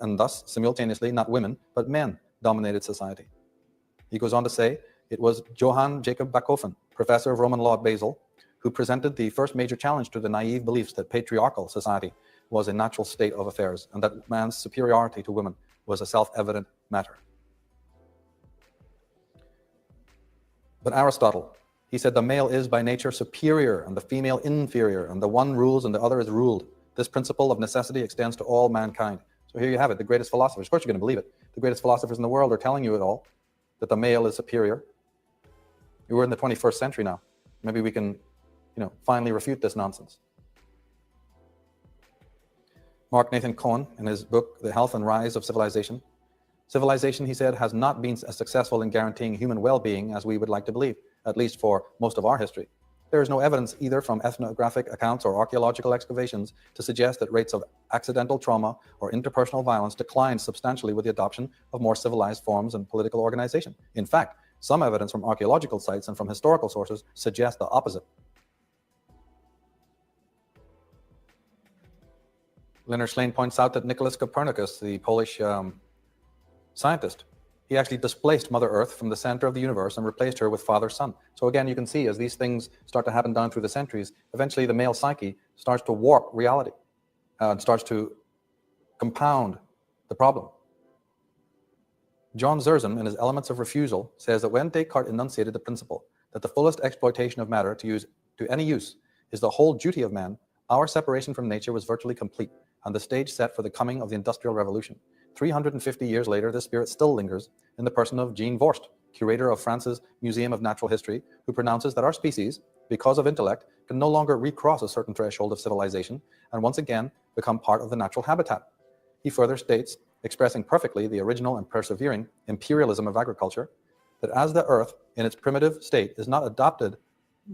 And thus, simultaneously, not women, but men dominated society. He goes on to say, it was Johann Jacob Bachofen, professor of Roman law at Basel, who presented the first major challenge to the naive beliefs that patriarchal society was a natural state of affairs and that man's superiority to women was a self-evident matter. But Aristotle, he said the male is by nature superior and the female inferior, and the one rules and the other is ruled. This principle of necessity extends to all mankind. So here you have it, the greatest philosophers. Of course you're going to believe it. The greatest philosophers in the world are telling you it all, that the male is superior. We're in the 21st century now. Maybe we can, finally refute this nonsense. Mark Nathan Cohen, in his book, The Health and Rise of Civilization, civilization, he said, has not been as successful in guaranteeing human well-being as we would like to believe, at least for most of our history. There is no evidence either from ethnographic accounts or archaeological excavations to suggest that rates of accidental trauma or interpersonal violence declined substantially with the adoption of more civilized forms and political organization. In fact, some evidence from archaeological sites and from historical sources suggests the opposite. Leonard Slane points out that Nicholas Copernicus, the Polish scientist, he actually displaced Mother Earth from the center of the universe and replaced her with Father Sun. So again, you can see as these things start to happen down through the centuries, eventually the male psyche starts to warp reality and starts to compound the problem. John Zerzan, in his Elements of Refusal, says that when Descartes enunciated the principle that the fullest exploitation of matter to any use is the whole duty of man, our separation from nature was virtually complete, and the stage set for the coming of the Industrial Revolution. 350 years later, this spirit still lingers in the person of Jean Vorst, curator of France's Museum of Natural History, who pronounces that our species, because of intellect, can no longer recross a certain threshold of civilization and once again become part of the natural habitat. He further states, expressing perfectly the original and persevering imperialism of agriculture, that as the earth in its primitive state is not adopted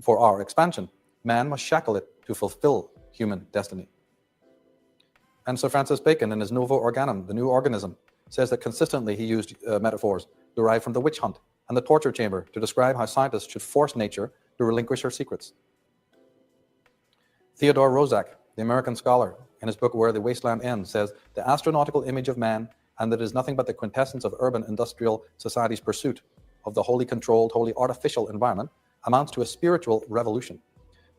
for our expansion, man must shackle it to fulfill human destiny. And Sir Francis Bacon, in his Novo Organum, the new organism, says that consistently he used metaphors derived from the witch hunt and the torture chamber to describe how scientists should force nature to relinquish her secrets. Theodore Roszak, the American scholar, in his book Where the Wasteland Ends, says the astronautical image of man, and that it is nothing but the quintessence of urban industrial society's pursuit of the wholly controlled, wholly artificial environment, amounts to a spiritual revolution.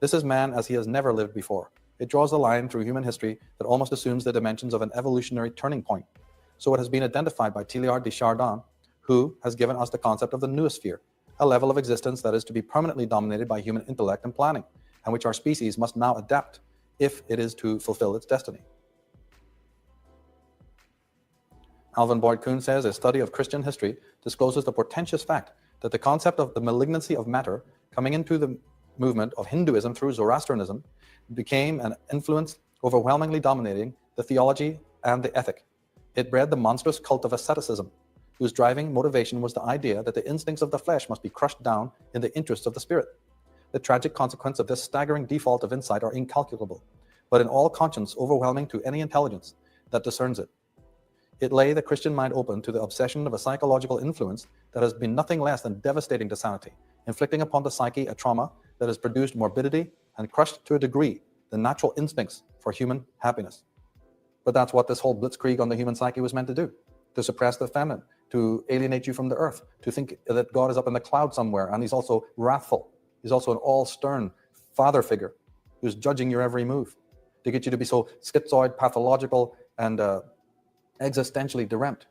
This is man as he has never lived before. It draws a line through human history that almost assumes the dimensions of an evolutionary turning point. So it has been identified by Teilhard de Chardin, who has given us the concept of the noosphere, a level of existence that is to be permanently dominated by human intellect and planning, and which our species must now adapt if it is to fulfill its destiny. Alvin Boyd Kuhn says a study of Christian history discloses the portentous fact that the concept of the malignancy of matter coming into the movement of Hinduism through Zoroastrianism became an influence overwhelmingly dominating the theology and the ethic. It bred the monstrous cult of asceticism, whose driving motivation was the idea that the instincts of the flesh must be crushed down in the interests of the spirit. The tragic consequence of this staggering default of insight are incalculable, but in all conscience overwhelming to any intelligence that discerns it. It lay the Christian mind open to the obsession of a psychological influence that has been nothing less than devastating to sanity, inflicting upon the psyche a trauma that has produced morbidity and crushed to a degree the natural instincts for human happiness. But that's what this whole blitzkrieg on the human psyche was meant to do, to suppress the feminine, to alienate you from the earth, to think that God is up in the cloud somewhere, and he's also wrathful. He's also an all-stern father figure who's judging your every move, to get you to be so schizoid, pathological, and existentially deranged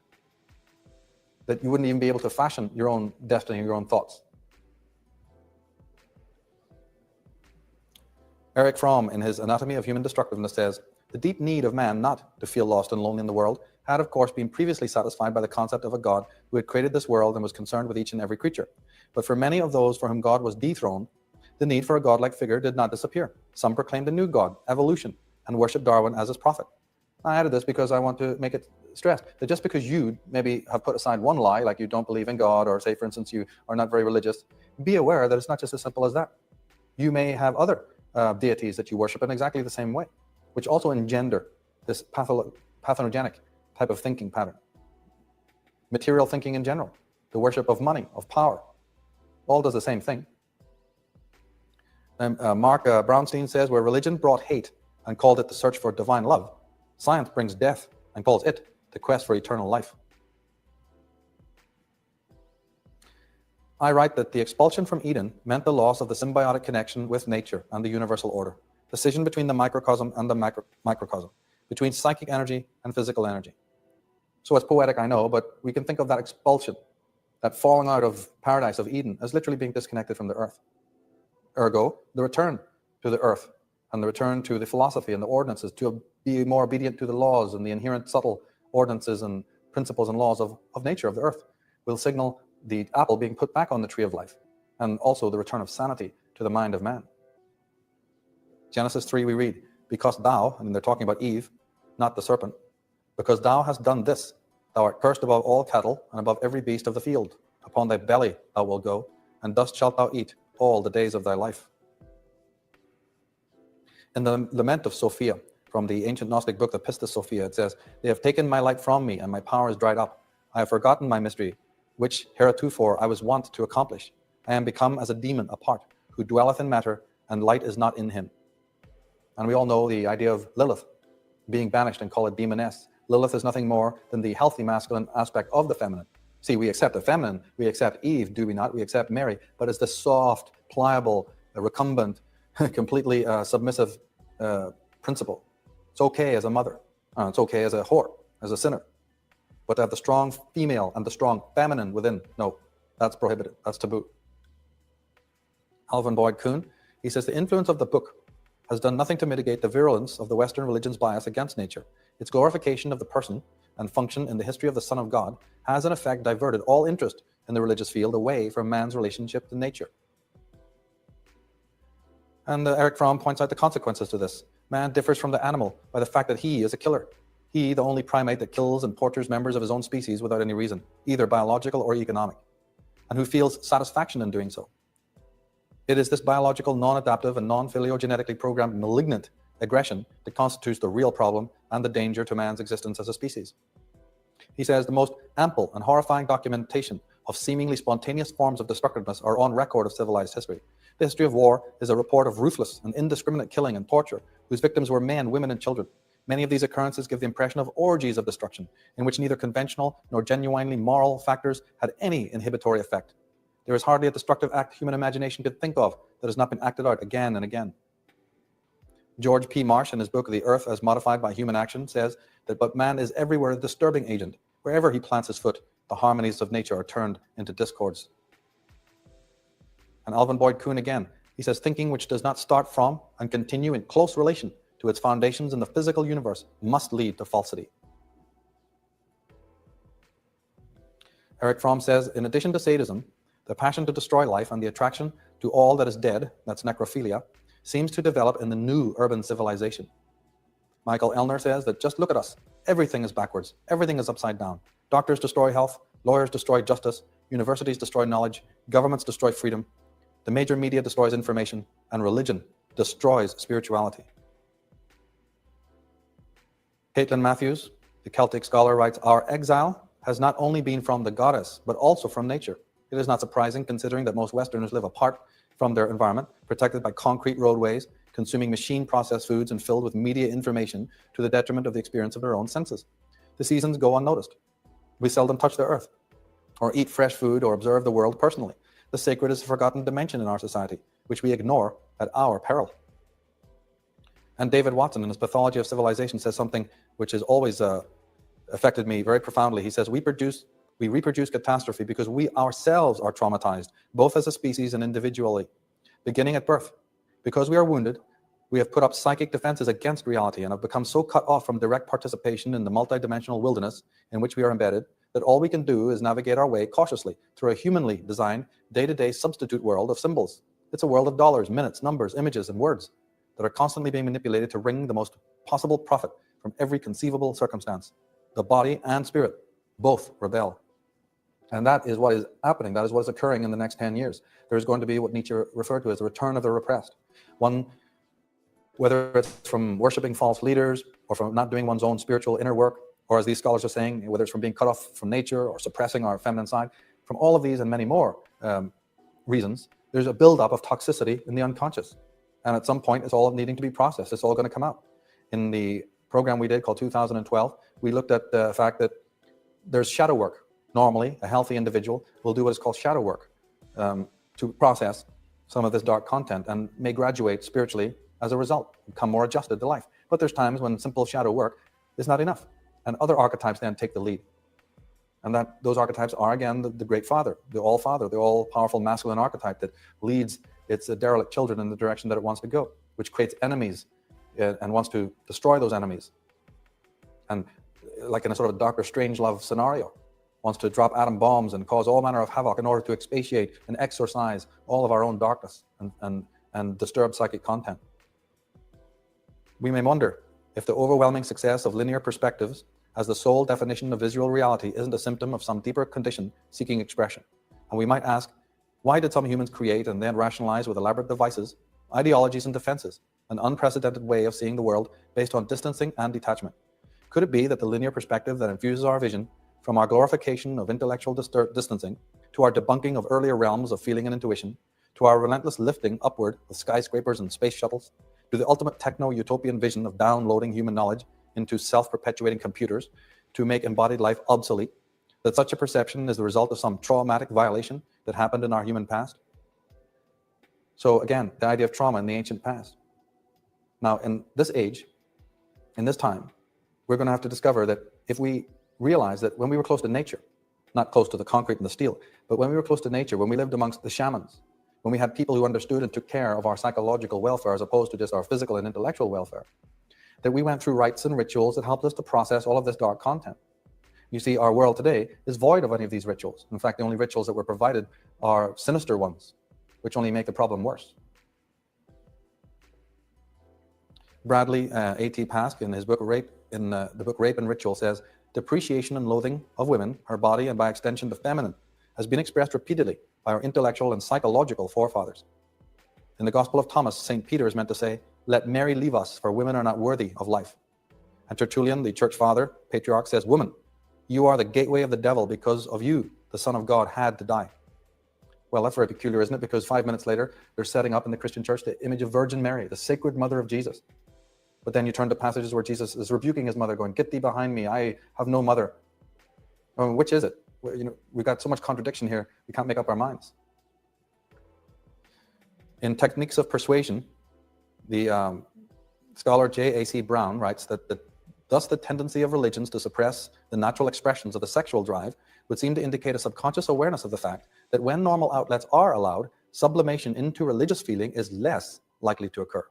that you wouldn't even be able to fashion your own destiny, your own thoughts. Erich Fromm, in his Anatomy of Human Destructiveness, says, the deep need of man not to feel lost and lonely in the world had, of course, been previously satisfied by the concept of a God who had created this world and was concerned with each and every creature. But for many of those for whom God was dethroned, the need for a godlike figure did not disappear. Some proclaimed a new God, evolution, and worshipped Darwin as his prophet. I added this because I want to make it stressed that just because you maybe have put aside one lie, like you don't believe in God, or say, for instance, you are not very religious, be aware that it's not just as simple as that. You may have other deities that you worship in exactly the same way, which also engender this pathogenic type of thinking pattern. Material thinking in general, the worship of money, of power, all does the same thing. Mark Brownstein says, where religion brought hate and called it the search for divine love, science brings death and calls it the quest for eternal life. I write that the expulsion from Eden meant the loss of the symbiotic connection with nature and the universal order, the scission between the microcosm and the microcosm, between psychic energy and physical energy. So it's poetic, I know, but we can think of that expulsion, that falling out of paradise of Eden, as literally being disconnected from the earth. Ergo, the return to the earth and the return to the philosophy and the ordinances, to be more obedient to the laws and the inherent subtle ordinances and principles and laws of nature, of the earth, will signal the apple being put back on the tree of life, and also the return of sanity to the mind of man. Genesis 3 we read, because thou, and they're talking about Eve, not the serpent, because thou hast done this, thou art cursed above all cattle and above every beast of the field. Upon thy belly thou wilt go, and dust shalt thou eat all the days of thy life. In the Lament of Sophia, from the ancient Gnostic book, the Pistis Sophia, it says, they have taken my light from me, and my power is dried up. I have forgotten my mystery, which heretofore I was wont to accomplish. I am become as a demon apart, who dwelleth in matter, and light is not in him. And we all know the idea of Lilith being banished and call it demoness. Lilith is nothing more than the healthy masculine aspect of the feminine. See, we accept the feminine, we accept Eve, do we not? We accept Mary, but it's the soft, pliable, recumbent, completely submissive principle. It's okay as a mother, it's okay as a whore, as a sinner. But to have the strong female and the strong feminine within, no, that's prohibited, that's taboo. Alvin Boyd Kuhn, he says, the influence of the book has done nothing to mitigate the virulence of the Western religion's bias against nature. Its glorification of the person and function in the history of the Son of God has in effect diverted all interest in the religious field away from man's relationship to nature. And Erich Fromm points out the consequences to this. Man differs from the animal by the fact that he is a killer. He, the only primate that kills and tortures members of his own species without any reason, either biological or economic, and who feels satisfaction in doing so. It is this biological, non-adaptive, and non-phylogenetically programmed malignant aggression that constitutes the real problem and the danger to man's existence as a species. He says the most ample and horrifying documentation of seemingly spontaneous forms of destructiveness are on record of civilized history. The history of war is a report of ruthless and indiscriminate killing and torture, whose victims were men, women, and children. Many of these occurrences give the impression of orgies of destruction, in which neither conventional nor genuinely moral factors had any inhibitory effect. There is hardly a destructive act human imagination could think of that has not been acted out again and again. George P. Marsh, in his book The Earth as Modified by Human Action, says that but man is everywhere a disturbing agent. Wherever he plants his foot, the harmonies of nature are turned into discords. And Alvin Boyd Kuhn again, he says, thinking which does not start from and continue in close relation to its foundations in the physical universe must lead to falsity. Erich Fromm says, in addition to sadism, the passion to destroy life and the attraction to all that is dead, that's necrophilia, seems to develop in the new urban civilization. Michael Elner says that just look at us. Everything is backwards. Everything is upside down. Doctors destroy health. Lawyers destroy justice. Universities destroy knowledge. Governments destroy freedom. The major media destroys information. And religion destroys spirituality. Caitlin Matthews, the Celtic scholar, writes, our exile has not only been from the goddess, but also from nature. It is not surprising, considering that most Westerners live apart from their environment, protected by concrete roadways, consuming machine-processed foods and filled with media information to the detriment of the experience of their own senses. The seasons go unnoticed. We seldom touch the earth, or eat fresh food, or observe the world personally. The sacred is a forgotten dimension in our society, which we ignore at our peril. And David Watson, in his Pathology of Civilization, says something which has always affected me very profoundly. He says, we reproduce catastrophe because we ourselves are traumatized, both as a species and individually, beginning at birth. Because we are wounded, we have put up psychic defenses against reality and have become so cut off from direct participation in the multidimensional wilderness in which we are embedded that all we can do is navigate our way cautiously through a humanly designed day-to-day substitute world of symbols. It's a world of dollars, minutes, numbers, images, and words that are constantly being manipulated to wring the most possible profit from every conceivable circumstance. The body and spirit both rebel. And that is what is happening. That is what is occurring in the next 10 years. There's going to be what Nietzsche referred to as the return of the repressed. One, whether it's from worshiping false leaders or from not doing one's own spiritual inner work, or as these scholars are saying, whether it's from being cut off from nature or suppressing our feminine side, from all of these and many more reasons, there's a buildup of toxicity in the unconscious. And at some point, it's all needing to be processed. It's all going to come out. In the program we did called 2012, we looked at the fact that there's shadow work. Normally, a healthy individual will do what is called shadow work to process some of this dark content and may graduate spiritually as a result, become more adjusted to life. But there's times when simple shadow work is not enough, and other archetypes then take the lead. And that those archetypes are, again, the Great Father, the all-powerful masculine archetype that leads its derelict children in the direction that it wants to go, which creates enemies and wants to destroy those enemies. And like in a sort of Dr. Strangelove scenario, wants to drop atom bombs and cause all manner of havoc in order to expiate and exorcise all of our own darkness and disturb psychic content. We may wonder if the overwhelming success of linear perspectives as the sole definition of visual reality isn't a symptom of some deeper condition seeking expression. And we might ask, why did some humans create and then rationalize with elaborate devices, ideologies and defenses, an unprecedented way of seeing the world based on distancing and detachment? Could it be that the linear perspective that infuses our vision from our glorification of intellectual distancing to our debunking of earlier realms of feeling and intuition, to our relentless lifting upward of skyscrapers and space shuttles, to the ultimate techno-utopian vision of downloading human knowledge into self-perpetuating computers to make embodied life obsolete, that such a perception is the result of some traumatic violation that happened in our human past? So again, the idea of trauma in the ancient past. Now, in this age, in this time, we're going to have to discover that if we realize that when we were close to nature, not close to the concrete and the steel, but when we were close to nature, when we lived amongst the shamans, when we had people who understood and took care of our psychological welfare as opposed to just our physical and intellectual welfare, that we went through rites and rituals that helped us to process all of this dark content. You see, our world today is void of any of these rituals. In fact, the only rituals that were provided are sinister ones, which only make the problem worse. Bradley A.T. Pask, in his book Rape, the book Rape and Ritual, says, depreciation and loathing of women, her body, and by extension the feminine, has been expressed repeatedly by our intellectual and psychological forefathers. In the Gospel of Thomas, St. Peter is meant to say, let Mary leave us, for women are not worthy of life. And Tertullian, the church father, patriarch, says, woman, you are the gateway of the devil, because of you, the Son of God had to die. Well, that's very peculiar, isn't it? Because 5 minutes later, they're setting up in the Christian church the image of Virgin Mary, the sacred mother of Jesus. But then you turn to passages where Jesus is rebuking his mother, going, get thee behind me, I have no mother. I mean, which is it? You know, we've got so much contradiction here, we can't make up our minds. In Techniques of Persuasion, the scholar J.A.C. Brown writes that thus the tendency of religions to suppress the natural expressions of the sexual drive would seem to indicate a subconscious awareness of the fact that when normal outlets are allowed, sublimation into religious feeling is less likely to occur.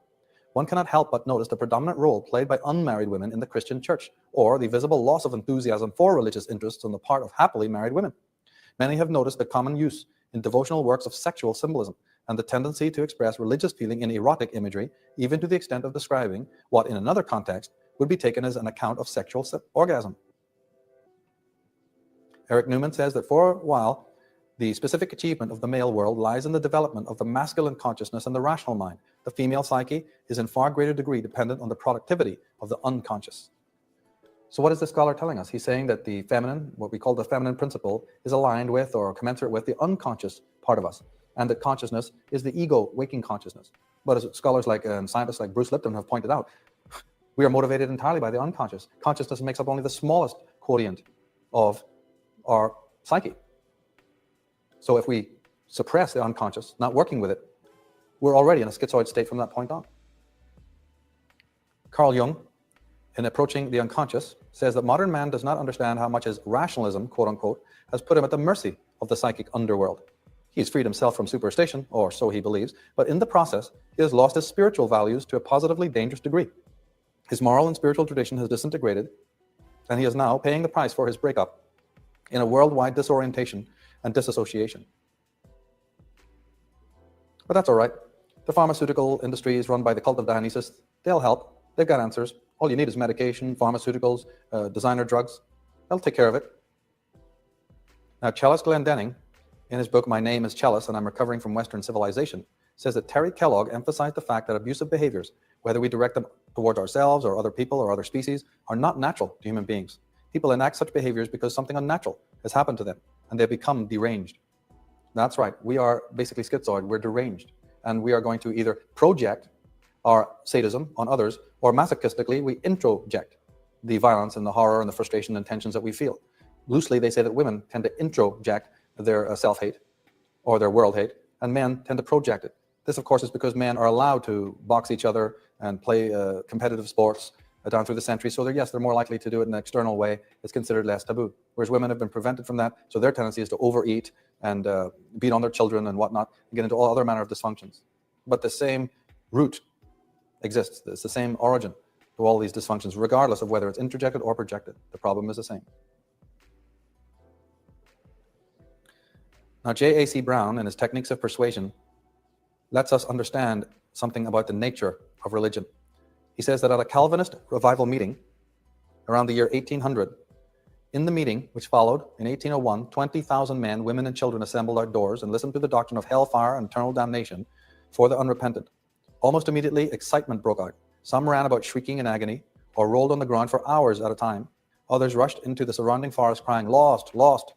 One cannot help but notice the predominant role played by unmarried women in the Christian church, or the visible loss of enthusiasm for religious interests on the part of happily married women. Many have noticed the common use in devotional works of sexual symbolism, and the tendency to express religious feeling in erotic imagery, even to the extent of describing what in another context would be taken as an account of sexual orgasm. Eric Newman says that for a while, the specific achievement of the male world lies in the development of the masculine consciousness and the rational mind. The female psyche is in far greater degree dependent on the productivity of the unconscious. So what is the scholar telling us? He's saying that the feminine, what we call the feminine principle, is aligned with or commensurate with the unconscious part of us, and that consciousness is the ego waking consciousness. But as scholars like and scientists like Bruce Lipton have pointed out, we are motivated entirely by the unconscious. Consciousness makes up only the smallest quotient of our psyche. So if we suppress the unconscious, not working with it, we're already in a schizoid state from that point on. Carl Jung, in Approaching the Unconscious, says that modern man does not understand how much his rationalism, quote unquote, has put him at the mercy of the psychic underworld. He's freed himself from superstition, or so he believes, but in the process, he has lost his spiritual values to a positively dangerous degree. His moral and spiritual tradition has disintegrated, and he is now paying the price for his breakup in a worldwide disorientation and disassociation. But that's all right. The pharmaceutical industry is run by the cult of Dionysus. They'll help. They've got answers. All you need is medication, pharmaceuticals, designer drugs. They'll take care of it. Now, Cellist Glendenning, in his book, My Name is Cellist and I'm Recovering from Western Civilization, says that Terry Kellogg emphasized the fact that abusive behaviors, whether we direct them towards ourselves or other people or other species, are not natural to human beings. People enact such behaviors because something unnatural has happened to them and they become deranged. That's right. We are basically schizoid. We're deranged. And we are going to either project our sadism on others, or masochistically, we introject the violence and the horror and the frustration and tensions that we feel. Loosely, they say that women tend to introject their self-hate or their world hate, and men tend to project it. This, of course, is because men are allowed to box each other and play competitive sports down through the centuries. So they're more likely to do it in an external way. It's considered less taboo. Whereas women have been prevented from that. So their tendency is to overeat and beat on their children and whatnot, and get into all other manner of dysfunctions. But the same root exists. It's the same origin to all these dysfunctions, regardless of whether it's introjected or projected. The problem is the same. Now, J.A.C. Brown, in his Techniques of Persuasion, lets us understand something about the nature of religion. He says that at a Calvinist revival meeting around the year 1800, in the meeting which followed in 1801, 20,000 men, women, and children assembled outdoors and listened to the doctrine of hellfire and eternal damnation for the unrepentant. Almost immediately, excitement broke out. Some ran about shrieking in agony or rolled on the ground for hours at a time. Others rushed into the surrounding forest crying, "Lost, lost,"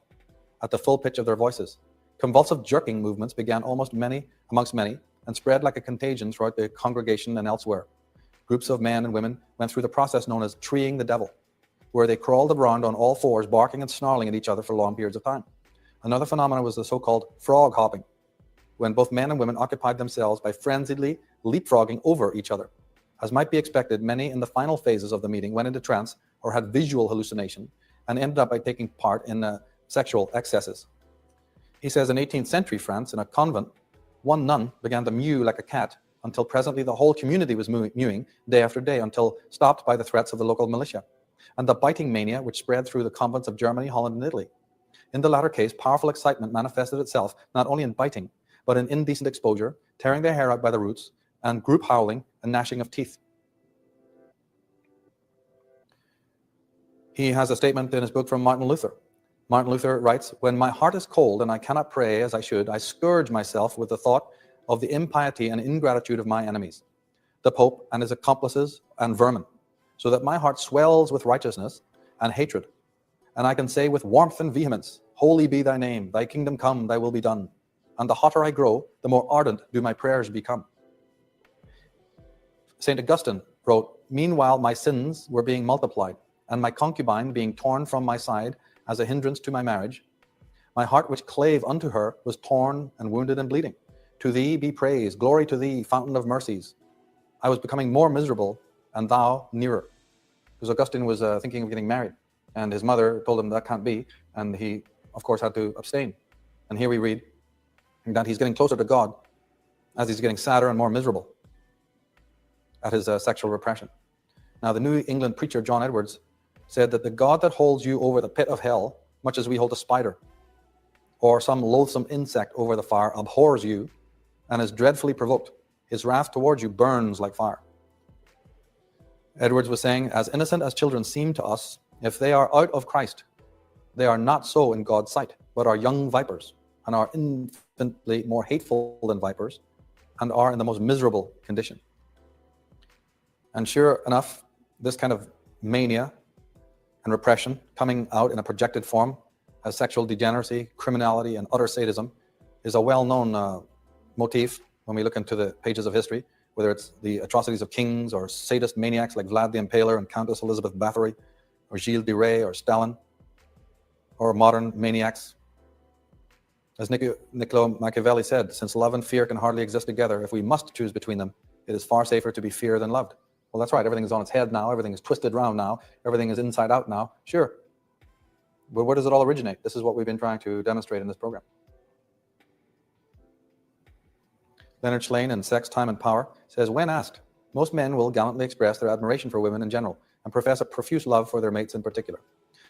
at the full pitch of their voices. Convulsive jerking movements began amongst many and spread like a contagion throughout the congregation and elsewhere. Groups of men and women went through the process known as treeing the devil, where they crawled around on all fours, barking and snarling at each other for long periods of time. Another phenomenon was the so-called frog hopping, when both men and women occupied themselves by frenziedly leapfrogging over each other. As might be expected, many in the final phases of the meeting went into trance or had visual hallucination and ended up by taking part in sexual excesses. He says in 18th century France, in a convent, one nun began to mew like a cat until presently the whole community was mewing day after day until stopped by the threats of the local militia, and the biting mania which spread through the convents of Germany, Holland, and Italy. In the latter case, powerful excitement manifested itself not only in biting, but in indecent exposure, tearing their hair out by the roots, and group howling and gnashing of teeth. He has a statement in his book from Martin Luther. Martin Luther writes, "When my heart is cold and I cannot pray as I should, I scourge myself with the thought of the impiety and ingratitude of my enemies, the Pope and his accomplices and vermin, so that my heart swells with righteousness and hatred, and I can say with warmth and vehemence, Holy be thy name, thy kingdom come, thy will be done. And the hotter I grow, the more ardent do my prayers become." St. Augustine wrote, "Meanwhile my sins were being multiplied, and my concubine being torn from my side as a hindrance to my marriage. My heart which clave unto her was torn and wounded and bleeding. To thee be praise, glory to thee, fountain of mercies. I was becoming more miserable, and thou nearer." Because Augustine was thinking of getting married, and his mother told him that can't be, and he, of course, had to abstain. And here we read that he's getting closer to God as he's getting sadder and more miserable at his sexual repression. Now, the New England preacher John Edwards said that the God that holds you over the pit of hell, much as we hold a spider or some loathsome insect over the fire, abhors you and is dreadfully provoked. His wrath towards you burns like fire. Edwards was saying, as innocent as children seem to us, if they are out of Christ, they are not so in God's sight, but are young vipers, and are infinitely more hateful than vipers, and are in the most miserable condition. And sure enough, this kind of mania and repression coming out in a projected form as sexual degeneracy, criminality, and utter sadism is a well-known motif when we look into the pages of history, whether it's the atrocities of kings or sadist maniacs like Vlad the Impaler and Countess Elizabeth Bathory, or Gilles de Rais or Stalin, or modern maniacs. As Niccolo Machiavelli said, since love and fear can hardly exist together, if we must choose between them, it is far safer to be feared than loved. Well, that's right. Everything is on its head now. Everything is twisted around now. Everything is inside out now. Sure. But where does it all originate? This is what we've been trying to demonstrate in this program. Leonard Shlain in Sex, Time, and Power says, when asked, most men will gallantly express their admiration for women in general and profess a profuse love for their mates in particular.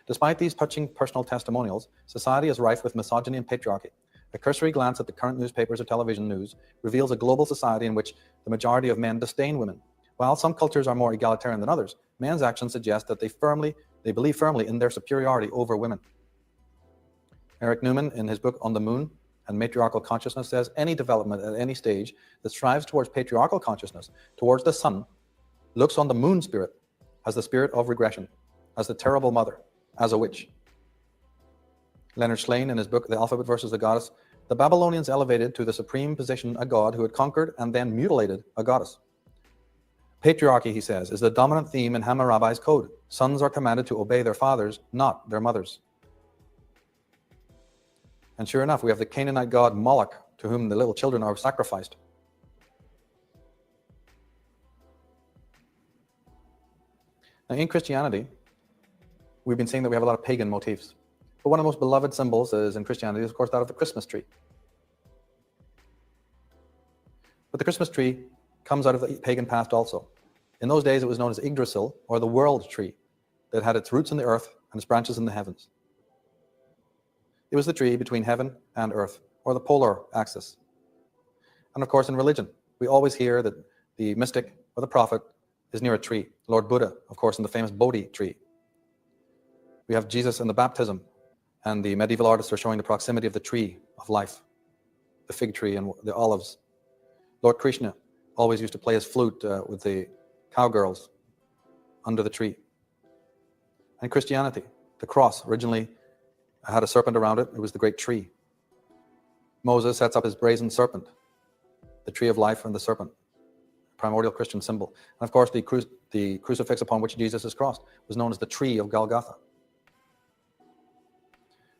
Despite these touching personal testimonials, society is rife with misogyny and patriarchy. A cursory glance at the current newspapers or television news reveals a global society in which the majority of men disdain women. While some cultures are more egalitarian than others, men's actions suggest that they believe firmly in their superiority over women. Eric Newman, in his book On the Moon and Matriarchal Consciousness, says any development at any stage that strives towards patriarchal consciousness, towards the sun, looks on the moon spirit as the spirit of regression, as the terrible mother, as a witch. Leonard Shlain, in his book The Alphabet versus the Goddess, the Babylonians elevated to the supreme position a god who had conquered and then mutilated a goddess. Patriarchy, he says, is the dominant theme in Hammurabi's code. Sons are commanded to obey their fathers, not their mothers. And sure enough, we have the Canaanite god Moloch, to whom the little children are sacrificed. Now, in Christianity, we've been saying that we have a lot of pagan motifs. But one of the most beloved symbols is in Christianity is, of course, that of the Christmas tree. But the Christmas tree comes out of the pagan past also. In those days, it was known as Yggdrasil, or the world tree, that had its roots in the earth and its branches in the heavens. It was the tree between heaven and earth, or the polar axis. And of course, in religion, we always hear that the mystic or the prophet is near a tree. Lord Buddha, of course, in the famous Bodhi tree. We have Jesus in the baptism, and the medieval artists are showing the proximity of the tree of life, the fig tree and the olives. Lord Krishna always used to play his flute with the cowgirls under the tree. And Christianity, the cross originally had a serpent around it. It was the great tree. Moses sets up his brazen serpent, the tree of life and the serpent, primordial Christian symbol. And of course, the crucifix upon which Jesus is crossed was known as the tree of Golgotha.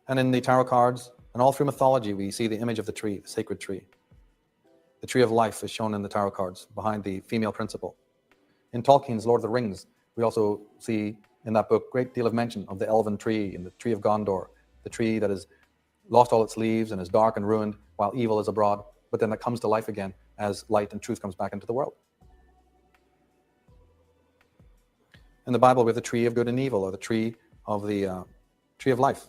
And in the tarot cards and all through mythology, we see the image of the tree, the sacred tree. The tree of life is shown in the tarot cards behind the female principle. In Tolkien's Lord of the Rings, we also see in that book a great deal of mention of the elven tree and the tree of Gondor, the tree that has lost all its leaves and is dark and ruined while evil is abroad, but then that comes to life again as light and truth comes back into the world. In the Bible, we have the tree of good and evil, or the tree of life,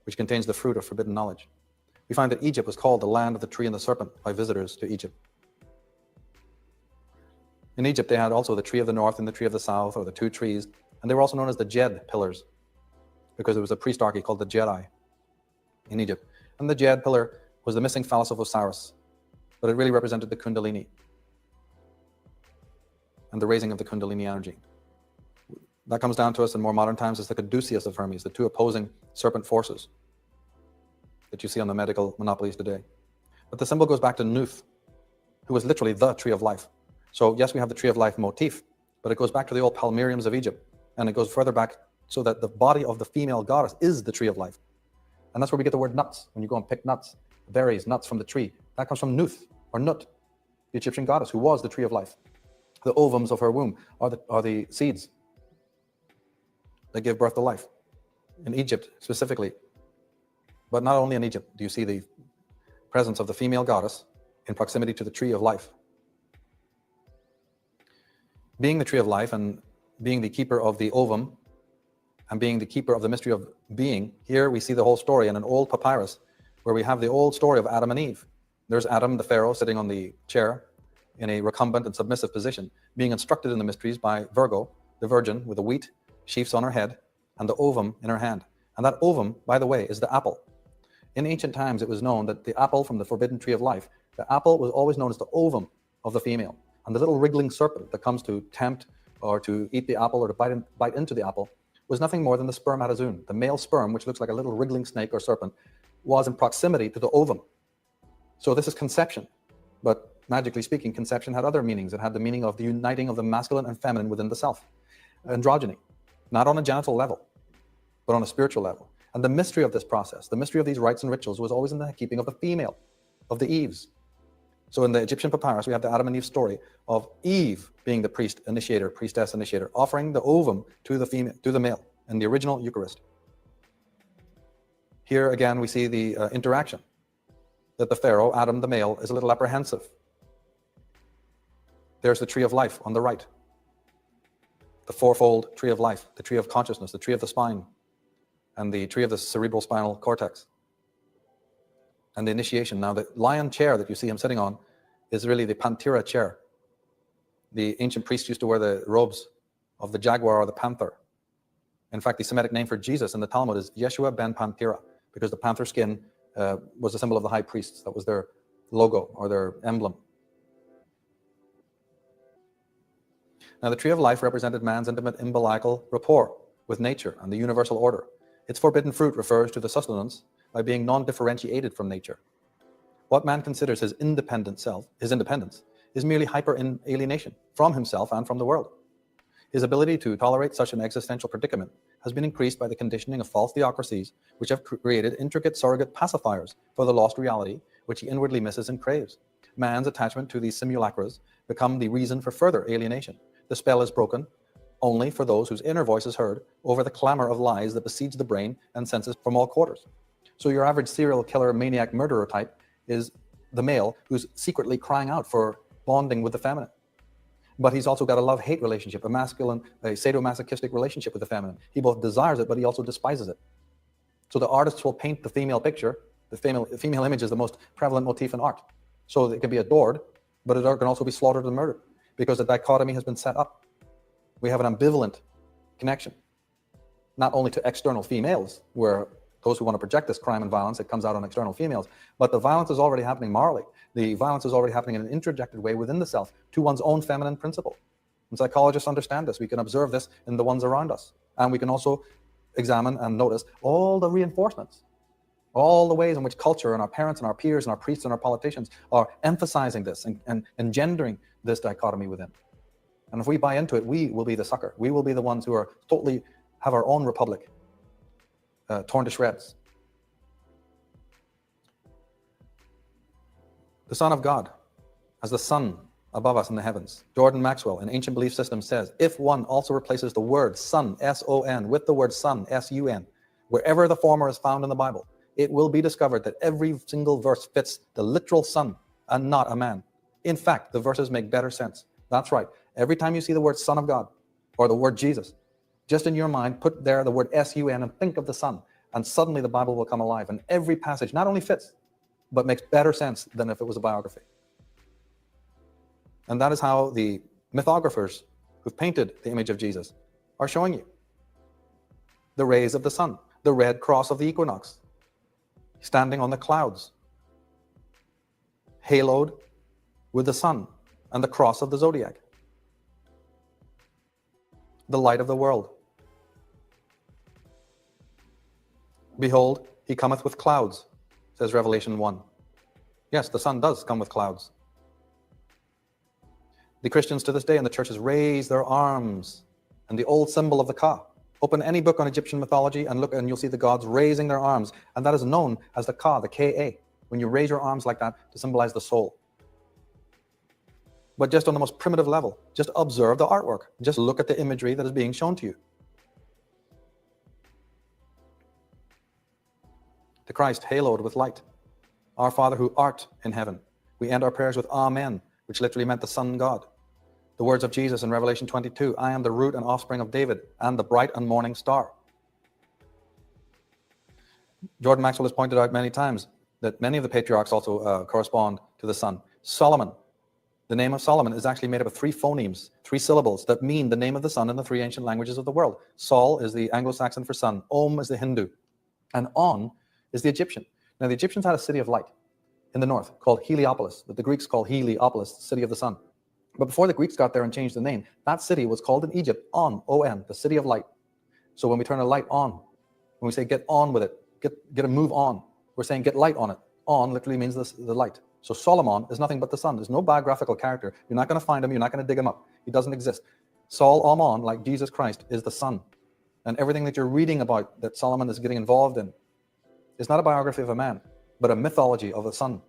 which contains the fruit of forbidden knowledge. We find that Egypt was called the land of the tree and the serpent by visitors to Egypt. In Egypt, they had also the tree of the north and the tree of the south, or the two trees, and they were also known as the Jed pillars, because there was a priestarchy called the Jedi in Egypt. And the Jed pillar was the missing phallus of Osiris, but it really represented the Kundalini and the raising of the Kundalini energy. That comes down to us in more modern times as the caduceus of Hermes, the two opposing serpent forces that you see on the medical monopolies today. But the symbol goes back to Nuth, who was literally the tree of life. So yes, we have the tree of life motif, but it goes back to the old palmyriums of Egypt, and it goes further back so that the body of the female goddess is the tree of life. And that's where we get the word nuts. When you go and pick nuts, berries, nuts from the tree, that comes from Nuth, or Nut, the Egyptian goddess who was the tree of life. The ovums of her womb are the seeds that give birth to life. In Egypt specifically, but not only in Egypt, do you see the presence of the female goddess in proximity to the tree of life. Being the tree of life and being the keeper of the ovum and being the keeper of the mystery of being, here we see the whole story in an old papyrus where we have the old story of Adam and Eve. There's Adam, the Pharaoh, sitting on the chair, in a recumbent and submissive position, being instructed in the mysteries by Virgo, the Virgin, with the wheat sheaves on her head and the ovum in her hand. And that ovum, by the way, is the apple. In ancient times, it was known that the apple from the forbidden tree of life, the apple was always known as the ovum of the female. And the little wriggling serpent that comes to tempt or to eat the apple or to bite into the apple was nothing more than the spermatozoon. The male sperm, which looks like a little wriggling snake or serpent, was in proximity to the ovum. So this is conception. But magically speaking, conception had other meanings. It had the meaning of the uniting of the masculine and feminine within the self. Androgyny, not on a genital level, but on a spiritual level. And the mystery of this process, the mystery of these rites and rituals was always in the keeping of the female, of the Eves. So in the Egyptian papyrus, we have the Adam and Eve story of Eve being the priest initiator, priestess initiator, offering the ovum to the female, to the male in the original Eucharist. Here again, we see the interaction that the Pharaoh, Adam the male, is a little apprehensive. There's the tree of life on the right, the fourfold tree of life, the tree of consciousness, the tree of the spine, and the tree of the cerebral spinal cortex. And the initiation. Now, the lion chair that you see him sitting on is really the Panthera chair. The ancient priests used to wear the robes of the jaguar or the panther. In fact, the Semitic name for Jesus in the Talmud is Yeshua ben Panthera, because the panther skin was a symbol of the high priests. That was their logo or their emblem. Now, the tree of life represented man's intimate umbilical rapport with nature and the universal order. Its forbidden fruit refers to the sustenance by being non-differentiated from nature. What man considers his independent self, his independence, is merely hyper-alienation from himself and from the world. His ability to tolerate such an existential predicament has been increased by the conditioning of false theocracies, which have created intricate surrogate pacifiers for the lost reality, which he inwardly misses and craves. Man's attachment to these simulacras become the reason for further alienation. The spell is broken only for those whose inner voice is heard over the clamor of lies that besiege the brain and senses from all quarters. So your average serial killer, maniac, murderer type is the male who's secretly crying out for bonding with the feminine. But he's also got a love-hate relationship, a sadomasochistic relationship with the feminine. He both desires it, but he also despises it. So the artists will paint the female picture. The female image is the most prevalent motif in art. So it can be adored, but it can also be slaughtered and murdered because the dichotomy has been set up. We have an ambivalent connection, not only to external females, where those who want to project this crime and violence, it comes out on external females, but the violence is already happening morally. The violence is already happening in an introjected way within the self to one's own feminine principle. And psychologists understand this. We can observe this in the ones around us. And we can also examine and notice all the reinforcements, all the ways in which culture and our parents and our peers and our priests and our politicians are emphasizing this and engendering this dichotomy within. And if we buy into it, we will be the sucker. We will be the ones who are totally have our own republic torn to shreds. The Son of God, as the sun above us in the heavens. Jordan Maxwell, in Ancient Belief System, says, if one also replaces the word sun, S-O-N, with the word sun, S-U-N, wherever the former is found in the Bible, it will be discovered that every single verse fits the literal sun and not a man. In fact, the verses make better sense. That's right. Every time you see the word Son of God or the word Jesus, just in your mind, put there the word S-U-N and think of the sun, and suddenly the Bible will come alive. And every passage not only fits, but makes better sense than if it was a biography. And that is how the mythographers who've painted the image of Jesus are showing you. The rays of the sun, the red cross of the equinox, standing on the clouds, haloed with the sun and the cross of the zodiac, the light of the world. Behold, he cometh with clouds, says Revelation 1. Yes, the sun does come with clouds. The Christians to this day in the churches raise their arms, and the old symbol of the Ka. Open any book on Egyptian mythology and look, and you'll see the gods raising their arms, and that is known as the Ka, the K-A, when you raise your arms like that to symbolize the soul. But just on the most primitive level, just observe the artwork. Just look at the imagery that is being shown to you. The Christ haloed with light. Our Father who art in heaven. We end our prayers with Amen, which literally meant the Son God. The words of Jesus in Revelation 22, I am the root and offspring of David and the bright and morning star. Jordan Maxwell has pointed out many times that many of the patriarchs also correspond to the sun. Solomon The name of Solomon is actually made up of 3 phonemes, 3 syllables that mean the name of the sun in the 3 ancient languages of the world. Sol is the Anglo-Saxon for sun, Om is the Hindu, and On is the Egyptian. Now, the Egyptians had a city of light in the north called Heliopolis, that the Greeks call Heliopolis, city of the sun. But before the Greeks got there and changed the name, that city was called in Egypt On, O-N, the city of light. So when we turn a light on, when we say get on with it, get a move on, we're saying get light on it. On literally means the light. So Solomon is nothing but the sun. There's no biographical character. You're not going to find him. You're not going to dig him up. He doesn't exist. Solomon, like Jesus Christ, is the sun. And everything that you're reading about that Solomon is getting involved in is not a biography of a man, but a mythology of a sun.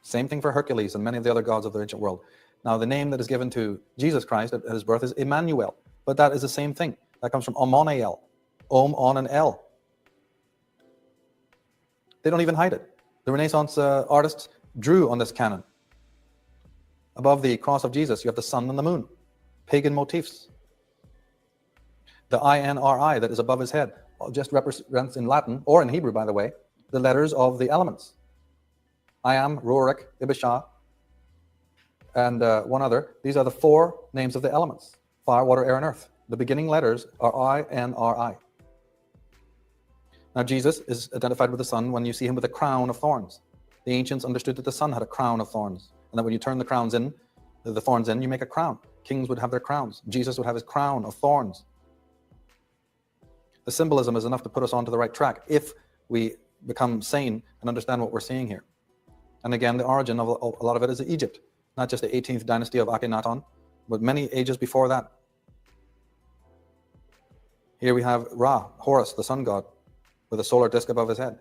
Same thing for Hercules and many of the other gods of the ancient world. Now, the name that is given to Jesus Christ at his birth is Emmanuel, but that is the same thing. That comes from Omonael, Om, On, and El. They don't even hide it. The Renaissance artists drew on this canon. Above the cross of Jesus, you have the sun and the moon, pagan motifs. The INRI that is above his head just represents in Latin, or in Hebrew, by the way, the letters of the elements. I am, Rurik, Ibishah, and one other. These are the 4 names of the elements: fire, water, air, and earth. The beginning letters are INRI. Now, Jesus is identified with the sun when you see him with a crown of thorns. The ancients understood that the sun had a crown of thorns, and that when you turn the thorns in, you make a crown. Kings would have their crowns. Jesus would have his crown of thorns. The symbolism is enough to put us onto the right track if we become sane and understand what we're seeing here. And again, the origin of a lot of it is Egypt, not just the 18th dynasty of Akhenaton, but many ages before that. Here we have Ra, Horus, the sun god, with a solar disk above his head.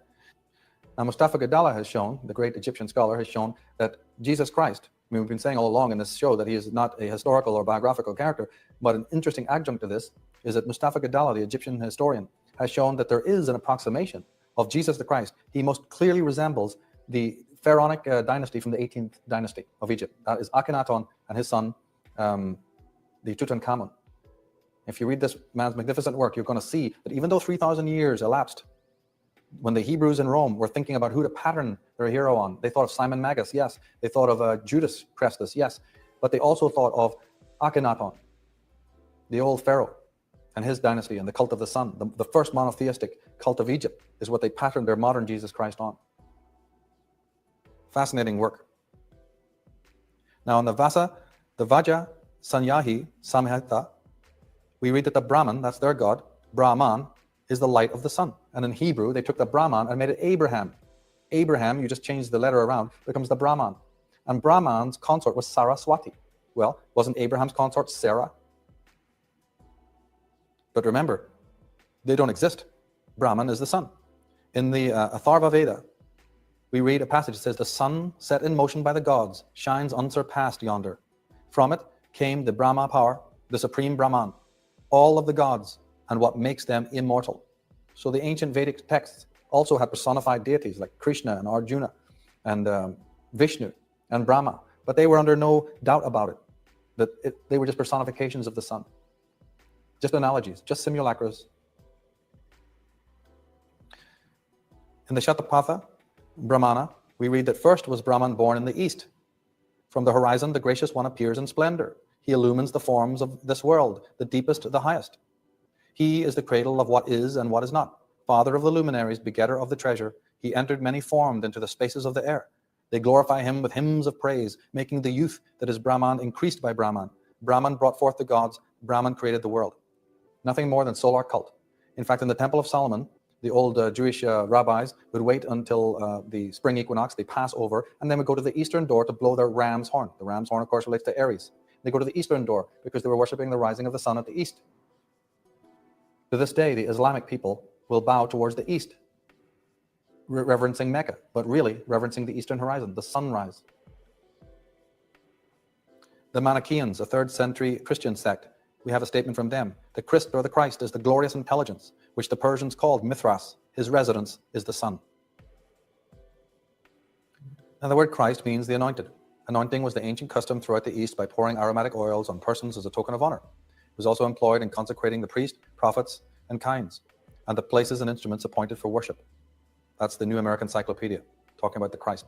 Now, Mustafa Gadalla has shown, the great Egyptian scholar, has shown that Jesus Christ, I mean, we've been saying all along in this show that he is not a historical or biographical character, but an interesting adjunct to this is that Mustafa Gadalla, the Egyptian historian, has shown that there is an approximation of Jesus the Christ. He most clearly resembles the pharaonic dynasty from the 18th dynasty of Egypt. That is Akhenaton and his son, the Tutankhamun. If you read this man's magnificent work, you're going to see that even though 3,000 years elapsed, when the Hebrews in Rome were thinking about who to pattern their hero on, they thought of Simon Magus, yes. They thought of Judas Crestus, yes. But they also thought of Akhenaton, the old pharaoh, and his dynasty and the cult of the sun. The first monotheistic cult of Egypt is what they patterned their modern Jesus Christ on. Fascinating work. Now, in the Vajra Sanyahi Samhita, we read that the Brahman, that's their god, Brahman, is the light of the sun. And in Hebrew, they took the Brahman and made it Abraham. Abraham, you just change the letter around, becomes the Brahman. And Brahman's consort was Saraswati. Well, wasn't Abraham's consort Sarah? But remember, they don't exist. Brahman is the sun. In the Atharva Veda, we read a passage that says, the sun set in motion by the gods shines unsurpassed yonder. From it came the Brahma power, the supreme Brahman, all of the gods, and what makes them immortal. So the ancient Vedic texts also had personified deities like Krishna and Arjuna and Vishnu and Brahma, but they were under no doubt about it, that they were just personifications of the sun. Just analogies, just simulacras. In the Shatapatha Brahmana, we read that first was Brahman born in the east. From the horizon, the gracious one appears in splendor. He illumines the forms of this world, the deepest, the highest. He is the cradle of what is and what is not. Father of the luminaries, begetter of the treasure, he entered many formed into the spaces of the air. They glorify him with hymns of praise, making the youth that is Brahman increased by Brahman. Brahman brought forth the gods, Brahman created the world. Nothing more than solar cult. In fact, in the Temple of Solomon, the old Jewish rabbis would wait until the spring equinox, they pass over, and then would go to the eastern door to blow their ram's horn. The ram's horn, of course, relates to Aries. They go to the eastern door because they were worshiping the rising of the sun at the east. To this day, the Islamic people will bow towards the east, reverencing Mecca, but really reverencing the eastern horizon, the sunrise. The Manichaeans, a 3rd century Christian sect, we have a statement from them. The Christ, or the Christ, is the glorious intelligence, which the Persians called Mithras. His residence is the sun. Now, the word Christ means the anointed. Anointing was the ancient custom throughout the East by pouring aromatic oils on persons as a token of honor. It was also employed in consecrating the priest, prophets, and kinds, and the places and instruments appointed for worship. That's the New American Encyclopedia, talking about the Christ.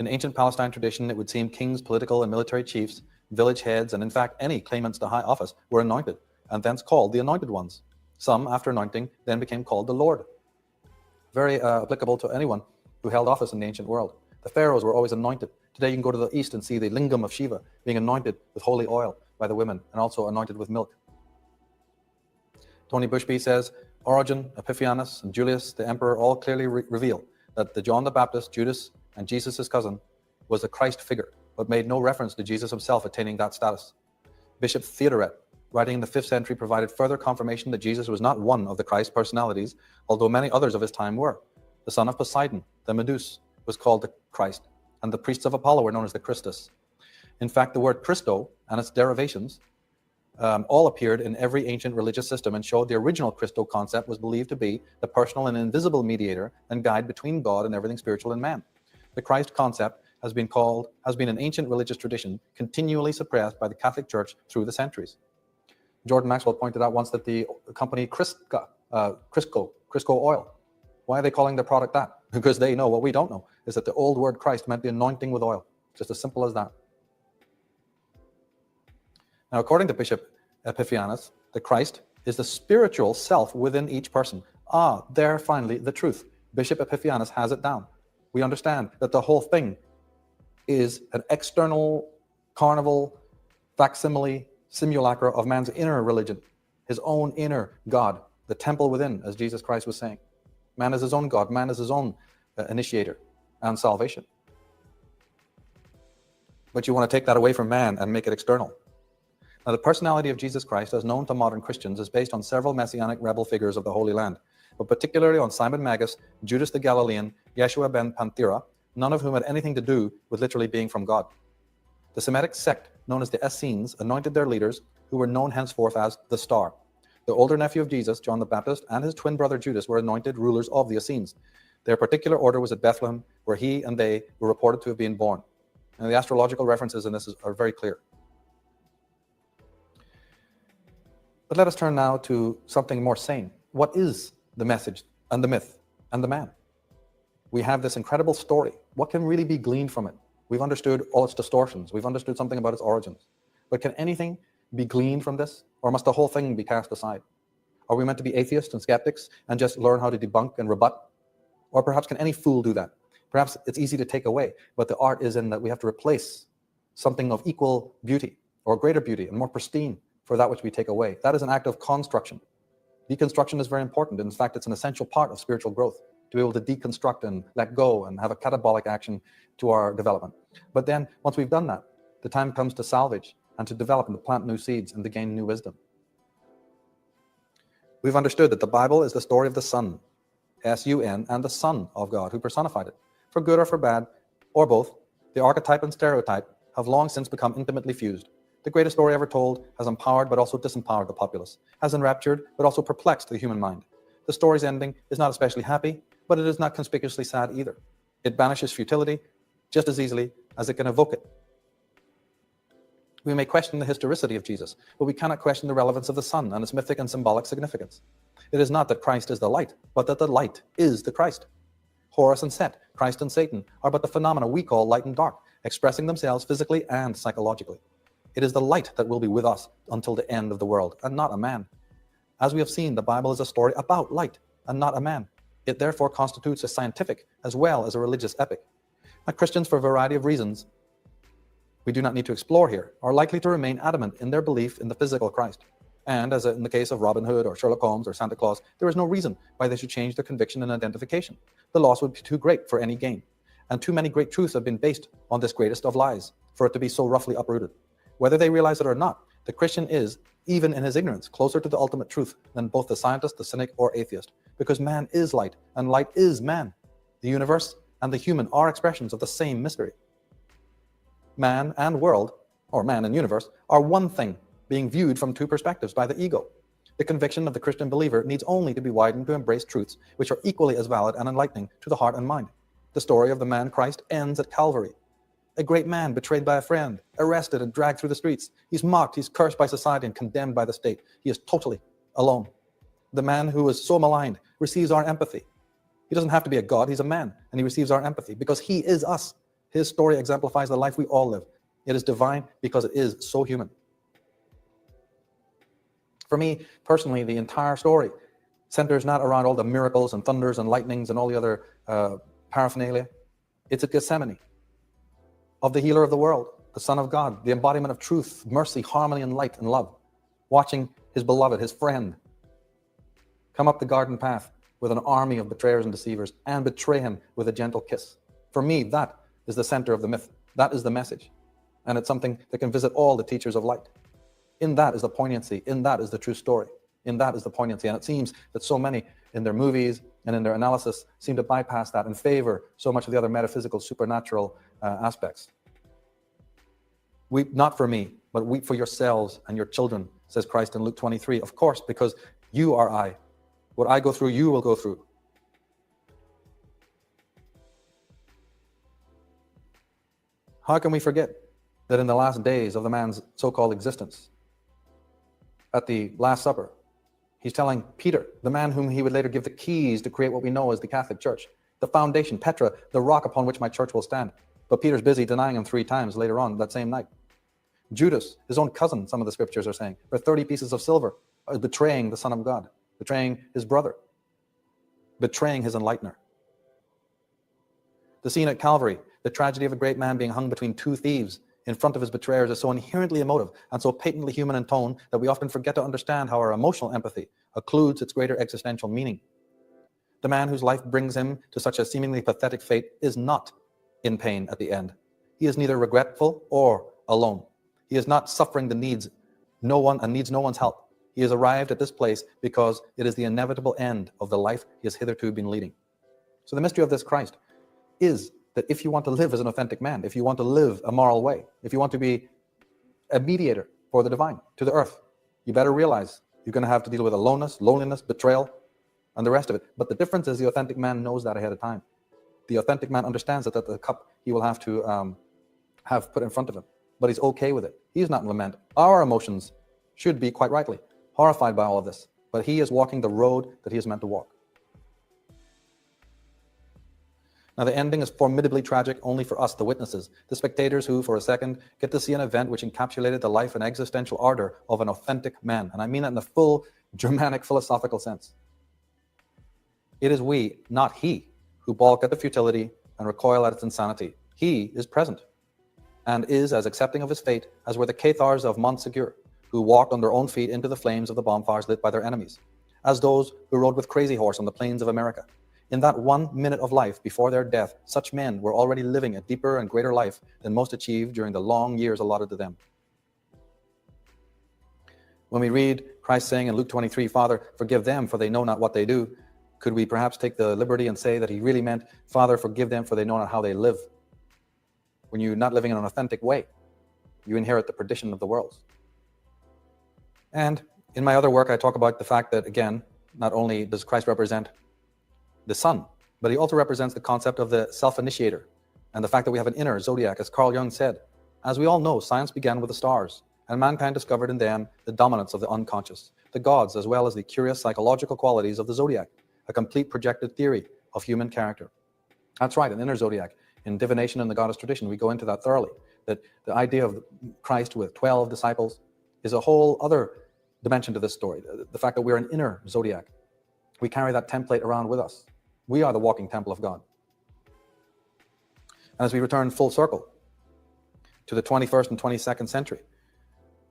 In ancient Palestine tradition, it would seem kings, political and military chiefs, village heads, and in fact any claimants to high office were anointed, and thence called the anointed ones. Some, after anointing, then became called the Lord. Very applicable to anyone who held office in the ancient world. The pharaohs were always anointed. Today you can go to the east and see the lingam of Shiva being anointed with holy oil by the women, and also anointed with milk. Tony Bushby says, Origen, Epiphanes, and Julius the emperor all clearly reveal that the John the Baptist, Judas, and Jesus' cousin was a Christ figure, but made no reference to Jesus himself attaining that status. Bishop Theodoret, writing in the 5th century, provided further confirmation that Jesus was not one of the Christ personalities, although many others of his time were. The son of Poseidon, the Medus, was called the Christ, and the priests of Apollo were known as the Christus. In fact, the word Christo and its derivations all appeared in every ancient religious system, and showed the original Christo concept was believed to be the personal and invisible mediator and guide between God and everything spiritual in man. The Christ concept has been an ancient religious tradition continually suppressed by the Catholic Church through the centuries. Jordan Maxwell pointed out once that the company Crisco oil, why are they calling their product that? Because they know what we don't know, is that the old word Christ meant the anointing with oil. Just as simple as that. Now, according to Bishop Epiphanes, the Christ is the spiritual self within each person. There finally the truth. Bishop Epiphanes has it down. We understand that the whole thing is an external carnival facsimile simulacra of man's inner religion, his own inner God, the temple within, as Jesus Christ was saying. Man is his own God. Man is his own initiator and salvation. But you want to take that away from man and make it external. Now, the personality of Jesus Christ, as known to modern Christians, is based on several messianic rebel figures of the Holy Land, but particularly on Simon Magus, Judas the Galilean, Yeshua ben Panthera, none of whom had anything to do with literally being from God. The Semitic sect, known as the Essenes, anointed their leaders, who were known henceforth as the Star. The older nephew of Jesus, John the Baptist, and his twin brother Judas were anointed rulers of the Essenes. Their particular order was at Bethlehem, where he and they were reported to have been born. And the astrological references in this are very clear. But let us turn now to something more sane. What is the message and the myth and the man? We have this incredible story. What can really be gleaned from it? We've understood all its distortions. We've understood something about its origins. But can anything be gleaned from this? Or must the whole thing be cast aside? Are we meant to be atheists and skeptics and just learn how to debunk and rebut? Or perhaps can any fool do that? Perhaps it's easy to take away, but the art is in that we have to replace something of equal beauty or greater beauty and more pristine for that which we take away. That is an act of construction. Deconstruction is very important. In fact, it's an essential part of spiritual growth, to be able to deconstruct and let go and have a catabolic action to our development. But then, once we've done that, the time comes to salvage and to develop and to plant new seeds and to gain new wisdom. We've understood that the Bible is the story of the Son, S-U-N, and the Son of God, who personified it. For good or for bad, or both, the archetype and stereotype have long since become intimately fused. The greatest story ever told has empowered but also disempowered the populace, has enraptured but also perplexed the human mind. The story's ending is not especially happy, but it is not conspicuously sad either. It banishes futility just as easily as it can evoke it. We may question the historicity of Jesus, but we cannot question the relevance of the Son and its mythic and symbolic significance. It is not that Christ is the light, but that the light is the Christ. Horus and Set, Christ and Satan, are but the phenomena we call light and dark, expressing themselves physically and psychologically. It is the light that will be with us until the end of the world, and not a man. As we have seen, the Bible is a story about light, and not a man. It therefore constitutes a scientific as well as a religious epic. Now, Christians, for a variety of reasons we do not need to explore here, are likely to remain adamant in their belief in the physical Christ. And as in the case of Robin Hood or Sherlock Holmes or Santa Claus, there is no reason why they should change their conviction and identification. The loss would be too great for any gain. And too many great truths have been based on this greatest of lies for it to be so roughly uprooted. Whether they realize it or not, the Christian is, even in his ignorance, closer to the ultimate truth than both the scientist, the cynic, or atheist, because man is light, and light is man. The universe and the human are expressions of the same mystery. Man and world, or man and universe, are one thing, being viewed from two perspectives by the ego. The conviction of the Christian believer needs only to be widened to embrace truths which are equally as valid and enlightening to the heart and mind. The story of the man Christ ends at Calvary. A great man betrayed by a friend, arrested and dragged through the streets. He's mocked, he's cursed by society and condemned by the state. He is totally alone. The man who is so maligned receives our empathy. He doesn't have to be a god, he's a man, and he receives our empathy because he is us. His story exemplifies the life we all live. It is divine because it is so human. For me, personally, the entire story centers not around all the miracles and thunders and lightnings and all the other paraphernalia. It's a Gethsemane of the healer of the world, the Son of God, the embodiment of truth, mercy, harmony, and light and love, watching his beloved, his friend, come up the garden path with an army of betrayers and deceivers and betray him with a gentle kiss. For me, that is the center of the myth. That is the message. And it's something that can visit all the teachers of light. In that is the poignancy. In that is the true story. In that is the poignancy. And it seems that so many in their movies and in their analysis seem to bypass that and favor so much of the other metaphysical, supernatural aspects. Weep not for me, but weep for yourselves and your children, says Christ in Luke 23. Of course, because you are I. What I go through, you will go through. How can we forget that in the last days of the man's so-called existence, at the Last Supper, he's telling Peter, the man whom he would later give the keys to create what we know as the Catholic Church, the foundation, Petra, the rock upon which my church will stand. But Peter's busy denying him 3 times later on that same night. Judas, his own cousin, some of the scriptures are saying, for 30 pieces of silver, betraying the Son of God, betraying his brother, betraying his enlightener. The scene at Calvary, the tragedy of a great man being hung between 2 thieves in front of his betrayers, is so inherently emotive and so patently human in tone that we often forget to understand how our emotional empathy occludes its greater existential meaning. The man whose life brings him to such a seemingly pathetic fate is not in pain at the end. He is neither regretful or alone. He is not suffering the needs no one and needs no one's help. He has arrived at this place because it is the inevitable end of the life he has hitherto been leading. So the mystery of this Christ is that if you want to live as an authentic man, if you want to live a moral way, if you want to be a mediator for the divine to the earth, you better realize you're going to have to deal with aloneness, loneliness, betrayal, and the rest of it. But the difference is the authentic man knows that ahead of time. The authentic man understands that the cup he will have to have put in front of him, but he's okay with it. He's not in lament. Our emotions should be, quite rightly, horrified by all of this, but he is walking the road that he is meant to walk. Now, the ending is formidably tragic only for us, the witnesses, the spectators who, for a second, get to see an event which encapsulated the life and existential ardor of an authentic man. And I mean that in the full Germanic philosophical sense. It is we, not he, who balk at the futility and recoil at its insanity. He is present and is as accepting of his fate as were the Cathars of Montsegur, who walked on their own feet into the flames of the bonfires lit by their enemies, as those who rode with Crazy Horse on the plains of America. In that 1 minute of life before their death, such men were already living a deeper and greater life than most achieved during the long years allotted to them. When we read Christ saying in Luke 23, Father, forgive them, for they know not what they do, could we perhaps take the liberty and say that he really meant, Father, forgive them, for they know not how they live? When you're not living in an authentic way, you inherit the perdition of the world. And in my other work, I talk about the fact that, again, not only does Christ represent the sun, but he also represents the concept of the self-initiator and the fact that we have an inner zodiac, as Carl Jung said. As we all know, science began with the stars, and mankind discovered in them the dominance of the unconscious, the gods, as well as the curious psychological qualities of the zodiac, a complete projected theory of human character. That's right, an inner zodiac. In divination and the goddess tradition, we go into that thoroughly, that the idea of Christ with 12 disciples is a whole other dimension to this story, the fact that we're an inner zodiac. We carry that template around with us. We are the walking temple of God. And as we return full circle to the 21st and 22nd century,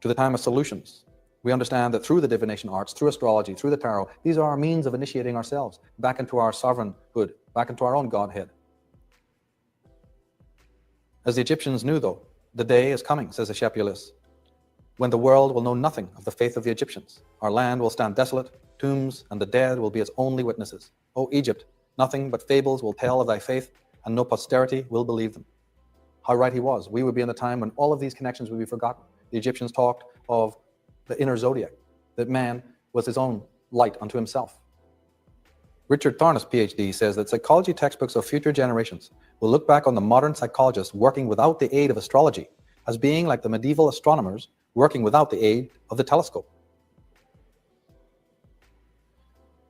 to the time of solutions, we understand that through the divination arts, through astrology, through the tarot, these are our means of initiating ourselves back into our sovereignhood, back into our own Godhead. As the Egyptians knew, though, the day is coming, says Aesculapius, when the world will know nothing of the faith of the Egyptians. Our land will stand desolate, tombs and the dead will be its only witnesses. O Egypt, nothing but fables will tell of thy faith, and no posterity will believe them. How right he was. We would be in the time when all of these connections would be forgotten. The Egyptians talked of the inner zodiac, that man was his own light unto himself. Richard Tarnas, PhD, says that psychology textbooks of future generations will look back on the modern psychologists working without the aid of astrology as being like the medieval astronomers working without the aid of the telescope.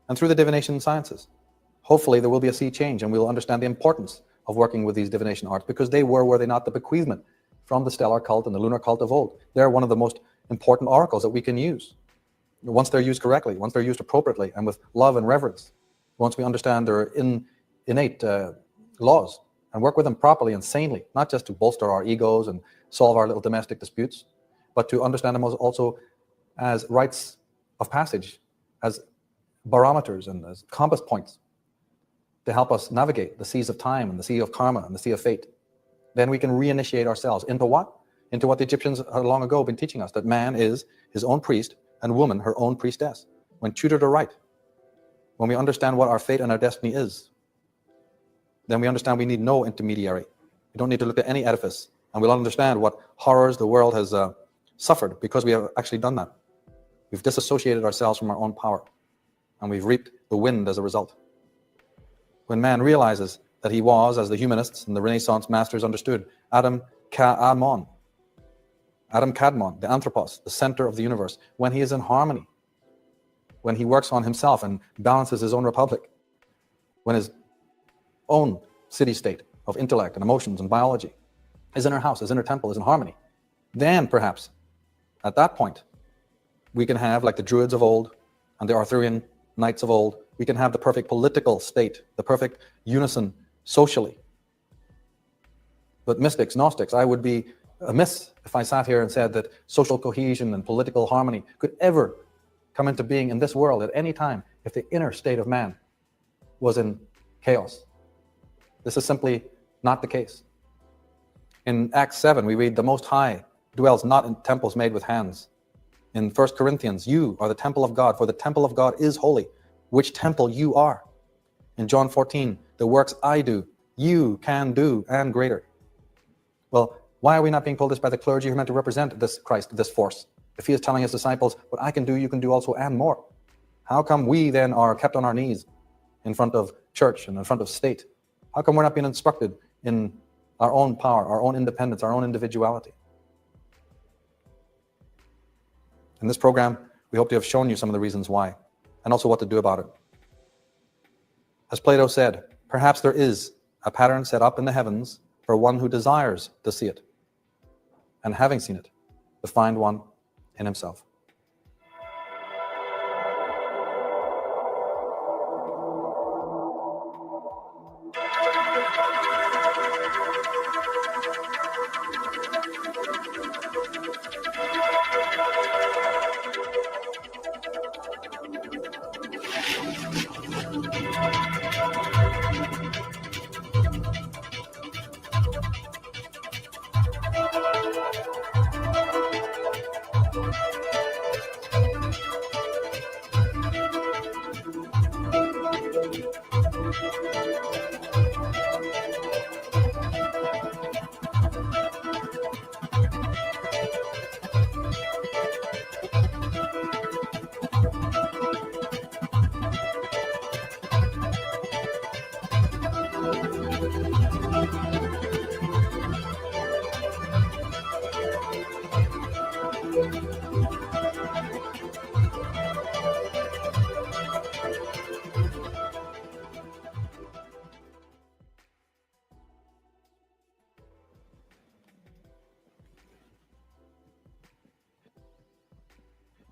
And through the divination sciences, hopefully there will be a sea change and we will understand the importance of working with these divination arts, because they were they not, the bequeathment from the stellar cult and the lunar cult of old. They're one of the most important oracles that we can use. Once they're used correctly, once they're used appropriately and with love and reverence, once we understand their innate laws and work with them properly and sanely, not just to bolster our egos and solve our little domestic disputes, but to understand them also as rites of passage, as barometers and as compass points to help us navigate the seas of time and the sea of karma and the sea of fate. Then we can reinitiate ourselves into what? Into what the Egyptians had long ago been teaching us, that man is his own priest and woman her own priestess. When tutored aright, when we understand what our fate and our destiny is, then we understand we need no intermediary. We don't need to look at any edifice, and we'll understand what horrors the world has suffered because we have actually done that. We've disassociated ourselves from our own power, and we've reaped the wind as a result. When man realizes that he was, as the humanists and the Renaissance masters understood, Adam Kadmon, the anthropos, the center of the universe, when he is in harmony, when he works on himself and balances his own republic, when his own city-state of intellect and emotions and biology, his inner house, his inner temple is in harmony, then perhaps at that point we can have, like the Druids of old and the Arthurian knights of old, we can have the perfect political state, the perfect unison socially. But mystics, Gnostics, I would be amiss if I sat here and said that social cohesion and political harmony could ever come into being in this world at any time if the inner state of man was in chaos. This is simply not the case. In Acts 7, we read, the Most High dwells not in temples made with hands. In 1 Corinthians, you are the temple of God, for the temple of God is holy, which temple you are. In John 14, the works I do, you can do, and greater. Well, why are we not being told this by the clergy who are meant to represent this Christ, this force? If he is telling his disciples, what I can do, you can do also, and more. How come we then are kept on our knees in front of church and in front of state? How come we're not being instructed in our own power, our own independence, our own individuality? In this program, we hope to have shown you some of the reasons why, and also what to do about it. As Plato said, perhaps there is a pattern set up in the heavens for one who desires to see it, and having seen it, to find one in himself.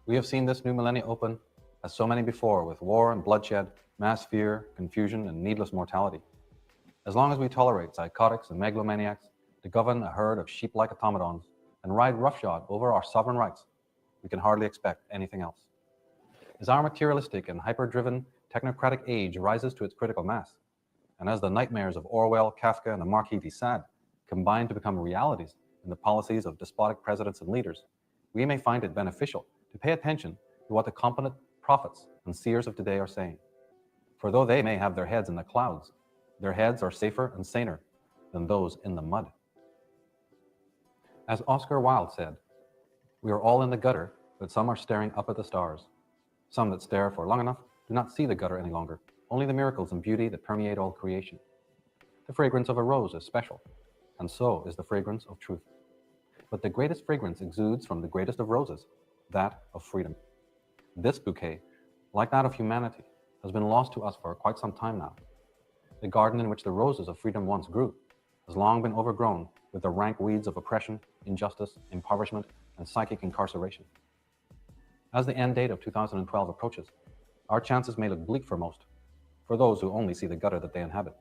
We have seen this new millennia open, as so many before, with war and bloodshed, mass fear, confusion, and needless mortality. As long as we tolerate psychotics and megalomaniacs to govern a herd of sheep-like automatons and ride roughshod over our sovereign rights, we can hardly expect anything else. As our materialistic and hyper-driven technocratic age rises to its critical mass, and as the nightmares of Orwell, Kafka, and the Marquis de Sade combine to become realities in the policies of despotic presidents and leaders, we may find it beneficial to pay attention to what the competent prophets and seers of today are saying. For though they may have their heads in the clouds, their heads are safer and saner than those in the mud. As Oscar Wilde said, we are all in the gutter, but some are staring up at the stars. Some that stare for long enough do not see the gutter any longer, only the miracles and beauty that permeate all creation. The fragrance of a rose is special, and so is the fragrance of truth. But the greatest fragrance exudes from the greatest of roses, that of freedom. This bouquet, like that of humanity, has been lost to us for quite some time now. The garden in which the roses of freedom once grew has long been overgrown with the rank weeds of oppression, injustice, impoverishment, and psychic incarceration. As the end date of 2012 approaches, our chances may look bleak for most, for those who only see the gutter that they inhabit.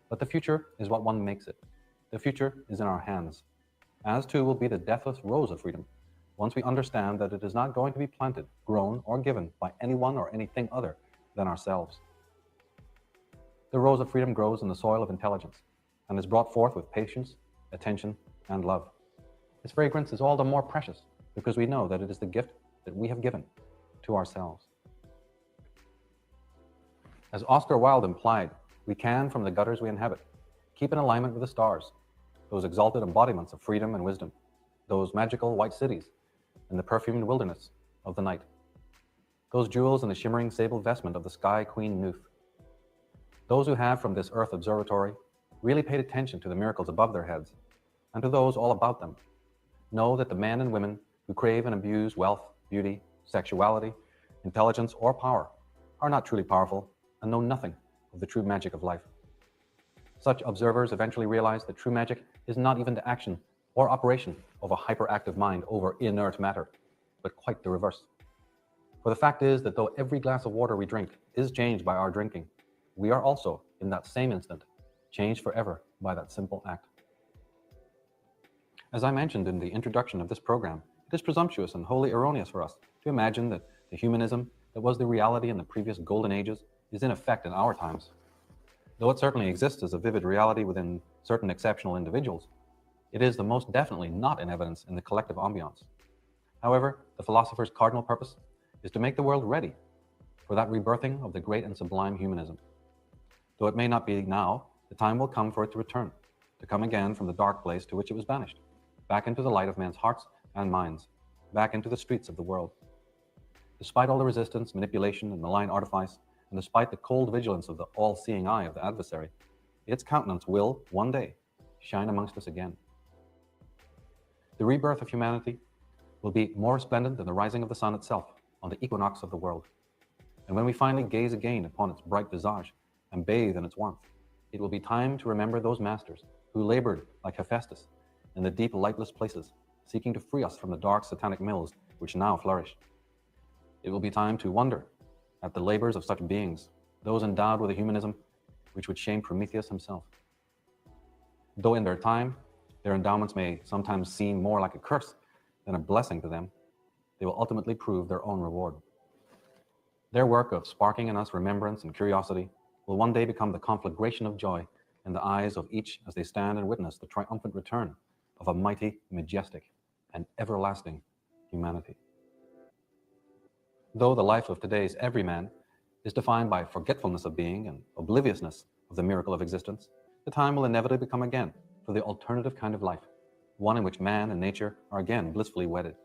But the future is what one makes it. The future is in our hands, as too will be the deathless rose of freedom, once we understand that it is not going to be planted, grown, or given by anyone or anything other than ourselves. The rose of freedom grows in the soil of intelligence and is brought forth with patience, attention, and love. Its fragrance is all the more precious because we know that it is the gift that we have given to ourselves. As Oscar Wilde implied, we can, from the gutters we inhabit, keep in alignment with the stars, those exalted embodiments of freedom and wisdom, those magical white cities in the perfumed wilderness of the night, those jewels in the shimmering sable vestment of the sky queen Nuth. Those who have from this earth observatory really paid attention to the miracles above their heads and to those all about them know that the men and women who crave and abuse wealth, beauty, sexuality, intelligence, or power are not truly powerful and know nothing of the true magic of life. Such observers eventually realize that true magic is not even the action or operation of a hyperactive mind over inert matter, but quite the reverse. For the fact is that though every glass of water we drink is changed by our drinking, we are also, in that same instant, changed forever by that simple act. As I mentioned in the introduction of this program, it is presumptuous and wholly erroneous for us to imagine that the humanism that was the reality in the previous golden ages is in effect in our times. Though it certainly exists as a vivid reality within certain exceptional individuals, it is the most definitely not in evidence in the collective ambiance. However, the philosopher's cardinal purpose is to make the world ready for that rebirthing of the great and sublime humanism. Though it may not be now, the time will come for it to return, to come again from the dark place to which it was banished, back into the light of men's hearts and minds, back into the streets of the world. Despite all the resistance, manipulation, and malign artifice, and despite the cold vigilance of the all-seeing eye of the adversary, its countenance will, one day, shine amongst us again. The rebirth of humanity will be more resplendent than the rising of the sun itself on the equinox of the world. And when we finally gaze again upon its bright visage and bathe in its warmth, it will be time to remember those masters who labored like Hephaestus in the deep lightless places, seeking to free us from the dark satanic mills which now flourish. It will be time to wonder at the labors of such beings, those endowed with a humanism which would shame Prometheus himself. Though in their time, their endowments may sometimes seem more like a curse than a blessing to them, they will ultimately prove their own reward. Their work of sparking in us remembrance and curiosity will one day become the conflagration of joy in the eyes of each as they stand and witness the triumphant return of a mighty, majestic, and everlasting humanity. Though the life of today's everyman is defined by forgetfulness of being and obliviousness of the miracle of existence, the time will inevitably come again for the alternative kind of life, one in which man and nature are again blissfully wedded.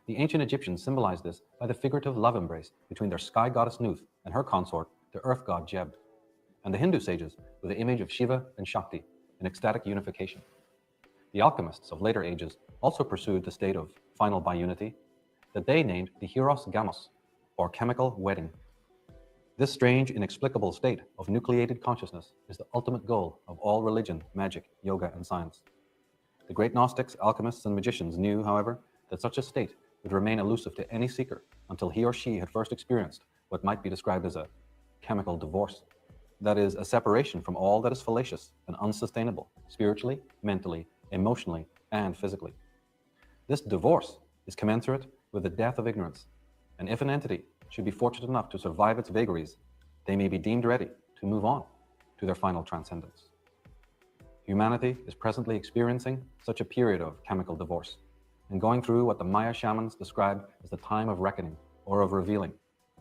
The ancient Egyptians symbolized this by the figurative love embrace between their sky goddess Nuth and her consort, the earth god Jeb, and the Hindu sages with the image of Shiva and Shakti in ecstatic unification. The alchemists of later ages also pursued the state of final biunity that they named the Hieros Gamos, or chemical wedding. This strange, inexplicable state of nucleated consciousness is the ultimate goal of all religion, magic, yoga, and science. The great Gnostics, alchemists, and magicians knew, however, that such a state would remain elusive to any seeker until he or she had first experienced what might be described as a chemical divorce. That is, a separation from all that is fallacious and unsustainable, spiritually, mentally, emotionally, and physically. This divorce is commensurate with the death of ignorance, and if an entity should be fortunate enough to survive its vagaries, they may be deemed ready to move on to their final transcendence. Humanity is presently experiencing such a period of chemical divorce and going through what the Maya shamans describe as the time of reckoning or of revealing,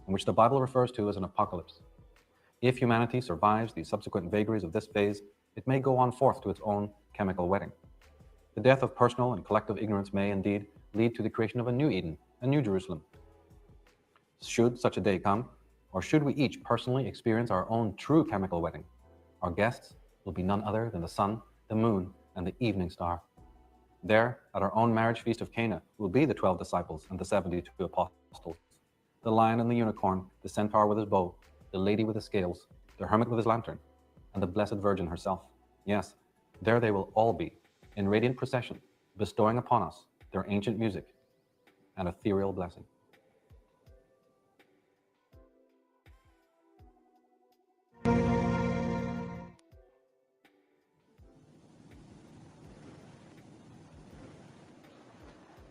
in which the Bible refers to as an apocalypse. If humanity survives the subsequent vagaries of this phase, it may go on forth to its own chemical wedding. The death of personal and collective ignorance may indeed lead to the creation of a new Eden, a new Jerusalem. Should such a day come, or should we each personally experience our own true chemical wedding, our guests will be none other than the sun, the moon, and the evening star. There, at our own marriage feast of Cana, will be the 12 disciples and the 72 apostles, the lion and the unicorn, the centaur with his bow, the lady with the scales, the the hermit with his lantern, and the Blessed Virgin herself. Yes, there they will all be, in radiant procession, bestowing upon us their ancient music and ethereal blessing.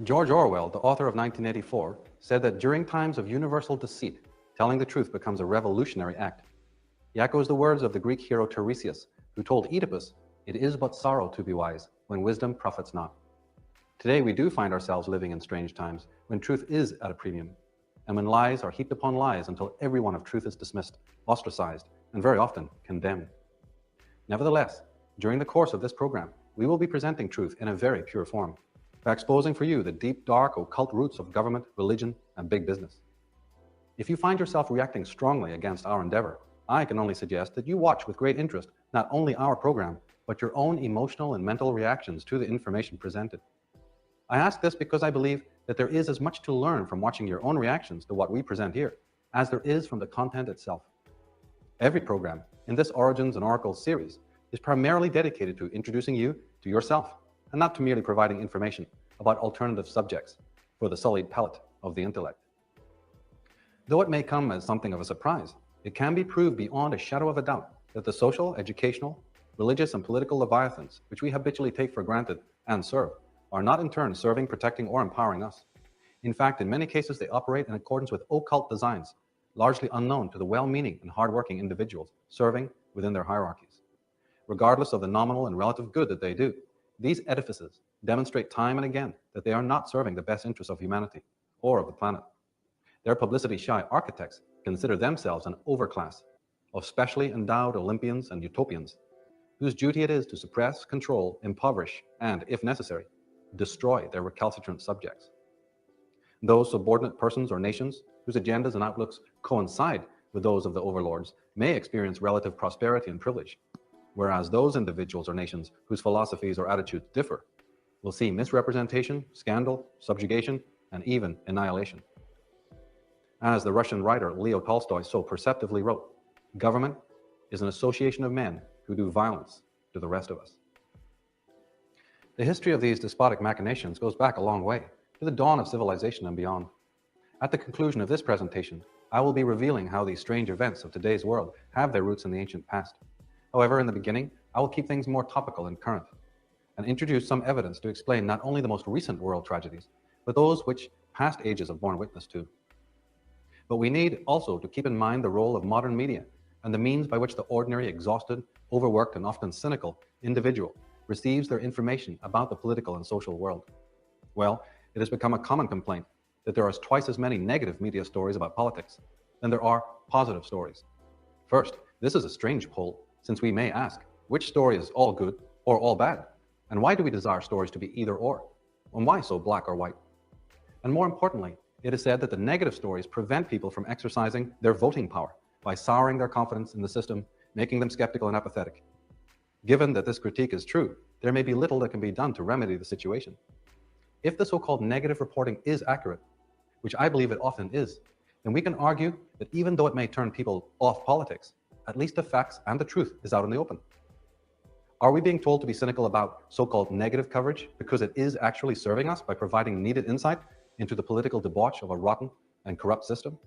George Orwell, the author of 1984, said that during times of universal deceit, telling the truth becomes a revolutionary act. He echoes the words of the Greek hero Tiresias, who told Oedipus, "It is but sorrow to be wise, when wisdom profits not." Today we do find ourselves living in strange times, when truth is at a premium, and when lies are heaped upon lies until every one of truth is dismissed, ostracized, and very often condemned. Nevertheless, during the course of this program, we will be presenting truth in a very pure form, by exposing for you the deep, dark, occult roots of government, religion, and big business. If you find yourself reacting strongly against our endeavor, I can only suggest that you watch with great interest not only our program, but your own emotional and mental reactions to the information presented. I ask this because I believe that there is as much to learn from watching your own reactions to what we present here, as there is from the content itself. Every program in this Origins and Oracles series is primarily dedicated to introducing you to yourself, and not to merely providing information about alternative subjects for the sullied palate of the intellect. Though it may come as something of a surprise, it can be proved beyond a shadow of a doubt that the social, educational, religious, and political leviathans, which we habitually take for granted and serve, are not in turn serving, protecting, or empowering us. In fact, in many cases, they operate in accordance with occult designs, largely unknown to the well-meaning and hardworking individuals serving within their hierarchies. Regardless of the nominal and relative good that they do, these edifices demonstrate time and again that they are not serving the best interests of humanity or of the planet. Their publicity-shy architects consider themselves an overclass of specially endowed Olympians and utopians, whose duty it is to suppress, control, impoverish, and, if necessary, destroy their recalcitrant subjects. Those subordinate persons or nations whose agendas and outlooks coincide with those of the overlords may experience relative prosperity and privilege, whereas those individuals or nations whose philosophies or attitudes differ will see misrepresentation, scandal, subjugation, and even annihilation. As the Russian writer Leo Tolstoy so perceptively wrote, government is an association of men who do violence to the rest of us. The history of these despotic machinations goes back a long way, to the dawn of civilization and beyond. At the conclusion of this presentation, I will be revealing how these strange events of today's world have their roots in the ancient past. However, in the beginning, I will keep things more topical and current, and introduce some evidence to explain not only the most recent world tragedies, but those which past ages have borne witness to. But we need also to keep in mind the role of modern media and the means by which the ordinary, exhausted, overworked, and often cynical individual receives their information about the political and social world. Well, it has become a common complaint that there are twice as many negative media stories about politics than there are positive stories. First, this is a strange pull, since we may ask, which story is all good or all bad? And why do we desire stories to be either or? And why so black or white? And more importantly, it is said that the negative stories prevent people from exercising their voting power by souring their confidence in the system, making them skeptical and apathetic. Given that this critique is true, there may be little that can be done to remedy the situation. If the so-called negative reporting is accurate, which I believe it often is, then we can argue that even though it may turn people off politics, at least the facts and the truth is out in the open. Are we being told to be cynical about so-called negative coverage because it is actually serving us by providing needed insight into the political debauch of a rotten and corrupt system?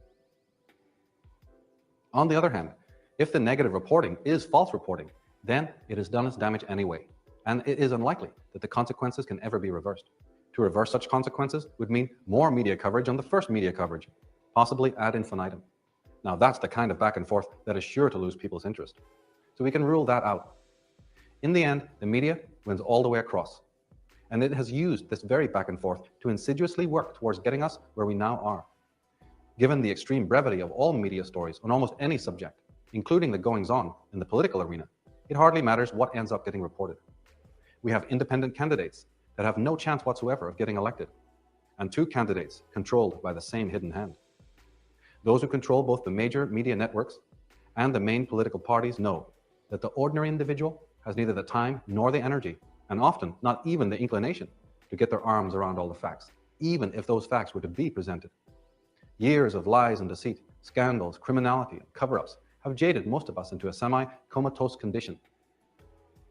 On the other hand, if the negative reporting is false reporting, then it has done its damage anyway, and it is unlikely that the consequences can ever be reversed. To reverse such consequences would mean more media coverage on the first media coverage, possibly ad infinitum. Now that's the kind of back and forth that is sure to lose people's interest. So we can rule that out. In the end, the media wins all the way across, and it has used this very back and forth to insidiously work towards getting us where we now are. Given the extreme brevity of all media stories on almost any subject, including the goings-on in the political arena, it hardly matters what ends up getting reported. We have independent candidates that have no chance whatsoever of getting elected, and two candidates controlled by the same hidden hand. Those who control both the major media networks and the main political parties know that the ordinary individual has neither the time nor the energy, and often not even the inclination, to get their arms around all the facts, even if those facts were to be presented. Years of lies and deceit, scandals, criminality, and cover-ups have jaded most of us into a semi-comatose condition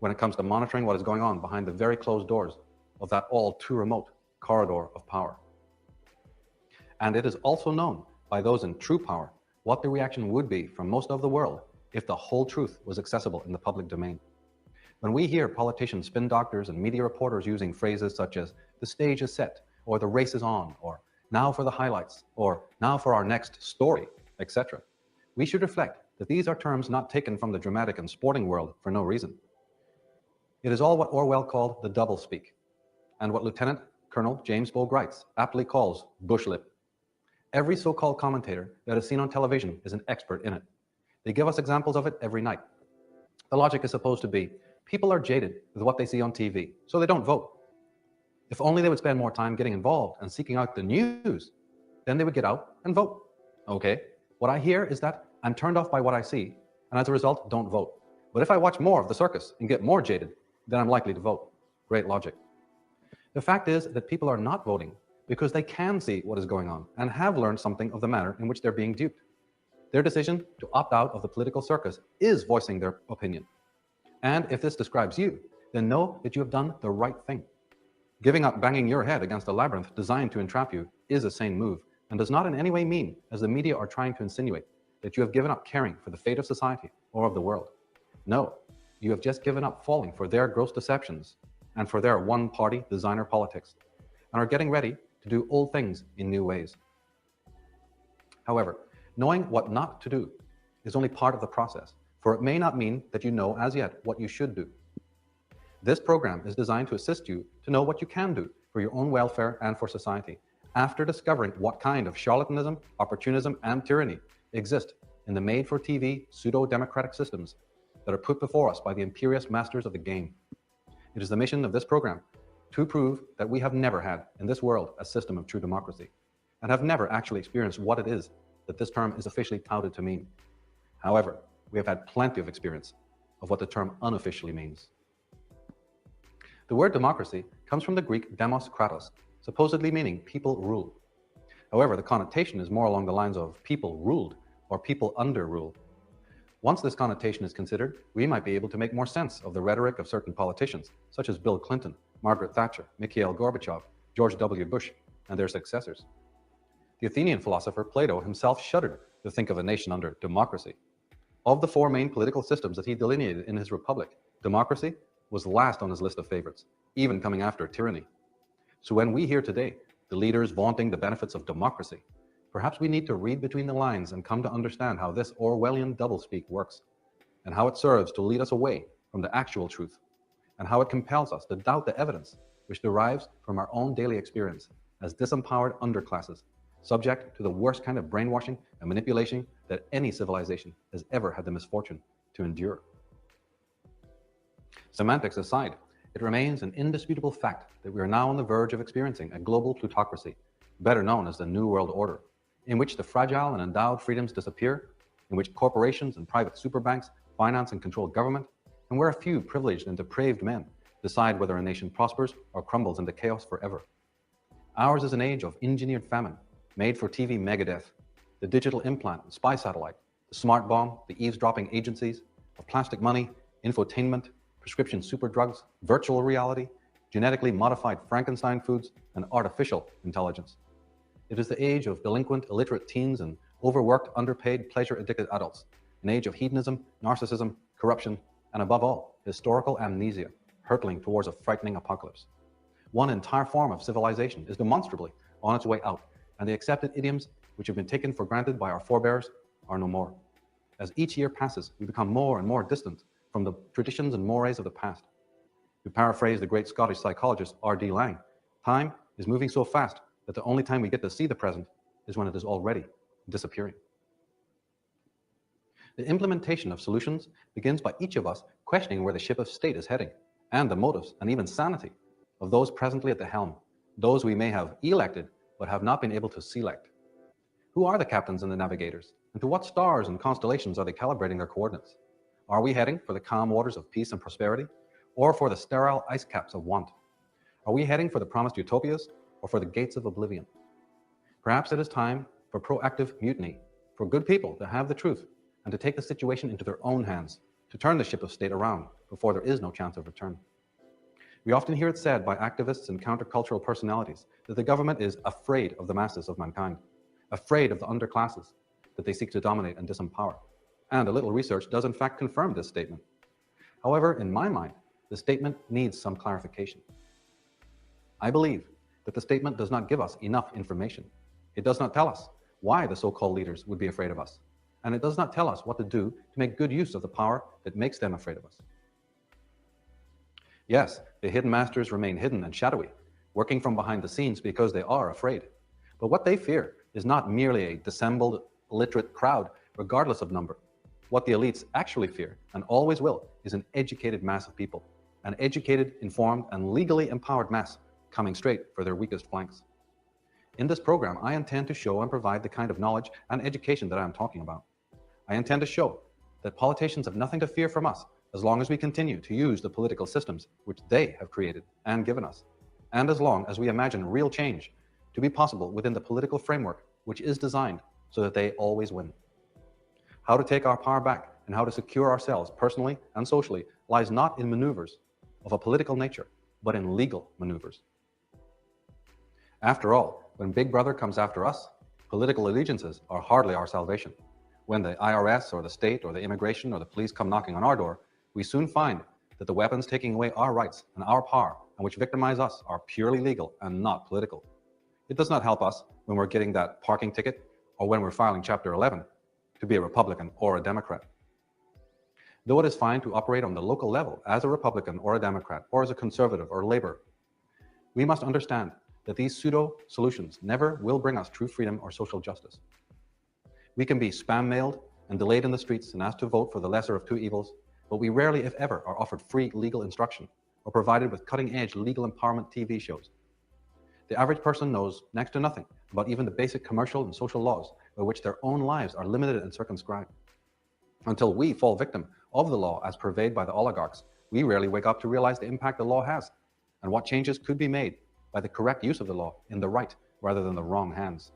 when it comes to monitoring what is going on behind the very closed doors of that all too remote corridor of power. And it is also known by those in true power what the reaction would be from most of the world if the whole truth was accessible in the public domain. When we hear politicians, spin doctors, and media reporters using phrases such as "the stage is set," or "the race is on," or "now for the highlights," or "now for our next story," etc., we should reflect that these are terms not taken from the dramatic and sporting world for no reason. It is all what Orwell called the doublespeak, and what Lieutenant Colonel James Bogreitz aptly calls bushlip. Every so-called commentator that is seen on television is an expert in it. They give us examples of it every night. The logic is supposed to be, people are jaded with what they see on TV, so they don't vote. If only they would spend more time getting involved and seeking out the news, then they would get out and vote. Okay, what I hear is that I'm turned off by what I see, and as a result, don't vote. But if I watch more of the circus and get more jaded, then I'm likely to vote. Great logic. The fact is that people are not voting because they can see what is going on and have learned something of the manner in which they're being duped. Their decision to opt out of the political circus is voicing their opinion. And if this describes you, then know that you have done the right thing. Giving up banging your head against a labyrinth designed to entrap you is a sane move and does not in any way mean, as the media are trying to insinuate, that you have given up caring for the fate of society or of the world. No, you have just given up falling for their gross deceptions and for their one-party designer politics, and are getting ready to do old things in new ways. However, knowing what not to do is only part of the process, for it may not mean that you know as yet what you should do. This program is designed to assist you to know what you can do for your own welfare and for society, after discovering what kind of charlatanism, opportunism, and tyranny exist in the made-for-TV pseudo-democratic systems that are put before us by the imperious masters of the game. It is the mission of this program to prove that we have never had in this world a system of true democracy, and have never actually experienced what it is that this term is officially touted to mean. However, we have had plenty of experience of what the term unofficially means. The word democracy comes from the Greek demos kratos, supposedly meaning people rule. However, the connotation is more along the lines of people ruled or people under rule. Once this connotation is considered, we might be able to make more sense of the rhetoric of certain politicians, such as Bill Clinton, Margaret Thatcher, Mikhail Gorbachev, George W. Bush, and their successors. The Athenian philosopher Plato himself shuddered to think of a nation under democracy. Of the four main political systems that he delineated in his Republic, democracy was last on his list of favorites, even coming after tyranny. So when we hear today the leaders vaunting the benefits of democracy, perhaps we need to read between the lines and come to understand how this Orwellian doublespeak works, and how it serves to lead us away from the actual truth, and how it compels us to doubt the evidence which derives from our own daily experience as disempowered underclasses, subject to the worst kind of brainwashing and manipulation that any civilization has ever had the misfortune to endure. Semantics aside, it remains an indisputable fact that we are now on the verge of experiencing a global plutocracy, better known as the New World Order, in which the fragile and endowed freedoms disappear, in which corporations and private superbanks finance and control government, and where a few privileged and depraved men decide whether a nation prospers or crumbles into chaos forever. Ours is an age of engineered famine, made-for-TV megadeath, the digital implant and spy satellite, the smart bomb, the eavesdropping agencies, of plastic money, infotainment, prescription superdrugs, virtual reality, genetically modified Frankenstein foods, and artificial intelligence. It is the age of delinquent, illiterate teens and overworked, underpaid, pleasure-addicted adults, an age of hedonism, narcissism, corruption, and above all, historical amnesia, hurtling towards a frightening apocalypse. One entire form of civilization is demonstrably on its way out, and the accepted idioms which have been taken for granted by our forebears are no more. As each year passes, we become more and more distant from the traditions and mores of the past. To paraphrase the great Scottish psychologist R.D. Laing, time is moving so fast that the only time we get to see the present is when it is already disappearing. The implementation of solutions begins by each of us questioning where the ship of state is heading, and the motives and even sanity of those presently at the helm, those we may have elected but have not been able to select. Who are the captains and the navigators, and to what stars and constellations are they calibrating their coordinates? Are we heading for the calm waters of peace and prosperity, or for the sterile ice caps of want? Are we heading for the promised utopias, or for the gates of oblivion? Perhaps it is time for proactive mutiny, for good people to have the truth and to take the situation into their own hands, to turn the ship of state around before there is no chance of return. We often hear it said by activists and countercultural personalities that the government is afraid of the masses of mankind, afraid of the underclasses that they seek to dominate and disempower. And a little research does in fact confirm this statement. However, in my mind, the statement needs some clarification. I believe that the statement does not give us enough information. It does not tell us why the so-called leaders would be afraid of us, and it does not tell us what to do to make good use of the power that makes them afraid of us. Yes, the hidden masters remain hidden and shadowy, working from behind the scenes because they are afraid. But what they fear is not merely a dissembled, illiterate crowd, regardless of number. What the elites actually fear, and always will, is an educated mass of people, an educated, informed, and legally empowered mass coming straight for their weakest flanks. In this program, I intend to show and provide the kind of knowledge and education that I am talking about. I intend to show that politicians have nothing to fear from us as long as we continue to use the political systems which they have created and given us, and as long as we imagine real change to be possible within the political framework which is designed so that they always win. How to take our power back and how to secure ourselves personally and socially lies not in maneuvers of a political nature, but in legal maneuvers. After all, when Big Brother comes after us, political allegiances are hardly our salvation. When the IRS or the state or the immigration or the police come knocking on our door, we soon find that the weapons taking away our rights and our power and which victimize us are purely legal and not political. It does not help us when we're getting that parking ticket or when we're filing Chapter 11 to be a Republican or a Democrat. Though it is fine to operate on the local level as a Republican or a Democrat or as a conservative or Labor, we must understand that these pseudo-solutions never will bring us true freedom or social justice. We can be spam-mailed and delayed in the streets and asked to vote for the lesser of two evils, but we rarely, if ever, are offered free legal instruction or provided with cutting-edge legal empowerment TV shows. The average person knows next to nothing about even the basic commercial and social laws by which their own lives are limited and circumscribed. Until we fall victim of the law as purveyed by the oligarchs, we rarely wake up to realize the impact the law has and what changes could be made by the correct use of the law in the right rather than the wrong hands.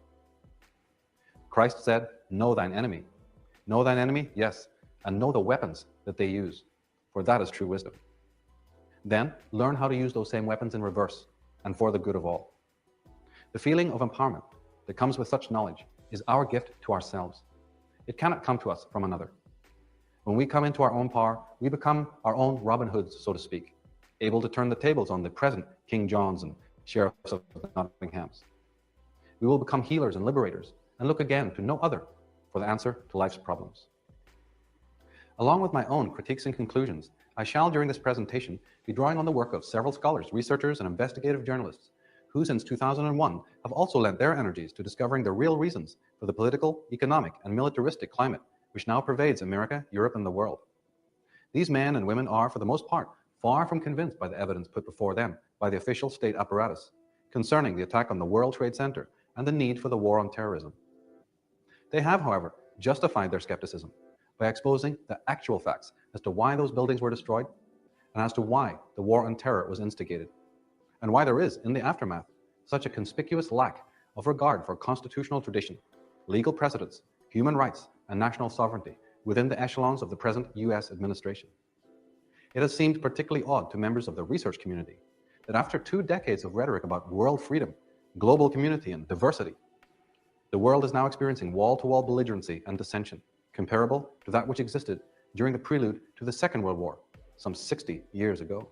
Christ said, "Know thine enemy." Know thine enemy, yes, and know the weapons that they use, for that is true wisdom. Then learn how to use those same weapons in reverse and for the good of all. The feeling of empowerment that comes with such knowledge is our gift to ourselves. It cannot come to us from another. When we come into our own power, we become our own Robin Hoods, so to speak, able to turn the tables on the present King Johns and sheriffs of Nottinghams. We will become healers and liberators and look again to no other for the answer to life's problems. Along with my own critiques and conclusions, I shall during this presentation be drawing on the work of several scholars, researchers, and investigative journalists who since 2001 have also lent their energies to discovering the real reasons for the political, economic, and militaristic climate which now pervades America, Europe, and the world. These men and women are, for the most part, far from convinced by the evidence put before them by the official state apparatus concerning the attack on the World Trade Center and the need for the war on terrorism. They have, however, justified their skepticism by exposing the actual facts as to why those buildings were destroyed and as to why the war on terror was instigated, and why there is, in the aftermath, such a conspicuous lack of regard for constitutional tradition, legal precedents, human rights, and national sovereignty within the echelons of the present US administration. It has seemed particularly odd to members of the research community that after 2 decades of rhetoric about world freedom, global community, and diversity, the world is now experiencing wall-to-wall belligerency and dissension, comparable to that which existed during the prelude to the Second World War, some 60 years ago.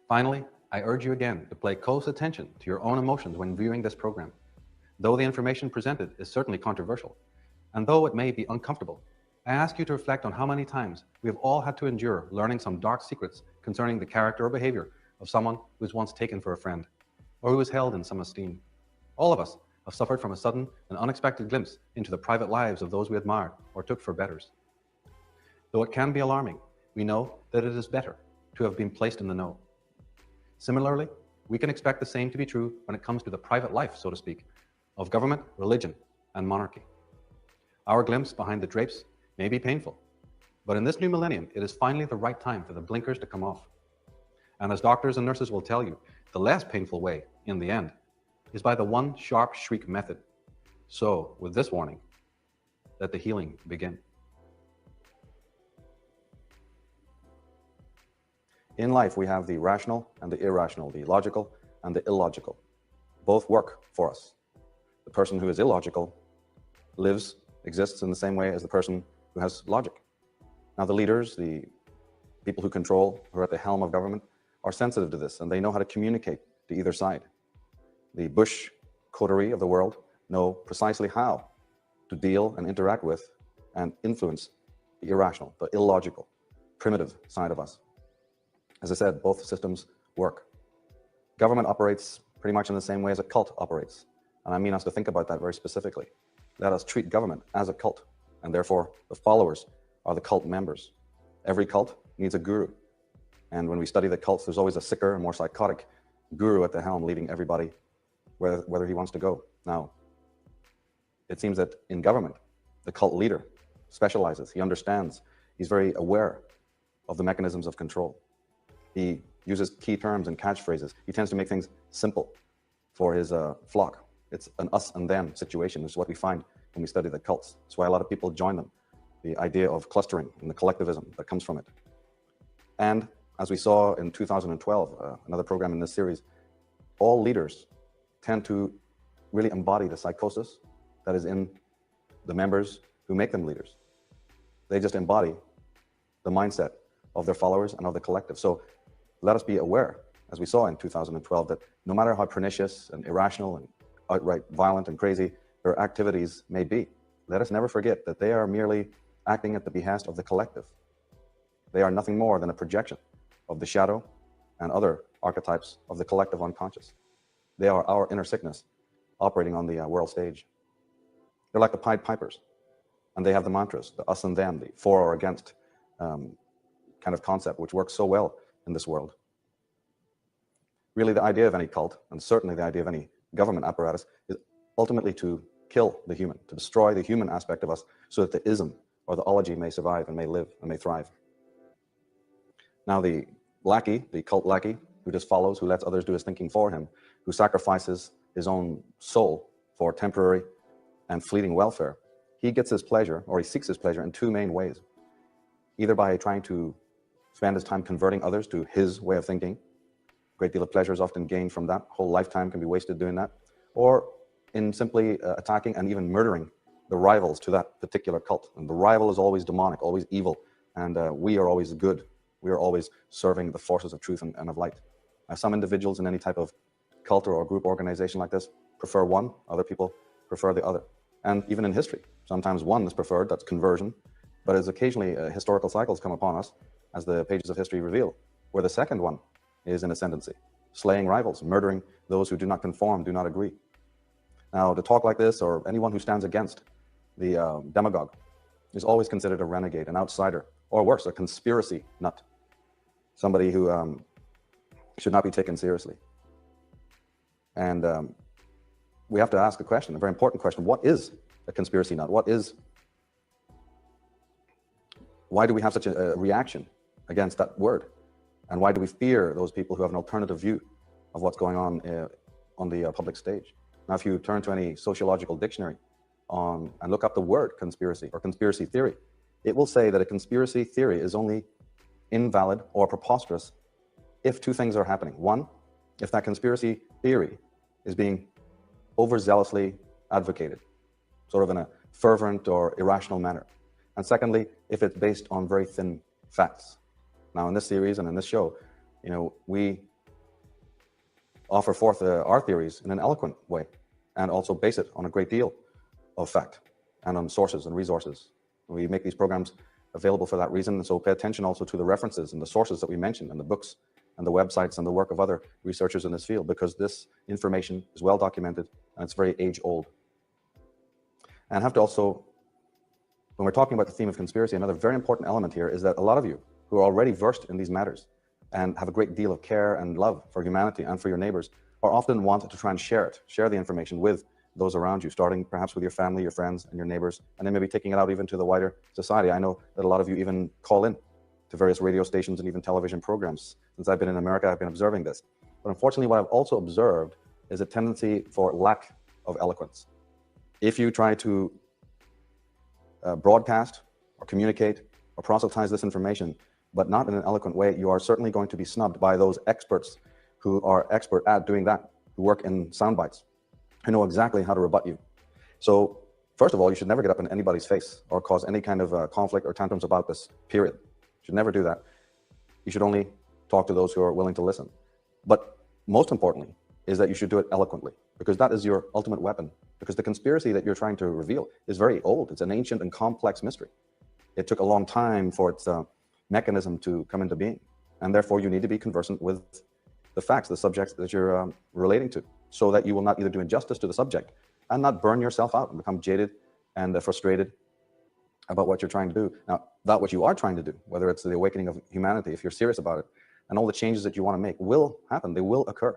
Finally, I urge you again to pay close attention to your own emotions when viewing this program. Though the information presented is certainly controversial, and though it may be uncomfortable, I ask you to reflect on how many times we have all had to endure learning some dark secrets concerning the character or behavior of someone who was once taken for a friend, or who was held in some esteem. All of us have suffered from a sudden and unexpected glimpse into the private lives of those we admired or took for betters. Though it can be alarming, we know that it is better to have been placed in the know. Similarly, we can expect the same to be true when it comes to the private life, so to speak, of government, religion, and monarchy. Our glimpse behind the drapes may be painful, but in this new millennium, it is finally the right time for the blinkers to come off. And as doctors and nurses will tell you, the less painful way, in the end, is by the one sharp shriek method. So, with this warning, let the healing begin. In life, we have the rational and the irrational, the logical and the illogical. Both work for us. The person who is illogical exists in the same way as the person who has logic. Now, the leaders, the people who control, who are at the helm of government, are sensitive to this, and they know how to communicate to either side. The Bush coterie of the world know precisely how to deal and interact with and influence the irrational, the illogical, primitive side of us. As I said, both systems work. Government operates pretty much in the same way as a cult operates. And I mean us to think about that very specifically. Let us treat government as a cult, and therefore the followers are the cult members. Every cult needs a guru. And when we study the cults, there's always a sicker and more psychotic guru at the helm leading everybody whether he wants to go. Now, it seems that in government, the cult leader specializes, he understands, he's very aware of the mechanisms of control. He uses key terms and catchphrases. He tends to make things simple for his flock. It's an us and them situation, which is what we find when we study the cults. That's why a lot of people join them. The idea of clustering and the collectivism that comes from it. And as we saw in 2012, another program in this series, all leaders tend to really embody the psychosis that is in the members who make them leaders. They just embody the mindset of their followers and of the collective. So let us be aware, as we saw in 2012, that no matter how pernicious and irrational and outright violent and crazy their activities may be, let us never forget that they are merely acting at the behest of the collective. They are nothing more than a projection of the shadow and other archetypes of the collective unconscious. They are our inner sickness operating on the world stage. They're like the Pied Pipers, and they have the mantras, the us and them, the for or against kind of concept, which works so well in this world. Really, the idea of any cult, and certainly the idea of any government apparatus, is ultimately to kill the human, to destroy the human aspect of us so that the ism or the ology may survive and may live and may thrive. Now, the lackey, the cult lackey, who just follows, who lets others do his thinking for him, who sacrifices his own soul for temporary and fleeting welfare, he gets his pleasure, or he seeks his pleasure in two main ways. Either by trying to spend his time converting others to his way of thinking. A great deal of pleasure is often gained from that. Whole lifetime can be wasted doing that. Or in simply attacking and even murdering the rivals to that particular cult. And the rival is always demonic, always evil, and we are always good. We are always serving the forces of truth and of light. Some individuals in any type of cult or group organization like this prefer one, other people prefer the other. And even in history, sometimes one is preferred, that's conversion, but as occasionally historical cycles come upon us, as the pages of history reveal, where the second one is in ascendancy, slaying rivals, murdering those who do not conform, do not agree. Now, to talk like this, or anyone who stands against the demagogue, is always considered a renegade, an outsider, or worse, a conspiracy nut, somebody who should not be taken seriously. And we have to ask a question, a very important question. What is a conspiracy nut? Why do we have such a reaction against that word? And why do we fear those people who have an alternative view of what's going on the public stage? Now, if you turn to any sociological dictionary and look up the word conspiracy or conspiracy theory, it will say that a conspiracy theory is only invalid or preposterous if two things are happening. One, if that conspiracy theory is being overzealously advocated, sort of in a fervent or irrational manner. And secondly, if it's based on very thin facts. Now, in this series and in this show, we offer forth our theories in an eloquent way and also base it on a great deal of fact and on sources and resources. We make these programs available for that reason, and so pay attention also to the references and the sources that we mentioned and the books and the websites and the work of other researchers in this field, because this information is well documented and it's very age old. And I have to also, when we're talking about the theme of conspiracy, another very important element here is that a lot of you who are already versed in these matters and have a great deal of care and love for humanity and for your neighbors are often wanted to try and share the information with those around you, starting perhaps with your family, your friends, and your neighbors, and then maybe taking it out even to the wider society. I know that a lot of you even call in to various radio stations and even television programs. Since I've been in America, I've been observing this. But unfortunately, what I've also observed is a tendency for lack of eloquence. If you try to broadcast or communicate or proselytize this information, but not in an eloquent way, you are certainly going to be snubbed by those experts who are expert at doing that, who work in sound bites, who know exactly how to rebut you. So first of all, you should never get up in anybody's face or cause any kind of conflict or tantrums about this, period. You should never do that. You should only talk to those who are willing to listen. But most importantly is that you should do it eloquently, because that is your ultimate weapon. Because the conspiracy that you're trying to reveal is very old. It's an ancient and complex mystery. It took a long time for its mechanism to come into being. And therefore, you need to be conversant with the facts, the subjects that you're relating to, so that you will not either do injustice to the subject and not burn yourself out and become jaded and frustrated about what you're trying to do. Now, that what you are trying to do, whether it's the awakening of humanity, if you're serious about it, and all the changes that you want to make will happen, they will occur.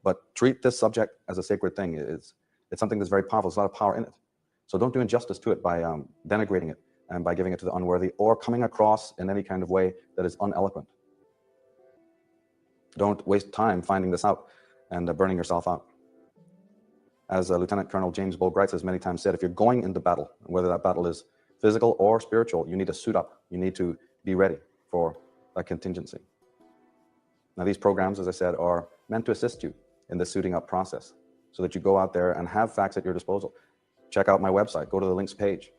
But treat this subject as a sacred thing. It's something that's very powerful. There's a lot of power in it. So don't do injustice to it by denigrating it and by giving it to the unworthy or coming across in any kind of way that is uneloquent. Don't waste time finding this out and burning yourself out. As Lieutenant Colonel James Bobright has many times said, if you're going into battle, whether that battle is physical or spiritual, you need to suit up. You need to be ready for that contingency. Now, these programs, as I said, are meant to assist you in the suiting up process so that you go out there and have facts at your disposal. Check out my website, go to the links page.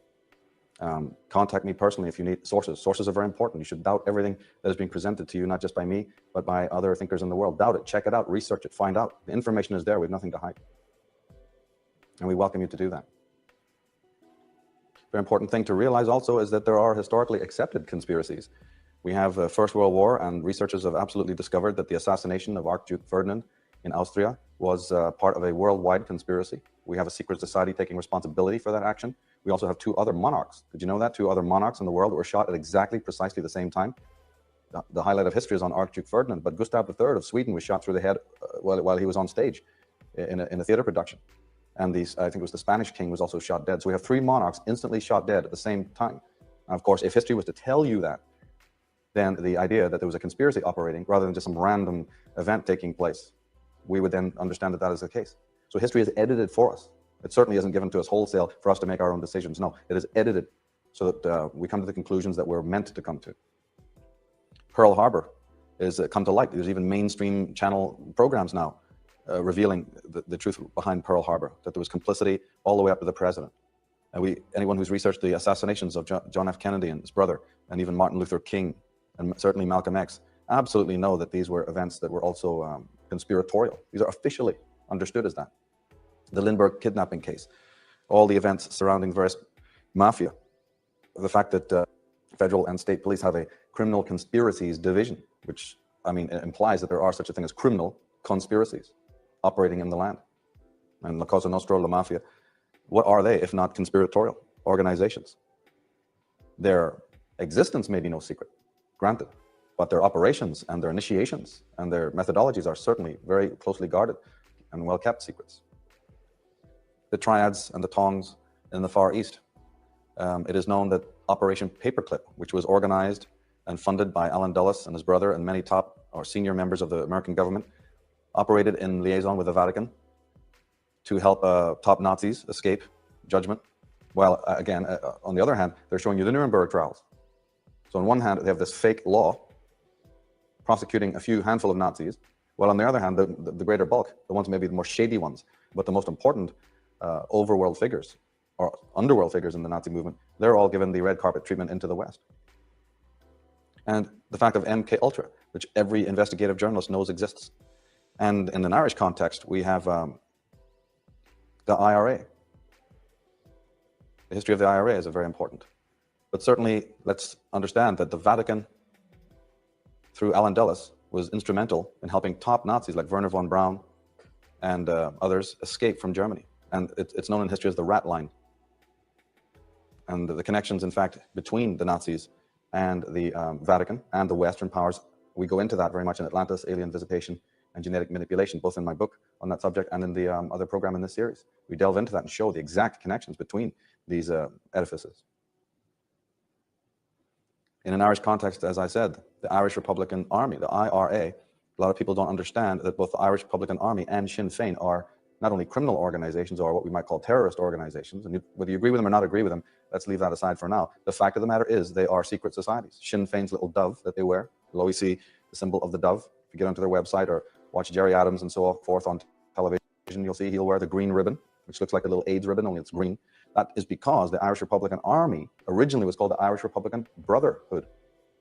Contact me personally if you need sources. Sources are very important. You should doubt everything that is being presented to you, not just by me, but by other thinkers in the world. Doubt it, check it out, research it, find out. The information is there, we have nothing to hide. And we welcome you to do that. Very important thing to realize also is that there are historically accepted conspiracies. We have the First World War, and researchers have absolutely discovered that the assassination of Archduke Ferdinand in Austria was part of a worldwide conspiracy. We have a secret society taking responsibility for that action. We also have two other monarchs. Did you know that? Two other monarchs in the world were shot at exactly precisely the same time. The highlight of history is on Archduke Ferdinand, but Gustav III of Sweden was shot through the head while he was on stage in a theater production. And I think it was the Spanish king was also shot dead. So we have three monarchs instantly shot dead at the same time. Now, of course, if history was to tell you that, then the idea that there was a conspiracy operating rather than just some random event taking place, we would then understand that that is the case. So history is edited for us. It certainly isn't given to us wholesale for us to make our own decisions. No, it is edited so that we come to the conclusions that we're meant to come to. Pearl Harbor is come to light. There's even mainstream channel programs now revealing the truth behind Pearl Harbor, that there was complicity all the way up to the president. And anyone who's researched the assassinations of John F. Kennedy and his brother, and even Martin Luther King, and certainly Malcolm X, absolutely know that these were events that were also conspiratorial. These are officially understood as that. The Lindbergh kidnapping case, all the events surrounding various mafia, the fact that federal and state police have a criminal conspiracies division, which, I mean, it implies that there are such a thing as criminal conspiracies operating in the land. And La Cosa Nostra, La Mafia, what are they if not conspiratorial organizations? Their existence may be no secret, granted, but their operations and their initiations and their methodologies are certainly very closely guarded and well-kept secrets. The triads and the tongs in the Far East. It is known that Operation Paperclip, which was organized and funded by Allen Dulles and his brother and many top or senior members of the American government, operated in liaison with the Vatican to help top Nazis escape judgment. While again, on the other hand, they're showing you the Nuremberg trials. So on one hand, they have this fake law prosecuting a few handful of Nazis, while on the other hand, the greater bulk, the ones maybe the more shady ones, but the most important overworld figures or underworld figures in the Nazi movement, they're all given the red carpet treatment into the West. And the fact of MK Ultra, which every investigative journalist knows exists. And in an Irish context, we have the IRA. The history of the IRA is very important. But certainly, let's understand that the Vatican, through Allen Dulles, was instrumental in helping top Nazis like Werner von Braun and others escape from Germany. And it's known in history as the Rat Line. And the connections, in fact, between the Nazis and the Vatican and the Western powers, we go into that very much in Atlantis, Alien Visitation, and Genetic Manipulation, both in my book on that subject and in the other program in this series. We delve into that and show the exact connections between these edifices. In an Irish context, as I said, the Irish Republican Army, the IRA, a lot of people don't understand that both the Irish Republican Army and Sinn Féin are not only criminal organizations or what we might call terrorist organizations, and whether you agree with them or not agree with them, let's leave that aside for now. The fact of the matter is they are secret societies. Sinn Féin's little dove that they wear, you'll always see the symbol of the dove. If you get onto their website or watch Jerry Adams and so forth on television, you'll see he'll wear the green ribbon, which looks like a little AIDS ribbon, only it's green. That is because the Irish Republican Army originally was called the Irish Republican Brotherhood,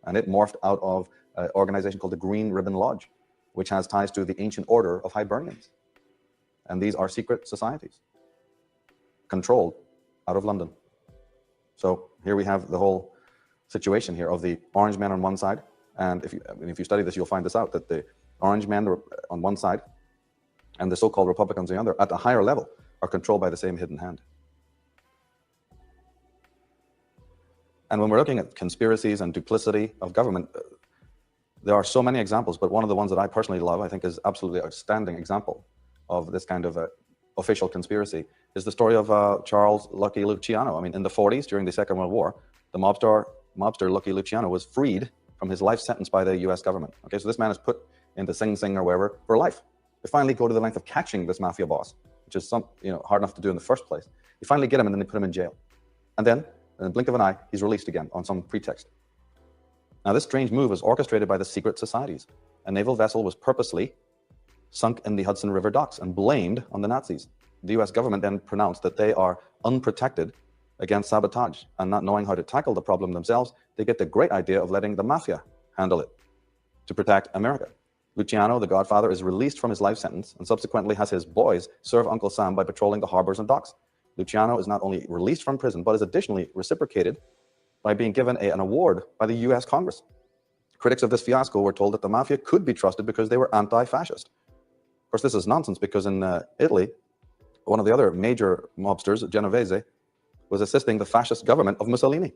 and it morphed out of an organization called the Green Ribbon Lodge, which has ties to the ancient order of Hibernians. And these are secret societies controlled out of London. So here we have the whole situation here of the orange men on one side. And if you study this, you'll find this out, that the orange men on one side and the so-called Republicans on the other, at a higher level, are controlled by the same hidden hand. And when we're looking at conspiracies and duplicity of government, there are so many examples, but one of the ones that I personally love, I think is absolutely outstanding example of this kind of official conspiracy, is the story of Charles Lucky Luciano. I mean, in the 40s, during the Second World War, the mobster Lucky Luciano was freed from his life sentence by the US government. Okay, so this man is put into Sing Sing or wherever for life. They finally go to the length of catching this mafia boss, which is hard enough to do in the first place. They finally get him and then they put him in jail. And then, in the blink of an eye, he's released again on some pretext. Now, this strange move was orchestrated by the secret societies. A naval vessel was purposely sunk in the Hudson River docks and blamed on the Nazis. The US government then pronounced that they are unprotected against sabotage, and not knowing how to tackle the problem themselves, they get the great idea of letting the mafia handle it to protect America. Luciano, the godfather, is released from his life sentence and subsequently has his boys serve Uncle Sam by patrolling the harbors and docks. Luciano is not only released from prison, but is additionally reciprocated by being given an award by the US Congress. Critics of this fiasco were told that the mafia could be trusted because they were anti-fascist. Of course, this is nonsense, because in Italy, one of the other major mobsters, Genovese, was assisting the fascist government of Mussolini.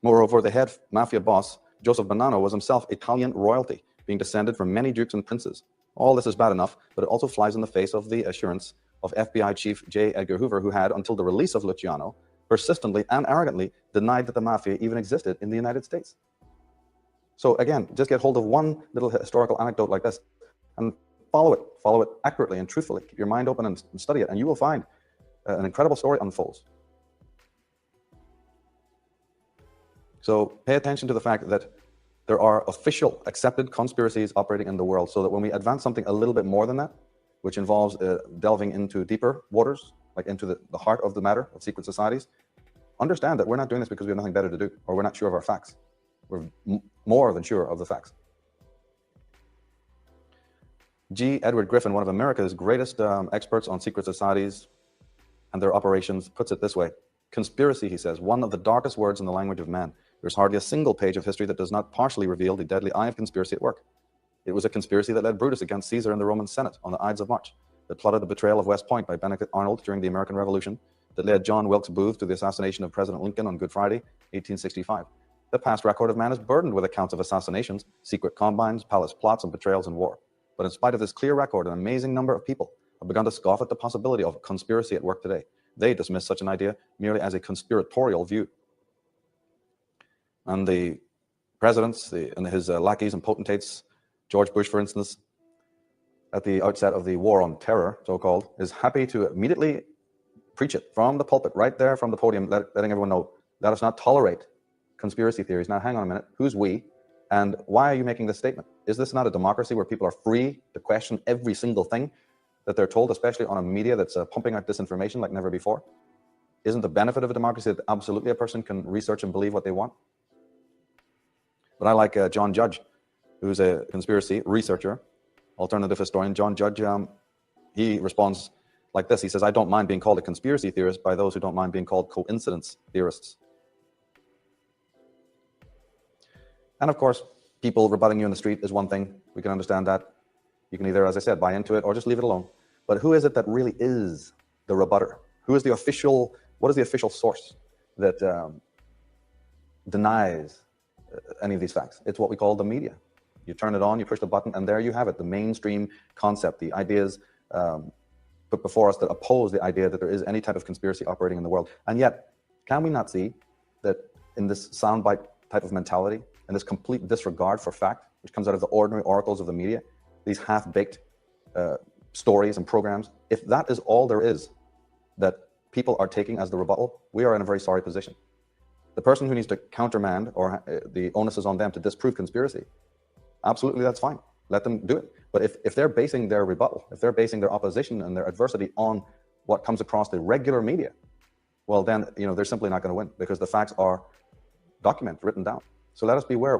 Moreover, the head mafia boss, Joseph Bonanno, was himself Italian royalty, being descended from many dukes and princes. All this is bad enough, but it also flies in the face of the assurance of FBI Chief J. Edgar Hoover, who had, until the release of Luciano, persistently and arrogantly denied that the mafia even existed in the United States. So again, just get hold of one little historical anecdote like this and follow it accurately and truthfully. Keep your mind open and study it, and you will find an incredible story unfolds. So pay attention to the fact that there are official accepted conspiracies operating in the world, so that when we advance something a little bit more than that, which involves delving into deeper waters, like into the heart of the matter of secret societies, understand that we're not doing this because we have nothing better to do, or we're not sure of our facts. We're more than sure of the facts. G. Edward Griffin, one of America's greatest experts on secret societies and their operations, puts it this way. Conspiracy, he says, one of the darkest words in the language of man. There's hardly a single page of history that does not partially reveal the deadly eye of conspiracy at work. It was a conspiracy that led Brutus against Caesar in the Roman Senate on the Ides of March, that plotted the betrayal of West Point by Benedict Arnold during the American Revolution, that led John Wilkes Booth to the assassination of President Lincoln on Good Friday, 1865. The past record of man is burdened with accounts of assassinations, secret combines, palace plots, and betrayals in war. But in spite of this clear record, an amazing number of people have begun to scoff at the possibility of conspiracy at work today. They dismiss such an idea merely as a conspiratorial view. And the presidents and his lackeys and potentates, George Bush, for instance, at the outset of the war on terror, so-called, is happy to immediately preach it from the pulpit, right there from the podium, letting everyone know, let us not tolerate conspiracy theories. Now, hang on a minute, who's we? And why are you making this statement? Is this not a democracy where people are free to question every single thing that they're told, especially on a media that's pumping out disinformation like never before? Isn't the benefit of a democracy that absolutely a person can research and believe what they want? But I like John Judge, who's a conspiracy researcher, alternative historian. John Judge, he responds like this. He says, I don't mind being called a conspiracy theorist by those who don't mind being called coincidence theorists. And of course, people rebutting you in the street is one thing. We can understand that. You can either, as I said, buy into it or just leave it alone. But who is it that really is the rebutter? Who is the official, what is the official source that denies any of these facts? It's what we call the media. You turn it on, you push the button, and there you have it, the mainstream concept, the ideas put before us that oppose the idea that there is any type of conspiracy operating in the world. And yet, can we not see that in this soundbite type of mentality, and this complete disregard for fact, which comes out of the ordinary oracles of the media, these half-baked stories and programs, if that is all there is that people are taking as the rebuttal, we are in a very sorry position. The person who needs to countermand, or the onus is on them to disprove conspiracy, absolutely, that's fine. Let them do it. But if they're basing their rebuttal, if they're basing their opposition and their adversity on what comes across the regular media, well then, they're simply not going to win, because the facts are documented, written down. So let us beware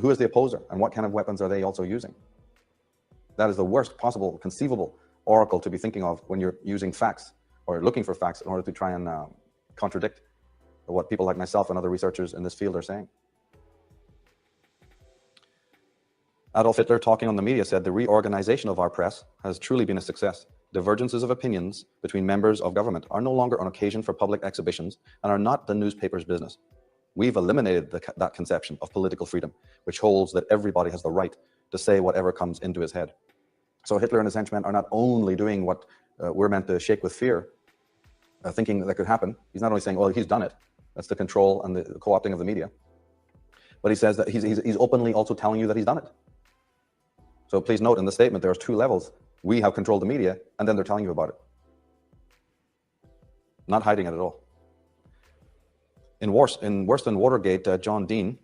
who is the opposer and what kind of weapons are they also using. That is the worst possible conceivable oracle to be thinking of when you're using facts or looking for facts in order to try and contradict what people like myself and other researchers in this field are saying. Adolf Hitler, talking on the media, said the reorganization of our press has truly been a success. Divergences of opinions between members of government are no longer an occasion for public exhibitions and are not the newspaper's business. We've eliminated that conception of political freedom, which holds that everybody has the right to say whatever comes into his head. So Hitler and his henchmen are not only doing what we're meant to shake with fear, thinking that could happen. He's not only saying, well, he's done it. That's the control and the co-opting of the media. But he says that he's openly also telling you that he's done it. So please note in the statement, there's two levels. We have controlled the media, and then they're telling you about it. Not hiding it at all. In Worse Than Watergate, John Dean,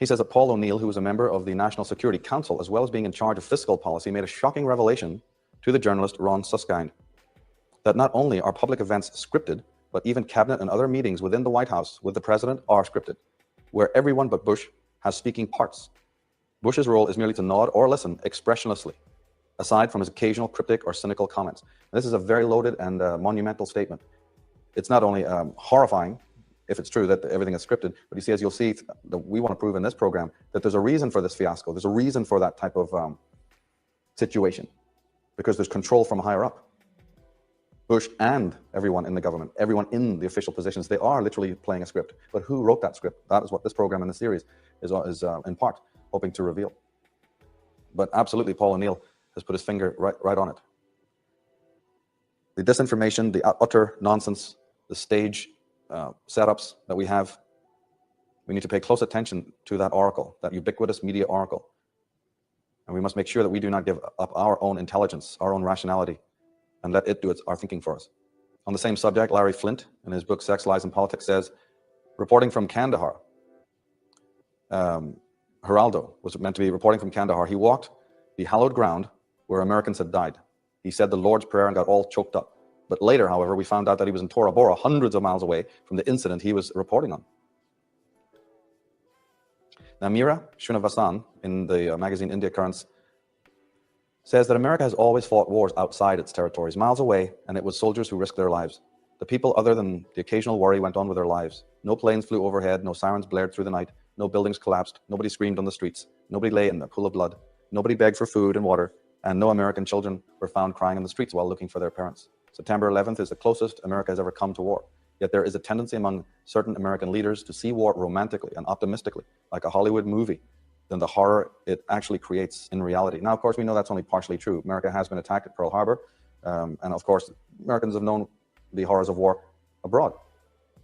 he says that Paul O'Neill, who was a member of the National Security Council, as well as being in charge of fiscal policy, made a shocking revelation to the journalist Ron Suskind, that not only are public events scripted, but even cabinet and other meetings within the White House with the president are scripted, where everyone but Bush has speaking parts. Bush's role is merely to nod or listen expressionlessly, aside from his occasional cryptic or cynical comments. And this is a very loaded and monumental statement. It's not only horrifying, if it's true that everything is scripted, but you see, as you'll see, that we want to prove in this program that there's a reason for this fiasco. There's a reason for that type of situation, because there's control from higher up. Bush and everyone in the government, everyone in the official positions, they are literally playing a script. But who wrote that script? That is what this program in the series is in part hoping to reveal. But absolutely, Paul O'Neill has put his finger right on it. The disinformation, the utter nonsense, the stage setups that we have, we need to pay close attention to that oracle, that ubiquitous media oracle. And we must make sure that we do not give up our own intelligence, our own rationality, and let it do our thinking for us. On the same subject, Larry Flint, in his book Sex, Lies, and Politics, says, reporting from Kandahar, Geraldo was meant to be reporting from Kandahar. He walked the hallowed ground where Americans had died. He said the Lord's Prayer and got all choked up. But later, however, we found out that he was in Tora Bora, hundreds of miles away from the incident he was reporting on. Now, Meera Srinivasan, in the magazine India Currents, says that America has always fought wars outside its territories, miles away, and it was soldiers who risked their lives. The people, other than the occasional worry, went on with their lives. No planes flew overhead, no sirens blared through the night, no buildings collapsed, nobody screamed on the streets, nobody lay in a pool of blood, nobody begged for food and water, and no American children were found crying in the streets while looking for their parents. September 11th is the closest America has ever come to war. Yet there is a tendency among certain American leaders to see war romantically and optimistically, like a Hollywood movie, than the horror it actually creates in reality. Now, of course, we know that's only partially true. America has been attacked at Pearl Harbor, and of course, Americans have known the horrors of war abroad.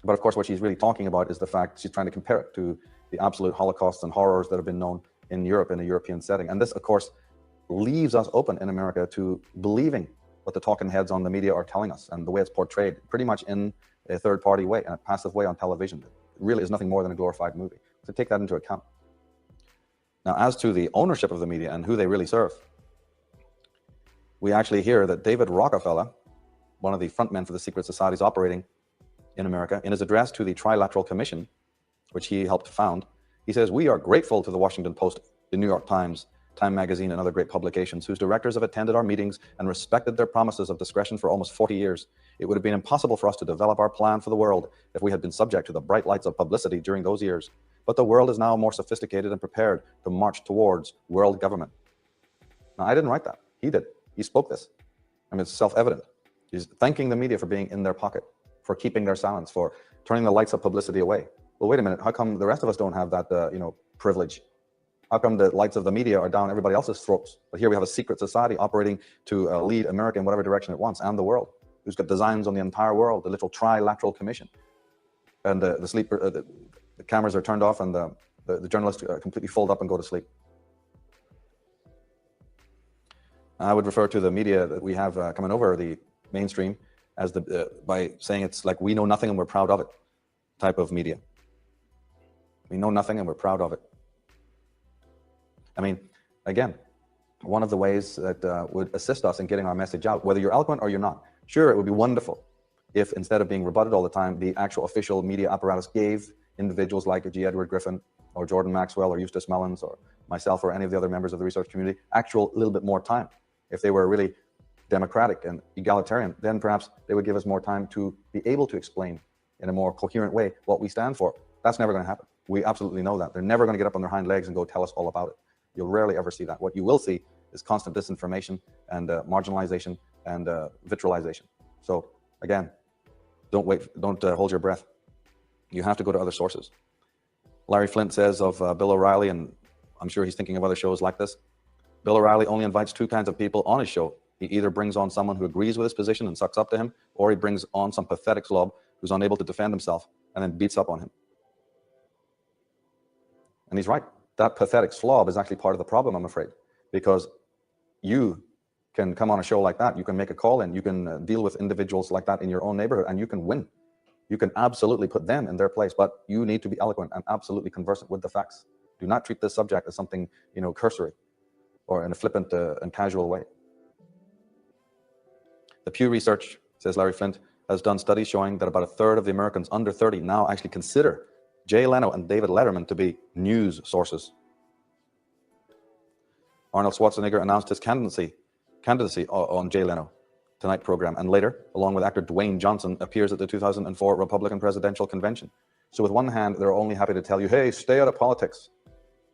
But of course, what she's really talking about is the fact she's trying to compare it to the absolute holocausts and horrors that have been known in Europe, in a European setting. And this, of course, leaves us open in America to believing what the talking heads on the media are telling us and the way it's portrayed, pretty much in a third-party way, in a passive way on television. It really is nothing more than a glorified movie. So take that into account. Now, as to the ownership of the media and who they really serve, we actually hear that David Rockefeller, one of the frontmen for the secret societies operating in America, in his address to the Trilateral Commission, which he helped found, he says, "We are grateful to the Washington Post, the New York Times, Time Magazine, and other great publications whose directors have attended our meetings and respected their promises of discretion for almost 40 years. It would have been impossible for us to develop our plan for the world if we had been subject to the bright lights of publicity during those years. But the world is now more sophisticated and prepared to march towards world government." Now, I didn't write that. He did. He spoke this. I mean, it's self-evident. He's thanking the media for being in their pocket, for keeping their silence, for turning the lights of publicity away. Well, wait a minute. How come the rest of us don't have that, privilege? How come the lights of the media are down everybody else's throats? But here we have a secret society operating to lead America in whatever direction it wants, and the world, who's got designs on the entire world, the little Trilateral Commission. And the cameras are turned off, and the journalists completely fold up and go to sleep. I would refer to the media that we have coming over the mainstream as by saying it's like we know nothing and we're proud of it type of media. We know nothing and we're proud of it. I mean, again, one of the ways that would assist us in getting our message out, whether you're eloquent or you're not, sure, it would be wonderful if instead of being rebutted all the time, the actual official media apparatus gave individuals like G. Edward Griffin or Jordan Maxwell or Eustace Mullins or myself or any of the other members of the research community actual little bit more time. If they were really democratic and egalitarian, then perhaps they would give us more time to be able to explain in a more coherent way what we stand for. That's never going to happen. We absolutely know that. They're never going to get up on their hind legs and go tell us all about it. You'll rarely ever see that. What you will see is constant disinformation and marginalization and vitriolization. So again, don't hold your breath. You have to go to other sources. Larry Flint says of Bill O'Reilly, and I'm sure he's thinking of other shows like this, Bill O'Reilly only invites two kinds of people on his show. He either brings on someone who agrees with his position and sucks up to him, or he brings on some pathetic slob who's unable to defend himself and then beats up on him. And he's right. That pathetic slob is actually part of the problem, I'm afraid, because you can come on a show like that, you can make a call in, you can deal with individuals like that in your own neighborhood, and you can win. You can absolutely put them in their place, but you need to be eloquent and absolutely conversant with the facts. Do not treat this subject as something, cursory or in a flippant and casual way. The Pew Research, says Larry Flint, has done studies showing that about a third of the Americans under 30 now actually consider Jay Leno and David Letterman to be news sources. Arnold Schwarzenegger announced his candidacy on Jay Leno Tonight program, and later, along with actor Dwayne Johnson, appears at the 2004 Republican presidential convention. So with one hand, they're only happy to tell you, hey, stay out of politics.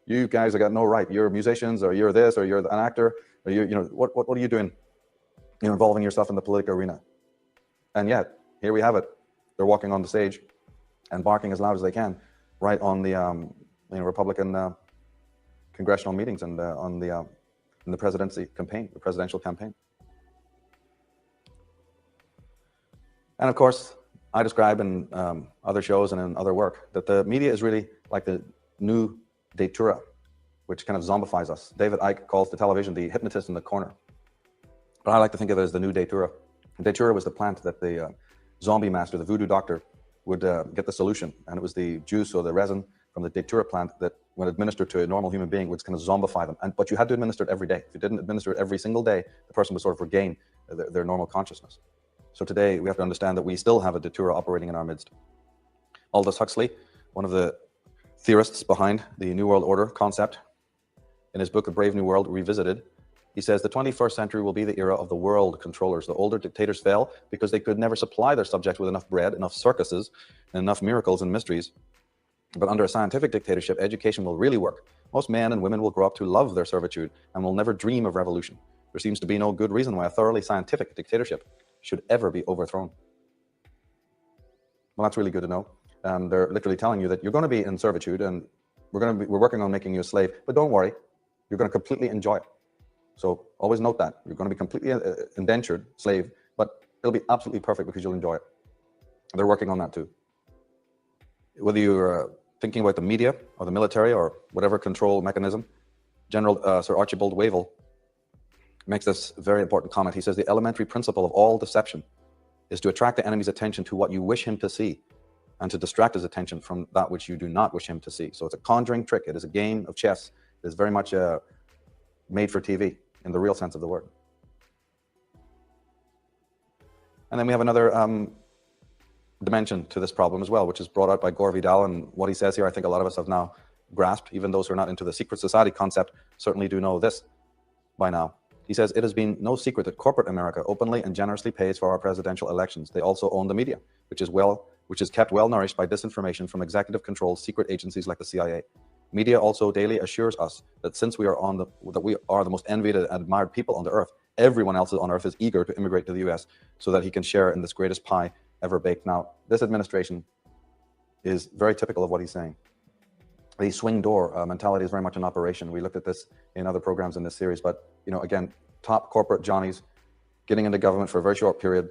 You guys have got no right. You're musicians, or you're this, or you're an actor, or what are you doing? Involving yourself in the political arena. And yet, here we have it. They're walking on the stage and barking as loud as they can right on the Republican congressional meetings and in the presidential campaign. And of course, I describe in other shows and in other work that the media is really like the new datura, which kind of zombifies us. David Icke calls the television the hypnotist in the corner. But I like to think of it as the new datura. Datura was the plant that the zombie master, the voodoo doctor, would get the solution. And it was the juice or the resin from the datura plant that, when administered to a normal human being, would kind of zombify them. But you had to administer it every day. If you didn't administer it every single day, the person would sort of regain their normal consciousness. So today, we have to understand that we still have a datura operating in our midst. Aldous Huxley, one of the theorists behind the New World Order concept, in his book, A Brave New World Revisited, he says the 21st century will be the era of the world controllers. The older dictators fell because they could never supply their subjects with enough bread, enough circuses, and enough miracles and mysteries. But under a scientific dictatorship, education will really work. Most men and women will grow up to love their servitude and will never dream of revolution. There seems to be no good reason why a thoroughly scientific dictatorship should ever be overthrown. Well, that's really good to know. They're literally telling you that you're going to be in servitude and we're working on making you a slave, but don't worry, you're going to completely enjoy it. So always note that. You're going to be completely indentured slave, but it'll be absolutely perfect because you'll enjoy it. They're working on that too. Whether you're thinking about the media or the military or whatever control mechanism, General Sir Archibald Wavell makes this very important comment. He says the elementary principle of all deception is to attract the enemy's attention to what you wish him to see and to distract his attention from that which you do not wish him to see. So it's a conjuring trick. It is a game of chess. It is very much made for TV in the real sense of the word. And then we have another dimension to this problem as well, which is brought out by Gore Vidal, and what he says here, I think a lot of us have now grasped. Even those who are not into the secret society concept certainly do know this by now. He says, it has been no secret that corporate America openly and generously pays for our presidential elections. They also own the media, which is kept well nourished by disinformation from executive controlled secret agencies like the CIA. Media also daily assures us that since we are the most envied and admired people on the earth, everyone else on earth is eager to immigrate to the US so that he can share in this greatest pie ever baked. Now, this administration is very typical of what he's saying. The swing door mentality is very much in operation. We looked at this in other programs in this series, but again, top corporate Johnnies getting into government for a very short period,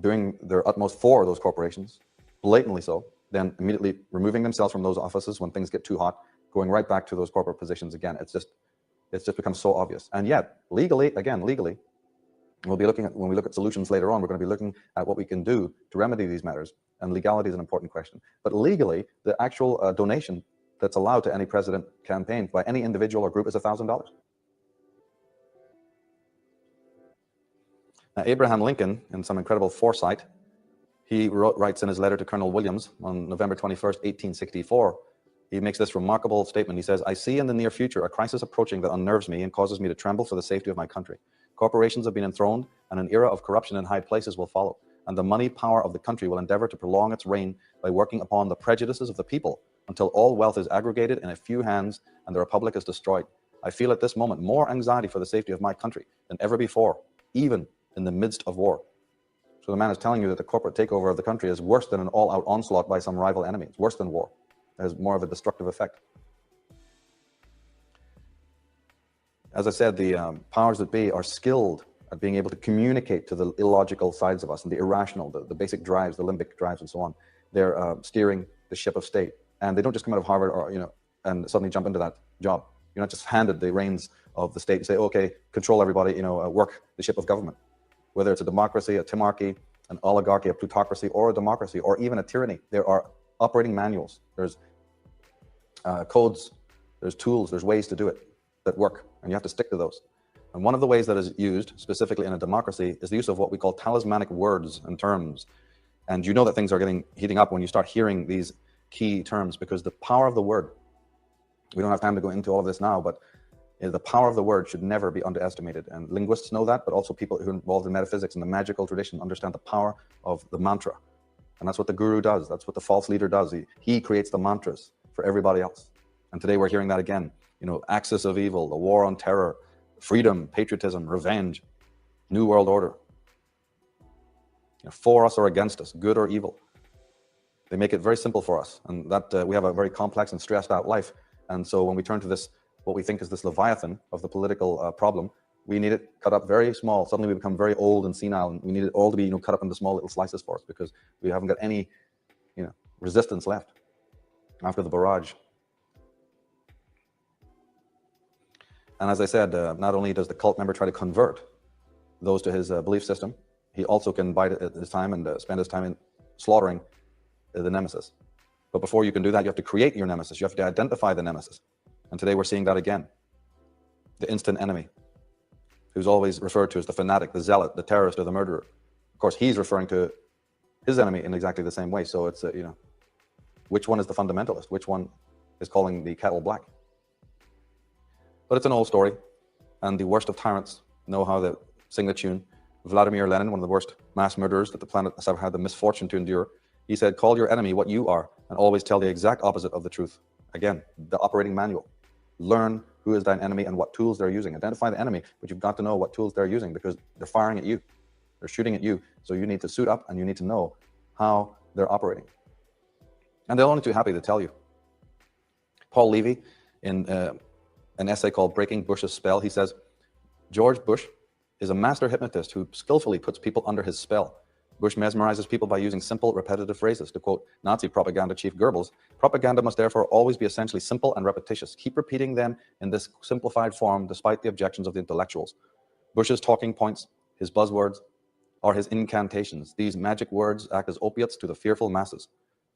doing their utmost for those corporations, blatantly so, then immediately removing themselves from those offices when things get too hot, going right back to those corporate positions again. It's just It's just become so obvious. And yet, legally, again, legally, we'll be looking at, when we look at solutions later on, we're going to be looking at what we can do to remedy these matters. And legality is an important question. But legally, the actual donation that's allowed to any president campaign by any individual or group is $1,000. Now, Abraham Lincoln, in some incredible foresight, he writes in his letter to Colonel Williams on November 21st, 1864, he makes this remarkable statement. He says, "I see in the near future a crisis approaching that unnerves me and causes me to tremble for the safety of my country. Corporations have been enthroned, and an era of corruption in high places will follow. And the money power of the country will endeavor to prolong its reign by working upon the prejudices of the people until all wealth is aggregated in a few hands and the republic is destroyed. I feel at this moment more anxiety for the safety of my country than ever before, even in the midst of war." So the man is telling you that the corporate takeover of the country is worse than an all-out onslaught by some rival enemy. It's worse than war. It has more of a destructive effect. As I said, the powers that be are skilled at being able to communicate to the illogical sides of us and the irrational, the basic drives, the limbic drives and so on. They're steering the ship of state. And they don't just come out of Harvard or, and suddenly jump into that job. You're not just handed the reins of the state and say, okay, control everybody, work the ship of government. Whether it's a democracy, a timarchy, an oligarchy, a plutocracy, or a democracy, or even a tyranny, there are operating manuals. There's codes, there's tools, there's ways to do it that work, and you have to stick to those. And one of the ways that is used, specifically in a democracy, is the use of what we call talismanic words and terms. And you know that things are heating up when you start hearing these key terms, because the power of the word, we don't have time to go into all of this now, but the power of the word should never be underestimated. And linguists know that, but also people who are involved in metaphysics and the magical tradition understand the power of the mantra. And that's what the guru does. That's what the false leader does. He creates the mantras for everybody else. And today we're hearing that again. Axis of evil, the war on terror, freedom, patriotism, revenge, new world order. For us or against us, good or evil. They make it very simple for us. And that we have a very complex and stressed out life. And so when we turn to this, what we think is this leviathan of the political problem, we need it cut up very small. Suddenly we become very old and senile, and we need it all to be cut up into small little slices for us, because we haven't got any resistance left after the barrage. And as I said, not only does the cult member try to convert those to his belief system, he also can bide his time and spend his time in slaughtering the nemesis. But before you can do that, you have to create your nemesis. You have to identify the nemesis. And today we're seeing that again. The instant enemy, who's always referred to as the fanatic, the zealot, the terrorist, or the murderer. Of course, he's referring to his enemy in exactly the same way. So it's, which one is the fundamentalist? Which one is calling the kettle black? But it's an old story. And the worst of tyrants know how to sing the tune. Vladimir Lenin, one of the worst mass murderers that the planet has ever had the misfortune to endure, he said, call your enemy what you are and always tell the exact opposite of the truth. Again, the operating manual. Learn who is thine enemy and what tools they're using. Identify the enemy, but you've got to know what tools they're using, because they're firing at you. They're shooting at you. So you need to suit up and you need to know how they're operating. And they're only too happy to tell you. Paul Levy, in an essay called Breaking Bush's Spell, he says, George Bush is a master hypnotist who skillfully puts people under his spell. Bush mesmerizes people by using simple, repetitive phrases. To quote Nazi propaganda chief Goebbels, propaganda must therefore always be essentially simple and repetitious. Keep repeating them in this simplified form despite the objections of the intellectuals. Bush's talking points, his buzzwords, are his incantations. These magic words act as opiates to the fearful masses.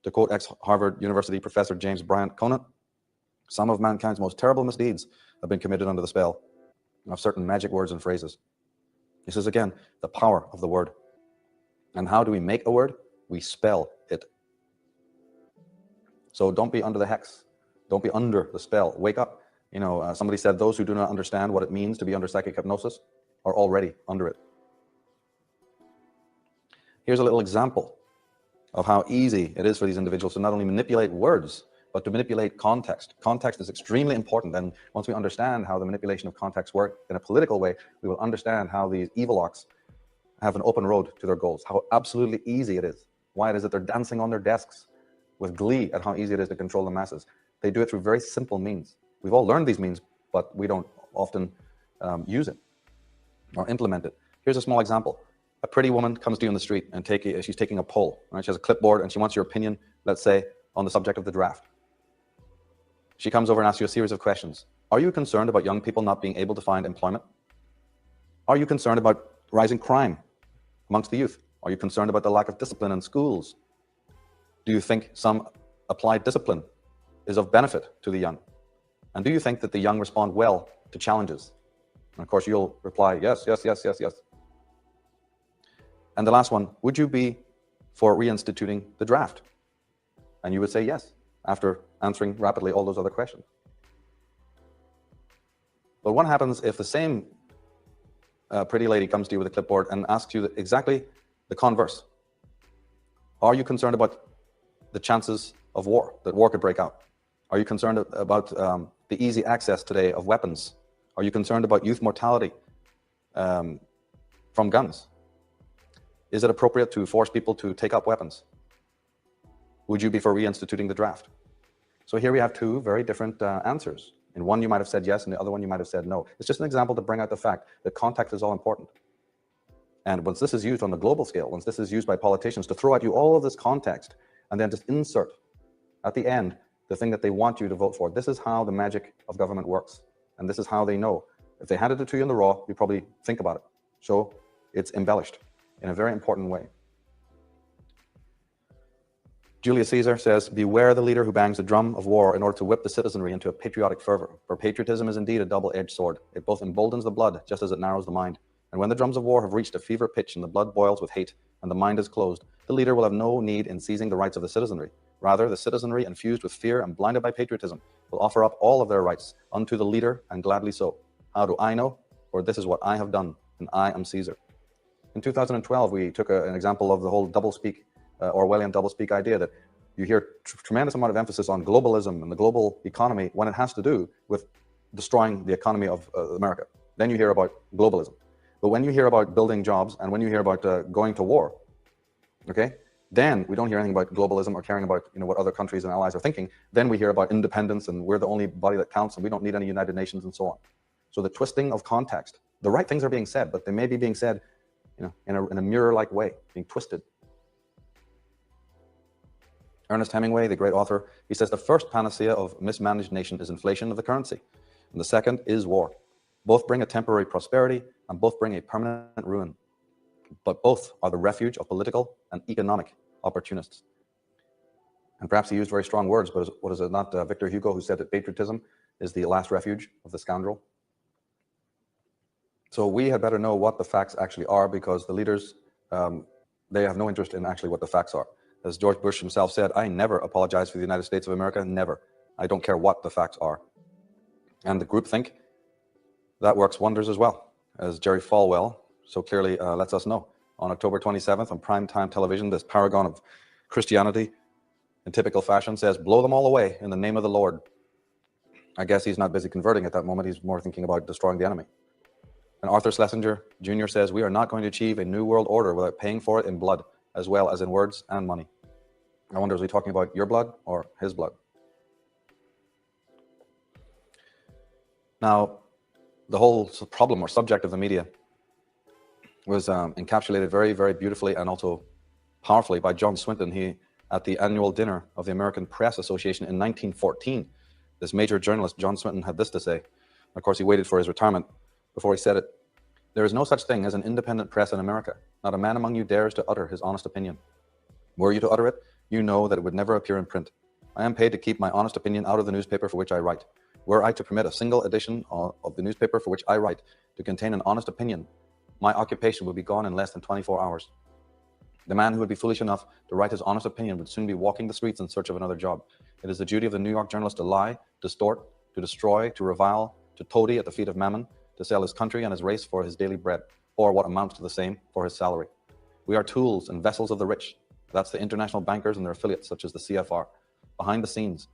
To quote ex-Harvard University professor James Bryant Conant, some of mankind's most terrible misdeeds have been committed under the spell of certain magic words and phrases. This is again the power of the word. And how do we make a word? We spell it. So don't be under the hex. Don't be under the spell. Wake up. Somebody said those who do not understand what it means to be under psychic hypnosis are already under it. Here's a little example of how easy it is for these individuals to not only manipulate words, but to manipulate context. Context is extremely important. And once we understand how the manipulation of context work in a political way, we will understand how these evilocs have an open road to their goals, how absolutely easy it is, why it is that they're dancing on their desks with glee at how easy it is to control the masses. They do it through very simple means. We've all learned these means, but we don't often use it or implement it. Here's a small example. A pretty woman comes to you in the street and she's taking a poll. Right? She has a clipboard and she wants your opinion, let's say, on the subject of the draft. She comes over and asks you a series of questions. Are you concerned about young people not being able to find employment? Are you concerned about rising crime amongst the youth? Are you concerned about the lack of discipline in schools? Do you think some applied discipline is of benefit to the young? And do you think that the young respond well to challenges? And of course, you'll reply, yes, yes, yes, yes, yes. And the last one, would you be for reinstituting the draft? And you would say yes, after answering rapidly all those other questions. But what happens if the same pretty lady comes to you with a clipboard and asks you exactly the converse? Are you concerned about the chances of war, that war could break out? Are you concerned about the easy access today of weapons? Are you concerned about youth mortality from guns? Is it appropriate to force people to take up weapons? Would you be for reinstituting the draft? So here we have two very different answers. In one, you might have said yes, and the other one, you might have said no. It's just an example to bring out the fact that context is all important. And once this is used on the global scale, once this is used by politicians to throw at you all of this context, and then just insert at the end the thing that they want you to vote for, this is how the magic of government works. And this is how they know. If they handed it to you in the raw, you probably think about it. So it's embellished in a very important way. Julius Caesar says, beware the leader who bangs the drum of war in order to whip the citizenry into a patriotic fervor. For patriotism is indeed a double-edged sword. It both emboldens the blood just as it narrows the mind. And when the drums of war have reached a fever pitch and the blood boils with hate and the mind is closed, the leader will have no need in seizing the rights of the citizenry. Rather, the citizenry, infused with fear and blinded by patriotism, will offer up all of their rights unto the leader, and gladly so. How do I know? For this is what I have done, and I am Caesar. In 2012, we took an example of the whole doublespeak, Orwellian doublespeak idea that you hear tremendous amount of emphasis on globalism and the global economy when it has to do with destroying the economy of America. Then you hear about globalism. But when you hear about building jobs and when you hear about going to war, okay, then we don't hear anything about globalism or caring about what other countries and allies are thinking. Then we hear about independence and we're the only body that counts and we don't need any United Nations and so on. So the twisting of context, the right things are being said, but they may be being said in a mirror-like way, being twisted. Ernest Hemingway, the great author, he says the first panacea of mismanaged nation is inflation of the currency, and the second is war. Both bring a temporary prosperity and both bring a permanent ruin, but both are the refuge of political and economic opportunists. And perhaps he used very strong words, but what is it not Victor Hugo who said that patriotism is the last refuge of the scoundrel? So we had better know what the facts actually are, because the leaders, they have no interest in actually what the facts are. As George Bush himself said, I never apologize for the United States of America, never. I don't care what the facts are. And the groupthink, that works wonders as well, as Jerry Falwell so clearly lets us know. On October 27th on primetime television, this paragon of Christianity in typical fashion says, blow them all away in the name of the Lord. I guess he's not busy converting at that moment. He's more thinking about destroying the enemy. And Arthur Schlesinger Jr. says, we are not going to achieve a new world order without paying for it in blood, as well as in words and money. I wonder, is he talking about your blood or his blood? Now, the whole problem or subject of the media was encapsulated very, very beautifully and also powerfully by John Swinton. He, at the annual dinner of the American Press Association in 1914, this major journalist, John Swinton, had this to say. Of course, he waited for his retirement before he said it. There is no such thing as an independent press in America. Not a man among you dares to utter his honest opinion. Were you to utter it, you know that it would never appear in print. I am paid to keep my honest opinion out of the newspaper for which I write. Were I to permit a single edition of the newspaper for which I write to contain an honest opinion, my occupation would be gone in less than 24 hours. The man who would be foolish enough to write his honest opinion would soon be walking the streets in search of another job. It is the duty of the New York journalist to lie, distort, to destroy, to revile, to toady at the feet of mammon, to sell his country and his race for his daily bread, or what amounts to the same, for his salary. We are tools and vessels of the rich. That's the international bankers and their affiliates, such as the CFR. Behind the scenes,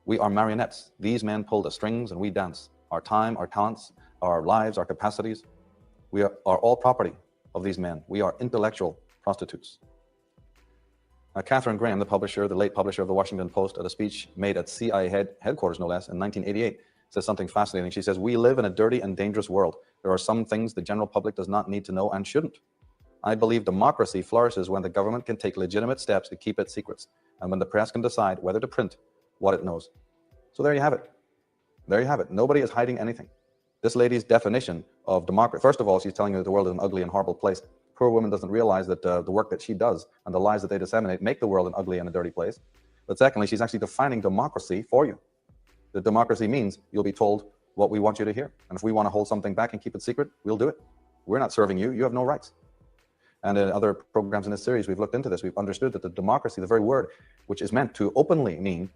we are marionettes. These men pull the strings and we dance. Our time, our talents, our lives, our capacities, we are all property of these men. We are intellectual prostitutes. Catherine Graham, the publisher, the late publisher of the Washington Post, at a speech made at CIA headquarters, no less, in 1988, says something fascinating. She says, we live in a dirty and dangerous world. There are some things the general public does not need to know and shouldn't. I believe democracy flourishes when the government can take legitimate steps to keep its secrets, and when the press can decide whether to print what it knows. So there you have it. There you have it. Nobody is hiding anything. This lady's definition of democracy, first of all, she's telling you that the world is an ugly and horrible place. Poor woman doesn't realize that the work that she does and the lies that they disseminate make the world an ugly and a dirty place. But secondly, she's actually defining democracy for you. The democracy means you'll be told what we want you to hear. And if we want to hold something back and keep it secret, we'll do it. We're not serving you. You have no rights. And in other programs in this series, we've looked into this. We've understood that the democracy, the very word, which is meant to openly mean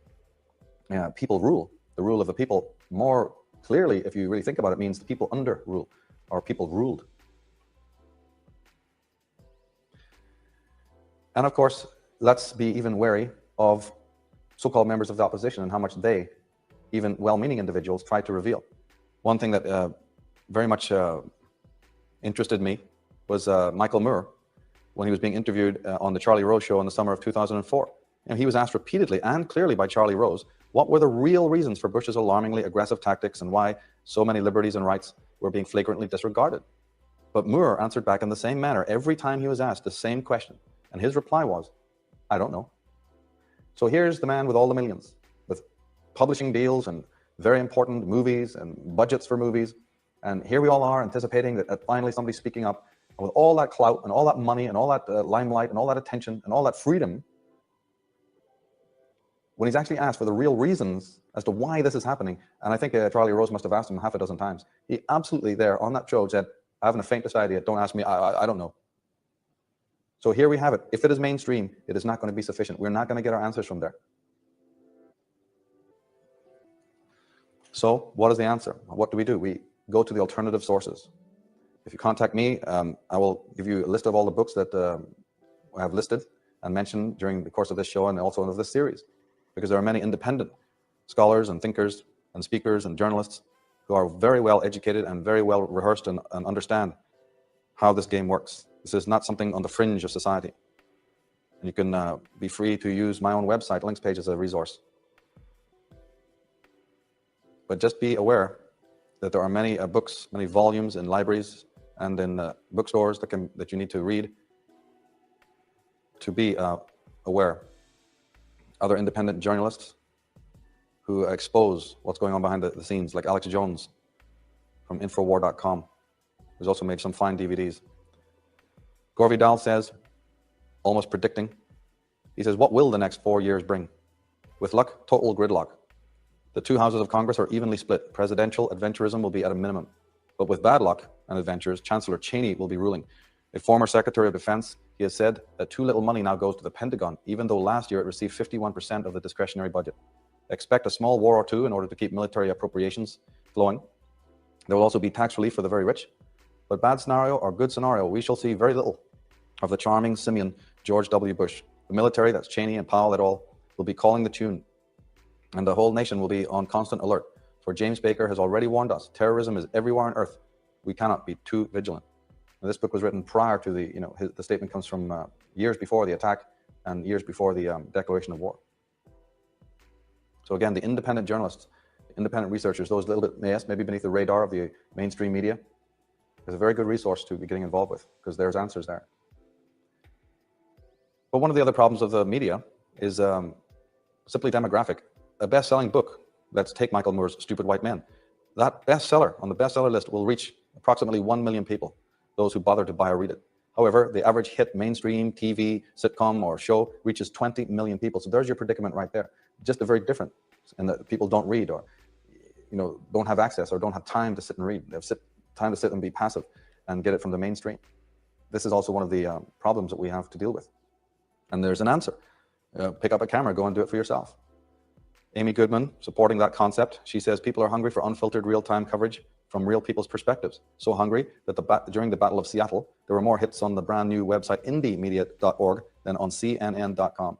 people rule, the rule of the people, more clearly, if you really think about it, means the people under rule, or people ruled. And of course, let's be even wary of so-called members of the opposition and how much they, even well-meaning individuals, try to reveal. One thing that very much interested me was Michael Moore, when he was being interviewed on the Charlie Rose show in the summer of 2004. And he was asked repeatedly and clearly by Charlie Rose, what were the real reasons for Bush's alarmingly aggressive tactics and why so many liberties and rights were being flagrantly disregarded? But Moore answered back in the same manner every time he was asked the same question. And his reply was, I don't know. So here's the man with all the millions, with publishing deals and very important movies and budgets for movies. And here we all are anticipating that finally somebody's speaking up. And with all that clout and all that money and all that limelight and all that attention and all that freedom, when he's actually asked for the real reasons as to why this is happening, and I think Charlie Rose must have asked him half a dozen times, he absolutely there on that show said, I haven't the faintest idea, don't ask me, I don't know. So here we have it. If it is mainstream, it is not going to be sufficient. We're not going to get our answers from there. So what is the answer? What do? We go to the alternative sources. If you contact me, I will give you a list of all the books that I have listed and mentioned during the course of this show and also of this series, because there are many independent scholars and thinkers and speakers and journalists who are very well educated and very well rehearsed and understand how this game works. This is not something on the fringe of society. And you can be free to use my own website, links page, as a resource. But just be aware that there are many books, many volumes in libraries and in bookstores that you need to read to be aware. Other independent journalists who expose what's going on behind the scenes, like Alex Jones from Infowar.com, who's also made some fine DVDs. Gore Vidal says, almost predicting, he says, what will the next 4 years bring? With luck, total gridlock. The two houses of Congress are evenly split. Presidential adventurism will be at a minimum. But with bad luck and adventures, Chancellor Cheney will be ruling. A former Secretary of Defense, he has said that too little money now goes to the Pentagon, even though last year it received 51% of the discretionary budget. Expect a small war or two in order to keep military appropriations flowing. There will also be tax relief for the very rich. But bad scenario or good scenario, we shall see very little of the charming simian George W. Bush. The military, that's Cheney and Powell et al., will be calling the tune. And the whole nation will be on constant alert. For James Baker has already warned us, terrorism is everywhere on earth. We cannot be too vigilant. Now, this book was written prior to the statement comes from years before the attack and years before the declaration of war. So again, the independent journalists, independent researchers, those little bit, yes, maybe beneath the radar of the mainstream media, is a very good resource to be getting involved with, because there's answers there. But one of the other problems of the media is simply demographic. A best-selling book, let's take Michael Moore's Stupid White Men, that bestseller on the bestseller list will reach approximately 1 million people, those who bother to buy or read it. However, the average hit mainstream TV, sitcom, or show reaches 20 million people. So there's your predicament right there. Just a very different, in that people don't read or don't have access or don't have time to sit and read. They have time to sit and be passive and get it from the mainstream. This is also one of the problems that we have to deal with. And there's an answer. Pick up a camera, go and do it for yourself. Amy Goodman, supporting that concept, she says people are hungry for unfiltered real-time coverage from real people's perspectives. So hungry that during the Battle of Seattle, there were more hits on the brand new website indiemedia.org than on CNN.com.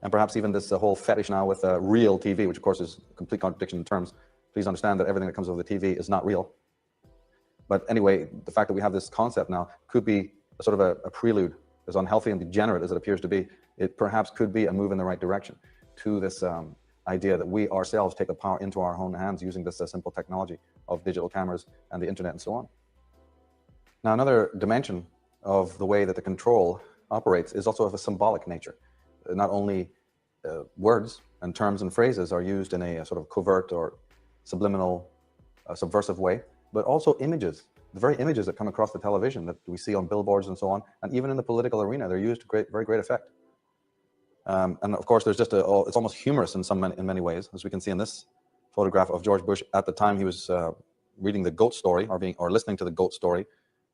And perhaps even this whole fetish now with real TV, which of course is a complete contradiction in terms. Please understand that everything that comes over the TV is not real. But anyway, the fact that we have this concept now could be a sort of a prelude. As unhealthy and degenerate as it appears to be, it perhaps could be a move in the right direction to this idea that we ourselves take the power into our own hands using this simple technology of digital cameras and the internet and so on. Now, another dimension of the way that the control operates is also of a symbolic nature. Not only words and terms and phrases are used in a sort of covert or subliminal, subversive way, but also images, the very images that come across the television that we see on billboards and so on, and even in the political arena, they're used to very great effect. And of course, there's just it's almost humorous in many ways, as we can see in this photograph of George Bush at the time he was reading the goat story or listening to the goat story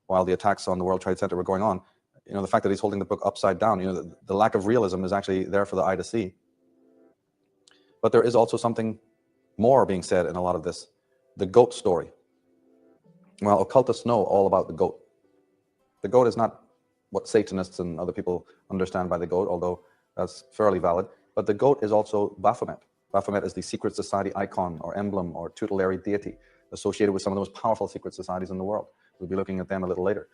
while the attacks on the World Trade Center were going on. You know, the fact that he's holding the book upside down, you know, the lack of realism is actually there for the eye to see. But there is also something more being said in a lot of this. The goat story. Well, occultists know all about the goat. The goat is not what Satanists and other people understand by the goat, although that's fairly valid. But the goat is also Baphomet. Baphomet is the secret society icon or emblem or tutelary deity associated with some of the most powerful secret societies in the world. We'll be looking at them a little later.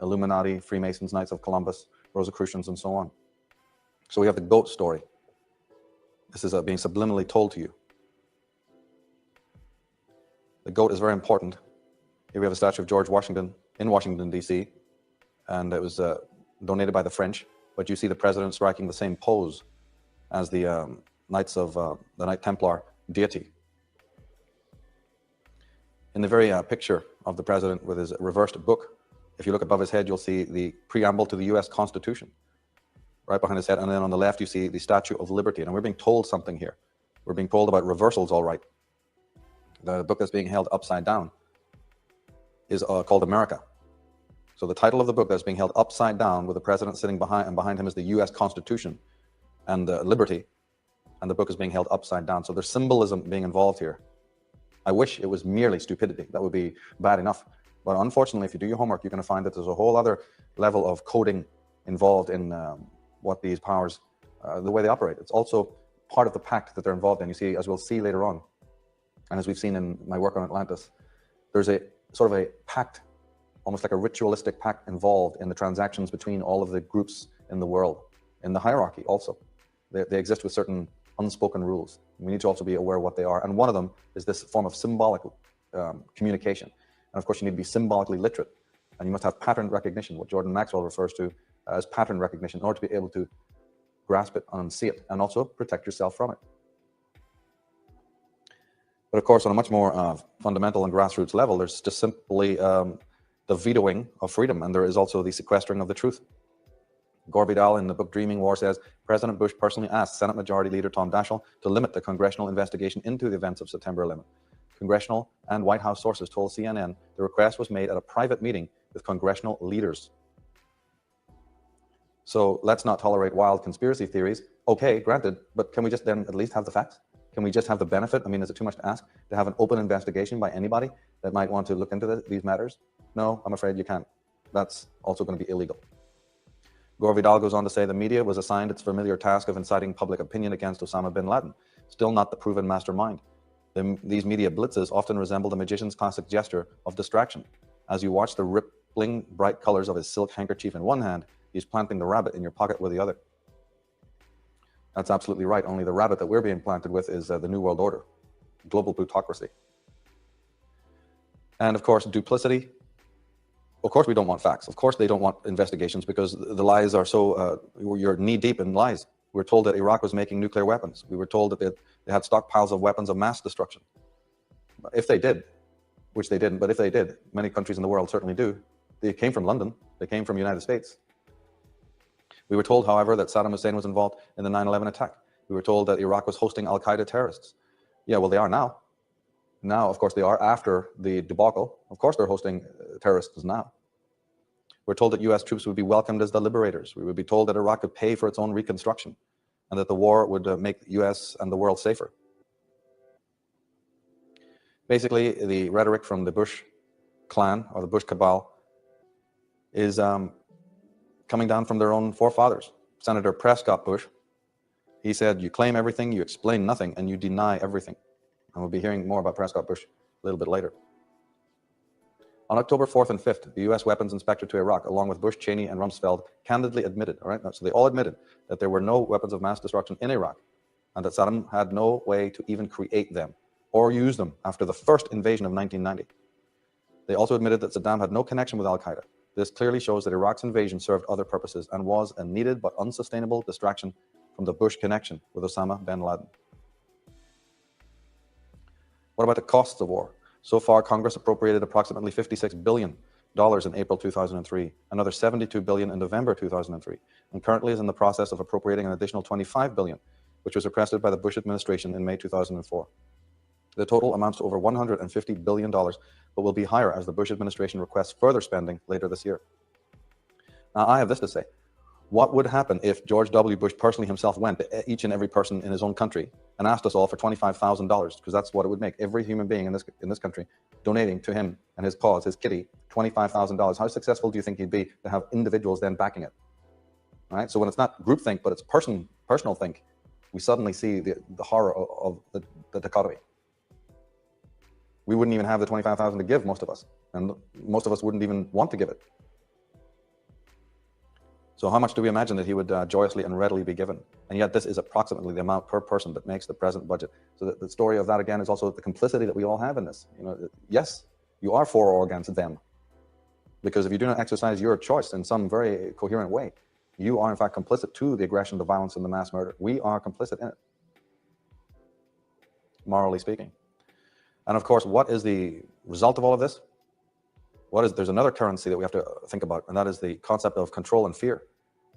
Illuminati, Freemasons, Knights of Columbus, Rosicrucians, and so on. So we have the goat story. This is being subliminally told to you. The goat is very important. Here we have a statue of George Washington in Washington, D.C., and it was donated by the French, but you see the president striking the same pose as the Knights of the Knight Templar deity. In the very picture of the president with his reversed book, if you look above his head, you'll see the preamble to the U.S. Constitution right behind his head, and then on the left you see the Statue of Liberty. And we're being told something here. We're being told about reversals, all right. The book that's being held upside down is called America. So the title of the book that's being held upside down with the president sitting behind, and behind him is the U.S. Constitution and Liberty, and the book is being held upside down. So there's symbolism being involved here. I wish it was merely stupidity. That would be bad enough. But unfortunately, if you do your homework, you're going to find that there's a whole other level of coding involved in what these powers, the way they operate. It's also part of the pact that they're involved in. You see, as we'll see later on, and as we've seen in my work on Atlantis, there's a sort of a pact, almost like a ritualistic pact involved in the transactions between all of the groups in the world, in the hierarchy also. They exist with certain unspoken rules. We need to also be aware of what they are. And one of them is this form of symbolic communication. And of course, you need to be symbolically literate. And you must have pattern recognition, what Jordan Maxwell refers to as pattern recognition, in order to be able to grasp it and see it, and also protect yourself from it. But of course, on a much more fundamental and grassroots level, there's just simply the vetoing of freedom, and there is also the sequestering of the truth. Gore Vidal in the book Dreaming War says, President Bush personally asked Senate Majority Leader Tom Daschle to limit the congressional investigation into the events of September 11th. Congressional and White House sources told CNN the request was made at a private meeting with congressional leaders. So let's not tolerate wild conspiracy theories. Okay, granted, but can we just then at least have the facts? Can we just have the benefit? I mean, is it too much to ask to have an open investigation by anybody that might want to look into these matters? No, I'm afraid you can't. That's also going to be illegal. Gore Vidal goes on to say the media was assigned its familiar task of inciting public opinion against Osama bin Laden, still not the proven mastermind. These media blitzes often resemble the magician's classic gesture of distraction. As you watch the rippling bright colors of his silk handkerchief in one hand, he's planting the rabbit in your pocket with the other. That's absolutely right. Only the rabbit that we're being planted with is the New World Order, global plutocracy. And of course, duplicity. Of course, we don't want facts. Of course, they don't want investigations because the lies are so, you're knee deep in lies. We were told that Iraq was making nuclear weapons. We were told that they had stockpiles of weapons of mass destruction. If they did, which they didn't, but if they did, many countries in the world certainly do. They came from London. They came from the United States. We were told, however, that Saddam Hussein was involved in the 9/11 attack. We were told that Iraq was hosting al-Qaeda terrorists. Yeah, well, they are now. Now, of course, they are after the debacle. Of course, they're hosting terrorists now. We're told that U.S. troops would be welcomed as the liberators. We would be told that Iraq could pay for its own reconstruction and that the war would make the U.S. and the world safer. Basically, the rhetoric from the Bush clan or the Bush cabal is coming down from their own forefathers. Senator Prescott Bush, he said, you claim everything, you explain nothing, and you deny everything. And we'll be hearing more about Prescott Bush a little bit later. On October 4th and 5th, the U.S. weapons inspector to Iraq, along with Bush, Cheney, and Rumsfeld, candidly admitted, all right, so they all admitted that there were no weapons of mass destruction in Iraq, and that Saddam had no way to even create them or use them after the first invasion of 1990. They also admitted that Saddam had no connection with al-Qaeda. This clearly shows that Iraq's invasion served other purposes and was a needed but unsustainable distraction from the Bush connection with Osama bin Laden. What about the costs of war? So far, Congress appropriated approximately $56 billion in April 2003, another $72 billion in November 2003, and currently is in the process of appropriating an additional $25 billion, which was requested by the Bush administration in May 2004. The total amounts to over $150 billion, but will be higher as the Bush administration requests further spending later this year. Now, I have this to say. What would happen if George W. Bush personally himself went to each and every person in his own country and asked us all for $25,000, because that's what it would make, every human being in this country donating to him and his cause, his kitty, $25,000. How successful do you think he'd be to have individuals then backing it? All right? So when it's not groupthink, but it's personal think, we suddenly see the horror of the dichotomy. We wouldn't even have the $25,000 to give, most of us, and most of us wouldn't even want to give it. So how much do we imagine that he would joyously and readily be given? And yet this is approximately the amount per person that makes the present budget. So the story of that, again, is also the complicity that we all have in this. Yes, you are for or against them. Because if you do not exercise your choice in some very coherent way, you are in fact complicit to the aggression, the violence, and the mass murder. We are complicit in it, morally speaking. And of course, what is the result of all of this? There's another currency that we have to think about, and that is the concept of control and fear.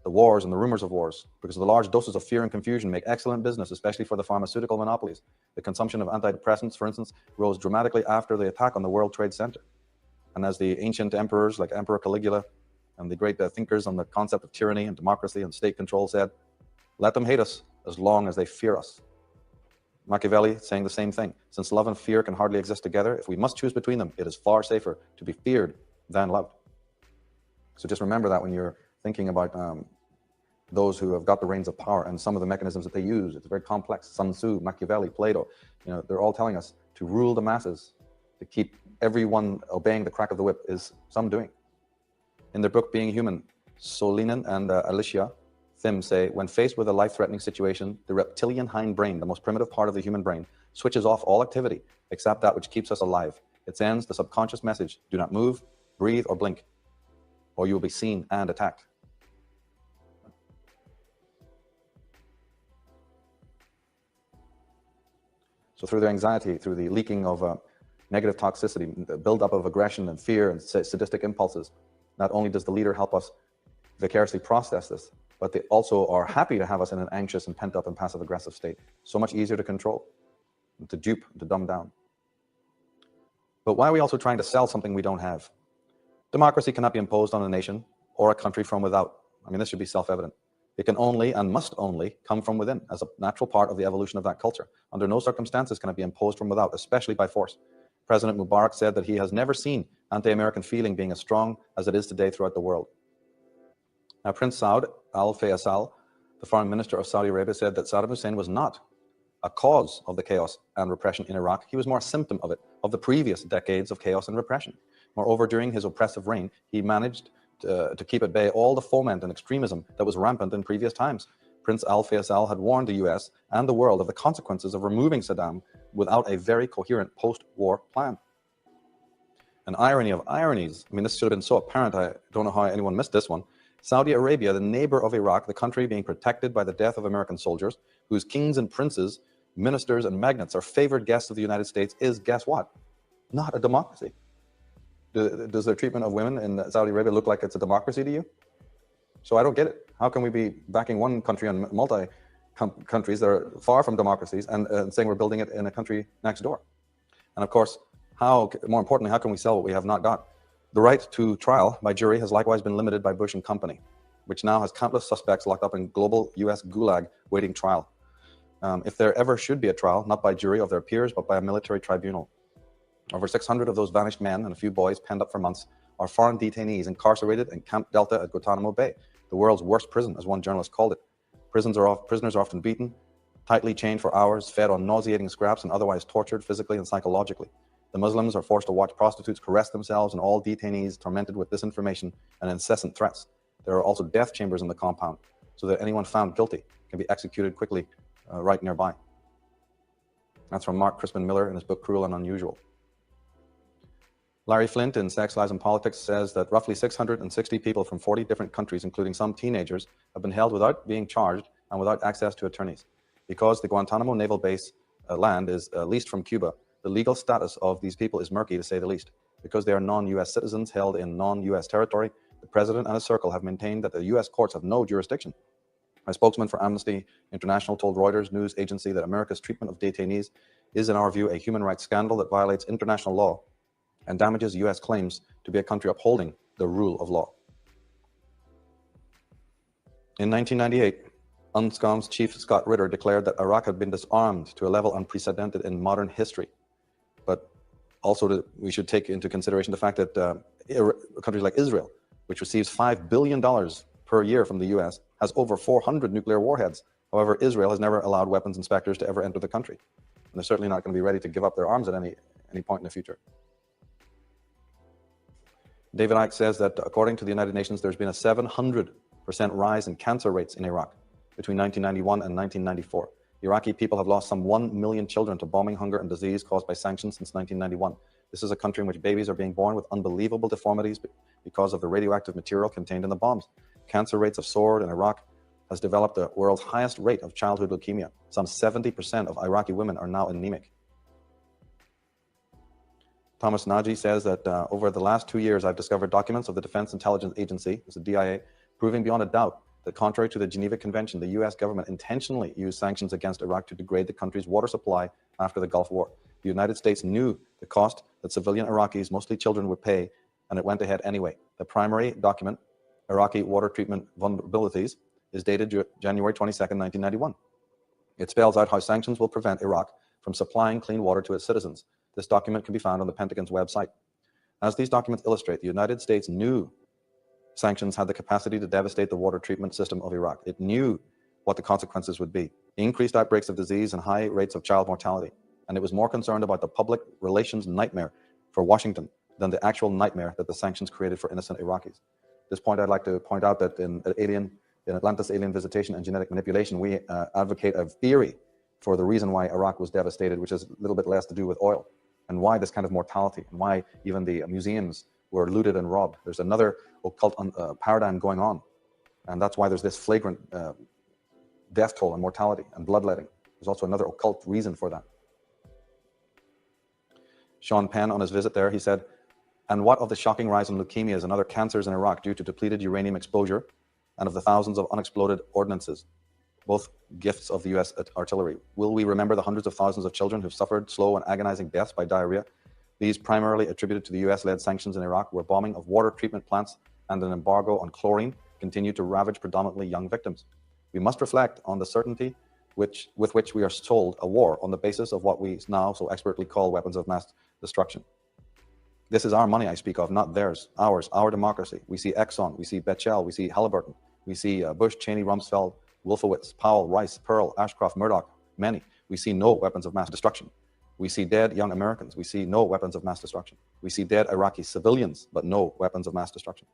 The wars and the rumors of wars, because the large doses of fear and confusion make excellent business, especially for the pharmaceutical monopolies. The consumption of antidepressants, for instance, rose dramatically after the attack on the World Trade Center. And as the ancient emperors like Emperor Caligula and the great thinkers on the concept of tyranny and democracy and state control said, let them hate us as long as they fear us. Machiavelli saying the same thing. Since love and fear can hardly exist together, if we must choose between them, it is far safer to be feared than loved. So just remember that when you're thinking about those who have got the reins of power and some of the mechanisms that they use. It's very complex. Sun Tzu, Machiavelli, Plato, they're all telling us to rule the masses, to keep everyone obeying the crack of the whip is some doing. In their book, Being Human, Solinen and Alicia Thim say, when faced with a life-threatening situation, the reptilian hindbrain, the most primitive part of the human brain, switches off all activity except that which keeps us alive. It sends the subconscious message, do not move, breathe, or blink, or you will be seen and attacked. So through their anxiety, through the leaking of negative toxicity, the buildup of aggression and fear and sadistic impulses, not only does the leader help us vicariously process this, but they also are happy to have us in an anxious and pent-up and passive-aggressive state. So much easier to control, to dupe, to dumb down. But why are we also trying to sell something we don't have? Democracy cannot be imposed on a nation or a country from without. I mean, this should be self-evident. It can only and must only come from within as a natural part of the evolution of that culture. Under no circumstances can it be imposed from without, especially by force. President Mubarak said that he has never seen anti-American feeling being as strong as it is today throughout the world. Now, Prince Saud al-Faisal, the foreign minister of Saudi Arabia, said that Saddam Hussein was not a cause of the chaos and repression in Iraq. He was more a symptom of it, of the previous decades of chaos and repression. Moreover, during his oppressive reign, he managed to keep at bay all the foment and extremism that was rampant in previous times. Prince al-Faisal had warned the US and the world of the consequences of removing Saddam without a very coherent post-war plan. An irony of ironies, I mean, this should have been so apparent, I don't know how anyone missed this one. Saudi Arabia, the neighbor of Iraq, the country being protected by the death of American soldiers, whose kings and princes, ministers and magnates are favored guests of the United States, is, guess what? Not a democracy. Does their treatment of women in Saudi Arabia look like it's a democracy to you? So I don't get it. How can we be backing one country and multi-countries that are far from democracies and saying we're building it in a country next door? And of course, more importantly, how can we sell what we have not got? The right to trial by jury has likewise been limited by Bush and company, which now has countless suspects locked up in global US gulag waiting trial. If there ever should be a trial, not by jury of their peers, but by a military tribunal. Over 600 of those vanished men and a few boys penned up for months are foreign detainees incarcerated in Camp Delta at Guantanamo Bay, the world's worst prison, as one journalist called it. Prisoners are often beaten, tightly chained for hours, fed on nauseating scraps, and otherwise tortured physically and psychologically. The Muslims are forced to watch prostitutes caress themselves, and all detainees tormented with disinformation and incessant threats. There are also death chambers in the compound, so that anyone found guilty can be executed quickly right nearby. That's from Mark Crispin Miller in his book, Cruel and Unusual. Larry Flint in Sex, Lies and Politics says that roughly 660 people from 40 different countries, including some teenagers, have been held without being charged and without access to attorneys. Because the Guantanamo naval base land is leased from Cuba, the legal status of these people is murky, to say the least. Because they are non-US citizens held in non-US territory, the president and his circle have maintained that the US courts have no jurisdiction. A spokesman for Amnesty International told Reuters news agency that America's treatment of detainees is, in our view, a human rights scandal that violates international law and damages US claims to be a country upholding the rule of law. In 1998, UNSCOM's chief Scott Ritter declared that Iraq had been disarmed to a level unprecedented in modern history. But also we should take into consideration the fact that countries like Israel, which receives $5 billion per year from the US, has over 400 nuclear warheads. However, Israel has never allowed weapons inspectors to ever enter the country. And they're certainly not going to be ready to give up their arms at any point in the future. David Icke says that according to the United Nations, there's been a 700% rise in cancer rates in Iraq between 1991 and 1994. Iraqi people have lost some 1 million children to bombing, hunger, and disease caused by sanctions since 1991. This is a country in which babies are being born with unbelievable deformities because of the radioactive material contained in the bombs. Cancer rates have soared, and Iraq has developed the world's highest rate of childhood leukemia. Some 70% of Iraqi women are now anemic. Thomas Nagy says that over the last 2 years, I've discovered documents of the Defense Intelligence Agency, the DIA, proving beyond a doubt that contrary to the Geneva Convention, the US government intentionally used sanctions against Iraq to degrade the country's water supply after the Gulf War. The United States knew the cost that civilian Iraqis, mostly children, would pay, and it went ahead anyway. The primary document, Iraqi Water Treatment Vulnerabilities, is dated January 22nd, 1991. It spells out how sanctions will prevent Iraq from supplying clean water to its citizens. This document can be found on the Pentagon's website. As these documents illustrate, the United States knew sanctions had the capacity to devastate the water treatment system of Iraq. It knew what the consequences would be: increased outbreaks of disease and high rates of child mortality. And it was more concerned about the public relations nightmare for Washington than the actual nightmare that the sanctions created for innocent Iraqis. At this point, I'd like to point out that in Atlantis Alien Visitation and Genetic Manipulation, we advocate a theory for the reason why Iraq was devastated, which is a little bit less to do with oil, and why this kind of mortality, and why even the museums were looted and robbed. There's another occult paradigm going on, and that's why there's this flagrant death toll and mortality and bloodletting. There's also another occult reason for that. Sean Penn, on his visit there, he said, "And what of the shocking rise in leukemias and other cancers in Iraq due to depleted uranium exposure and of the thousands of unexploded ordnances, both gifts of the US artillery? Will we remember the hundreds of thousands of children who've suffered slow and agonizing deaths by diarrhea? These primarily attributed to the US-led sanctions in Iraq, where bombing of water treatment plants and an embargo on chlorine continue to ravage predominantly young victims. We must reflect on the certainty with which we are sold a war on the basis of what we now so expertly call weapons of mass destruction. This is our money I speak of, not theirs, ours, our democracy. We see Exxon, we see Bechtel, we see Halliburton, we see Bush, Cheney, Rumsfeld, Wolfowitz, Powell, Rice, Pearl, Ashcroft, Murdoch, many. We see no weapons of mass destruction. We see dead young Americans. We see no weapons of mass destruction. We see dead Iraqi civilians, but no weapons of mass destruction.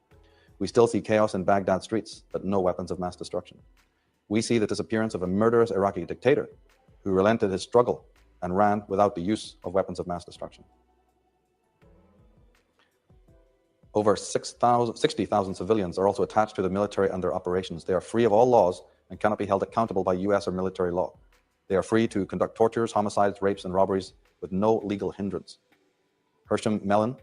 We still see chaos in Baghdad streets, but no weapons of mass destruction. We see the disappearance of a murderous Iraqi dictator who relented his struggle and ran without the use of weapons of mass destruction. Over 60,000 civilians are also attached to the military and their operations. They are free of all laws and cannot be held accountable by US or military law. They are free to conduct tortures, homicides, rapes, and robberies with no legal hindrance. Hersham Mellon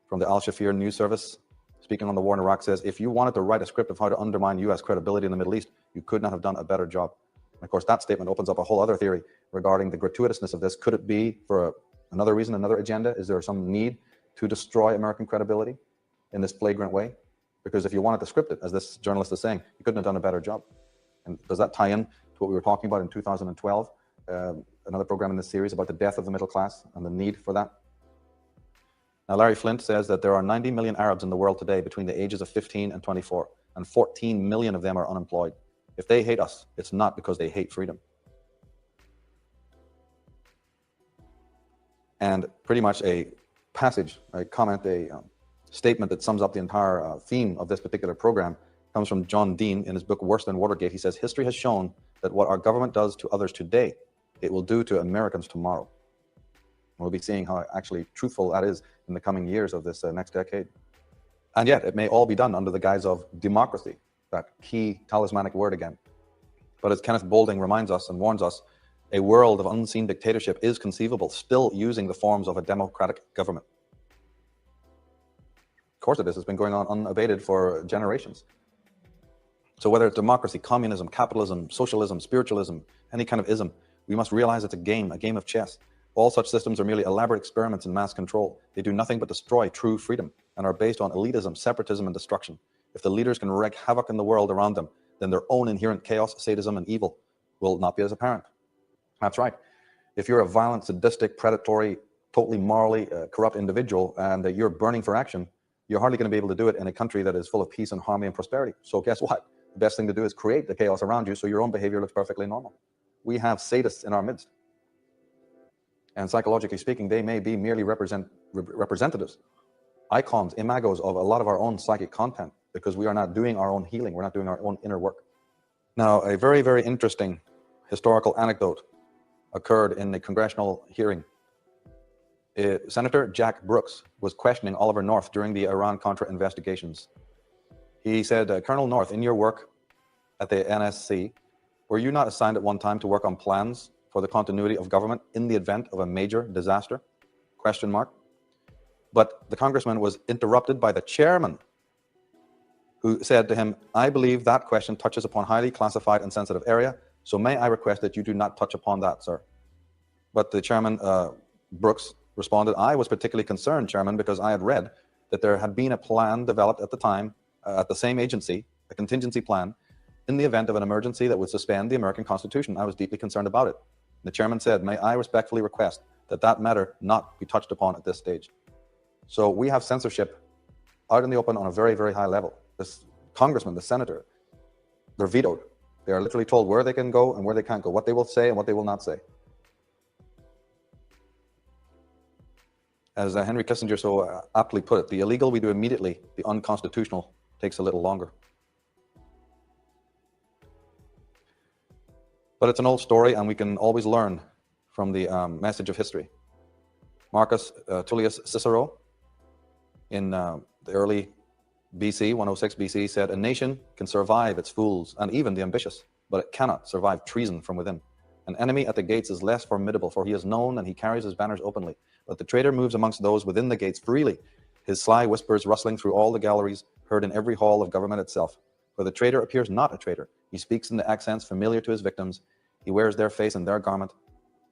from the Al Shafir News Service, speaking on the war in Iraq, says, "If you wanted to write a script of how to undermine US credibility in the Middle East, you could not have done a better job." And of course, that statement opens up a whole other theory regarding the gratuitousness of this. Could it be for another reason, another agenda? Is there some need to destroy American credibility in this flagrant way? Because if you wanted to script it, as this journalist is saying, you couldn't have done a better job. And does that tie in to what we were talking about in 2012, another program in this series about the death of the middle class and the need for that? Now, Larry Flint says that there are 90 million Arabs in the world today between the ages of 15 and 24, and 14 million of them are unemployed. If they hate us, it's not because they hate freedom. And pretty much a passage, a comment, a statement that sums up the entire theme of this particular program comes from John Dean in his book, Worse Than Watergate. He says, "History has shown that what our government does to others today, it will do to Americans tomorrow." We'll be seeing how actually truthful that is in the coming years of this next decade. And yet, it may all be done under the guise of democracy, that key talismanic word again. But as Kenneth Boulding reminds us and warns us, a world of unseen dictatorship is conceivable, still using the forms of a democratic government. Of course it is. It's been going on unabated for generations. So whether it's democracy, communism, capitalism, socialism, spiritualism, any kind of ism, we must realize it's a game of chess. All such systems are merely elaborate experiments in mass control. They do nothing but destroy true freedom and are based on elitism, separatism, and destruction. If the leaders can wreak havoc in the world around them, then their own inherent chaos, sadism, and evil will not be as apparent. That's right. If you're a violent, sadistic, predatory, totally morally corrupt individual and you're burning for action, you're hardly going to be able to do it in a country that is full of peace and harmony and prosperity. So guess what? The best thing to do is create the chaos around you so your own behavior looks perfectly normal. We have sadists in our midst. And psychologically speaking, they may be merely representatives, icons, imagos of a lot of our own psychic content, because we are not doing our own healing. We're not doing our own inner work. Now, a very, very interesting historical anecdote occurred in the congressional hearing. Senator Jack Brooks was questioning Oliver North during the Iran-Contra investigations. He said, Colonel North, in your work at the NSC, were you not assigned at one time to work on plans for the continuity of government in the event of a major disaster? Question mark. But the congressman was interrupted by the chairman, who said to him, I believe that question touches upon highly classified and sensitive area, so may I request that you do not touch upon that, sir. But the chairman, Brooks, responded, I was particularly concerned, Chairman, because I had read that there had been a plan developed at the time at the same agency, a contingency plan, in the event of an emergency that would suspend the American Constitution. I was deeply concerned about it. The chairman said, may I respectfully request that that matter not be touched upon at this stage. So we have censorship out in the open on a very, very high level. This congressman, the senator, they're vetoed. They are literally told where they can go and where they can't go, what they will say and what they will not say. As Henry Kissinger so aptly put it, the illegal we do immediately, the unconstitutional takes a little longer. But it's an old story, and we can always learn from the message of history. Marcus Tullius Cicero, in the early BC, 106 BC, said, a nation can survive its fools and even the ambitious, but it cannot survive treason from within. An enemy at the gates is less formidable, for he is known and he carries his banners openly. But the traitor moves amongst those within the gates freely, his sly whispers rustling through all the galleries, heard in every hall of government itself. For the traitor appears not a traitor. He speaks in the accents familiar to his victims. He wears their face and their garment,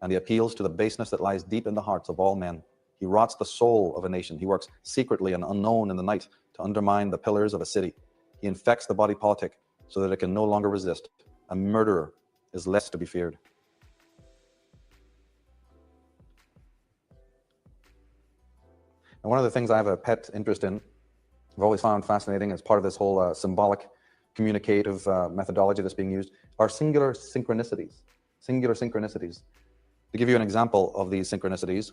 and he appeals to the baseness that lies deep in the hearts of all men. He rots the soul of a nation. He works secretly and unknown in the night to undermine the pillars of a city. He infects the body politic so that it can no longer resist. A murderer is less to be feared. And one of the things I have a pet interest in, I've always found fascinating as part of this whole symbolic communicative methodology that's being used, are singular synchronicities. Singular synchronicities. To give you an example of these synchronicities,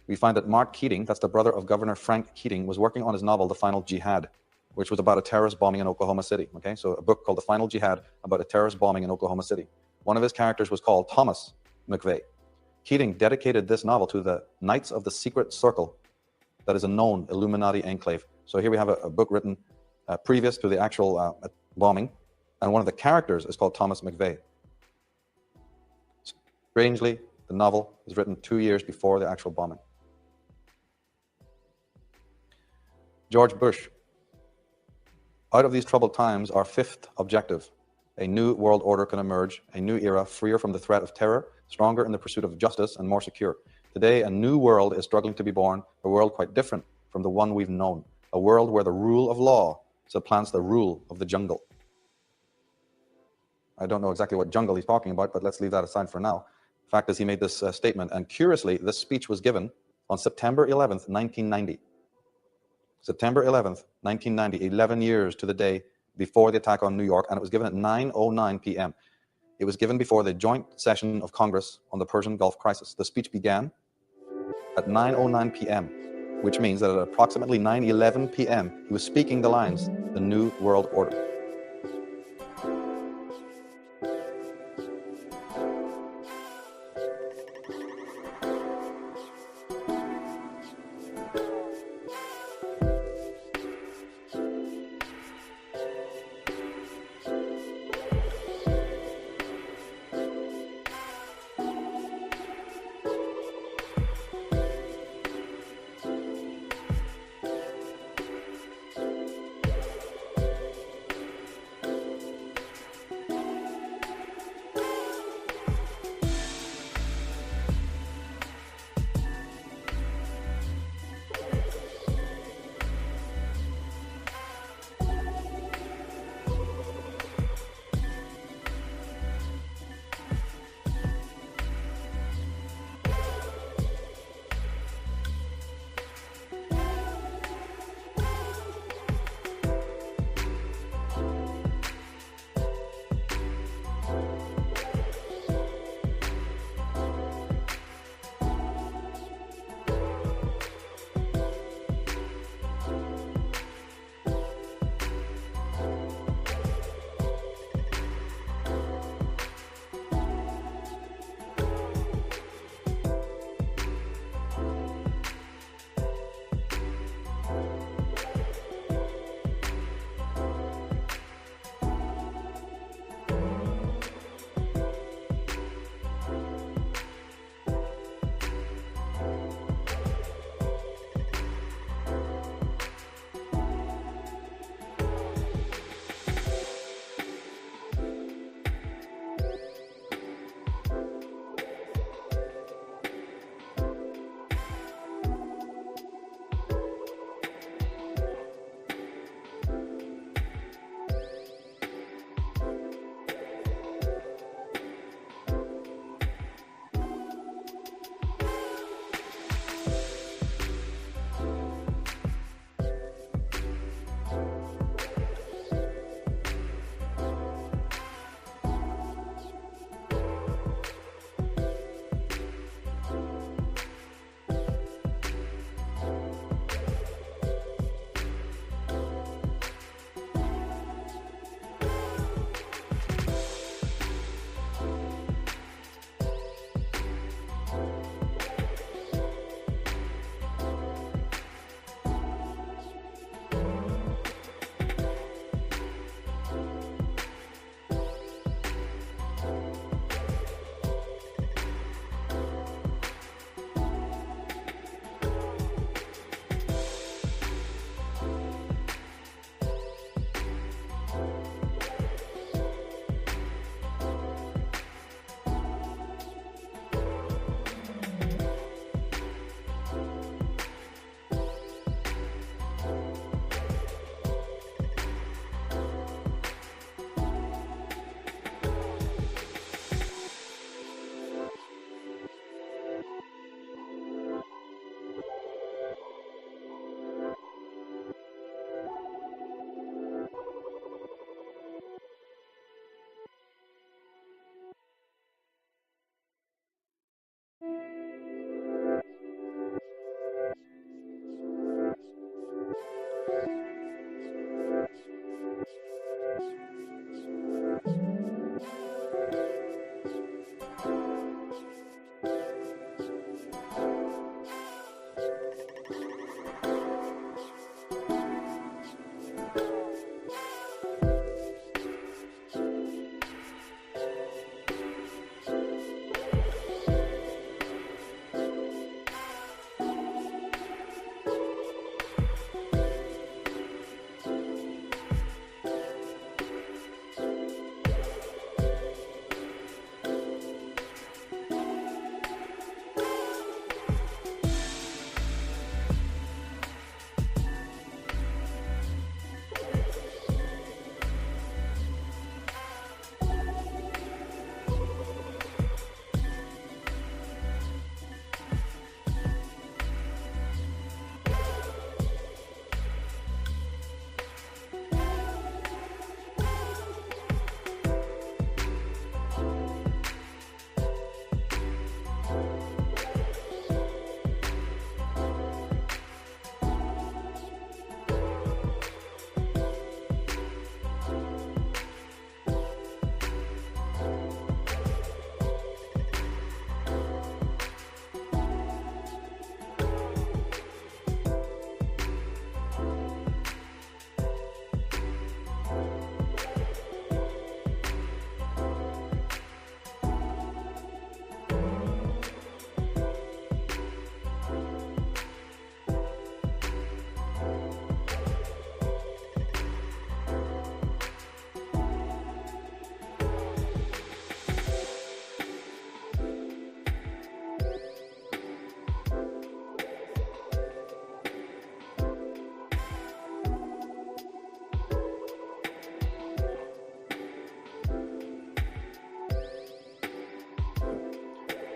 we find that Mark Keating, that's the brother of Governor Frank Keating, was working on his novel, The Final Jihad, which was about a terrorist bombing in Oklahoma City. Okay, so a book called The Final Jihad about a terrorist bombing in Oklahoma City. One of his characters was called Thomas McVeigh. Keating dedicated this novel to the Knights of the Secret Circle, that is a known Illuminati enclave. So here we have a book written previous to the actual bombing, and one of the characters is called Thomas McVeigh. Strangely, the novel was written 2 years before the actual bombing. George Bush. Out of these troubled times, our fifth objective, a new world order can emerge, a new era freer from the threat of terror, stronger in the pursuit of justice, and more secure. Today, a new world is struggling to be born, a world quite different from the one we've known, a world where the rule of law supplants the rule of the jungle. I don't know exactly what jungle he's talking about, but let's leave that aside for now. The fact is, he made this statement, and curiously, this speech was given on September 11th, 1990. September 11th, 1990, 11 years to the day before the attack on New York, and it was given at 9:09 p.m. It was given before the joint session of Congress on the Persian Gulf crisis. The speech began at 9:09 p.m., which means that at approximately 9:11 p.m., he was speaking the lines, the New World Order.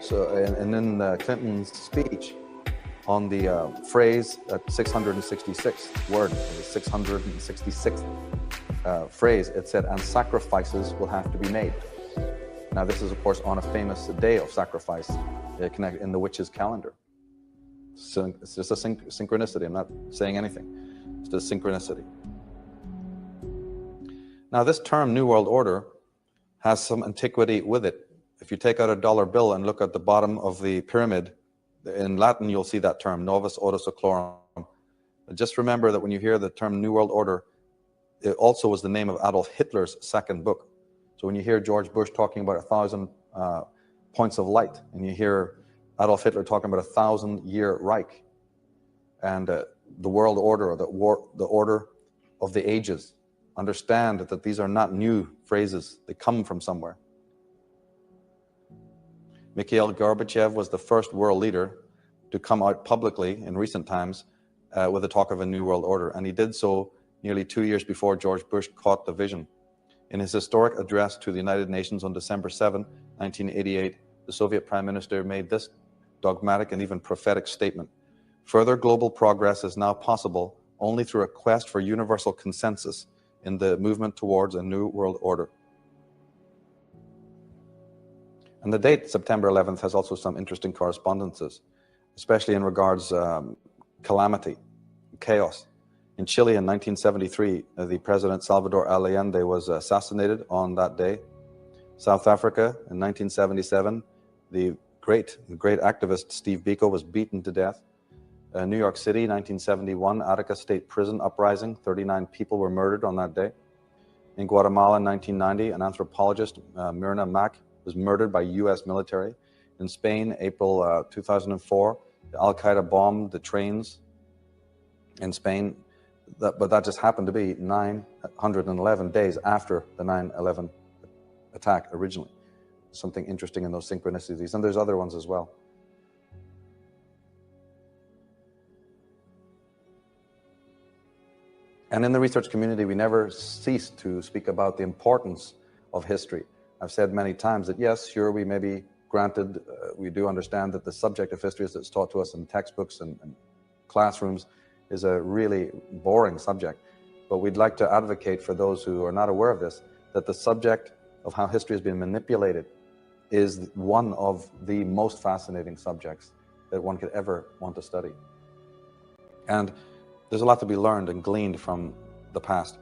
So, and in Clinton's speech on the phrase at 666th word, the 666th phrase, it said, and sacrifices will have to be made. Now, this is, of course, on a famous day of sacrifice in the witch's calendar. So it's just a synchronicity. I'm not saying anything. It's just synchronicity. Now, this term, New World Order, has some antiquity with it. If you take out a dollar bill and look at the bottom of the pyramid, in Latin, you'll see that term, Novus Ordo Seclorum. Just remember that when you hear the term New World Order, it also was the name of Adolf Hitler's second book. So when you hear George Bush talking about 1,000 points of light, and you hear Adolf Hitler talking about 1,000-year Reich, and the world order, or the order of the ages, understand that these are not new phrases. They come from somewhere. Mikhail Gorbachev was the first world leader to come out publicly in recent times with the talk of a new world order, and he did so nearly 2 years before George Bush caught the vision. In his historic address to the United Nations on December 7, 1988, the Soviet Prime Minister made this dogmatic and even prophetic statement: "Further global progress is now possible only through a quest for universal consensus in the movement towards a new world order." And the date, September 11th, has also some interesting correspondences, especially in regards calamity, chaos. In Chile in 1973, the President Salvador Allende was assassinated on that day. South Africa in 1977, the great activist Steve Biko was beaten to death. New York City, 1971, Attica State Prison uprising, 39 people were murdered on that day. In Guatemala in 1990, an anthropologist, Myrna Mack, was murdered by US military. In Spain, April 2004, Al-Qaeda bombed the trains in Spain, but that just happened to be 911 days after the 9/11 attack originally. Something interesting in those synchronicities, and there's other ones as well. And in the research community, we never cease to speak about the importance of history. I've said many times that yes, sure, we may be granted, we do understand that the subject of history that's taught to us in textbooks and classrooms is a really boring subject. But we'd like to advocate for those who are not aware of this, that the subject of how history has been manipulated is one of the most fascinating subjects that one could ever want to study. And there's a lot to be learned and gleaned from the past.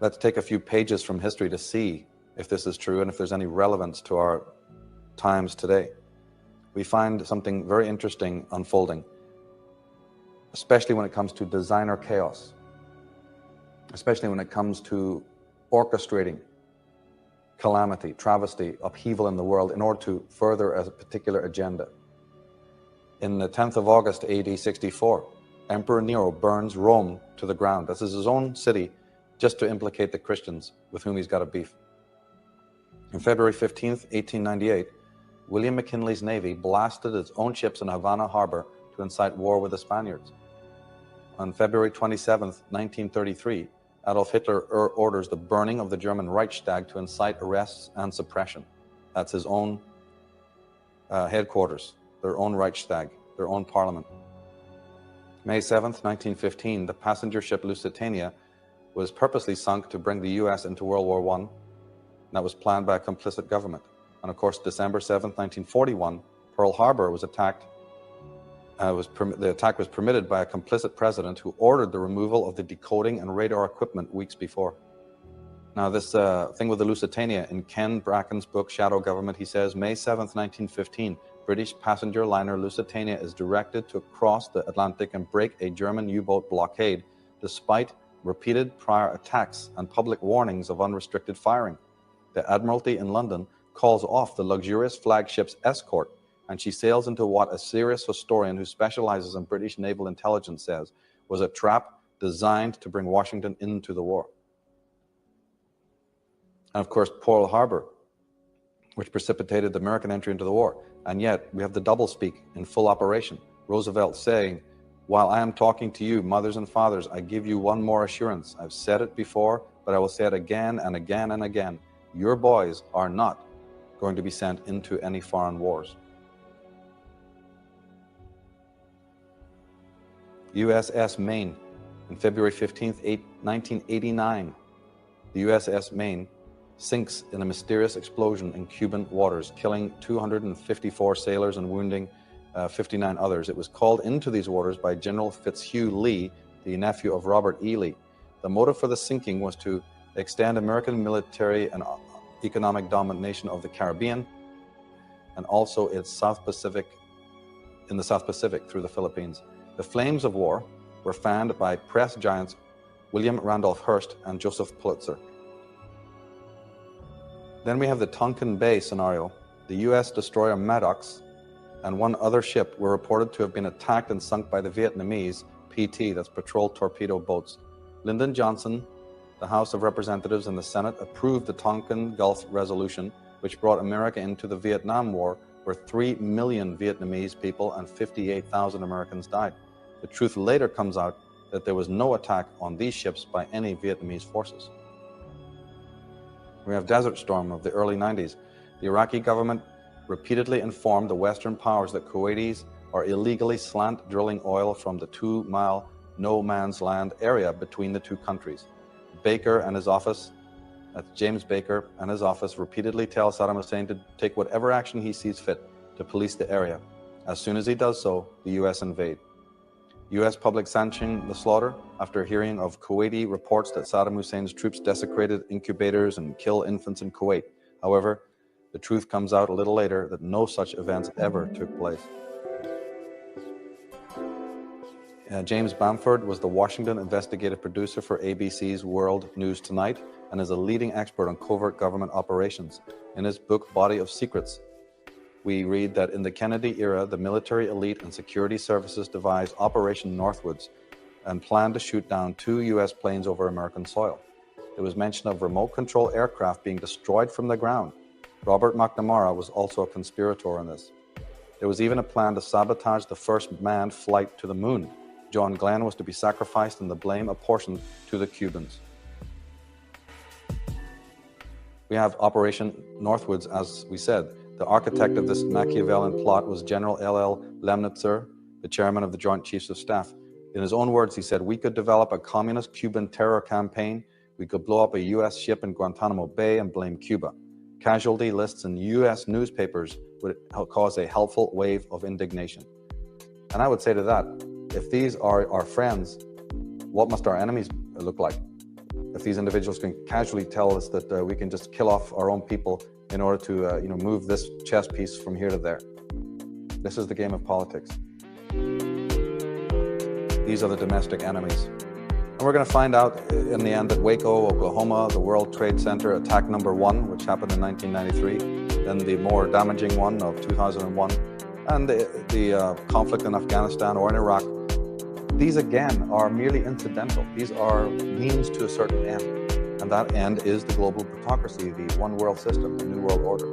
Let's take a few pages from history to see if this is true and if there's any relevance to our times today. We find something very interesting unfolding, especially when it comes to designer chaos, especially when it comes to orchestrating calamity, travesty, upheaval in the world in order to further a particular agenda. In the 10th of August, AD 64, Emperor Nero burns Rome to the ground. This is his own city, just to implicate the Christians with whom he's got a beef. On February 15th, 1898, William McKinley's navy blasted its own ships in Havana Harbor to incite war with the Spaniards. On February 27th, 1933, Adolf Hitler orders the burning of the German Reichstag to incite arrests and suppression. That's his own headquarters, their own Reichstag, their own parliament. May 7th, 1915, the passenger ship Lusitania was purposely sunk to bring the US into World War I. That was planned by a complicit government. And of course, December 7th, 1941, Pearl Harbor was attacked. The attack was permitted by a complicit president who ordered the removal of the decoding and radar equipment weeks before. Now, this thing with the Lusitania, in Ken Bracken's book, Shadow Government, he says, May 7th, 1915, British passenger liner Lusitania is directed to cross the Atlantic and break a German U-boat blockade, despite repeated prior attacks and public warnings of unrestricted firing. The Admiralty in London calls off the luxurious flagship's escort, and she sails into what a serious historian who specializes in British naval intelligence says was a trap designed to bring Washington into the war. And of course, Pearl Harbor, which precipitated the American entry into the war. And yet, we have the doublespeak in full operation. Roosevelt saying, while I am talking to you, mothers and fathers, I give you one more assurance. I've said it before, but I will say it again and again and again. Your boys are not going to be sent into any foreign wars. USS Maine, on February 15th, 1989, the USS Maine sinks in a mysterious explosion in Cuban waters, killing 254 sailors and wounding 59 others. It was called into these waters by General Fitzhugh Lee, the nephew of Robert E. Lee. The motive for the sinking was to extend American military and economic domination of the Caribbean and also its South Pacific, in the South Pacific through the Philippines. The flames of war were fanned by press giants William Randolph Hearst and Joseph Pulitzer. Then we have the Tonkin Bay scenario. The US destroyer Maddox and one other ship were reported to have been attacked and sunk by the Vietnamese PT, that's patrol torpedo boats. Lyndon Johnson, the House of Representatives and the Senate approved the Tonkin Gulf Resolution, which brought America into the Vietnam War, where 3 million Vietnamese people and 58,000 Americans died. The truth later comes out that there was no attack on these ships by any Vietnamese forces. We have Desert Storm of the early 90s. The Iraqi government repeatedly informed the Western powers that Kuwaitis are illegally slant drilling oil from the 2-mile no man's land area between the two countries. Baker and his office, that's James Baker and his office, repeatedly tell Saddam Hussein to take whatever action he sees fit to police the area. As soon as he does so, the US invade. US public sanctioned the slaughter after hearing of Kuwaiti reports that Saddam Hussein's troops desecrated incubators and kill infants in Kuwait. However, the truth comes out a little later that no such events ever took place. James Bamford was the Washington investigative producer for ABC's World News Tonight and is a leading expert on covert government operations. In his book, Body of Secrets, we read that in the Kennedy era, the military elite and security services devised Operation Northwoods and planned to shoot down 2 US planes over American soil. There was mention of remote control aircraft being destroyed from the ground. Robert McNamara was also a conspirator in this. There was even a plan to sabotage the first manned flight to the moon. John Glenn was to be sacrificed and the blame apportioned to the Cubans. We have Operation Northwoods, as we said. The architect of this Machiavellian plot was General L.L. Lemnitzer, the chairman of the Joint Chiefs of Staff. In his own words, he said, "We could develop a communist Cuban terror campaign. We could blow up a US ship in Guantanamo Bay and blame Cuba. Casualty lists in US newspapers would cause a helpful wave of indignation." And I would say to that, if these are our friends, what must our enemies look like? If these individuals can casually tell us that we can just kill off our own people in order to move this chess piece from here to there. This is the game of politics. These are the domestic enemies. And we're going to find out in the end that Waco, Oklahoma, the World Trade Center attack number 1, which happened in 1993, then the more damaging one of 2001, and the conflict in Afghanistan or in Iraq, these again are merely incidental. These are means to a certain end. And that end is the global plutocracy, the one world system, the new world order.